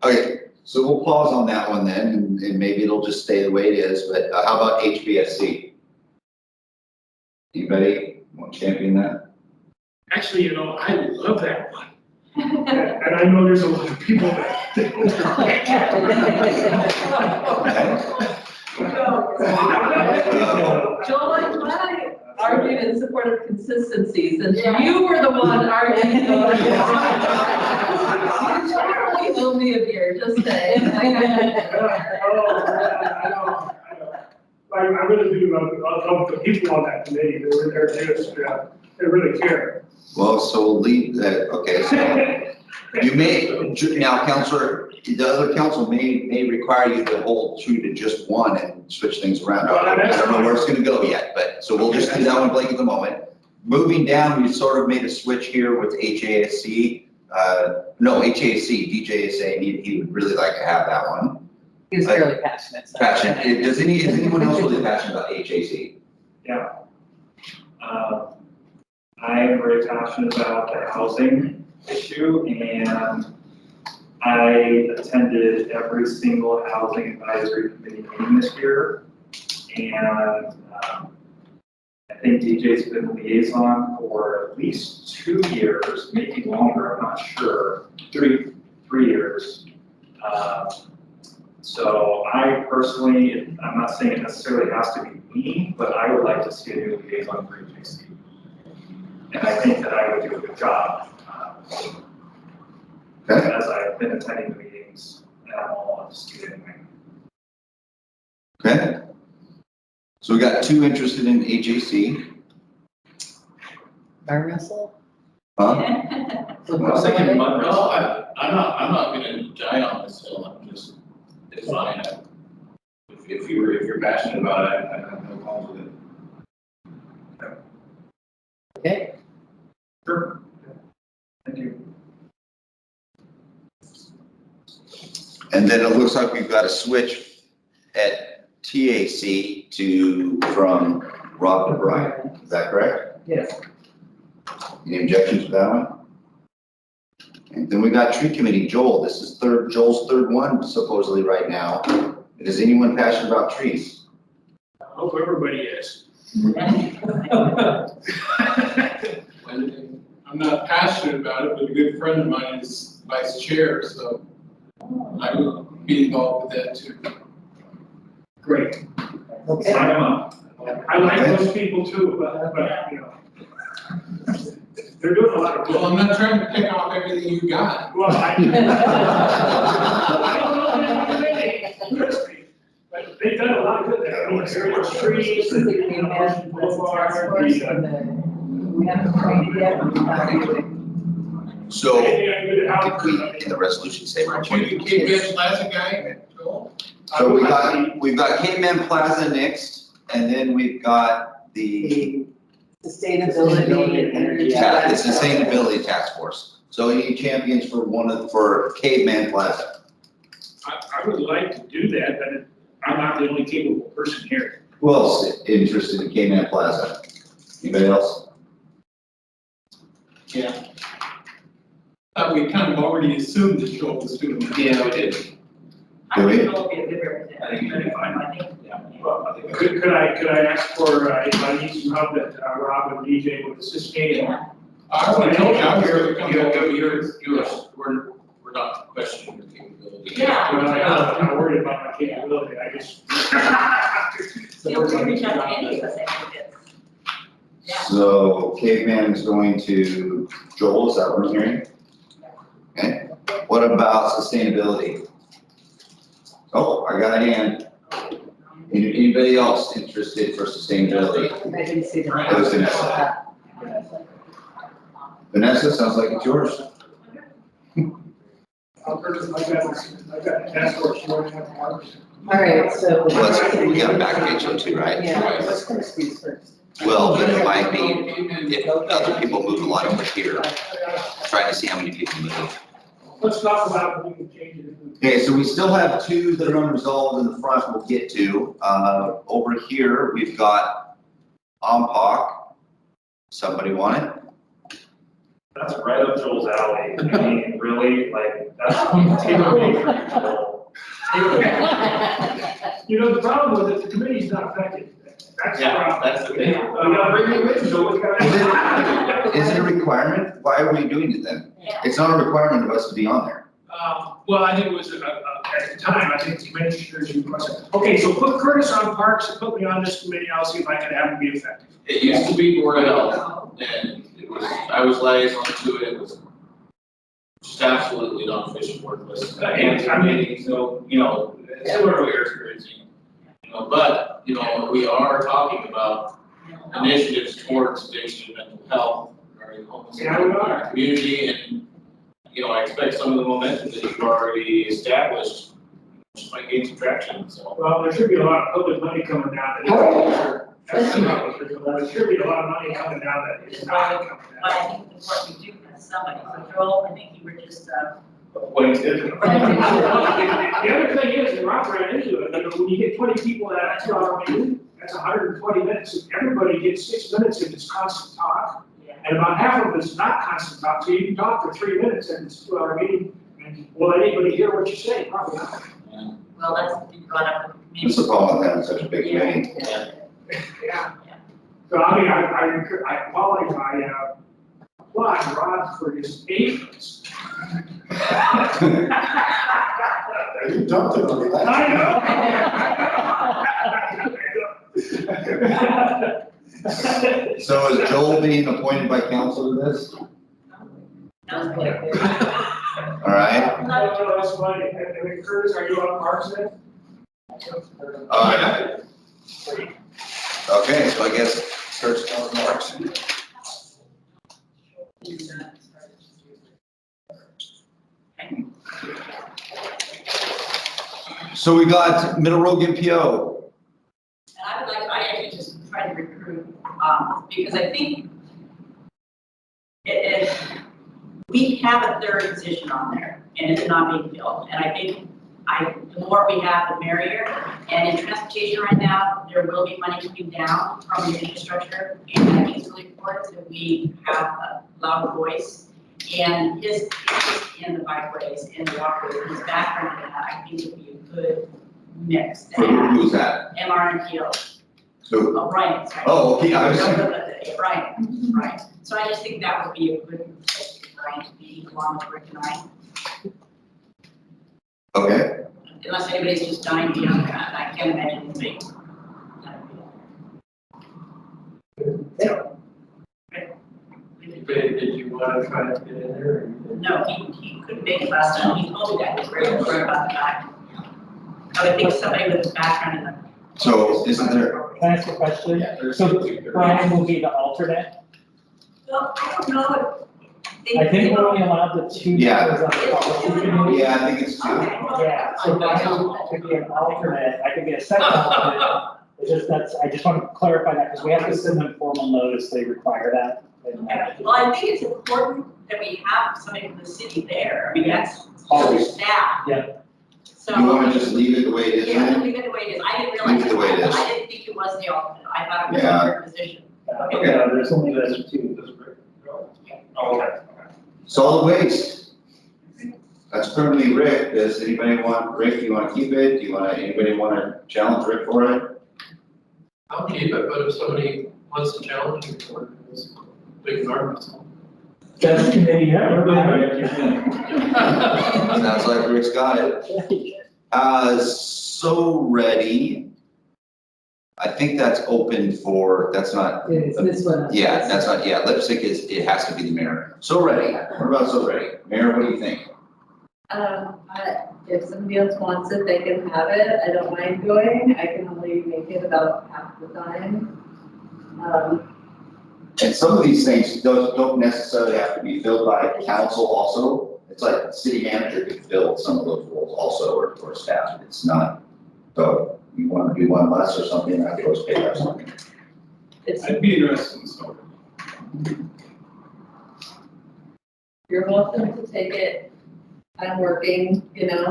Okay, so we'll pause on that one then, and maybe it'll just stay the way it is, but how about HBSC? Anybody want to champion that? Actually, I love that one. And I know there's a lot of people that don't. Joel, I'm glad I argued in support of consistency, since you were the one arguing. You totally owe me a beer. here, just saying. I know. I really do love the people on that committee, they're just, they really care. Well, so we'll leave that, okay, so you may, now, Counselor, the other council may require you to hold true to just one and switch things around. I don't know where it's gonna go yet, but, so we'll just do that one blank at the moment. Moving down, we sort of made a switch here with HASC, DJSA, he would really like to have that one. He's really passionate. So. Passionate, is anyone else really passionate about HAC? Yeah. I am very passionate about the housing issue, and I attended every single housing advisory committee meeting this year. And I think DJ's been liaison for at least 2 years, maybe longer, I'm not sure. 3 years. So I personally, I'm not saying it necessarily has to be me, but I would like to see a new liaison for HAC. And I think that I would do a good job. As I've been attending the meetings, and I'm all up to speed anyway. Okay. So we got 2 interested in HAC. Bar wrestle? Huh? I'm thinking, no, I'm not gonna die on this hill, it's fine. If you're passionate about it, I have no problems with it. Okay. Sure. Thank you. And then it looks like we've got a switch at TAC from Rob to Brian. Is that correct? Yes. Any objections to that one? And then we got tree committee, Joel. This is Joel's third one supposedly right now. Is anyone passionate about trees? I hope everybody is. I'm not passionate about it, but a good friend of mine is vice chair, so I will be involved with that too. Great. Okay. Sign them up. I like those people too, but you know. They're doing a lot of good. Well, I'm not trying to pick off everything you got. Well, I don't know if trust me, but they've done a lot of good there. I mean, there's trees, and Ocean Boulevard, We haven't created yet. So, did we, in the resolution say we're Aren't you the Cape Bench Plaza guy, Joel? So we've got Caveman Plaza next, and then we've got the Sustainability and energy. the Sustainability Task Force. So any champions for Caveman Plaza? I would like to do that, but I'm not the only capable person here. Who else interested in Caveman Plaza? Anybody else? Yeah. We kind of already assumed that Joel was doing that. Yeah, we did. I think it'll be a good representative. I think. Well, could I ask for advice from that Rob and DJ would assist me? Yeah. I would tell you, I was going to come We're not questioning your capability. Yeah. I'm not worried about my capability, I just. Feel free to reach out to any of us, I think it's. Yeah. So Caveman is going to Joel, is that what I'm hearing? Okay. What about sustainability? Oh, I got a hand. Anybody else interested for sustainability? I didn't see the. That was Vanessa. Vanessa, sounds like it's yours. I've got a task force working on ours. All right, so. We got a back page on too, right? Yeah, let's come to speak first. Well, but it might be, if other people move a lot over here, trying to see how many people move. Let's talk about it, we can change it. Okay, so we still have 2 that are unresolved in the front we'll get to. Over here, we've got OMPOC. Somebody want it? That's right up Joel's alley. I mean, really, like, that's tailor-made for Joel. You know, the problem with it, the committee's not effective. That's the problem. That's the thing. We gotta bring you in, so we gotta. Is it a requirement? Why are we doing it then? It's not a requirement of us to be on there. Well, I think it was, at the time, I think the commissioners requested, okay, so put Curtis on parks and put me on this committee, I'll see if I can have him be effective. It used to be Board of Health, and it was, I was liaison to it, it was just absolutely non-efficient workplace. And I mean, so, you know, similar to what you're experiencing. You know, but, you know, we are talking about initiatives towards things in mental health, regarding homelessness in our community, and, you know, I expect some of the momentum that you've already established just might gain some traction, so. Well, there should be a lot of public money coming down. There should be a lot of money coming down that is not coming But I think it's important we do have somebody, so Joel, I think you were just, The other thing is, and Rob ran into it, like, when you get 20 people at a 2-hour meeting, that's 120 minutes. If everybody gets 6 minutes and it's constant talk, and about half of it's not constant talk, so you can talk for 3 minutes and it's a 2-hour meeting, and will anybody hear what you say? Probably not. well, that's been brought up. That's the problem with having such a big meeting. Yeah. So I mean, I applaud Rod for his patience. You dumped it on me. So is Joel being appointed by council to this? All right. No, that's funny. And Curtis, are you on Parks then? Okay, so I guess search on marks. So we got Middle Road MPO. And I actually just try to recruit, because I think we have a third position on there, and it's not being filled. And I think the more we have, the merrier. And in transportation right now, there will be money coming down from the infrastructure, and I think it's really important that we have a loud voice. And his interest in the bikeways and the walkways, his background in that, I think would be a good mix. Who's that? MRNPO. Who? Oh, Brian. Sorry. Oh, okay, I was. Brian, right. So I just think that would be a good place for Brian to be along with Rick and I. Okay. Unless anybody's just dying to be on that, I can't imagine him being. Did you want to try to get in there? No, he couldn't make it last time. He told me that. He was very concerned about the guy. I would think somebody with a background in the. So isn't there? Can I ask a question? So Brian will be the alternate? Well, I don't know. I think we're only allowed the two. Yeah. members on the policy committee. Yeah, I think it's two. Yeah, so Brian could be an alternate, I could be a second alternate. I just want to clarify that, because we have to send them formal notice, they require that. Well, I think it's important that we have somebody from the city there. I mean, that's all staff. Yeah. So. You want to just leave it the way it is? Yeah, then? leave it the way it is. I didn't realize. Leave it the way it is. I didn't think it was the alternate. I thought it was Yeah. a third position. Okay. There's only those two, those great. Oh, okay. Solid waste. That's currently Rick. Does anybody want, Rick, do you want to keep it? Do you want anybody want to challenge Rick for it? I'll keep it, but if somebody wants to challenge me for it, it's a big garbage. That's committee, yeah. Sounds like Rick's got it. So ready. I think that's open for, that's not. It's this one. Yeah, that's not, yeah, lipstick is, it has to be the mayor. So ready. What about so ready? Mayor, what do you think? If somebody else wants it, they can have it. I don't mind going. I can only make it about half the time. And some of these things don't necessarily have to be filled by council also. It's like the city manager could fill some of those roles also, or staff. It's not, so you want to do one less or something, I could always pay that something. I'd be interested in something. You're welcome to take it. I'm working,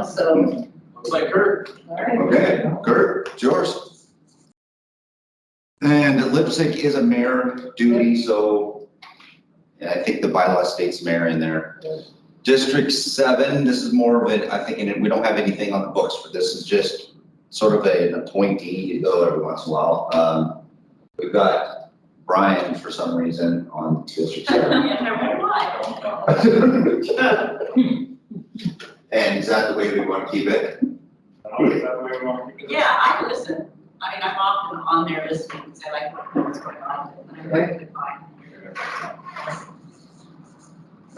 so. Looks like her. All right. Okay, Kurt, it's yours. And lipstick is a mayor duty, so and I think the bylaw states mayor in there. District 7, this is more of it, I think, and we don't have anything on the books, but this is just sort of an appointee, you go every once in a while. We've got Brian for some reason on District 7. And is that the way we want to keep it? Yeah, I listen. I mean, I'm often on there listening because I like what's going on, and I'm very good at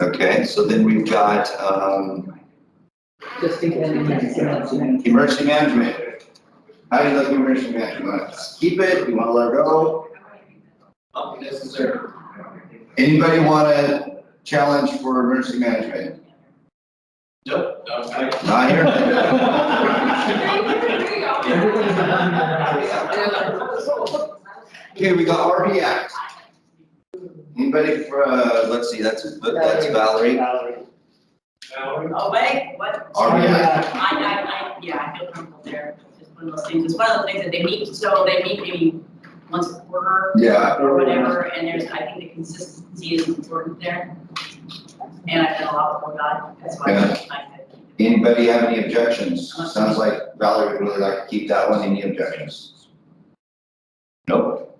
Okay, so then we've got, Just emergency management. emergency management. How do you like emergency management? You want to keep it? You want to let it go? Necessary. Anybody want to challenge for emergency management? Nope, no, Not here? Okay, we got RV Act. Anybody for, let's see, that's Valerie. Oh, wait, what? RV Act. Yeah, I feel comfortable there. It's just one of those things, it's one of the things that they meet, so they meet maybe once a quarter. Yeah. Or whatever, and I think the consistency is important there. And I've done a lot with ODOT, that's why Yeah. I said. Anybody have any objections? Sounds like Valerie would really like to keep that one. Any objections? Nope.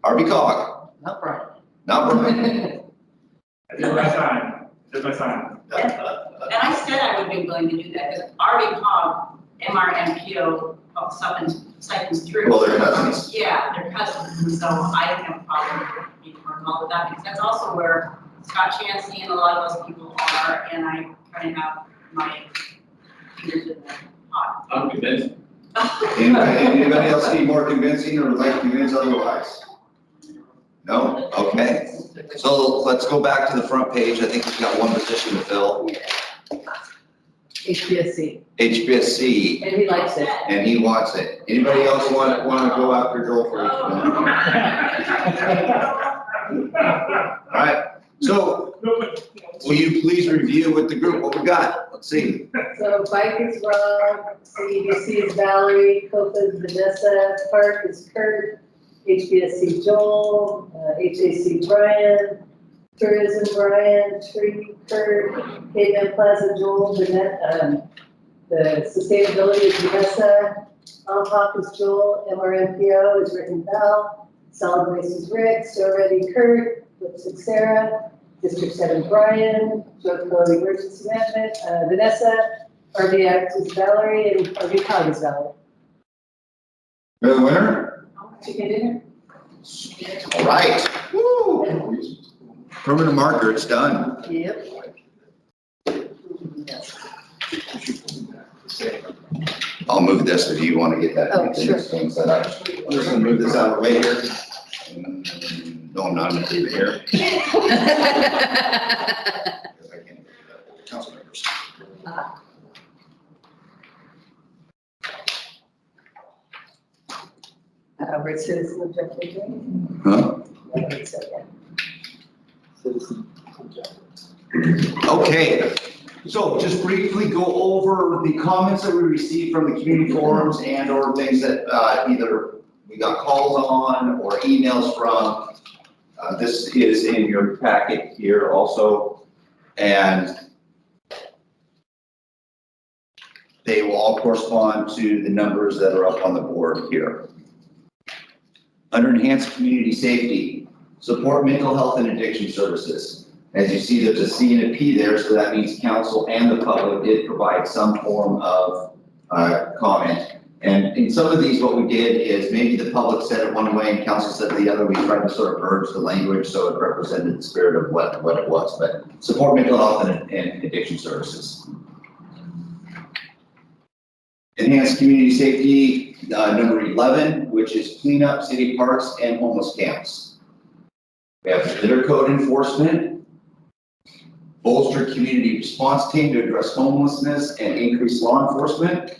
RV Cog. Not right. Not Brian. I did my time, did my time. And I said I would be willing to do that, because RV Cog, MRMPO, stipends through. Well, they're cousins. Yeah, they're cousins, so I don't have a problem being more involved with that, because that's also where Scott Chancey and a lot of those people are, and I kind of have my fingers in the pot. I'm convinced. Anybody else need more convincing or would like to convince otherwise? No? Okay. So let's go back to the front page. I think we've got one position to fill. HPSC, HBSC, and he likes it. and he wants it. Anybody else want to go after Joel for All right, so will you please review with the group what we got? Let's see. So Bike is Rob, CEDC is Valerie, COPA is Vanessa, Park is Kurt, HBSC Joel, HAC Brian, Tourism Brian, Tree Kurt, Caveman Plaza Joel, Vanessa, the Sustainability is Vanessa, Hawk is Joel, MRMPO is Rick and Val, Solid Waste is Rick, So Ready Kurt, Whips is Sarah, District 7 Brian, Joe Code Emergency Management, Vanessa, RV Act is Valerie, and RV Cog is Valerie. You're the winner? Chicken dinner? All right. Woo! Permanent marker, it's done. Yep. I'll move this if you want to get that. Oh, sure. Thing set up. I'm just gonna move this out of the way here. No, I'm not gonna leave it here. Because I can't get that. Council members. Where citizen objective training? Huh? Okay, so just briefly go over the comments that we received from the community forums and or things that either we got calls on or emails from. This is in your packet here also. And they will all correspond to the numbers that are up on the board here. Under enhanced community safety, support mental health and addiction services. As you see, there's a C and a P there, so that means council and the public did provide some form of comment. And in some of these, what we did is maybe the public said it one way and council said the other. We tried to sort of merge the language so it represented the spirit of what it was. But support mental health and addiction services. Enhanced community safety, number 11, which is cleanup city parks and homeless camps. We have litter code enforcement, bolster community response team to address homelessness and increase law enforcement,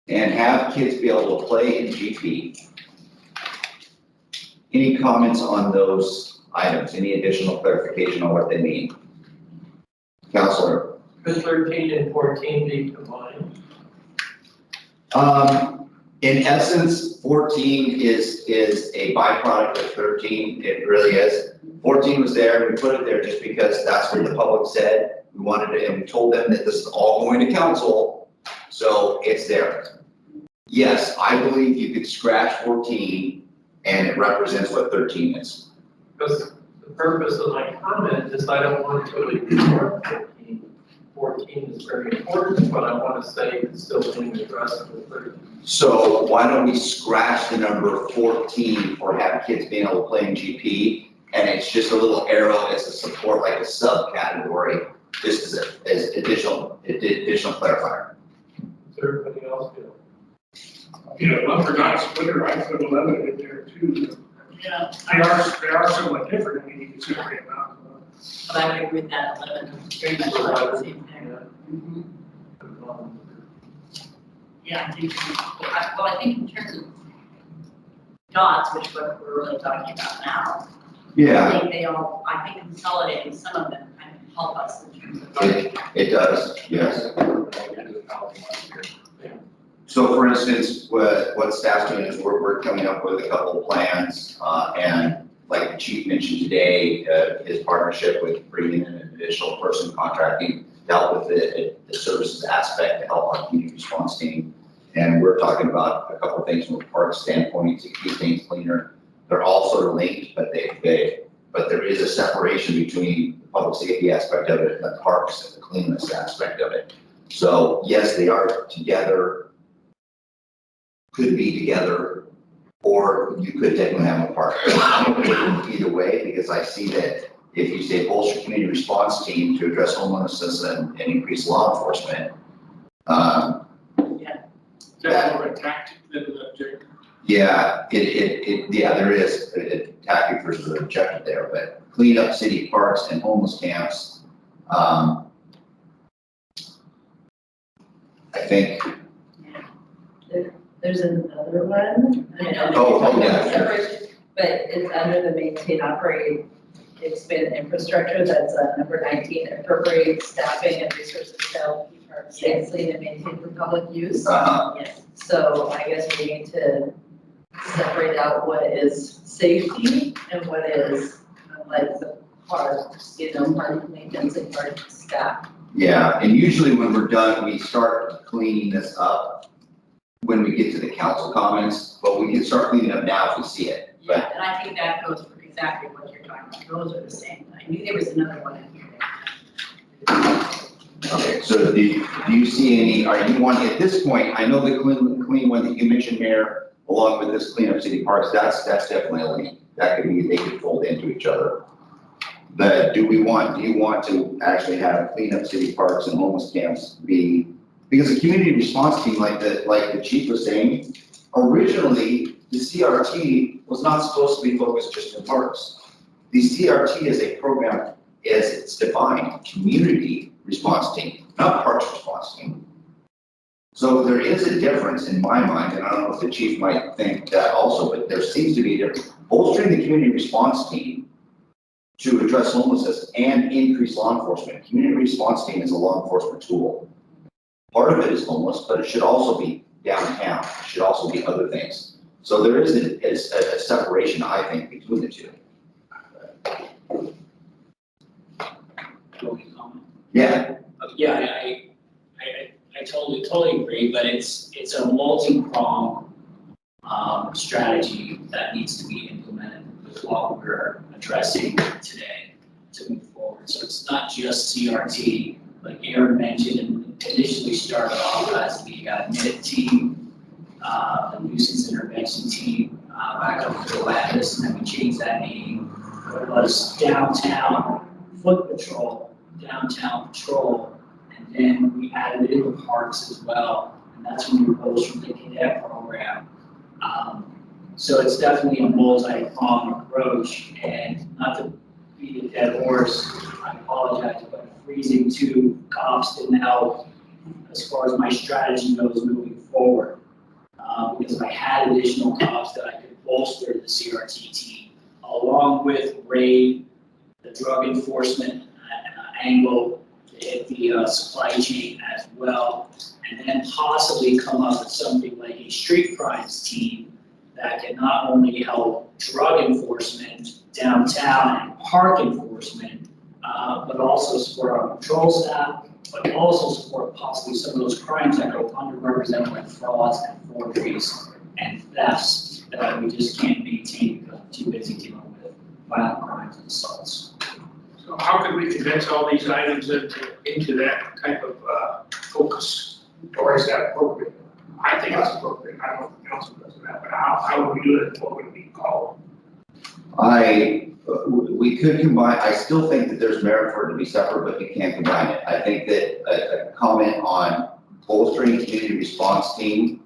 and have kids be able to play in GP. Any comments on those items? Any additional clarification on what they mean? Counselor? Could 13 and 14 be combined? In essence, 14 is a byproduct of 13. It really is. 14 was there, we put it there just because that's what the public said. We wanted it, and we told them that this is all going to council, so it's there. Yes, I believe you could scratch 14 and it represents what 13 is. Because the purpose of my comment is I don't want to ignore 14. 14 is very important, but I want to say it's still being addressed with 13. So why don't we scratch the number 14 for have kids being able to play in GP And it's just a little arrow as a support, like a subcategory, just as additional clarifier. Does everybody else feel? You know, lumber not splitter, I put 11 in there too. Yeah. They are somewhat different, I mean, you can separate them out. But I would agree with that 11, very much like the same thing. Yeah, I think, well, I think in terms of dots, which what we're really talking about now. Yeah. I think consolidating some of them kind of help us in terms of. It does, yes. So for instance, what staff's doing is we're coming up with a couple of plans, and like the chief mentioned today, his partnership with bringing in an additional person contracting to help with the services aspect to help our community response team. And we're talking about a couple of things from a park standpoint to keep things cleaner. They're all sort of linked, but but there is a separation between the public safety aspect of it and the parks and the cleanliness aspect of it. So yes, they are together, could be together, or you could technically have them apart. Either way, because I see that if you say bolster community response team to address homelessness and increase law enforcement, That's more a tactic than an objective. yeah, there is a tactic versus an objective there, but clean up city parks and homeless camps. I think. There's another one. Oh, yeah. But it's under the maintain, operate, expand infrastructure. That's number 19, appropriate staffing and resources to help keep our safe, clean, and maintained for public use. Yes. So I guess we need to separate out what is safety and what is like the parks, park maintenance and park staff. Yeah, and usually when we're done, we start cleaning this up when we get to the council comments, but we can start cleaning up now if we see it. Yeah, and I think that goes for exactly what you're talking about. Those are the same. I knew there was another one in here. Okay, so do you see any, are you wanting, at this point, I know the clean one that you mentioned, Mayor, along with this clean up city parks, that's definitely a link. That could be, they could fold into each other. But do you want to actually have clean up city parks and homeless camps be, because the community response team, like the chief was saying, originally the CRT was not supposed to be focused just on parks. The CRT is a program, as it's defined, community response team, not parks response team. So there is a difference in my mind, and I don't know if the chief might think that also, but there seems to be a difference. Bolstering the community response team to address homelessness and increase law enforcement. Community response team is a law enforcement tool. Part of it is homeless, but it should also be downtown. It should also be other things. So there is a separation, I think, between the two. Yeah. Yeah, I totally agree, but it's a multi-pronged strategy that needs to be implemented with what we're addressing today to move forward. So it's not just CRT, like Aaron mentioned, and initially started off as the NIT team, the nuisance intervention team, back up to Atlantis, and then we changed that name. It was downtown foot patrol, downtown patrol, and then we added in the parks as well, and that's when we rose from the cadet program. So it's definitely a multi-pronged approach, and not to beat a dead horse, I apologize, but freezing two cops didn't help as far as my strategy goes moving forward. Because I had additional cops that I could bolster the CRT team, along with RAID, the drug enforcement angle, to hit the supply chain as well, and then possibly come up with something like a street crimes team that can not only help drug enforcement downtown and park enforcement, but also support our patrol staff, but also support possibly some of those crimes that go underrepresented, like frauds and forgeries and thefts that we just can't maintain because we're too busy dealing with violent crimes and assaults. So how can we condense all these items into that type of focus? Or is that appropriate? I think it's appropriate. I don't know if the council does that, but how would we do it? What would we call it? We could combine, I still think that there's merit for it to be separate, but you can't combine it. I think that a comment on bolstering community response team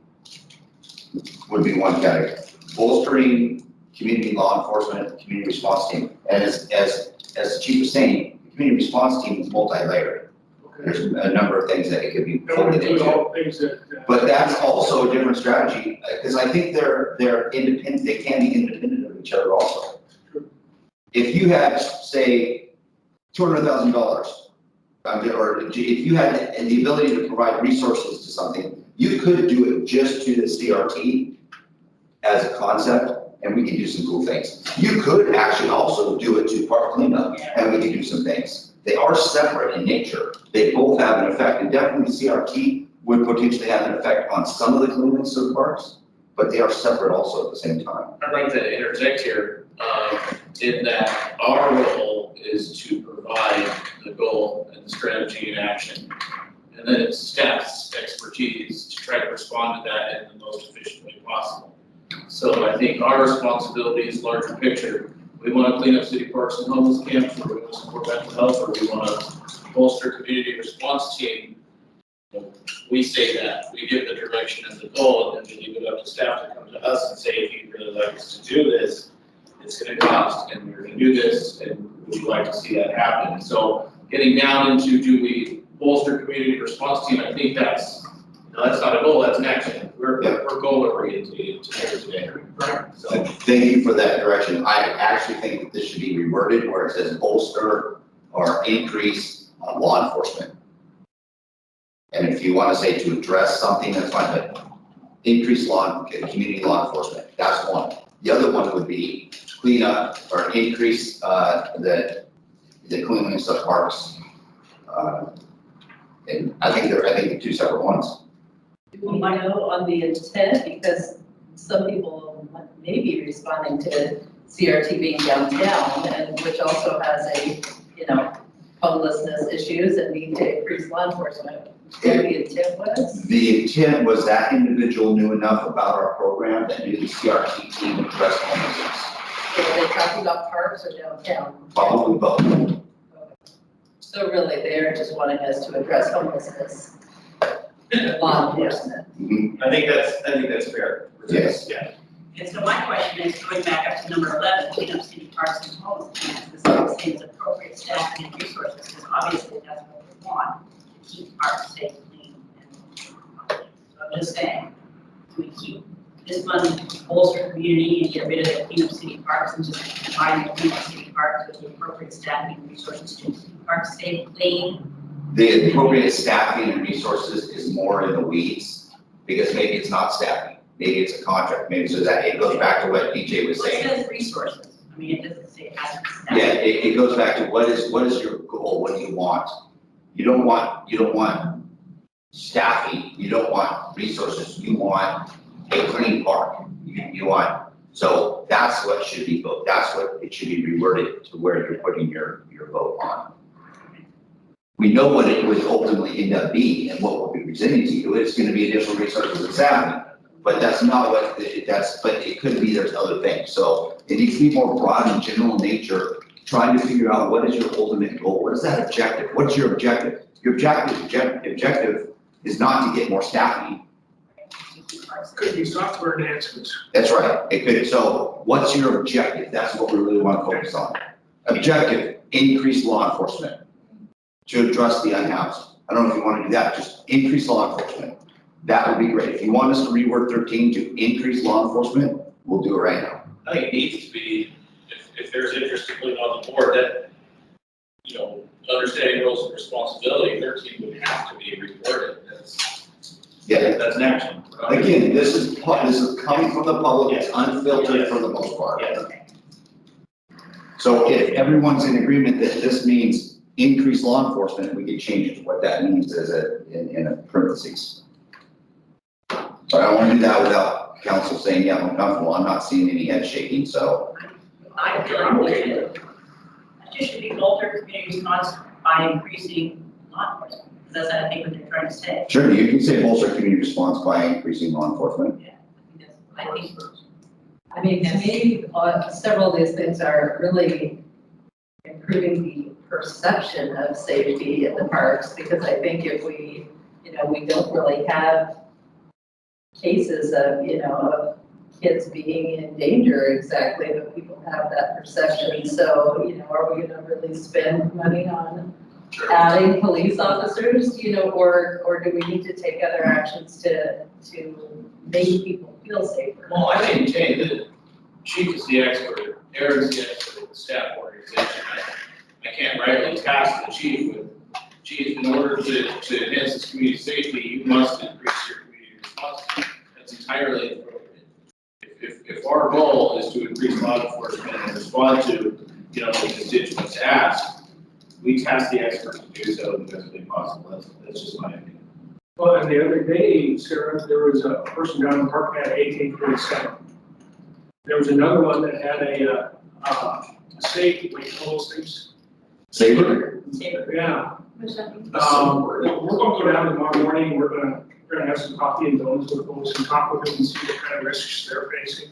would be one category. Bolstering community law enforcement, community response team. And as the chief was saying, the community response team is multi-layered. There's a number of things that it could be folded into. But that's also a different strategy, because I think they're independent, they can be independent of each other also. If you had, say, $200,000, or if you had the ability to provide resources to something, you could do it just to the CRT as a concept, and we could do some cool things. You could actually also do it to park cleanup, and we could do some things. They are separate in nature. They both have an effect, and definitely CRT would potentially have an effect on some of the cleanliness of the parks, but they are separate also at the same time. I'd like to interject here, in that our role is to provide the goal and the strategy and action. And then it's staff's expertise to try to respond to that in the most efficient way possible. So I think our responsibility is larger picture. We want to clean up city parks and homeless camps, or we want to support mental health, or we want to bolster community response team. We say that, we give the direction and the goal, and then we leave it up to staff to come to us and say, if you'd really like us to do this, it's going to cost, and we're going to do this, and would you like to see that happen? So getting down into, do we bolster community response team, I think that's not a goal, that's an action. We're goal oriented today. Right. So thank you for that direction. I actually think that this should be reworded where it says bolster or increase law enforcement. And if you want to say to address something, that's fine, but increase community law enforcement, that's one. The other one would be clean up or increase the cleanliness of parks. And I think they're two separate ones. Do we know on the intent, because some people may be responding to CRT being downtown, and which also has a, homelessness issues and need to increase law enforcement. What the intent was? The intent was that individual knew enough about our program that knew the CRT team addressed homelessness. So are they talking about parks or downtown? Probably both. So really, they're just wanting us to address homelessness. Law enforcement. Mm-hmm. I think that's fair. Yes. Yeah. And so my question is, going back up to number 11, clean up city parks and homeless camps, the city saying appropriate staffing and resources, because obviously that's what we want, to keep parks safe, clean, and so I'm just saying, do we keep this money, bolster community, and get rid of the clean up city parks and just combine the clean up city parks with the appropriate staffing and resources to keep parks safe, clean? The appropriate staffing and resources is more in the weeds, because maybe it's not staffing, maybe it's a contract, maybe so that it goes back to what DJ was saying. It says resources, I mean, it doesn't say it has to be staffing. Yeah, it goes back to what is your goal, what do you want? You don't want staffing, you don't want resources, you want a clean park, you want, so that's what should be voted, that's what it should be reworded to where you're putting your vote on. We know what it would ultimately end up being and what we'll be presenting to you. It's going to be additional resources and staffing, but that's not what but it could be there's other things. So it needs to be more broad and general in nature, trying to figure out what is your ultimate goal? What is that objective? What's your objective? Your objective is not to get more staffing. Could be software enhancements. That's right. It could. So what's your objective? That's what we really want to focus on. Objective, increase law enforcement to address the unhoused. I don't know if you want to do that, just increase law enforcement. That would be great. If you want us to reword 13 to increase law enforcement, we'll do it right now. I think it needs to be, if there's interest in putting on the board, that, understanding roles and responsibility, 13 would have to be reworded. That's an action. Again, this is coming from the public, it's unfiltered for the most part. Yes. So if everyone's in agreement that this means increase law enforcement, we can change it to what that means as in a parentheses. But I don't want to do that without council saying, yeah, I'm comfortable, I'm not seeing any head shaking, so. I feel like we should, it just should be bolster community response by increasing law enforcement. Because that's, I think, what they're trying to say. Sure, you can say bolster community response by increasing law enforcement. Yeah, I think I mean, to me, several of these things are really improving the perception of safety in the parks, because I think if we, we don't really have cases of, of kids being in danger exactly, but people have that perception. So, are we gonna really spend money on adding police officers, or do we need to take other actions to make people feel safer? Well, I maintain that chief is the expert, Aaron's the expert of the staff organization. I can't rightly task the chief with, chief, in order to enhance this community safety, you must increase your community response. That's entirely appropriate. If our goal is to increase law enforcement and respond to, the constituents' ask, we task the experts to do so the best way possible. That's just my opinion. Well, and the other day, Sarah, there was a person down in Parkland at 1847. There was another one that had a safe, what do you call those things? Saber? Yeah. We're gonna go down tomorrow morning, we're gonna have some coffee and donuts with folks and talk with them and see what kind of risks they're facing.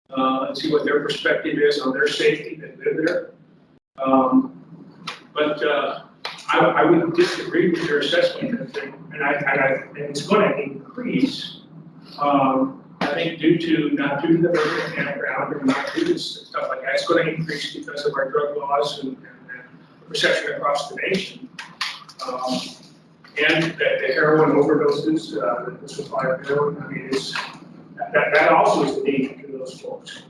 And see what their perspective is on their safety that live there. But I would disagree with your assessment, and it's gonna increase. I think not due to the urban campground, or not due to stuff like that, it's gonna increase because of our drug laws and perception across the nation. And the heroin overdoses, the supply of heroin, I mean, that also is a danger to those folks.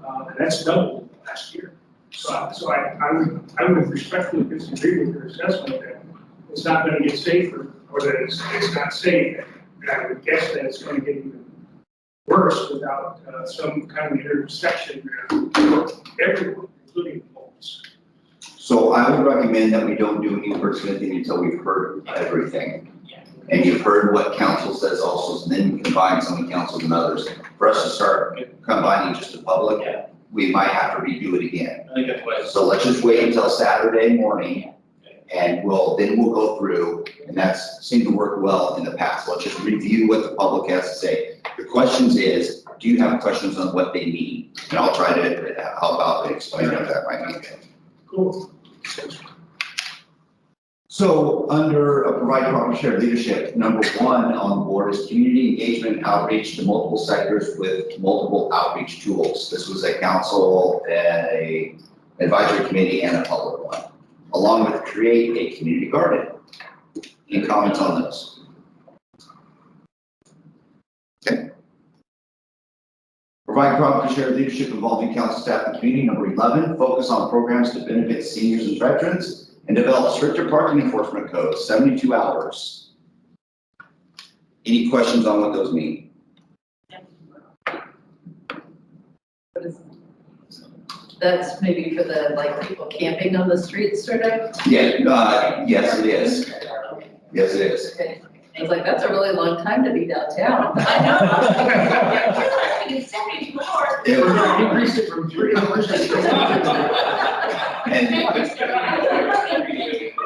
And that's doubled last year. So I would respectfully disagree with your assessment that it's not gonna get safer, or that it's not safe. And I would guess that it's gonna get even worse without some kind of intersection for everyone, including the homeless. So I would recommend that we don't do any wordsmithing until we've heard everything. And you've heard what council says also, and then you combine some of council and others. For us to start combining just the public, we might have to redo it again. I think that's why. So let's just wait until Saturday morning, and we'll go through, and that's seemed to work well in the past. Let's just review what the public has to say. The questions is, do you have questions on what they mean? And I'll try to help out and explain what that might mean. Cool. So under provide proper shared leadership, number one on the board is community engagement and outreach to multiple sectors with multiple outreach tools. This was a council, a advisory committee, and a public one, along with create a community garden. Any comments on those? Okay. Provide proper shared leadership involving council staff and community. Number 11, focus on programs to benefit seniors and veterans. And develop stricter parking enforcement codes, 72 hours. Any questions on what those mean? That's maybe for the, people camping on the streets sort of? Yeah, yes, it is. Yes, it is. Okay. I was like, that's a really long time to be downtown. I know. It's 74. It was- Increase it from 3 hours.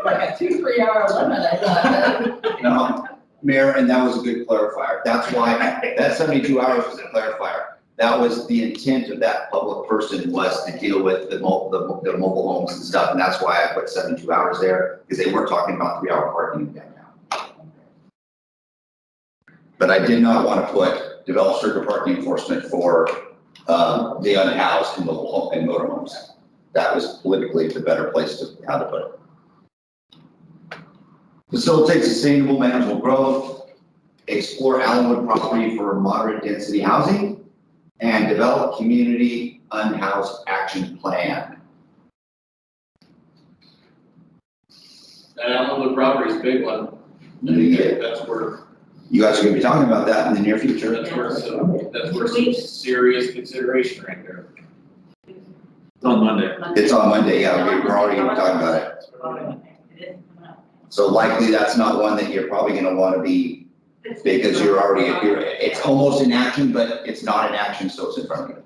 Like a 2-3 hour limit, I thought. No, Mayor, and that was a good clarifier. That's why, that 72 hours was a clarifier. That was the intent of that public person, was to deal with the mobile homes and stuff, and that's why I put 72 hours there, because they weren't talking about 3-hour parking in downtown. But I did not want to put develop stricter parking enforcement for the unhoused and motorhomes. That was politically the better place to how to put it. Facilitate sustainable manageable growth, explore Allenwood property for moderate density housing, and develop community unhoused action plan. That Allenwood property is a big one. That's where. You guys are gonna be talking about that in the near future. That's where some serious consideration right there. It's on Monday. It's on Monday, yeah, we're already talking about it. So likely that's not one that you're probably gonna wanna be, because it's almost in action, but it's not in action, so it's in front of you.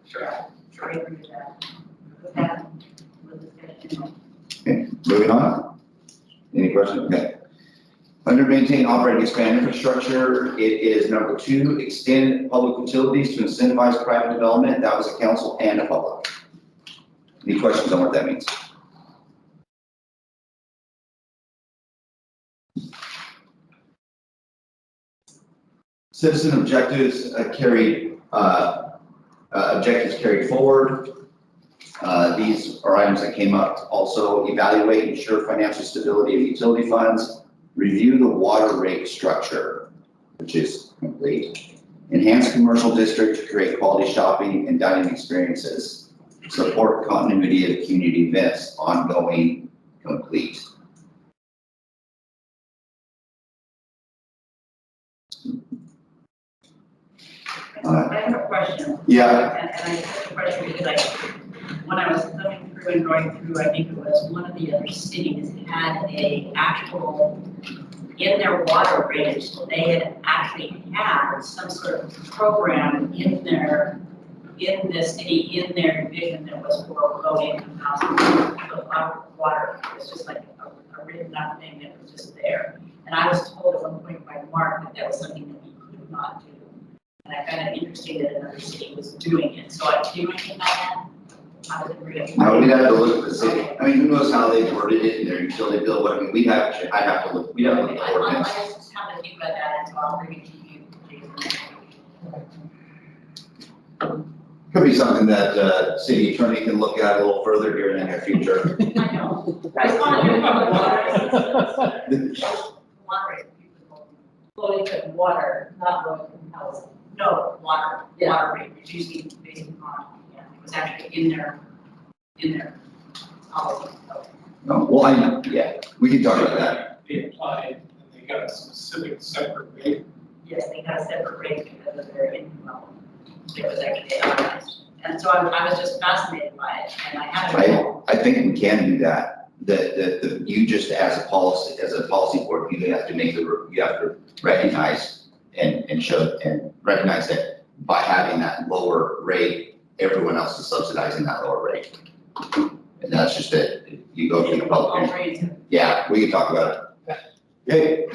Okay, moving on. Any questions? Okay. Under maintain, operate, and expand infrastructure, it is number 2, extend public utilities to incentivize private development. That was a council and a public. Any questions on what that means? Citizen objectives carried forward. These are items that came up also. Evaluate, ensure financial stability of utility funds. Review the water rate structure, which is complete. Enhance commercial district to create quality shopping and dining experiences. Support continuity of community events, ongoing, complete. I have a question. Yeah. And I have a question because when I was coming through and going through, I think it was one of the other cities had a actual, in their water rates, they had actually had some sort of program in the city, in their division that was for low income housing. So water was just like a written up thing that was just there. And I was told at one point by Mark that that was something that we could not do. And I found it interesting that another city was doing it. So I do anything about that. How does it really? Now we'd have to look at the city. I mean, who knows how they worded it in their utility bill, but I mean, I'd have to look, we'd have to look at the ordinance. I just have to think about that, and so I'll bring it to you, Jason. Could be something that city attorney can look at a little further here in the near future. I know. I just want to hear about water. Low income water, not low income housing. No, water Yeah. rate, it's usually based on, yeah, it was actually in their policy. No, well, yeah, we can talk about that. They applied, and they got a specific separate rate. Yes, they got a separate rate because of their income level. It was actually analyzed. And so I was just fascinated by it, and I had. I think we can do that. You just as a policy board, you have to recognize and show and recognize that by having that lower rate, everyone else is subsidizing that lower rate. And that's just it. You go to the public. Yeah, we can talk about it. Okay.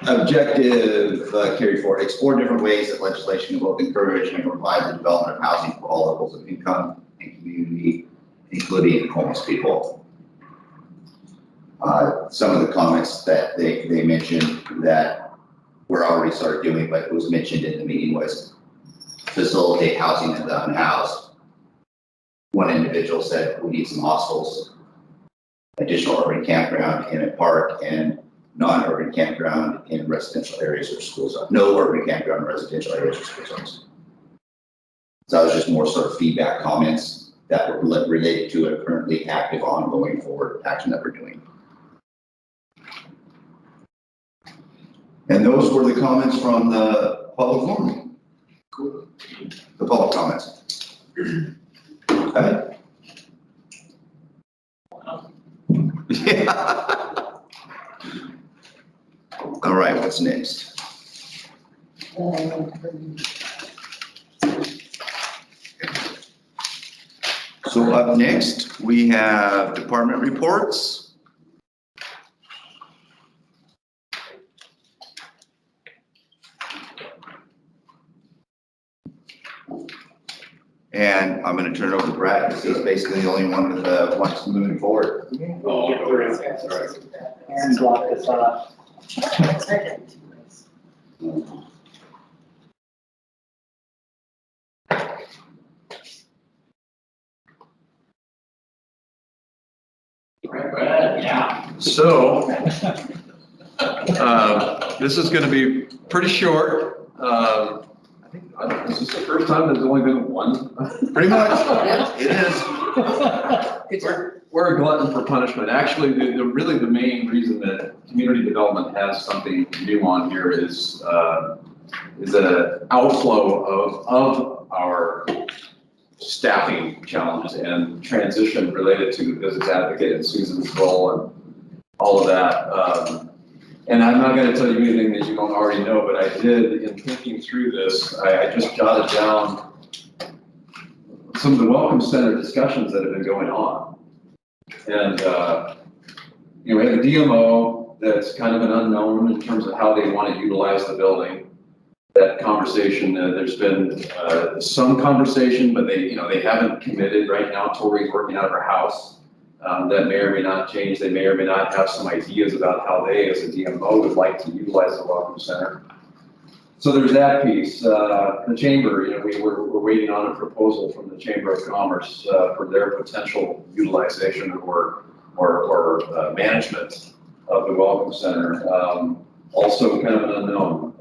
Objective carried forward. Explore different ways that legislation will encourage and provide the development of housing for all levels of income and community, including homeless people. Some of the comments that they mentioned that we're already started doing, but it was mentioned in the meeting, was facilitate housing to the unhoused. One individual said we need some hostels, additional urban campground in a park, and non-urban campground in residential areas or school zones. No urban campground in residential areas or school zones. So that was just more sort of feedback comments that were related to a currently active, ongoing forward action that we're doing. And those were the comments from the public forum. Cool. The public comments. Okay. Yeah. All right, what's next? So up next, we have department reports. And I'm going to turn it over to Brad, because he's basically the only one that wants moving forward. Oh, and block this off. Yeah. So, this is going to be pretty short. I think this is the first time there's only been one. Pretty much, it is. We're a glutton for punishment. Actually, really the main reason that community development has something new on here is an outflow of our staffing challenges and transition related to business advocate and Susan's role and all of that. And I'm not going to tell you anything that you don't already know, but I did, in thinking through this, I just jotted down some of the Welcome Center discussions that have been going on. And, we have a DMO, that's kind of an unknown in terms of how they want to utilize the building. That conversation, there's been some conversation, but they haven't committed right now. Tori's working out of her house. That may or may not change. They may or may not have some ideas about how they, as a DMO, would like to utilize the Welcome Center. So there's that piece. The chamber, we're waiting on a proposal from the Chamber of Commerce for their potential utilization or management of the Welcome Center. Also kind of an unknown.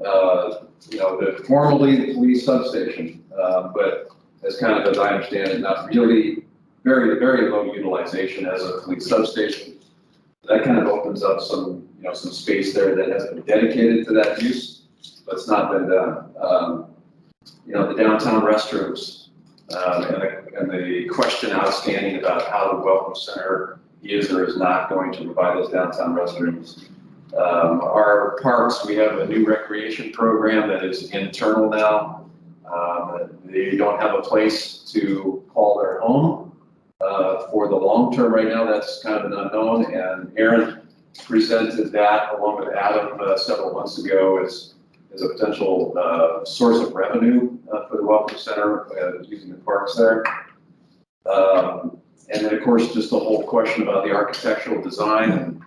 Formerly the police substation, but as I understand it, not really, very, very low utilization as a police substation. That kind of opens up some space there that has been dedicated to that use, but it's not been done. The downtown restrooms, and the question outstanding about how the Welcome Center is or is not going to provide those downtown restrooms. Our parks, we have a new recreation program that is internal now. They don't have a place to call their home for the long term right now. That's kind of an unknown, and Aaron presented that along with Adam several months ago as a potential source of revenue for the Welcome Center using the parks there. And then of course, just the whole question about the architectural design and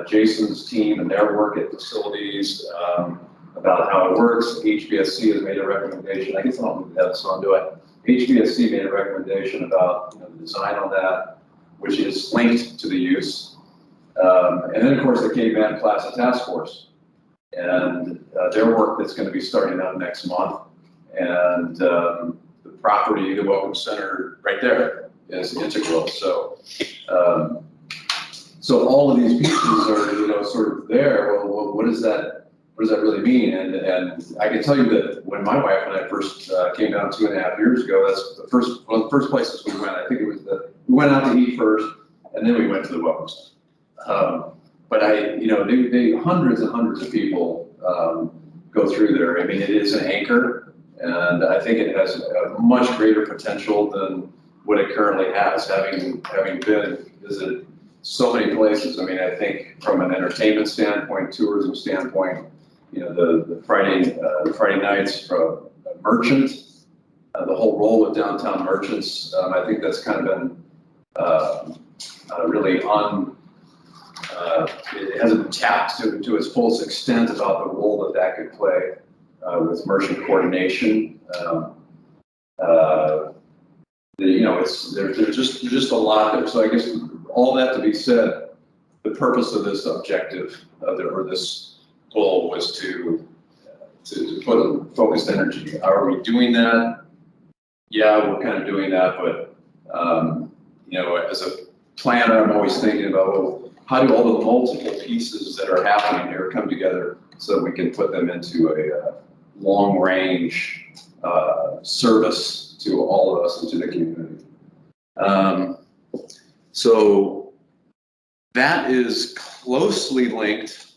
Jason's team and their work at facilities, about how it works. HBSC has made a recommendation. I guess I don't need to have this on, do I? HBSC made a recommendation about the design on that, which is linked to the use. And then of course the K-Band Plaza Task Force and their work that's going to be starting up next month. And the property, the Welcome Center right there is integral. So, so all of these pieces are, sort of there. Well, what does that really mean? And I can tell you that when my wife and I first came down 2.5 years ago, that's one of the first places we went. I think it was we went out to eat first, and then we went to the Welcome Center. But they hundreds and hundreds of people go through there. I mean, it is an anchor, and I think it has a much greater potential than what it currently has, having been visited so many places. I mean, I think from an entertainment standpoint, tourism standpoint, the Friday nights from a merchant, the whole role of downtown merchants, I think that's kind of been really it hasn't been tapped to its fullest extent about the role that could play with merchant coordination. There's just a lot there. So I guess all that to be said, the purpose of this objective or this goal was to put focused energy. Are we doing that? Yeah, we're kind of doing that, but as a planner, I'm always thinking about, well, how do all the multiple pieces that are happening here come together so that we can put them into a long range service to all of us and to the community. So that is closely linked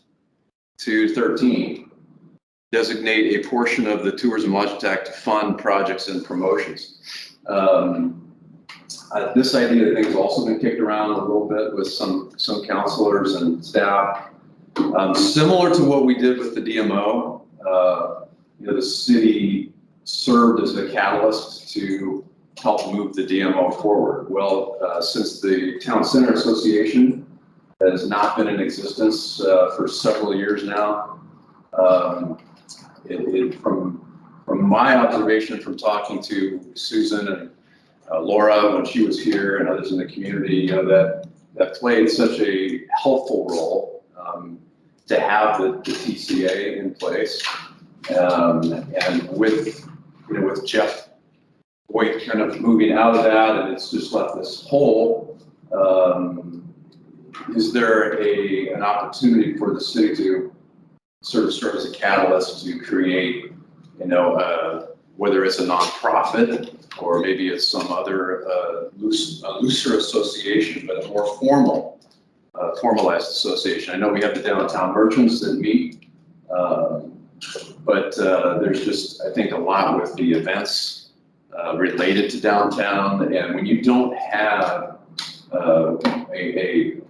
to 13, designate a portion of the Tourism Lodging Tax to fund projects and promotions. This idea, I think, has also been kicked around a little bit with some counselors and staff. Similar to what we did with the DMO, the city served as the catalyst to help move the DMO forward. Well, since the Town Center Association has not been in existence for several years now, from my observation from talking to Susan and Laura when she was here and others in the community, that played such a helpful role to have the TCA in place, and with Jeff Boyd kind of moving out of that, and it's just left this hole. Is there an opportunity for the city to sort of serve as a catalyst to create, whether it's a nonprofit or maybe it's some other looser association, but a more formalized association? I know we have the downtown merchants that meet, but there's just, I think, a lot with the events related to downtown, and when you don't have a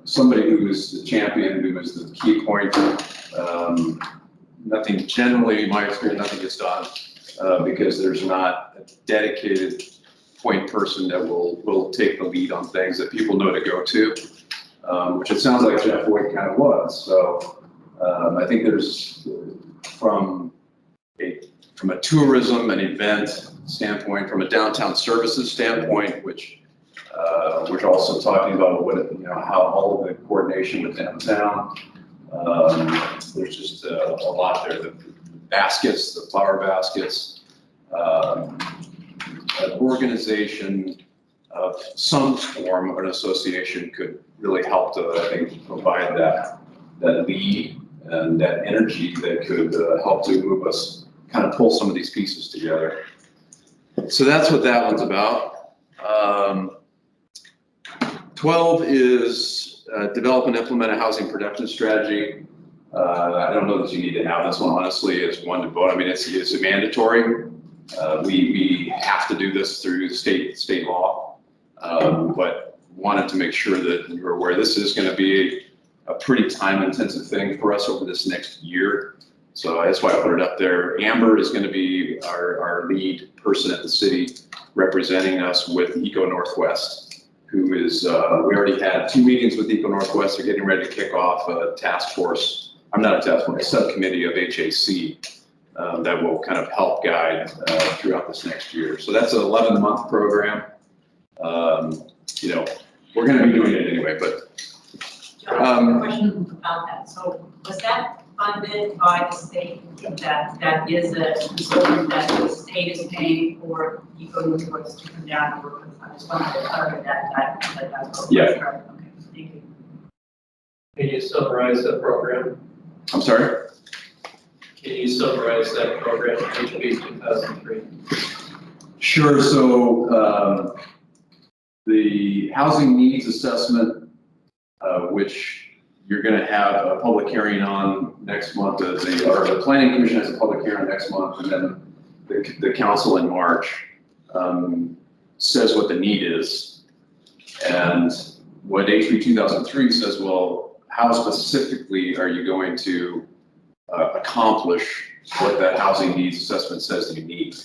somebody who is the champion, who is the key point. Nothing, generally, in my experience, nothing gets done because there's not a dedicated point person that will take the lead on things that people know to go to, which it sounds like Jeff Boyd kind of was. So I think there's from a tourism and event standpoint, from a downtown services standpoint, which we're also talking about how all of the coordination with downtown. There's just a lot there. The baskets, the flower baskets, an organization of some form or an association could really help to, I think, provide that lead and that energy that could help to move us, kind of pull some of these pieces together. So that's what that one's about. 12 is develop and implement a housing production strategy. I don't know that you need to have this one, honestly, as one to vote. I mean, it's mandatory. We have to do this through state law, but wanted to make sure that you're aware this is going to be a pretty time-intensive thing for us over this next year. So that's why I put it up there. Amber is going to be our lead person at the city, representing us with Eco Northwest, who is, we already had 2 meetings with Eco Northwest. They're getting ready to kick off a task force. I'm not a task force, a subcommittee of HAC that will kind of help guide throughout this next year. So that's an 11-month program. We're going to be doing it anyway, but. John, a question about that. So was that funded by the state? That is a consultant that the state is paying for Eco Northwest to come down and work with? I just wanted to clarify that. Yeah. Okay, thank you. Can you summarize that program? I'm sorry? Can you summarize that program, HB 2003? Sure. So the housing needs assessment, which you're going to have a public hearing on next month, or the Planning Commission has a public hearing next month, and then the council in March says what the need is. And what HB 2003 says, well, how specifically are you going to accomplish what that housing needs assessment says you need?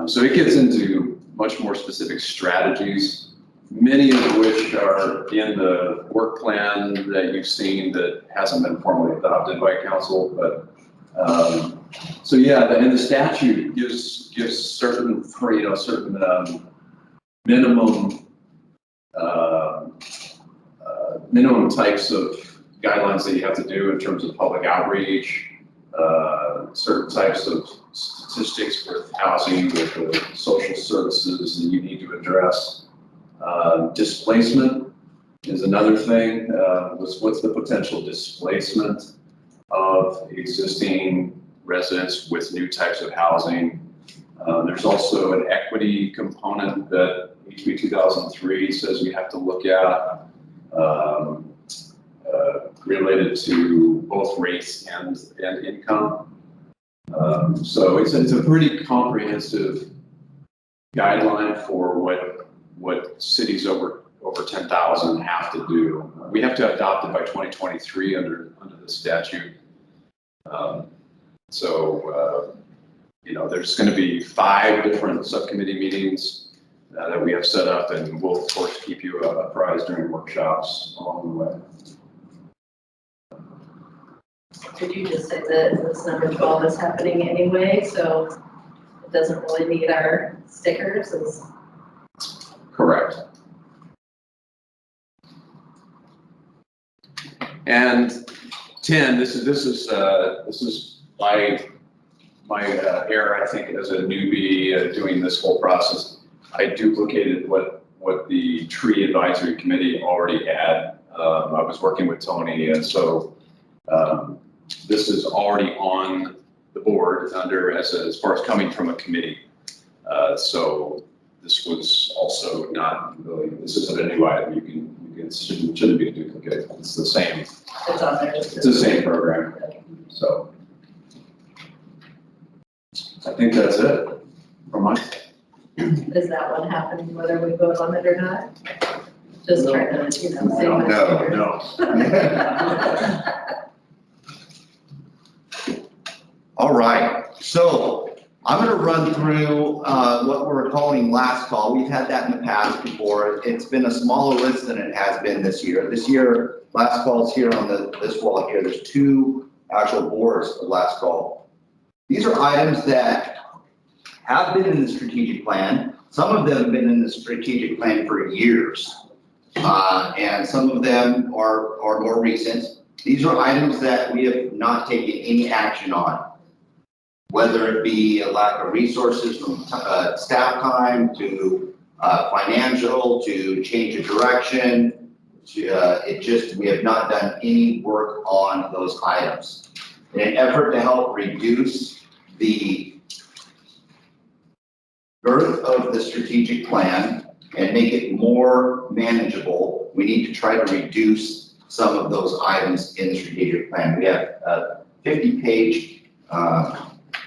So it gets into much more specific strategies, many of which are in the work plan that you've seen that hasn't been formally adopted by council. But so yeah, and the statute gives certain minimum types of guidelines that you have to do in terms of public outreach, certain types of statistics with housing, with the social services that you need to address. Displacement is another thing. What's the potential displacement of existing residents with new types of housing? There's also an equity component that HB 2003 says we have to look at, related to both race and income. So it's a pretty comprehensive guideline for what cities over 10,000 have to do. We have to adopt it by 2023 under the statute. There's going to be 5 different subcommittee meetings that we have set up, and we'll of course keep you apprised during workshops along the way. Did you just say that this number 12 is happening anyway, so it doesn't really need our stickers? Correct. And 10, this is my error, I think, as a newbie doing this whole process. I duplicated what the tree advisory committee already had. I was working with Tony, and so this is already on the board as far as coming from a committee. So this was also not really, this isn't a new item. It shouldn't be a duplicate. It's the same. It's on there. It's the same program. So I think that's it from my side. Is that one happening whether we vote on it or not? Just trying to, you know, save my All right, so I'm gonna run through what we're calling last call. We've had that in the past before. It's been a smaller list than it has been this year. This year, last call's here on this wall here. There's 2 actual boards of last call. These are items that have been in the strategic plan. Some of them have been in the strategic plan for years. And some of them are more recent. These are items that we have not taken any action on, whether it be a lack of resources from staff time to financial to change of direction. We have not done any work on those items. In an effort to help reduce the girth of the strategic plan and make it more manageable, we need to try to reduce some of those items in the strategic plan. We have a 50-page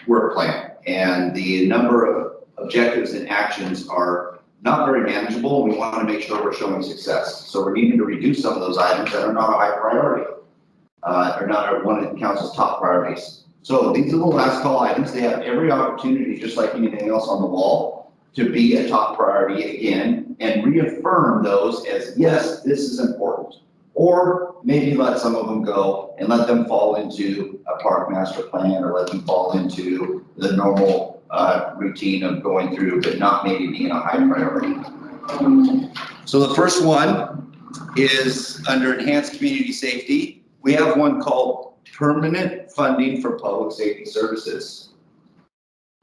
work plan, and the number of objectives and actions are not very manageable. We want to make sure we're showing success. So we're needing to reduce some of those items that are not a high priority, or not one of the council's top priorities. So these are the last call items. They have every opportunity, just like anything else on the wall, to be a top priority again and reaffirm those as, yes, this is important. Or maybe let some of them go and let them fall into a park master plan, or let them fall into the normal routine of going through, but not maybe being a high priority. So the first one is under enhanced community safety. We have one called permanent funding for public safety services.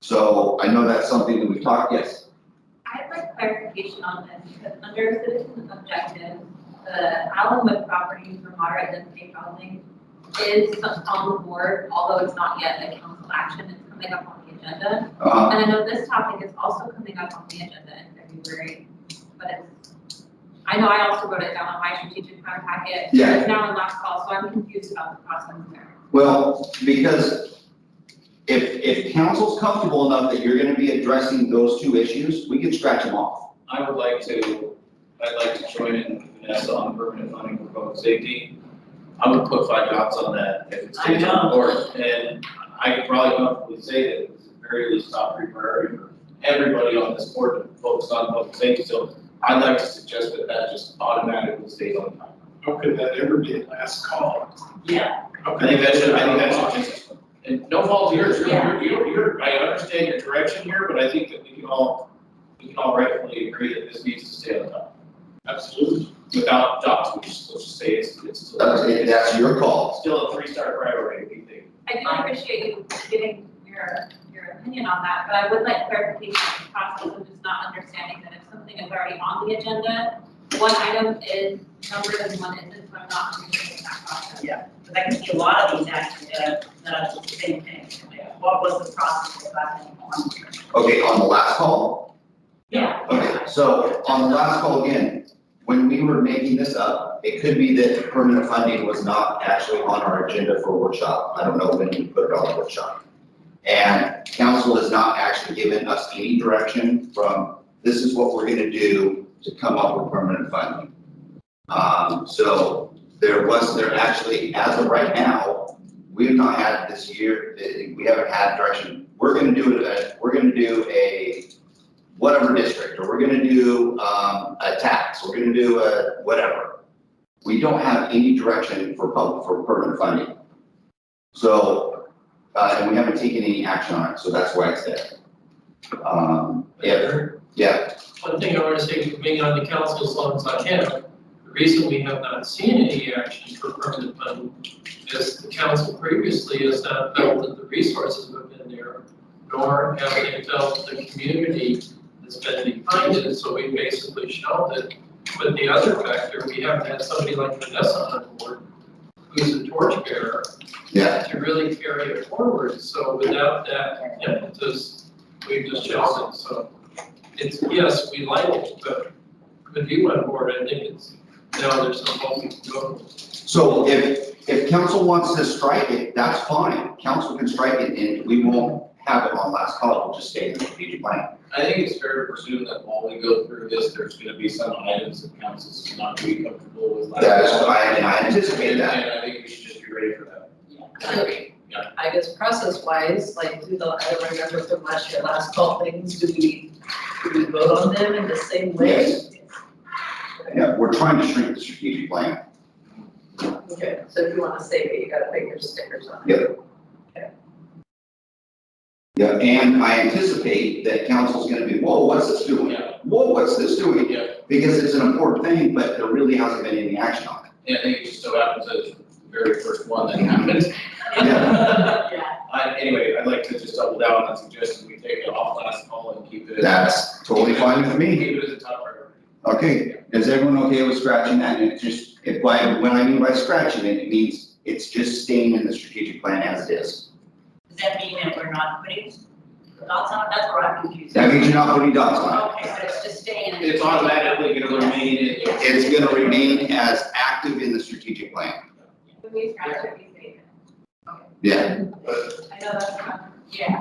So I know that's something that we've talked, yes. I'd like clarification on this, because under citizen objectives, the Allenwood property for moderate density housing is on the board, although it's not yet a council action, it's coming up on the agenda. And I know this topic is also coming up on the agenda in February, but I know I also wrote it down on my strategic plan packet. Yeah. It's now in last call, so I'm confused about the process there. Well, because if council's comfortable enough that you're gonna be addressing those 2 issues, we can scratch them off. I'd like to join in with Vanessa on permanent funding for public safety. I would put 5 dots on that if it stays on the board. And I could probably comfortably say that it's a very least top 3 priority for everybody on this board to focus on public safety. So I'd like to suggest that just automatically stays on time. How could that ever be a last call? Yeah. I think that should just, and no fault of yours, I understand your direction here, but I think that we can all rightfully agree that this needs to stay on top. Absolutely. Without dots, let's just say it's still. That's your call. Still a 3-star priority, we think. I do appreciate you giving your opinion on that, but I would like clarification on the process of just not understanding that if something is already on the agenda, one item is numbered and one isn't, so I'm not understanding that process. Yeah, because I can see a lot of these actions that are the same thing. What was the process of that on? Okay, on the last call? Yeah. Okay, so on the last call again, when we were making this up, it could be that permanent funding was not actually on our agenda for workshop. I don't know when we put it on the workshop. And council has not actually given us any direction from, this is what we're gonna do to come up with permanent funding. So there actually, as of right now, we have not had this year, we haven't had direction. We're gonna do a whatever district, or we're gonna do a tax, we're gonna do a whatever. We don't have any direction for permanent funding. So, and we haven't taken any action on it, so that's why it's there. Yeah. One thing I want to say, being on the council as long as I have, the reason we have not seen any action for permanent funding is the council previously has not felt that the resources have been there, nor have they felt the community has been behind it, so we basically shelved it. But the other factor, we haven't had somebody like Vanessa on board, who's a torchbearer, to really carry it forward. So without that impetus, we've just shelved it. So it's, yes, we like it, but with you on board, I think it's, now there's some hope we can go. So if if council wants to strike it, that's fine. Council can strike it and we won't have it on last call. We'll just stay in the strategic plan. I think it's fair to presume that while we go through this, there's gonna be some items that council's not gonna be comfortable with. That is, I anticipate that. And I think we should just be ready for that. So, I guess process wise, like, I don't remember from last call things, do we vote on them in the same way? Yes. Yeah, we're trying to shrink the strategic plan. Okay, so if you want to save it, you gotta put your stickers on it. Yep. Yeah, and I anticipate that council's gonna be, whoa, what's this doing? Whoa, what's this doing? Yeah. Because it's an important thing, but there really hasn't been any action on it. Yeah, I think it just so happens that it's the very first one that happened. Anyway, I'd like to just double down on suggesting we take it off last call and keep it. That's totally fine with me. Keep it as a top priority. Okay, is everyone okay with scratching that? And it's just, when I mean by scratching it, it means it's just staying in the strategic plan as it is. Does that mean that we're not putting dots on it? That's where I'm confused. That means you're not putting dots on it. Okay, but it's just staying in. It's automatically gonna remain in. It's gonna remain as active in the strategic plan. When we scratch it, we save it. Yeah. I know that's not. Yeah.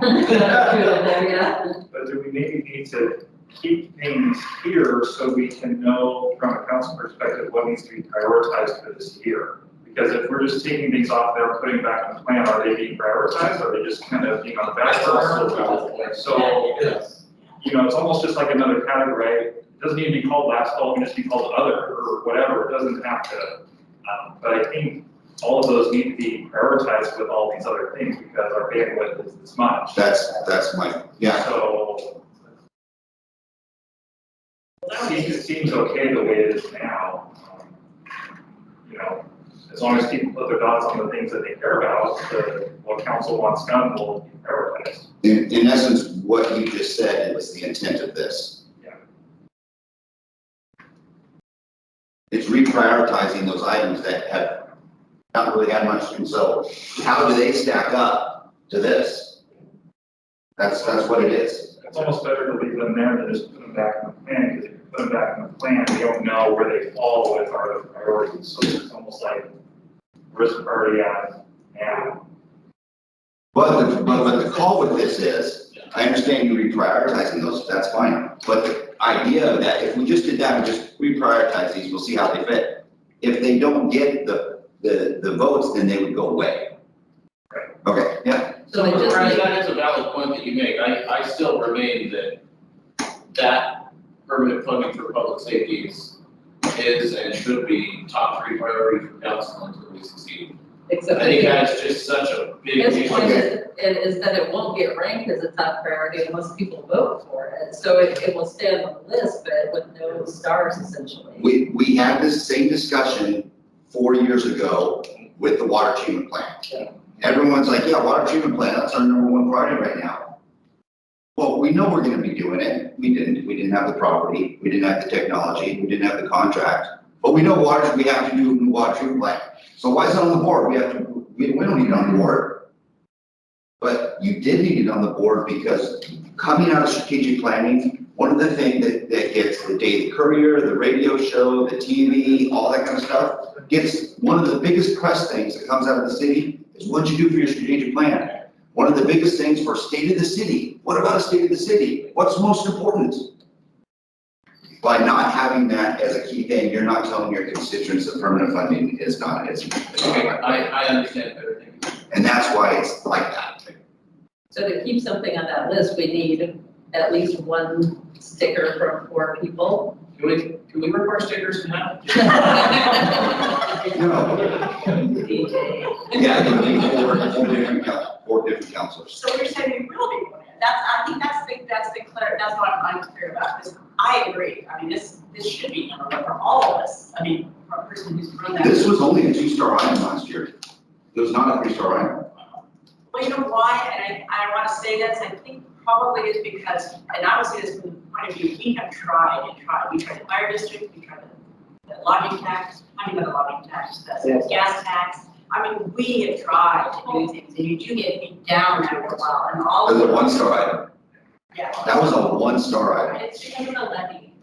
But do we maybe need to keep things here so we can know from a council perspective what needs to be prioritized for this year? Because if we're just taking things off there and putting it back in the plan, are they being prioritized? Or are they just kind of being on the back burner? So, you know, it's almost just like another category. It doesn't need to be called last call, it can just be called other or whatever. It doesn't have to. But I think all of those need to be prioritized with all these other things because our bandwidth is this much. That's my, yeah. So it seems okay the way it is now. You know, as long as people put their dots on the things that they care about, what council wants done will be prioritized. In essence, what you just said was the intent of this. Yeah. It's reprioritizing those items that have not really had much, and so how do they stack up to this? That's what it is. It's almost better to leave them there than just put them back in the plan, because if you put them back in the plan, you don't know where they fall with our other priorities. So it's almost like, where's the priority at now? But the call with this is, I understand you reprioritizing those, that's fine. But the idea of that, if we just did that and just reprioritize these, we'll see how they fit. If they don't get the votes, then they would go away. Right. Okay, yeah. So they just Brian, need- that is a valid point that you make. I still remain that permanent funding for public safety is and should be top 3 priority for council until we succeed. Except I think that's just such a big his issue. point is that it won't get ranked as a top priority unless people vote for it. So it will stay on the list, but with no stars essentially. We had this same discussion 4 years ago with the water treatment plant. Everyone's like, yeah, water treatment plant, that's our #1 priority right now. Well, we know we're gonna be doing it. We didn't have the property, we didn't have the technology, we didn't have the contract. But we know we have to do the water treatment plant. So why is it on the board? We don't need it on the board. But you did need it on the board because coming out of strategic planning, one of the things that gets the Daily Courier, the radio show, the TV, all that kind of stuff, gets one of the biggest press things that comes out of the city is what you do for your strategic plan. One of the biggest things for state of the city. What about a state of the city? What's most important? By not having that as a key thing, you're not telling your constituents that permanent funding is not. Okay, I understand better. And that's why it's like that. So to keep something on that list, we need at least 1 sticker from 4 people. Can we rip our stickers in half? No. DJ. Yeah, it would be 4 different counselors. So you're saying we will be doing it? I think that's what I'm clear about, because I agree. I mean, this should be number 1 for all of us. I mean, for a person who's run that. This was only a 2-star item last year. It was not a 3-star item. Well, you know why, and I want to say this, I think probably is because, and I would say this from the point of view, we have tried and tried. We tried the fire district, we tried the lodging tax, I mean, not the lodging tax, the gas tax. I mean, we have tried to do things, and you do get beat down after a while, and all. It was a 1-star item. Yeah. That was a 1-star item. It's because of the levy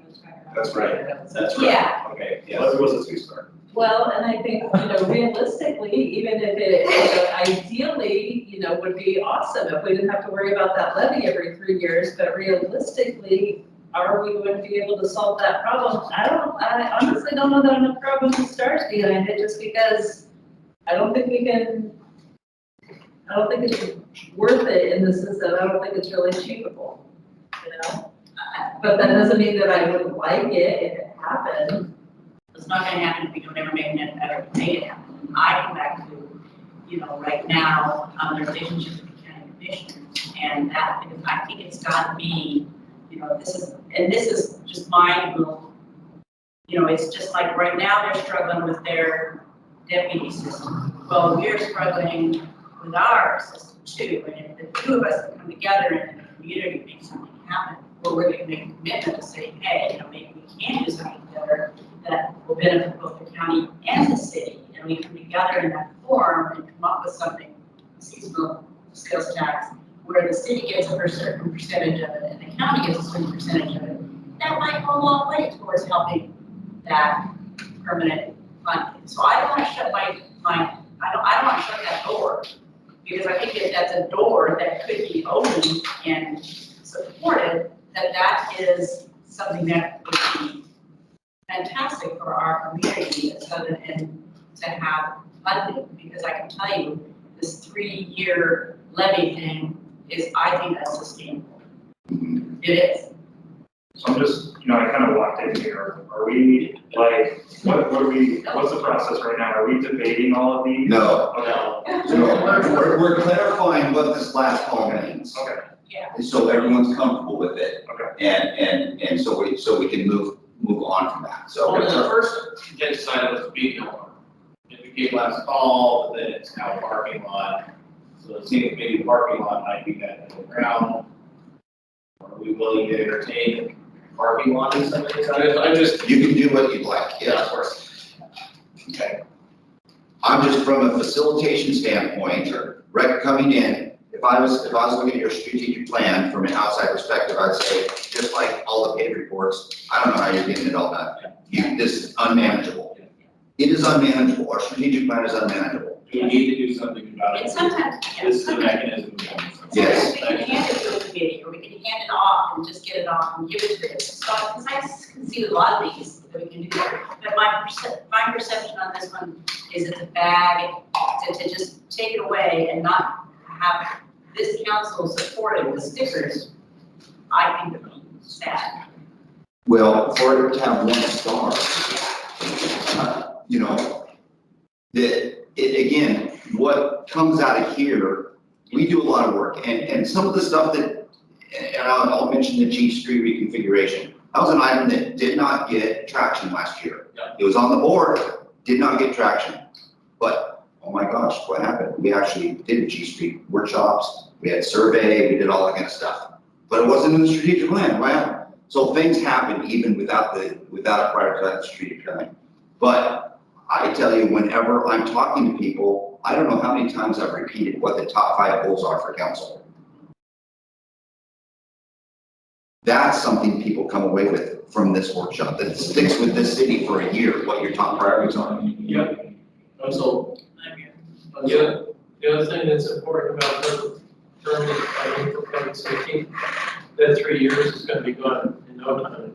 was higher. That's right. That's right. Yeah. Okay, Well, it was a 2-star. Well, and I think, realistically, even if it, ideally, would be awesome if we didn't have to worry about that levy every 3 years, but realistically, are we going to be able to solve that problem? I honestly don't know that enough problem stars behind it, just because I don't think it's worth it in the sense that I don't think it's really achievable, But that doesn't mean that I wouldn't like it if it happened. It's not gonna happen if we don't ever make an effort to make it happen. And I come back to, right now, the relationship with the county commissioners and that, because I think it's gotta be, this is just my little, it's just like right now they're struggling with their deputy system. Well, we're struggling with our system too. And if the two of us come together and the community make something happen, or we're gonna make a commitment to say, hey, maybe we can do something together that will benefit both the county and the city, and we come together in that forum and come up with something, seasonal sales tax, where the city gets a certain percentage of it and the county gets a certain percentage of it, that might go a long way towards helping that permanent funding. So I don't want to shut I don't want to shut that door, because I think if that's a door that could be opened and supported, that is something that would be fantastic for our community and to have funding, because I can tell you this 3-year levy thing is, I think that's sustainable. It is. So I'm just, I kind of walked in here. Are we what's the process right now? Are we debating all of these? No. Okay. So we're clarifying what this last call means. Okay. Yeah. So everyone's comfortable with it. Okay. And so we can move on from that, so. Well, the first contingent side was being on. If we gave last call, then it's now parking lot. So it seems maybe parking lot might be that middle ground. Are we willing to entertain parking lot in some of these items? You can do what you'd like, yes. Of course. Okay. I'm just from a facilitation standpoint, coming in, if I was looking at your strategic plan from an outside perspective, I'd say, just like all the paid reports, I don't know how you're getting it all done. This is unmanageable. It is unmanageable. Our strategic plan is unmanageable. Do we need to do something about it? And sometimes, This is the mechanism. Yes. we can hand it to a committee, or we can hand it off and just get it off and give it to them. So, because I can see a lot of these that we can do, but my perception on this one is it's a bag to just take it away and not have this council supported with stickers. I think would be sad. Well, for it to have 1 star, again, what comes out of here, we do a lot of work, and some of the stuff that, and I'll mention the G Street reconfiguration. That was an item that did not get traction last year. Yeah. It was on the board, did not get traction. But, oh my gosh, what happened? We actually did G Street workshops, we had survey, we did all that kind of stuff. But it wasn't in the strategic plan, right? So things happen even without a prior strategic plan. But I tell you, whenever I'm talking to people, I don't know how many times I've repeated what the top 5 goals are for council. That's something people come away with from this workshop, that sticks with this city for a year, what your top priorities are. Yep. Also, the other thing that's important about the permanent funding for public safety, that 3 years is gonna be gone in no time.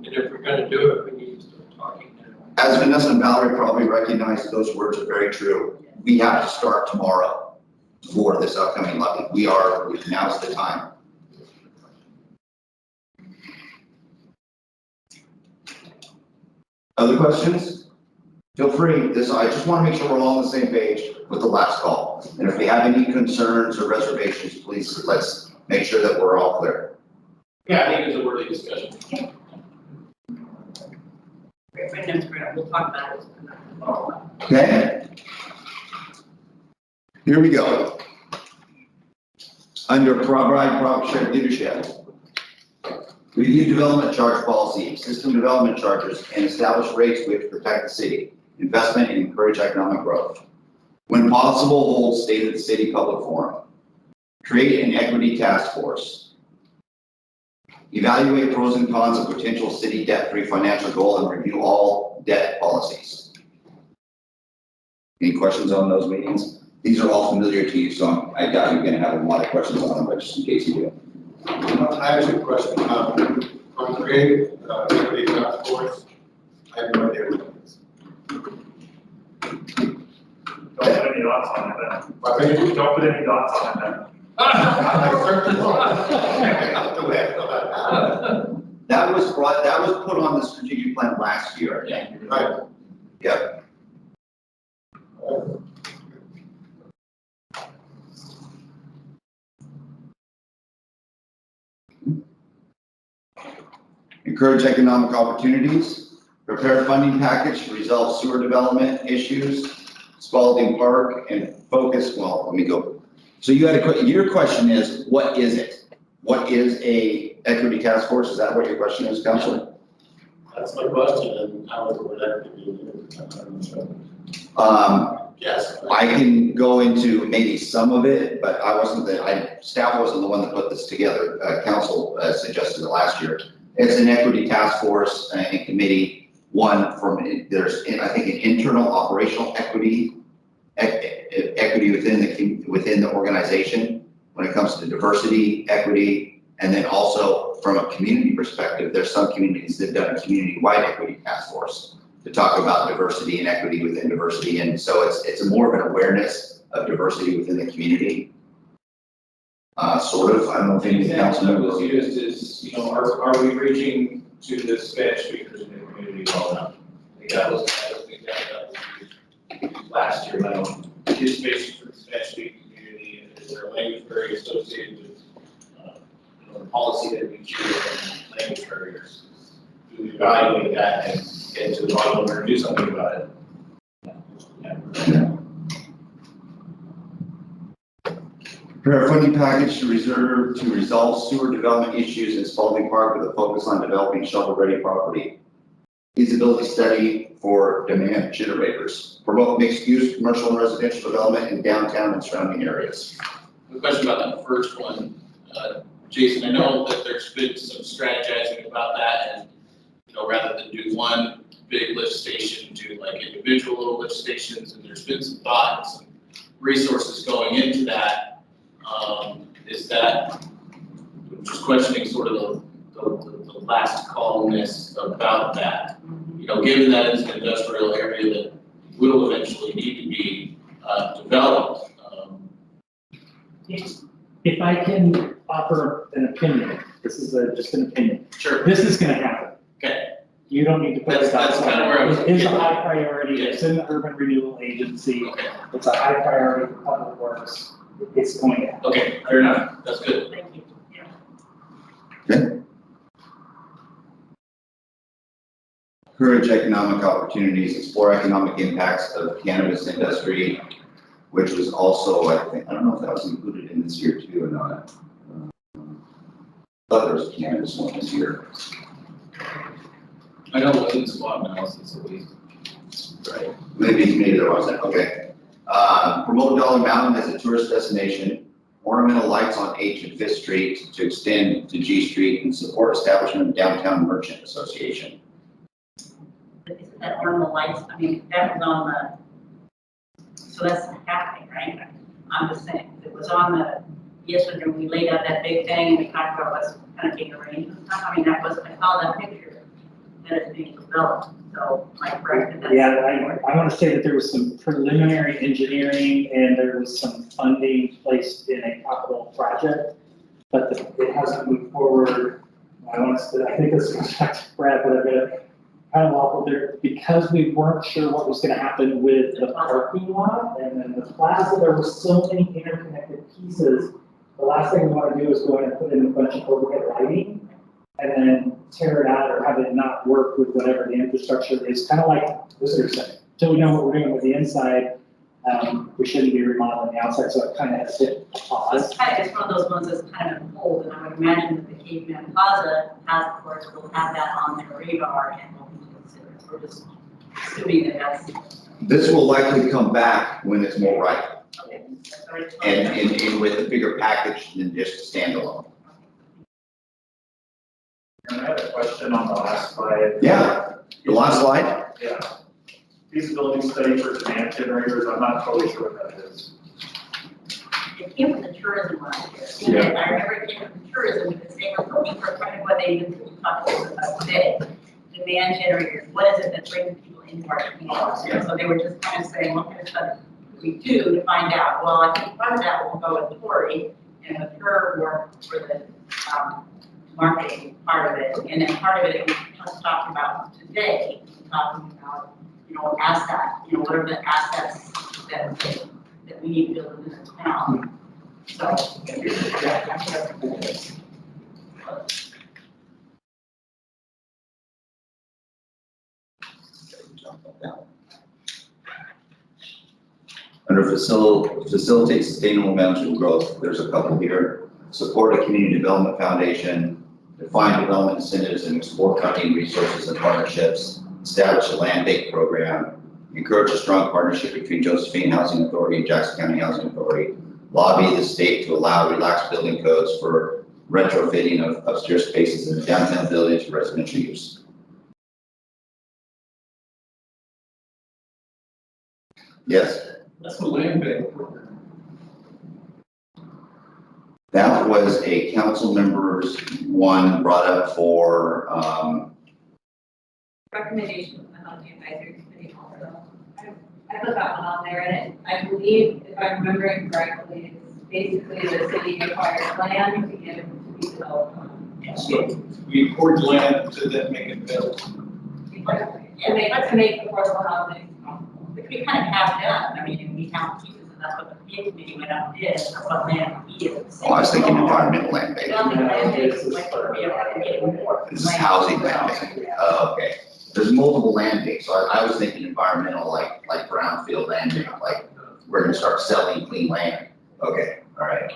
And if we're gonna do it, we need to start talking now. As Vanessa and Valerie probably recognize, those words are very true. We have to start tomorrow for this upcoming levy. Now's the time. Other questions? Feel free. I just want to make sure we're all on the same page with the last call. And if we have any concerns or reservations, please, let's make sure that we're all clear. Yeah, I think it's a worthy discussion. We'll talk about it. Okay. Here we go. Under Prop Shared Leadership. Review development charge policy, system development charges, and establish rates which protect the city. Investment and encourage economic growth. When possible, hold state of the city public forum. Create an equity task force. Evaluate pros and cons of potential city debt-free financial goal and review all debt policies. Any questions on those meetings? These are all familiar to you, so I doubt you're gonna have a lot of questions on them, but just in case you do. I have a question, on creating, equity task force, I have no idea what it is. Don't put any dots on it then. I mean, Don't put any dots on it then. I certainly won't. That was put on the strategic plan last year, I think. Right. Yep. Encourage economic opportunities, prepare funding package to resolve sewer development issues, Spalding Park, and focus, well, let me go. So you had your question is, what is it? What is a equity task force? Is that what your question is, Counselor? That's my question, and how is what equity? Yes. I can go into maybe some of it, but staff wasn't the one that put this together. Council suggested it last year. It's an equity task force and committee, there's, I think, an internal operational equity within the organization when it comes to diversity, equity, and then also from a community perspective, there's some communities that have done a community-wide equity task force to talk about diversity and equity within diversity. And so it's more of an awareness of diversity within the community. Sort of, I don't know if any council members. Used is, are we reaching to the Spanish speakers in the community well enough? I think that was used last year, but I don't, is space for the Spanish speaking community, and is there a language barrier associated with, the policy that we choose on language barriers? Do we evaluate that and get to the bottom of it or do something about it? Prepare a funding package to resolve sewer development issues in Spalding Park with a focus on developing shovel-ready property. Feasibility study for demand generators. Promote mixed-use commercial and residential development in downtown and surrounding areas. A question about that first one, Jason. I know that there's been some strategizing about that, and rather than do one big lift station, do like individual little lift stations, and there's been some thought and some resources going into that. Is that, just questioning sort of the last callness about that? Given that it's an industrial area that will eventually need to be developed. If I can offer an opinion, this is just an opinion. Sure. This is gonna happen. Okay. You don't need to put it That's kind of where I was. It is a high priority, it's in the urban renewal agency, Okay. it's a high priority for public works, it's going to happen. Okay, fair enough. That's good. Thank you. Encourage economic opportunities, explore economic impacts of cannabis industry, which was also, I don't know if that was included in this year too or not. Thought there was a cannabis one this year. I know it wasn't SWOT analysis at least. Right. Maybe there wasn't, okay. Promote Dollar Mountain as a tourist destination, ornamental lights on H and 5th Street to extend to G Street, and support establishment of Downtown Merchant Association. Isn't that ornamental lights, I mean, that was on so that's happening, right? I'm just saying, it was on yesterday, we laid out that big thing, and we talked about what's kind of being arranged and stuff, I mean, I saw that picture, that it's being developed, so, am I correct in that? Yeah, I want to say that there was some preliminary engineering and there was some funding placed in a capital project, but it hasn't moved forward. I think this goes back to Brad, but I'm gonna kind of walk over there because we weren't sure what was going to happen with the parking lot and then the plaza. There were so many interconnected pieces. The last thing we want to do is go in and put in a bunch of overhead lighting and then tear it out or have it not work with whatever the infrastructure is. Kind of like Visitor Center. Until we know what we're doing with the inside, we shouldn't be remodeling the outside. So it kind of has to pause. It's one of those ones that's kind of old, and I would imagine that the Caveman Plaza Task Force will have that on their radar and will be considered. We're just assuming that that's. This will likely come back when it's more right. Okay. And with a bigger package than just standalone. And I had a question on the last slide. Yeah, the last slide. Yeah. feasibility study for demand generators, I'm not totally sure what that is. It came from the tourism last year. Yeah. I remember it came from the tourism because they were looking for kind of what they talked about today. Demand generators, what is it that brings people into our communities? And so they were just kind of saying, what kind of stuff we do to find out. Well, I think part of that will go with Tori and with her work for the marketing part of it. And then part of it we just talked about today, talking about, what are the assets that we need to build in the town. So, yeah, that's what it is. Under facilitate sustainable management growth, there's a couple here. Support a community development foundation, define development incentives and explore funding resources and partnerships, establish a land bank program, encourage a strong partnership between Josephine Housing Authority and Jackson County Housing Authority, lobby the state to allow relaxed building codes for retrofitting of upstairs spaces in downtown buildings for residential use. Yes? That's the land bank. That was a council member's one brought up for, Recommendation from the Housing Advisory Committee also. I put that one on there, and I believe, if I'm remembering correctly, it's basically the city acquires land to give to be developed. So we accord land to then make it built. And they have to make affordable housing. Which we kind of have done. I mean, we have pieces, and that's what the PA committee went out and did. That's what land is. I was thinking environmental land bank. Well, the land bank is like, we are getting more. This is housing land bank. Oh, okay. There's multiple land banks, so I was thinking environmental, like brownfield land bank, like we're gonna start selling clean land. Okay, all right.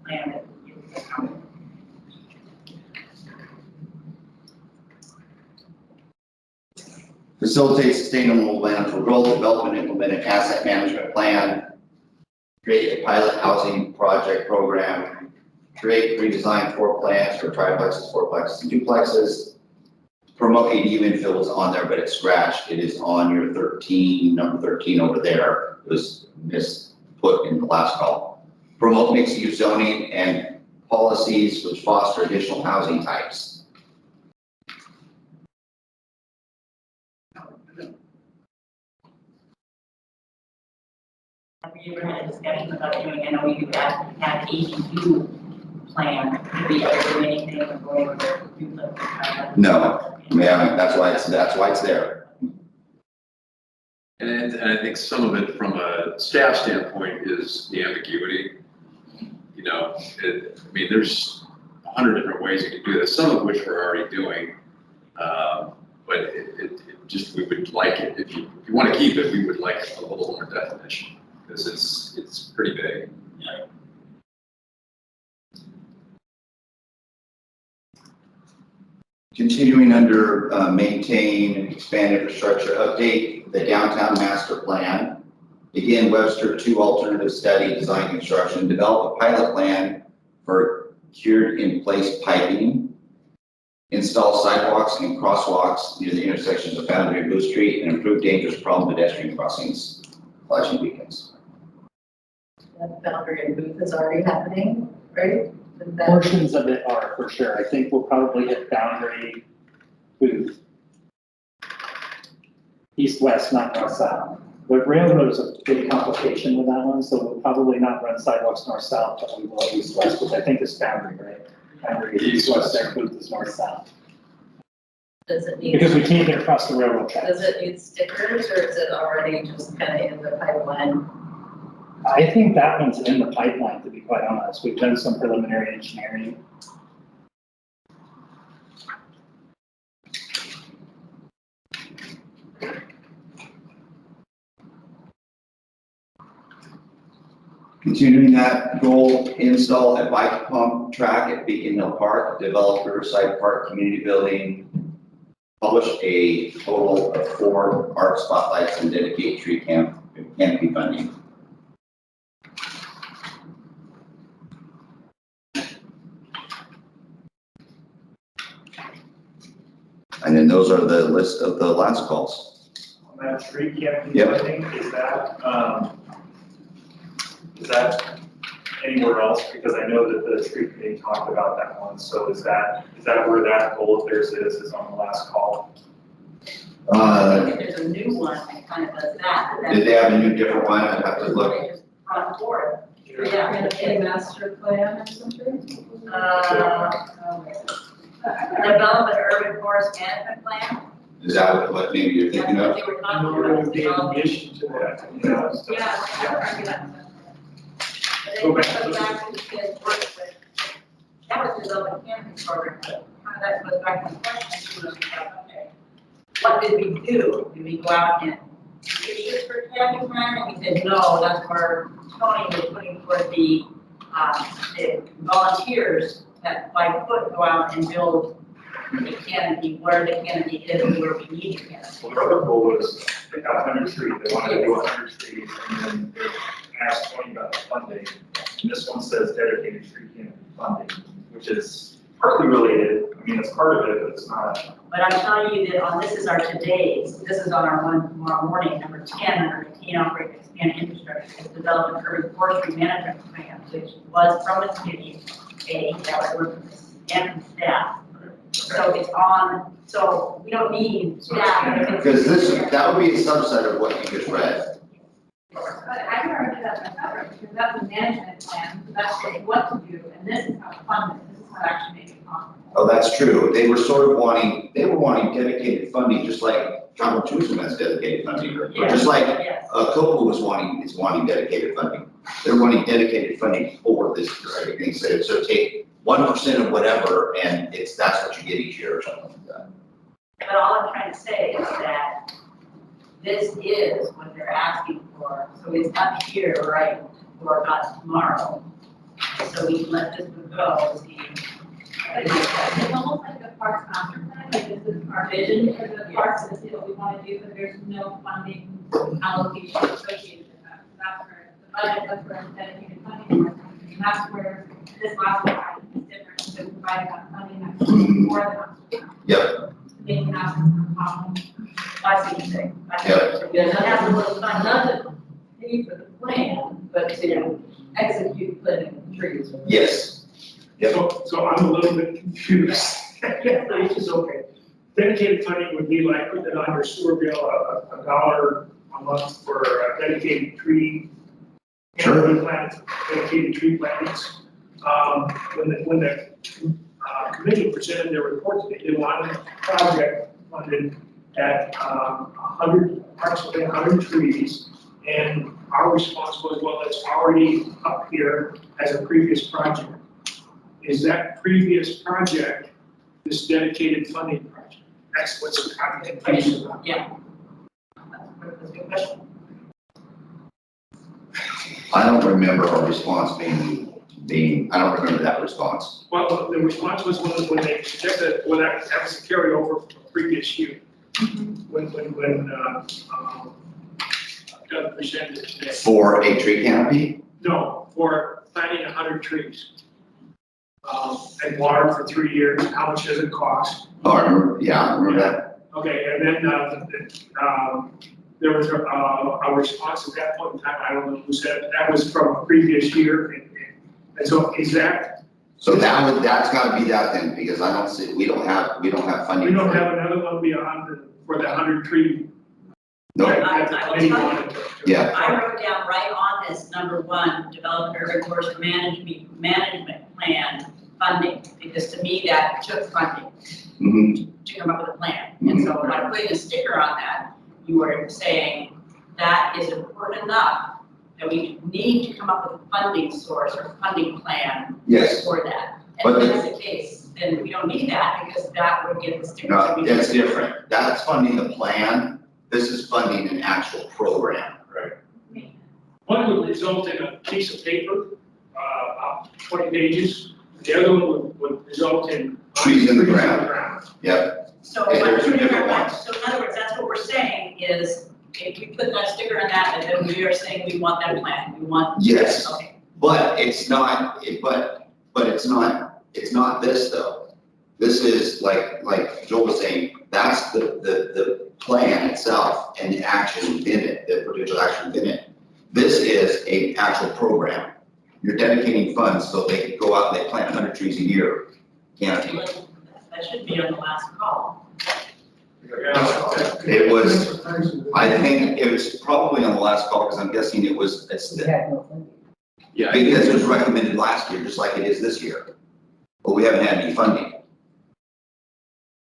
Land. Facilitate sustainable land for growth, development, implement an asset management plan, create a pilot housing project program, create redesigned floor plans for triplexes, fourplexes, and duplexes. Promote ADU infill is on there, but it's scratched. It is on your 13, number 13 over there. It was misput in the last call. Promote mixed use zoning and policies which foster additional housing types. We were having a discussion about doing, I know we could have ADU plan, could be doing anything or going to do the. No, we haven't. That's why it's there. And I think some of it from a staff standpoint is the ambiguity. You know, I mean, there's 100 different ways you can do this, some of which we're already doing. But it just, we would like it, if you want to keep it, we would like a little more definition, because it's pretty big. Yeah. Continuing under maintain and expand infrastructure, update the downtown master plan. Again, Webster 2 alternative study, design construction, develop a pilot plan for cured in place piping, install sidewalks and crosswalks near the intersections of Foundry and Blue Street, and improve dangerous problem pedestrian crossings, flashing beacons. That Boundary and Booth is already happening, right? Is that- Portions of it are for sure. I think we'll probably hit Boundary, Booth. East, west, not north, south. But railroad is a big complication with that one, so we'll probably not run sidewalks north, south, but we will east, west, which I think is Boundary, right? Boundary is east, west, there, Booth is north, south. Does it need? Because we can't get across the railroad tracks. Does it need stickers or is it already just kind of in the pipeline? I think that one's in the pipeline, to be quite honest. We've done some preliminary engineering. Continuing that goal, install a bike pump track at Beacon Hill Park, develop Riverside Park community building, publish a total of 4 art spotlights and dedicate tree canopy funding. And then those are the list of the last calls. On that tree canopy Yep. funding, is that anywhere else? Because I know that the tree committee talked about that one, so is that where that goal of theirs is on the last call? If there's a new one that kind of does that. Did they have a new different one? I'd have to look. They just run forward. Yeah, and a master plan or something? Develop an urban forest management plan. Is that what maybe you're thinking of? They were talking Nor about would be in developing. addition to that. Yeah. But then it goes back to the kids' work with, that was developing camping program, but kind of that goes back to the question, okay, what did we do? Did we go out and issue for camping plan? And we said, no, that's where Tony was putting forth the volunteers that by foot go out and build the canopy, where the canopy is and where we need the canopy. Well, their other goal was, they got 100 trees, they wanted to do 100 trees, and then they asked Tony about the funding. And this one says dedicated tree canopy funding, which is partly related, I mean, it's part of it, but it's not. But I'm telling you that this is our today's, this is on our one tomorrow morning, number 10, under contain, operate, expand infrastructure, is develop an urban forestry management plan, which was from the committee, that was and from staff. So it's on, so we don't need staff. Because that would be a subset of what you just read. But I already did that myself, because that's a management plan, so that's what to do, and this is how to fund it, this is how to actually make it possible. Oh, that's true. They were sort of wanting dedicated funding, just like Travel Tourism has dedicated funding, or just like Copa is wanting dedicated funding. They're wanting dedicated funding for this specific thing. So take 1% of whatever, and that's what you get each year or something like that. But all I'm trying to say is that this is what they're asking for, so it's up here, right, or not tomorrow. So we can let this one go, see. It's almost like a parks master plan, like this is our vision for the parks, this is what we want to do, but there's no funding allocation associated with that. So that's where the budget, that's where dedicated funding is, and that's where this last one is different, so provide that funding that's for the master plan. Yep. To make the master plan possible. I see what you're saying. Yeah, That has a little fun, not to pay for the plan, but to execute planting trees. Yes. Yep. So I'm a little bit confused. Which is okay. Dedicated funding would be like putting it on your sewer bill, $1 a month for a dedicated tree. Sure. Dedicated tree plantings. When the committee presented their report, they did one project funded at approximately 100 trees. And our response was, well, it's already up here as a previous project. Is that previous project this dedicated funding project? That's what's the conversation about. Yeah. That's a good question. I don't remember our response being, I don't remember that response. Well, the response was when they suggested, well, that was a carryover from a previous year. When Doug presented it today. For a tree canopy? No, for planting 100 trees. And water for 3 years, how much does it cost? Oh, I remember that. Okay, and then, there was a response at that point in time, I don't know who said it, that was from a previous year, and so is that? So that's gotta be that then, because I don't see, we don't have funding. We don't have another one beyond for the 100 tree. No. That the committee wanted to- Yeah. I wrote down right on this, number 1, develop an urban forest management plan funding, because to me that took funding to come up with a plan. And so by putting a sticker on that, you were saying that is important enough that we need to come up with a funding source or funding plan Yes. for that. But And if that's the case, then we don't need that because that would give the sticker. No, that's different. That's funding the plan. This is funding an actual program. Right. One would result in a piece of paper, about 20 pages. The other one would result in Trees in the ground. Yep. So, And by there's two putting different that- ones. so in other words, that's what we're saying is, if we put that sticker on that, and then we are saying we want that plan, we want. Yes. Okay. But it's not, but it's not this though. This is like Joel was saying, that's the plan itself and the action within it, the potential action within it. This is an actual program. You're dedicating funds so they can go out and they plant 100 trees a year. Canopy. That should be on the last call. It was, I think it was probably on the last call, because I'm guessing it's Yeah. because it was recommended last year, just like it is this year. But we haven't had any funding.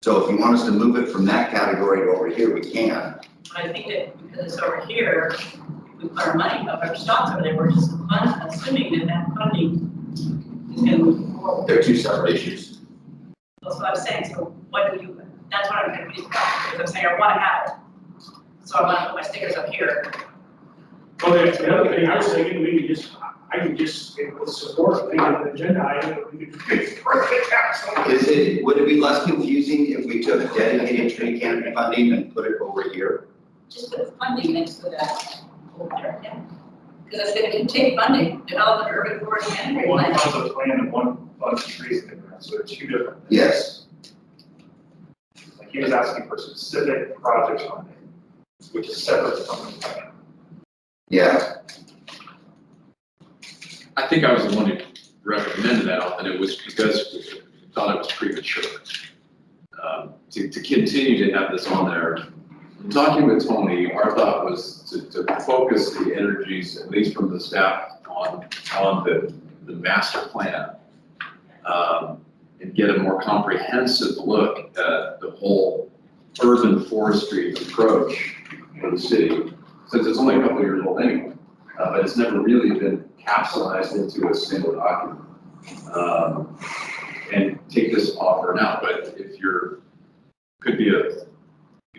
So if you want us to move it from that category to over here, we can. But I think that because it's over here, if we put our money up, our stocks over there, we're just assuming that funding is gonna move forward. They're two separate issues. That's what I'm saying, so what do you, that's what I'm confused about, because I'm saying I wanna have it. So I wanna put my stickers up here. Well, the other thing I was thinking, I could just, with support, make an agenda item, that we could. Would it be less confusing if we took dedicated tree canopy funding and put it over here? Just put funding next to that over there, yeah. Because it's gonna take funding, develop an urban forest management One plan. funds a plan and one funds trees in the ground, so they're two different. Yes. Like he was asking for specific project funding, which is separate from the plan. Yeah. I think I was the one who recommended that, and it was because we thought it was premature. To continue to have this on there, talking with Tony, our thought was to focus the energies, at least from the staff, on the master plan. And get a more comprehensive look at the whole urban forestry approach for the city, since it's only a couple of years old anyway. But it's never really been capsulized into a single document. And take this offer now, but if could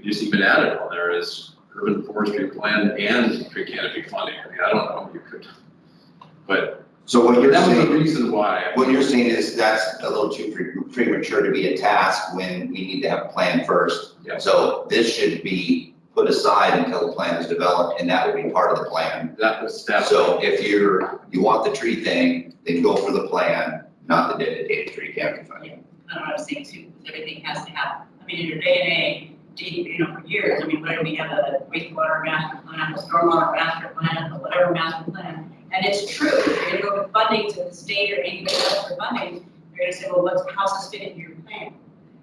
just even add it on there as urban forestry plan and tree canopy funding. I mean, I don't know if you could, but. So what you're that was saying, the reason why. what you're saying is that's a little too premature to be a task when we need to have a plan first. Yeah. So this should be put aside until the plan is developed, and that would be part of the plan. That was that. So if you want the tree thing, then go for the plan, not the dedicated tree canopy funding. I don't know what I'm saying too, because everything has to have, I mean, in your day and age, for years, I mean, whether we have a wastewater master plan, a stormwater master plan, or whatever master plan, and it's true, if you're gonna go with funding to the state or anybody else for funding, they're gonna say, well, how's this fit into your plan?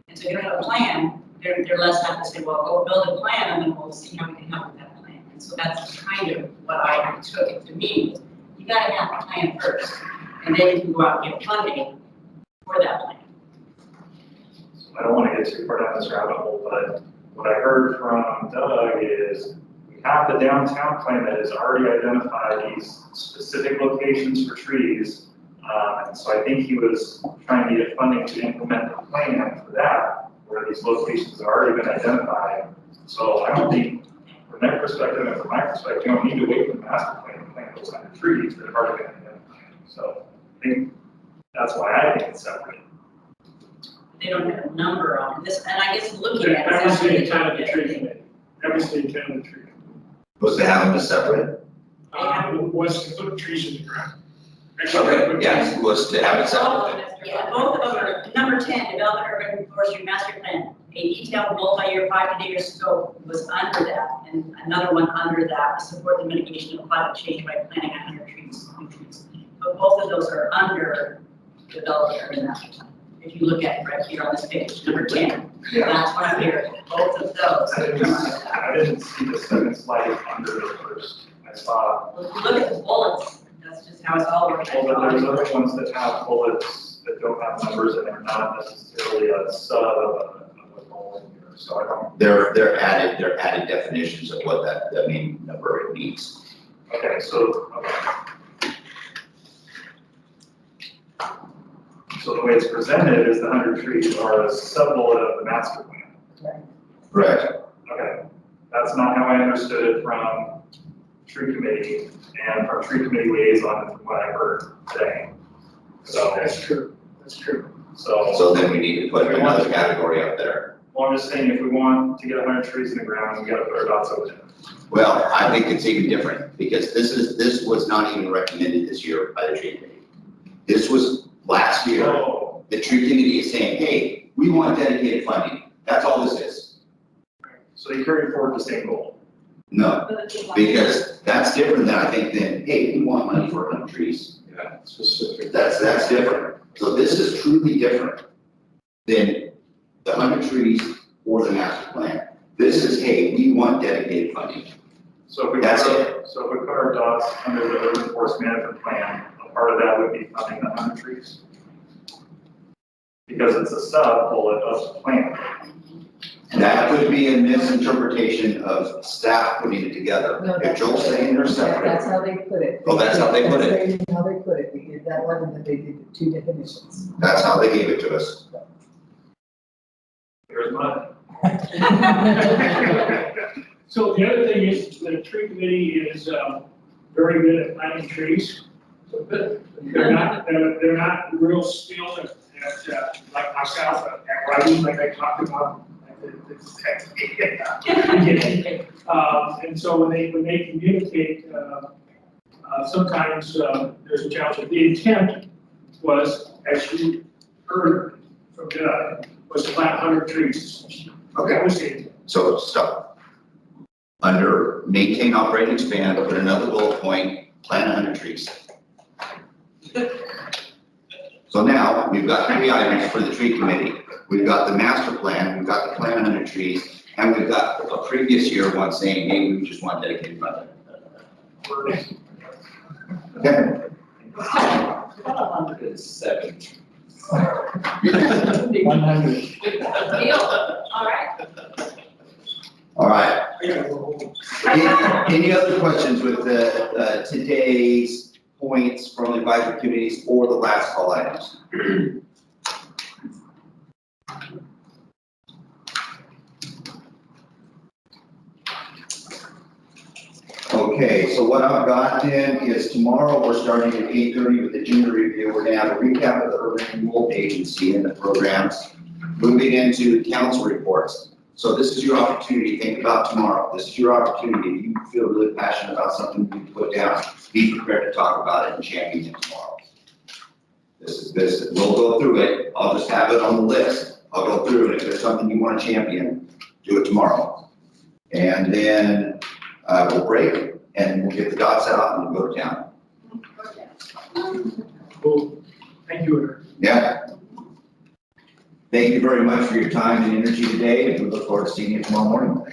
And so if you don't have a plan, they're less apt to say, well, go build a plan, and then we'll see how we can help with that plan. And so that's kind of what I took it to mean, you gotta have a plan first, and then you can go out and get funding for that plan. I don't want to get too far down this rabbit hole, but what I heard from Doug is we have the downtown plan that has already identified these specific locations for trees. And so I think he was trying to get funding to implement the plan for that, where these locations have already been identified. So I don't think, from their perspective and from my perspective, you don't need to wait for the master plan to plant those 100 trees that have already been identified. So I think that's why I think it's separate. They don't have a number on this, and I guess looking at it. That was the intent of the tree committee. That was the intent of the tree committee. Was to have them separate? Was to put trees in the ground. Okay, yes, was to have it separate. Yeah, both of them are, number 10, develop an urban forestry master plan. A detailed multi-year 5 to 10 year scope was under that, and another one under that was support the mitigation of climate change by planting 100 trees. But both of those are under develop an urban master plan. If you look at it right here on this page, number 10, that's what I'm hearing. Both of those come under that. I didn't see the second slide under the first. I saw. Well, if you look at the bullets, that's just how it's all working. Well, but there's other ones that have bullets that don't have numbers and they're not necessarily a sub of a goal in here, so I don't. They're added definitions of what that main number means. Okay, so, okay. So the way it's presented is the 100 trees are a sub-bullet of the master plan. Correct. Okay, that's not how I understood it from tree committee and from tree committee liaison from what I heard today. So That's true, that's true. So then we need to put another category up there. Well, I'm just saying, if we want to get 100 trees in the ground, we gotta put our dots over there. Well, I think it's even different, because this was not even recommended this year by the tree committee. This was last year. Oh. The tree committee is saying, hey, we want dedicated funding. That's all this is. So they carry forward the same goal. No, because that's different than I think than, hey, we want money for 100 trees. Yeah, specific. That's different. So this is truly different than the 100 trees or the master plan. This is, hey, we want dedicated funding. So if we That's so if we put our dots under the urban forest management plan, a part of that would be funding the 100 trees. Because it's a sub bullet of the plan. That could be a misinterpretation of staff putting it together. No, If Joel's saying they're separate. That's how they put it. Oh, that's how they put it. That's how they put it. We did that one and then they did the two definitions. That's how they gave it to us. Here's mine. So the other thing is, the tree committee is, very good at planting trees. So they're not real skilled at, like myself, at writing, like I talked about. And so when they communicate, sometimes, there's a challenge. The intent was, as you heard from Doug, was to plant 100 trees. Okay. That was it. So stop. Under maintain, operate, and expand, put another bullet point, plant 100 trees. So now we've got 3 items for the tree committee. We've got the master plan, we've got the plan 100 trees, and we've got a previous year one saying, hey, we just want dedicated funding. Okay. 107. 100. Deal, all right. All right. Any other questions with the, today's points from the advisory committees or the last call items? Okay, so what I've got then is tomorrow, we're starting at 8:30 with the gender review. We're gonna have a recap of the urban renewal agency and the programs, moving into council reports. So this is your opportunity to think about tomorrow. This is your opportunity. If you feel really passionate about something you put down, be prepared to talk about it and champion it tomorrow. We'll go through it. I'll just have it on the list. I'll go through it. If there's something you want to champion, do it tomorrow. And then we'll break and we'll get the dots out and we'll go to town. Cool. Thank you, Eric. Yeah. Thank you very much for your time and energy today, and we look forward to seeing you tomorrow morning.